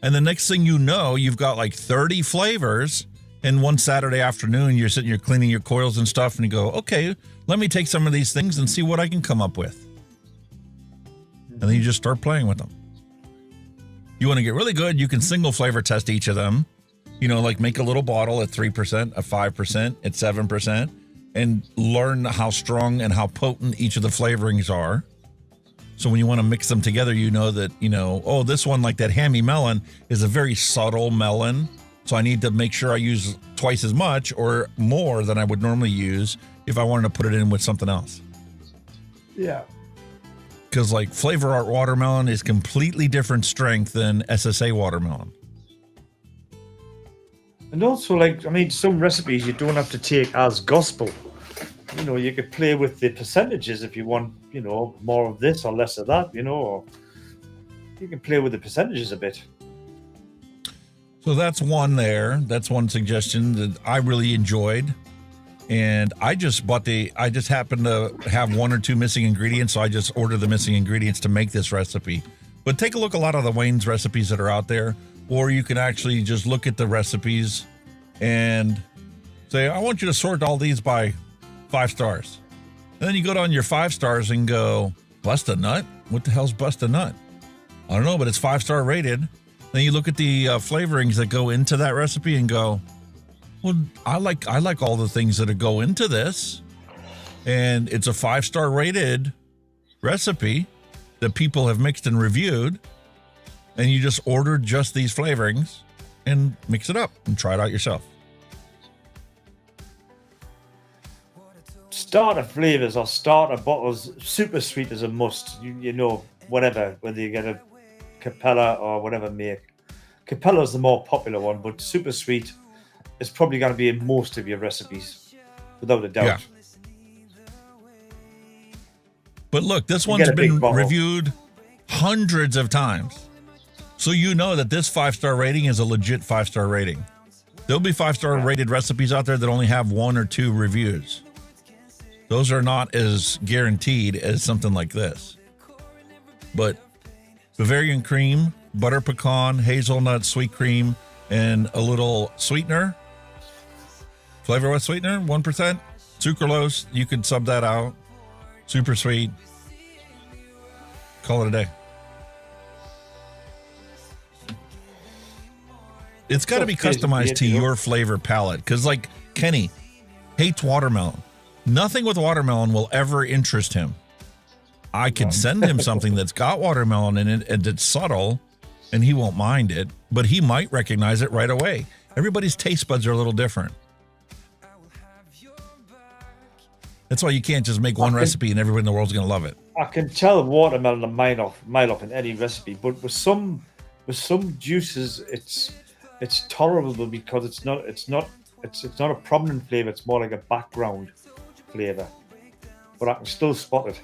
And the next thing you know, you've got like 30 flavors. And one Saturday afternoon, you're sitting, you're cleaning your coils and stuff, and you go, okay, let me take some of these things and see what I can come up with. And then you just start playing with them. You want to get really good, you can single flavor test each of them. Like make a little bottle at 3%, at 5%, at 7%, and learn how strong and how potent each of the flavorings are. So when you want to mix them together, that, this one, like that hammy melon, is a very subtle melon. So I need to make sure I use twice as much or more than I would normally use if I wanted to put it in with something else. Yeah. Because like Flavor Art Watermelon is completely different strength than SSA Watermelon. And also, some recipes you don't have to take as gospel. You could play with the percentages if you want, more of this or less of that, or you can play with the percentages a bit. So that's one there. That's one suggestion that I really enjoyed. And I just happened to have 1 or 2 missing ingredients, so I just ordered the missing ingredients to make this recipe. But take a look at a lot of the Wayne's recipes that are out there, or you can actually just look at the recipes and say, I want you to sort all these by 5 stars. And then you go down your 5 stars and go, bust a nut? What the hell's bust a nut? I don't know, but it's 5-star rated. Then you look at the flavorings that go into that recipe and go, well, I like all the things that go into this. And it's a 5-star rated recipe that people have mixed and reviewed. And you just order just these flavorings and mix it up and try it out yourself. Starter flavors or starter bottles, super sweet is a must. Whatever, whether you get a Capella or whatever make. Capella's the more popular one, but super sweet is probably going to be in most of your recipes, without a doubt. Yeah. But look, this one's been reviewed hundreds of times. So that this 5-star rating is a legit 5-star rating. There'll be 5-star rated recipes out there that only have 1 or 2 reviews. Those are not as guaranteed as something like this. But Bavarian Cream butter pecan, hazelnut, sweet cream, and a little sweetener. Flavor with sweetener, 1%. Sucralose, you could sub that out. Super sweet. Call it a day. It's got to be customized to your flavor palette. Because, like, Kenny hates watermelon. Nothing with watermelon will ever interest him. I could send him something that's got watermelon in it and it's subtle, and he won't mind it, but he might recognize it right away. Everybody's taste buds are a little different. That's why you can't just make one recipe and everybody in the world's going to love it. I can tell watermelon a mile off in any recipe, but with some juices, it's tolerable because it's not a prominent flavor. It's more like a background flavor, but I can still spot it.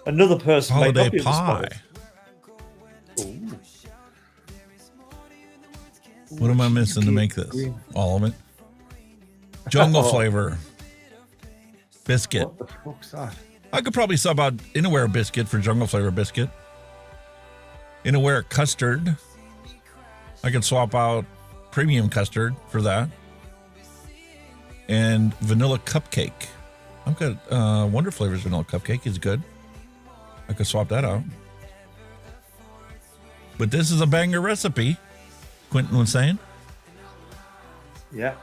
Another person might not be able to spot it. Ooh. What am I missing to make this? All of it. Jungle flavor. Biscuit. What the fuck's that? I could probably sub out Inaware biscuit for jungle flavor biscuit. Inaware custard. I could swap out premium custard for that. And vanilla cupcake. I've got Wonder Flavors vanilla cupcake is good. I could swap that out. But this is a banger recipe, Quentin was saying. Yeah.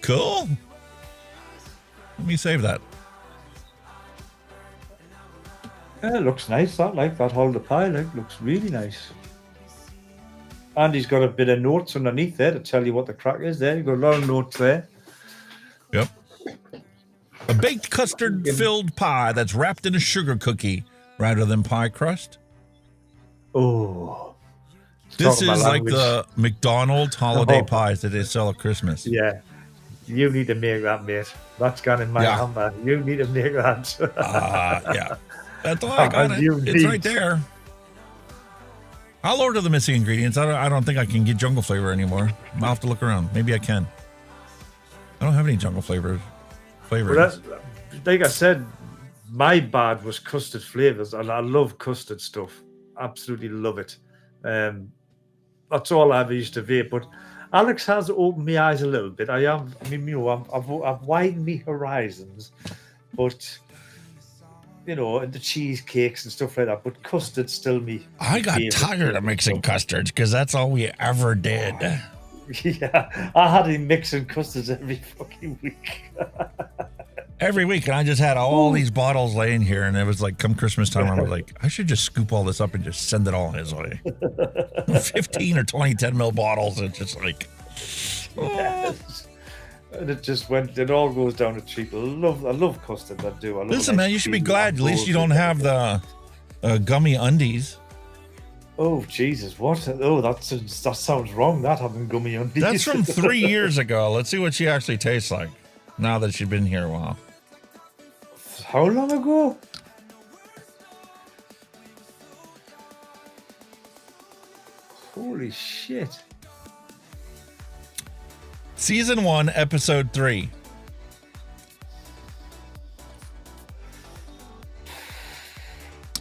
Cool. Let me save that. Yeah, it looks nice. That Holder pie looks really nice. And he's got a bit of notes underneath there to tell you what the crack is there. You've got a lot of notes there. Yep. A baked custard-filled pie that's wrapped in a sugar cookie rather than pie crust. Oh. This is like the McDonald's holiday pies that they sell at Christmas. Yeah. You need to make that, mate. That's gone in my hammer. You need to make that. Yeah. That's all I got. It's right there. I'll order the missing ingredients. I don't think I can get jungle flavor anymore. I'll have to look around. Maybe I can. I don't have any jungle flavors. Well, like I said, my bad was custard flavors, and I love custard stuff. Absolutely love it. That's all I ever used to vape. But Alex has opened my eyes a little bit. I've widened my horizons, but and the cheesecakes and stuff like that. But custard's still me. I got tired of mixing custards because that's all we ever did. Yeah, I had him mixing custards every fucking week. Every week, and I just had all these bottles laying here, and it was like, come Christmas time, I was like, I should just scoop all this up and just send it all his way. 15 or 20 10 ml bottles, and just like, yes. And it all goes down the treat. I love custard. I do. Listen, man, you should be glad. At least you don't have the gummy undies. Oh Jesus! What? Oh, that sounds wrong. That having gummy undies. That's from 3 years ago. Let's see what she actually tastes like. Now that she's been here a while. How long ago? Holy shit! Season 1, Episode 3.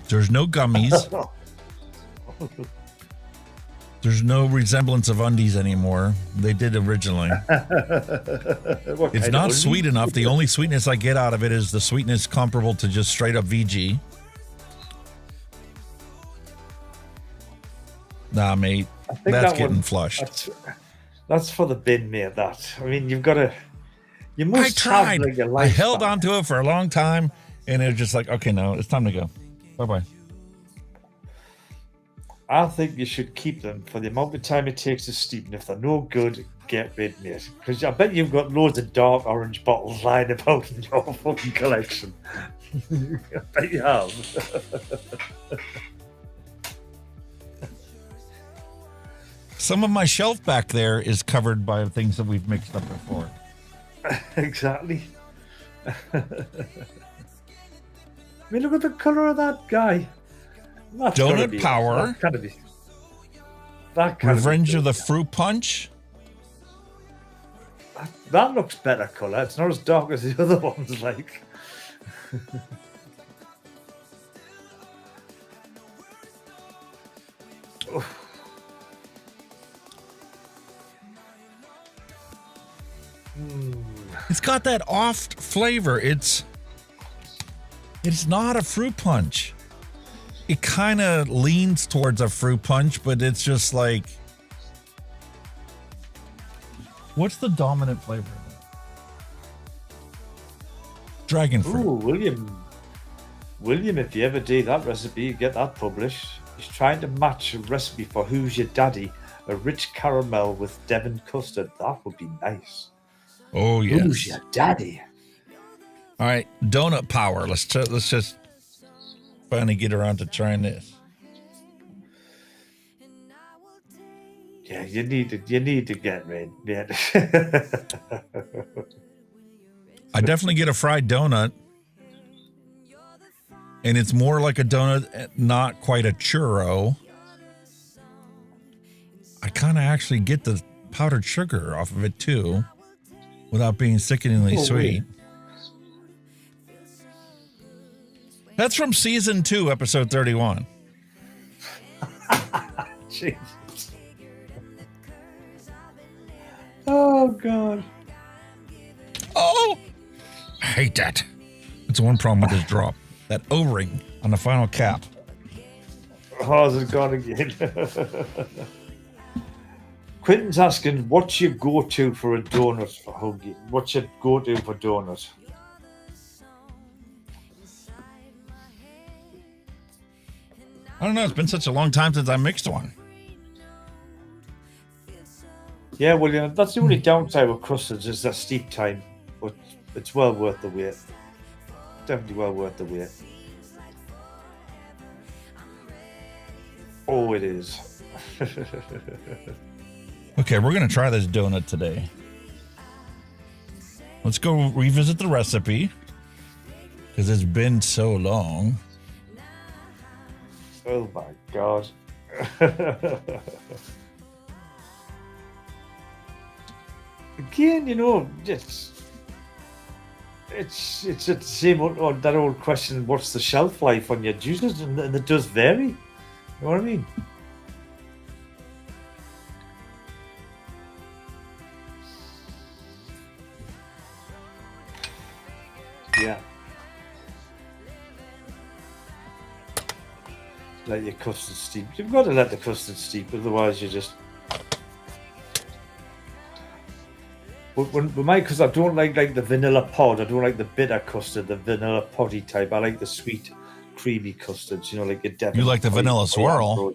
There's no gummies. There's no resemblance of undies anymore. They did originally. It's not sweet enough. The only sweetness I get out of it is the sweetness comparable to just straight up VG. Nah, mate. That's getting flushed. That's for the bin, mate. That. I mean, you've got to. You must. I tried. Have, like, a I held on to it for a long time, and it was just like, okay, no, it's time to go. Bye-bye. I think you should keep them for the amount of time it takes to steep, and if they're no good, get rid, mate. Because I bet you've got loads of dark orange bottles lying about in your fucking collection. I bet you have. Some of my shelf back there is covered by things that we've mixed up before. Exactly. I mean, look at the color of that guy. That's Donut Power. That Revenge of the Fruit Punch. That looks better colour. It's not as dark as the other ones, like. It's got that off flavor. It's not a fruit punch. It kind of leans towards a fruit punch, but it's just like, what's the dominant flavor? Dragon fruit. Ooh, William, if you ever do that recipe, get that published. He's trying to match a recipe for Who's Your Daddy, a rich caramel with Devon custard. That would be nice. Oh yes. Who's your daddy? All right, donut power. Let's just finally get around to trying this. Yeah, you need to get rid. Yeah. I definitely get a fried donut, and it's more like a donut, not quite a churro. I kind of actually get the powdered sugar off of it too, without being sickeningly sweet. That's from season 2, episode 31. Jesus. Oh God. Oh, I hate that. That's one problem with this drop. That O-ring on the final cap. How's it gone again? Quentin's asking, what's your go-to for a donut for Hunky? What's your go-to for donut? I don't know. It's been such a long time since I mixed one. Yeah, well, you know, that's the only downside with custards is that steep time, but it's well worth the wait. Definitely well worth the wait. Oh, it is. Okay, we're going to try this donut today. Let's go revisit the recipe because it's been so long. Oh my God. Again, you know, it's the same old, that old question, what's the shelf life on your juices? And it does vary. You know what I mean? Yeah. Let your custard steep. You've got to let the custard steep, otherwise you just... With my custard, I don't like the vanilla pod. I don't like the bitter custard, the vanilla poddy type. I like the sweet, creamy custards, you know, like your Devon. You like the vanilla swirl?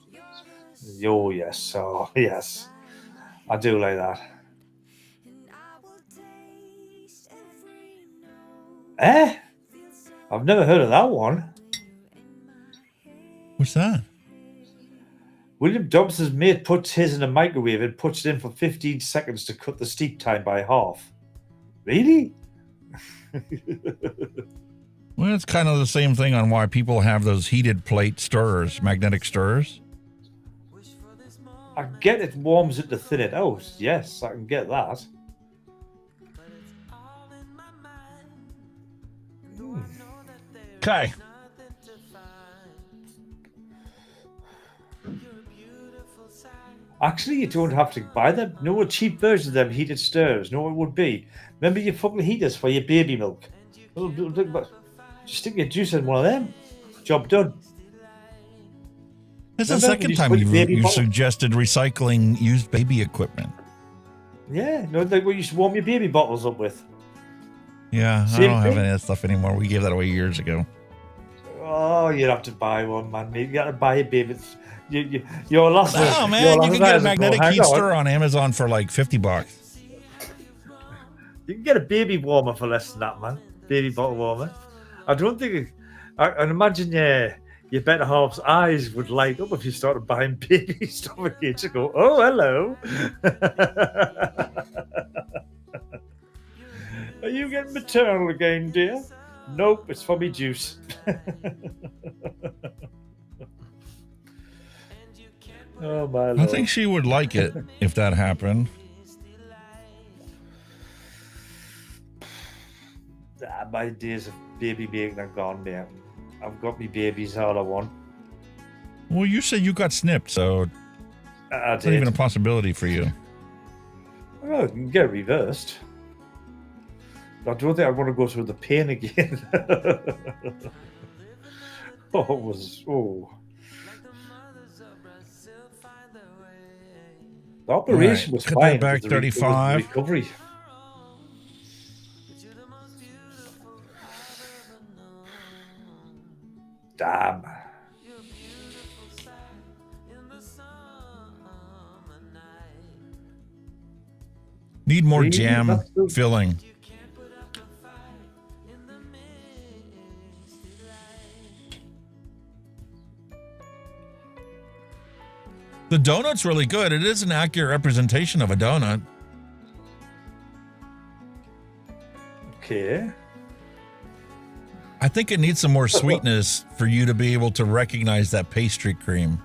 Oh, yes. Oh, yes. I do like that. Eh? I've never heard of that one. What's that? William Dobson's mate puts his in a microwave and puts it in for 15 seconds to cut the steep time by half. Really? Well, it's kind of the same thing on why people have those heated plate stirrers, magnetic stirrers. I get it warms it to thin it out. Yes, I can get that. Okay. Actually, you don't have to buy them. No, a cheap version of them heated stirrers. No, it would be. Remember your fucking heaters for your baby milk? Just stick your juice in one of them. Job done. That's the second time you've suggested recycling used baby equipment. Yeah, no, like what you used to warm your baby bottles up with. Yeah, I don't have any of that stuff anymore. We gave that away years ago. Oh, you'd have to buy one, man. You got to buy a baby. Your last. Oh man, you can get a magnetic heat stirrer on Amazon for like $50. You can get a baby warmer for less than that, man. Baby bottle warmer. I don't think. I imagine your better half's eyes would light up if you started buying baby stuff again to go, oh, hello. Are you getting maternal again, dear? Nope, it's for me juice. Oh my Lord. I think she would like it if that happened. My days of baby making are gone, mate. I've got me babies all I want. Well, you said you got snipped, so it's not even a possibility for you. Well, you can get it reversed. I don't think I want to go through the pain again. The operation was cut fine. that back 35. Recovery. Damn. Need more jam filling. The donut's really good. It is an accurate representation of a donut. Okay. I think it needs some more sweetness for you to be able to recognize that pastry cream.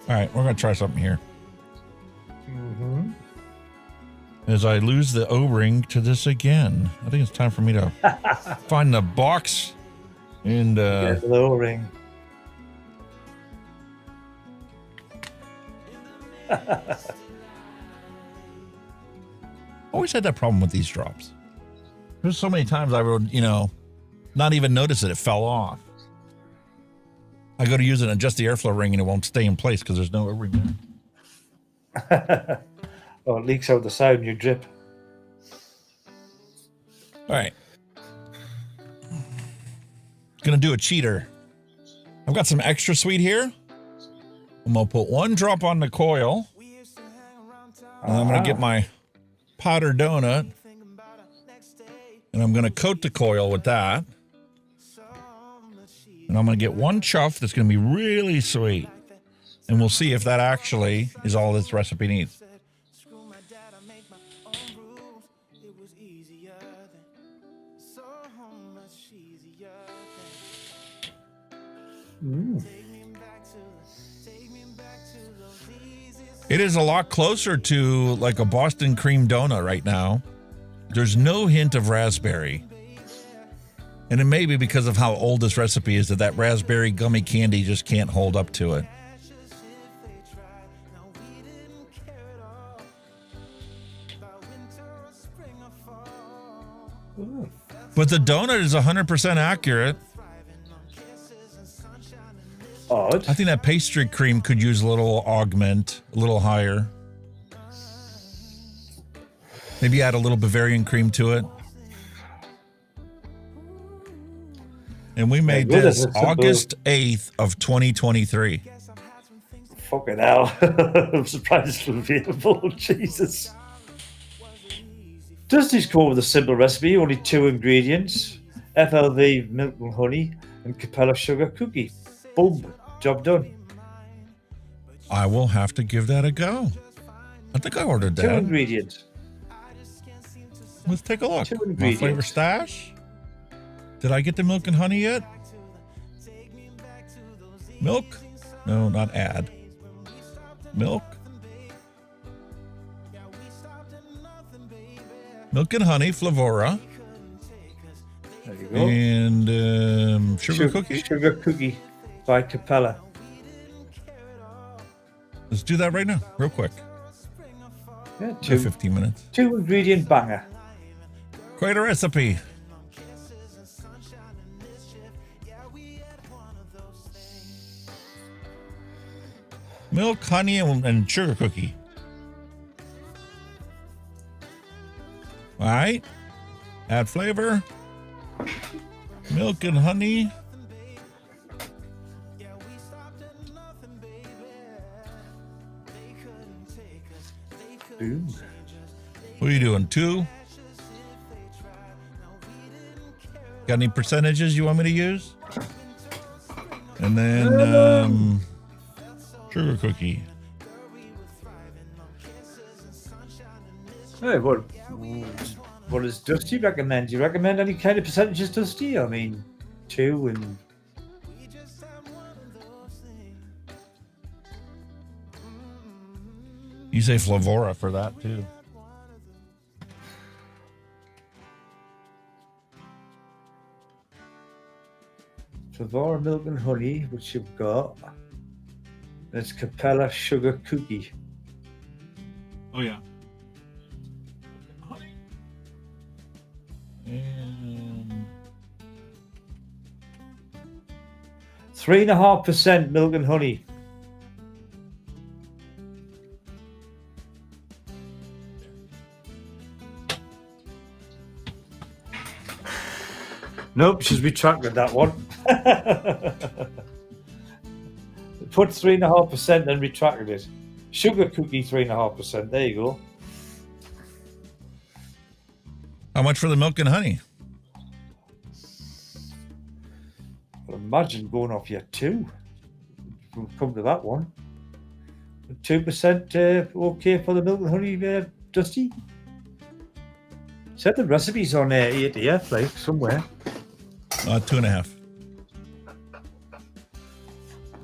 All right, we're going to try something here. Mm-hmm. As I lose the O-ring to this again. I think it's time for me to find the box and Get the O-ring. Always had that problem with these drops. There's so many times I would, not even notice it fell off. I go to use it and adjust the airflow ring and it won't stay in place because there's no ring there. Oh, it leaks out the side and you drip. All right. Gonna do a cheater. I've got some extra sweet here. I'm gonna put one drop on the coil. And I'm gonna get my powdered donut. And I'm gonna coat the coil with that. And I'm gonna get one chuff that's gonna be really sweet. And we'll see if that actually is all this recipe needs. It is a lot closer to like a Boston cream donut right now. There's no hint of raspberry. And it may be because of how old this recipe is that raspberry gummy candy just can't hold up to it. But the donut is 100% accurate. Odd. I think that pastry cream could use a little augment, a little higher. Maybe add a little Bavarian cream to it. And we made this August 8th of 2023. Fucking hell. I'm surprised it's still available. Jesus. Dusty's come up with a simple recipe, only 2 ingredients. FLV milk and honey and Capella sugar cookie. Boom. Job done. I will have to give that a go. I think I ordered that. 2 ingredients. Let's take a look. 2 My ingredients. flavor stash. Did I get the milk and honey yet? Milk? No, not add. Milk. Milk and honey, Flavora. There you go. And sugar cookie? Sugar cookie by Capella. Let's do that right now, real quick. Yeah, 15 minutes. 2 ingredient banger. Quite a recipe. Milk, honey, and sugar cookie. All right. Add flavor. Milk and honey. Boom. What are you doing? 2? Got any percentages you want me to use? And then sugar cookie. Hey, what does Dusty recommend? Do you recommend any kind of percentages, Dusty? I mean, 2 and... You say Flavora for that too. Trevor milk and honey, which you've got. It's Capella sugar cookie. Oh yeah. And 3.5% milk and honey. Nope, she's retracted that one. Put 3.5% and retracted it. Sugar cookie 3.5%. There you go. how much for the milk and honey? I'd imagine going off your 2. We'll come to that one. 2% okay for the milk and honey, Dusty? Said the recipe's on ATF, like somewhere. 2.5.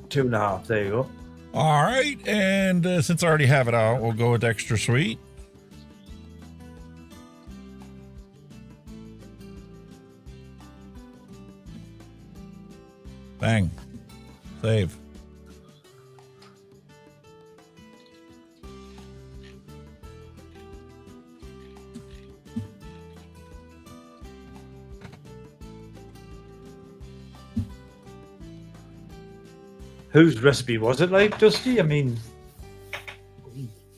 2.5. There you go. All right, and since I already have it out, we'll go with extra sweet. Bang. Save. Whose recipe was it, like, Dusty? I mean,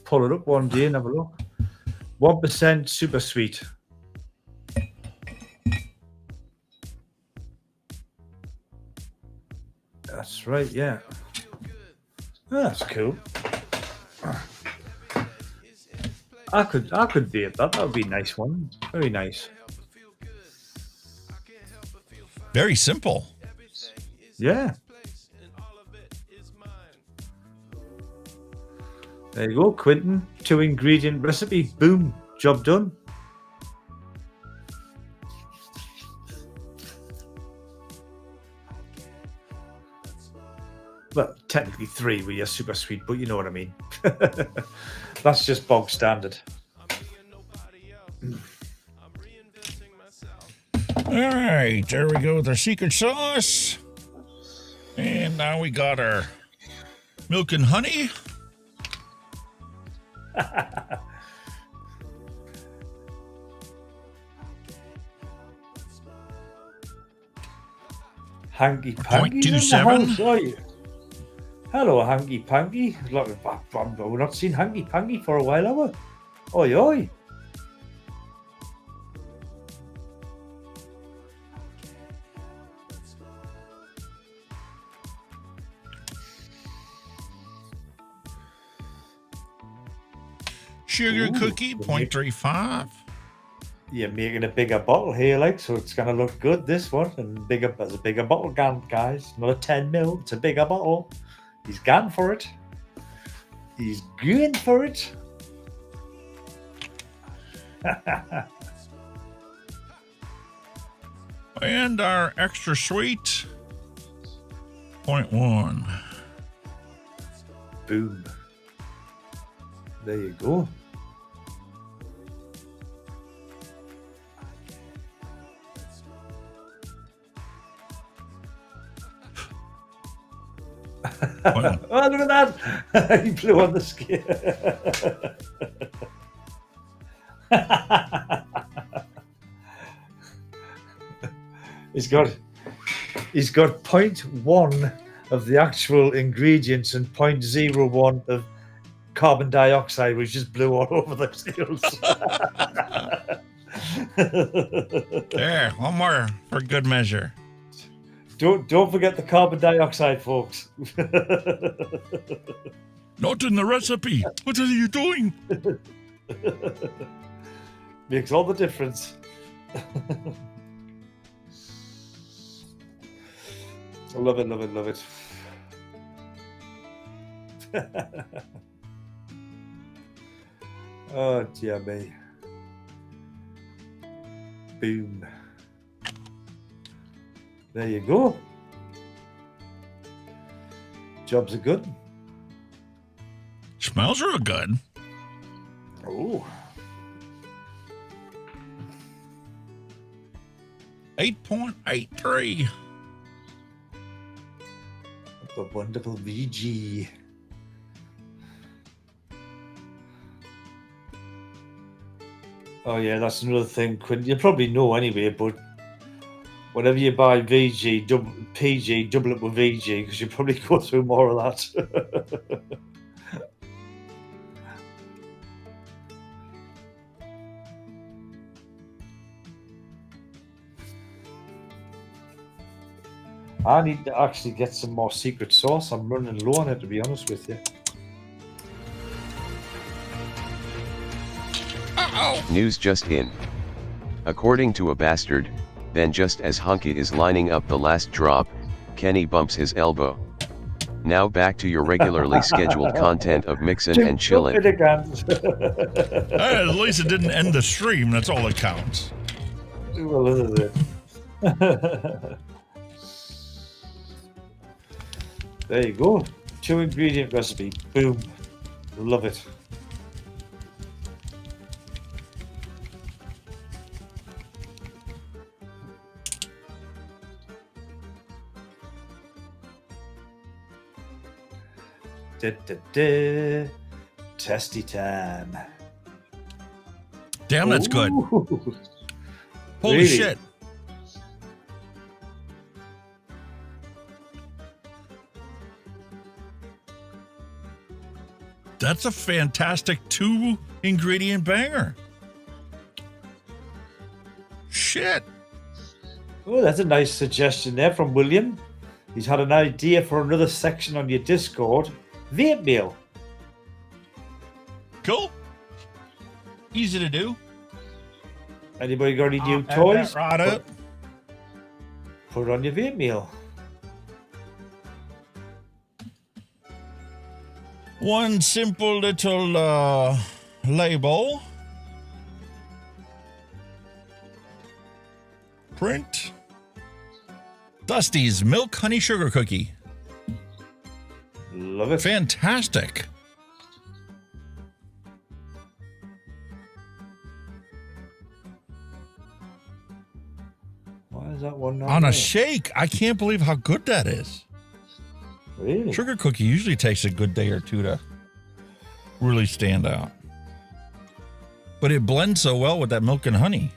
pull it up one day and have a look. 1% super sweet. That's right, yeah. Oh, that's cool. I could vape that. That would be a nice one. Very nice. Very simple. Yeah. There you go, Quentin. 2-ingredient recipe. Boom. Job done. Well, technically 3 with your super sweet, but you know what I mean. That's just bog standard. All right, there we go with our secret sauce. And now we got our milk and honey. Hanky Panky. 0.27. Hello, Hanky Panky. Look, we've not seen Hanky Panky for a while, have we? Oi, oi. Sugar cookie, 0.35. You're making a bigger bottle here, like, so it's going to look good, this one. And bigger, there's a bigger bottle gone, guys. Not a 10ml, it's a bigger bottle. He's gone for it. He's going for it. And our extra sweet, 0.1. Boom. There you go. Wow. Oh, look at that! He blew on the scale. He's got 0.1 of the actual ingredients and 0.01 of carbon dioxide, which just blew all over the steels. There, one more for good measure. Don't forget the carbon dioxide, folks. Not in the recipe. What are you doing? Makes all the difference. I love it, love it, love it. Oh, dear me. Boom. There you go. Jobs are good. Smells real good. Oh. 8.83. The wonderful VG. Oh yeah, that's another thing, Quinn. You probably know anyway, but whenever you buy PG, double it with VG, because you probably go through more of that. I need to actually get some more secret sauce. I'm running low on it, to be honest with you. News just in. According to a bastard, then just as Hunky is lining up the last drop, Kenny bumps his elbow. Now back to your regularly scheduled content of Mixin and Chillin. At least it didn't end the stream. That's all that counts. Well, isn't it? There you go. 2-ingredient recipe. Boom. Love it. Testy time. Damn, that's good. Ooh. Holy Really? shit. That's a fantastic 2-ingredient banger. Shit. Oh, that's a nice suggestion there from William. He's had an idea for another section on your Discord. Vape meal. Cool. Easy to do. Anybody got any new Add toys? that right up. Put it on your vape meal. One simple little label. Print. Dusty's milk honey sugar cookie. Love it. Fantastic. Why is that one not On a there? shake. I can't believe how good that is. Really? Sugar cookie usually takes a good day or two to really stand out. But it blends so well with that milk and honey.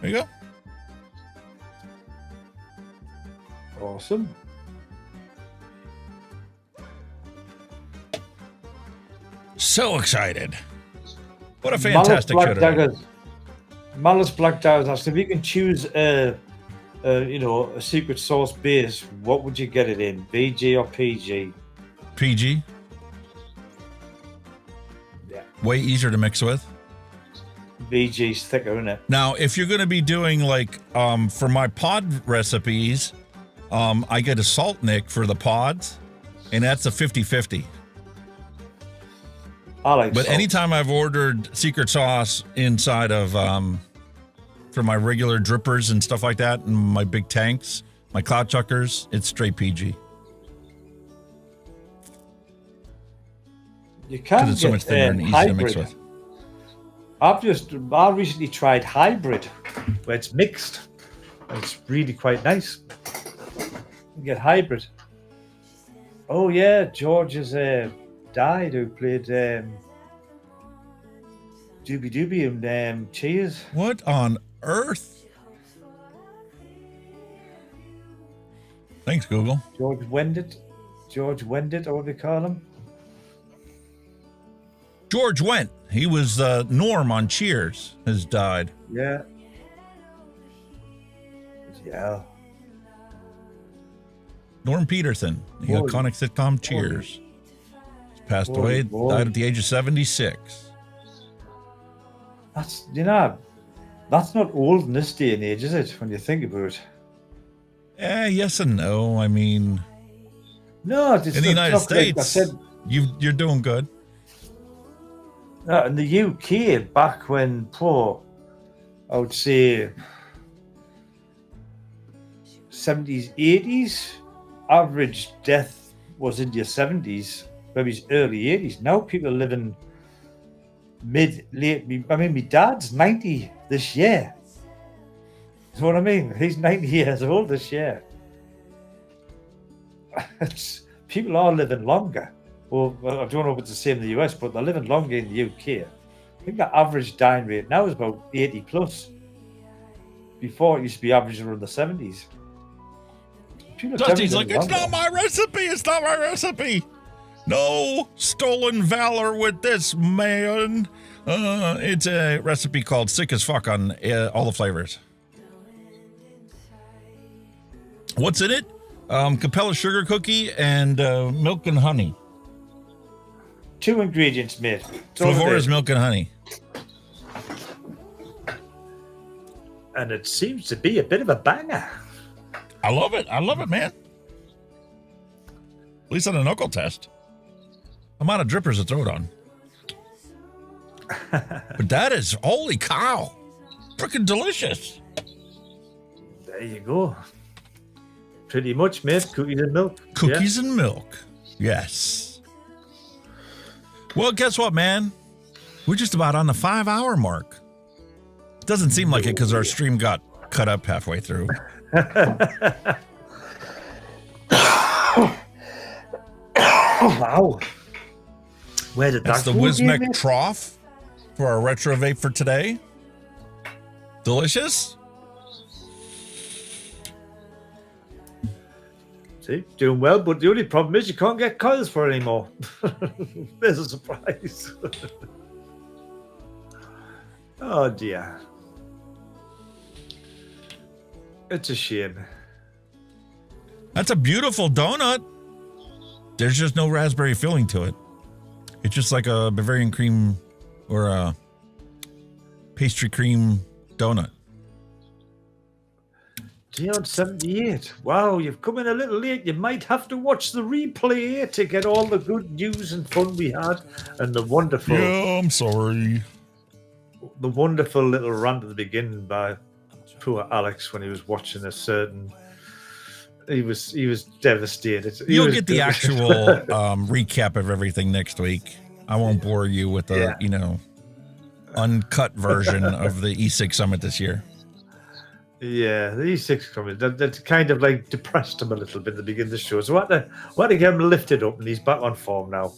There you go. Awesome. So excited. What a fantastic Malice show Black today. Daggers. Malice Black Daggers asked if you can choose a secret sauce base, what would you get it in? VG or PG? PG. Yeah. Way easier to mix with. VG's thicker, isn't it? Now, if you're going to be doing like for my pod recipes, I get a salt nick for the pods, and that's a 50-50. I like But salt. anytime I've ordered secret sauce inside of for my regular drippers and stuff like that, and my big tanks, my cloud chuckers, it's straight PG. You can Because it's so much thinner and easy to mix hybrid. with. I recently tried hybrid, where it's mixed. It's really quite nice. You get hybrid. Oh yeah, George has died, who played Doobie Doobie and Cheers. What on earth? Thanks, Google. George Wendit, or what do they call him? George Wendt. He was Norm on Cheers. Has died. Yeah. Yeah. Norm Peterson, the Holy- iconic sitcom Cheers. He's passed Holy away, boy. died at the age of 76. That's that's not old in this day and age, is it? When you think about it. Yes and no. I mean, No, it's in the not- United not like I States, said, you're doing good. in the UK, back when, I would say 70s, 80s, average death was in your 70s, maybe early 80s. Now people are living late. I mean, my dad's 90 this year. That's what I mean. He's 90 years old this year. people are living longer. Well, I don't know if it's the same in the US, but they're living longer in the UK. I think the average dying rate now is about 80 plus. Before it used to be averaging around the 70s. Dusty's like, it's not my recipe. It's not my recipe. No stolen valor with this, man. It's a recipe called Sick as Fuck on all the flavors. What's in it? Capella sugar cookie and milk and honey. 2 ingredients, mate. Flavor's milk and honey. And it seems to be a bit of a banger. I love it. I love it, man. At least on a knuckle test. I'm out of drippers to throw it on. But that is, holy cow. Freaking delicious. There you go. Pretty much, mate. Cookies and milk. Cookies and milk. Yes. Well, guess what, man? We're just about on the 5-hour mark. Doesn't seem like it because our stream got cut up halfway through. Wow. Where did That's that the go, Wismec Jamie? Trough for our retro vape for today. Delicious. See, doing well, but the only problem is you can't get coils for it anymore. There's a surprise. Oh dear. It's a shame. That's a beautiful donut. There's just no raspberry filling to it. It's just like a Bavarian cream or a pastry cream donut. Dion 78. Wow, you've come in a little late. You might have to watch the replay to get all the good news and fun we had and the wonderful. Yeah, I'm sorry. The wonderful little rant at the beginning by poor Alex when he was watching a certain. He was devastated. You'll get the actual recap of everything next week. I won't bore you with the uncut version of the E6 Summit this year. Yeah, the E6 coming. That kind of like depressed him a little bit at the beginning of the show. So what to get him lifted up, and he's back on form now.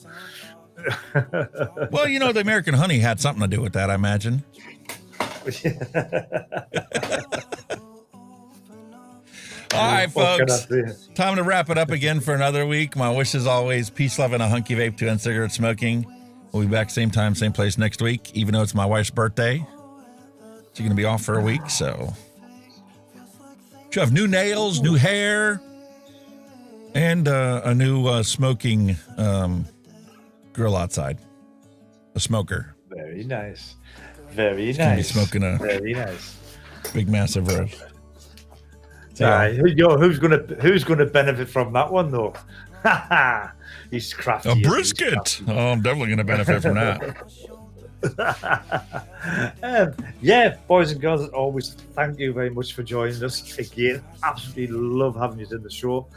Well, you know, the American Honey had something to do with that, I imagine. All right, folks. Time to wrap it up again for another week. My wish is always peace, love, and a hunky vape to end cigarette smoking. We'll be back same time, same place next week, even though it's my wife's birthday. She's going to be off for a week, so. She'll have new nails, new hair, and a new smoking grill outside. A smoker. Very nice. Very She's nice. gonna be smoking a very nice big, massive roast. Who's gonna benefit from that one though? He's crafty. A brisket. Oh, I'm definitely gonna benefit from that. Yeah, boys and girls, as always, thank you very much for joining us again. Absolutely love having you in the show.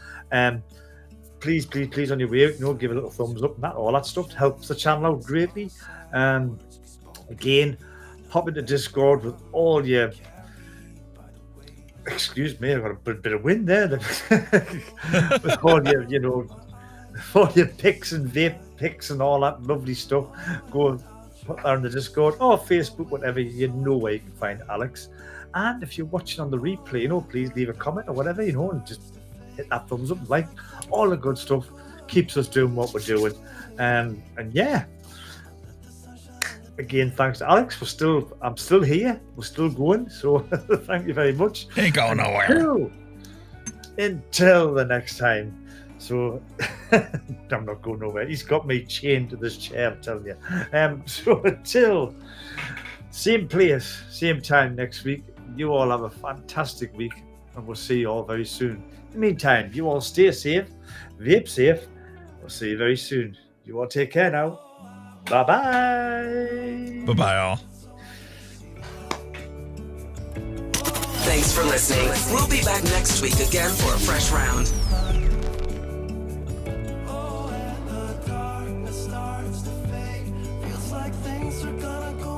Please on your way out, give a little thumbs up and all that stuff helps the channel out greatly. Again, hop into Discord with all your. Excuse me, I got a bit of wind there. With all your, all your picks and vape picks and all that lovely stuff. Go and put that on the Discord or Facebook, whatever. You know where you can find Alex. And if you're watching on the replay, please leave a comment or whatever, and just hit that thumbs up, like all the good stuff. Keeps us doing what we're doing. And yeah. Again, thanks to Alex. I'm still here. We're still going. So thank you very much. Ain't going nowhere. Until the next time. So I'm not going nowhere. He's got me chained to this chair, I'm telling you. So until same place, same time next week. You all have a fantastic week, and we'll see you all very soon. In the meantime, you all stay safe, vape safe. We'll see you very soon. You all take care now. Bye-bye. Bye-bye, all. Thanks for listening. We'll be back next week again for a fresh round. Feels like things are gonna go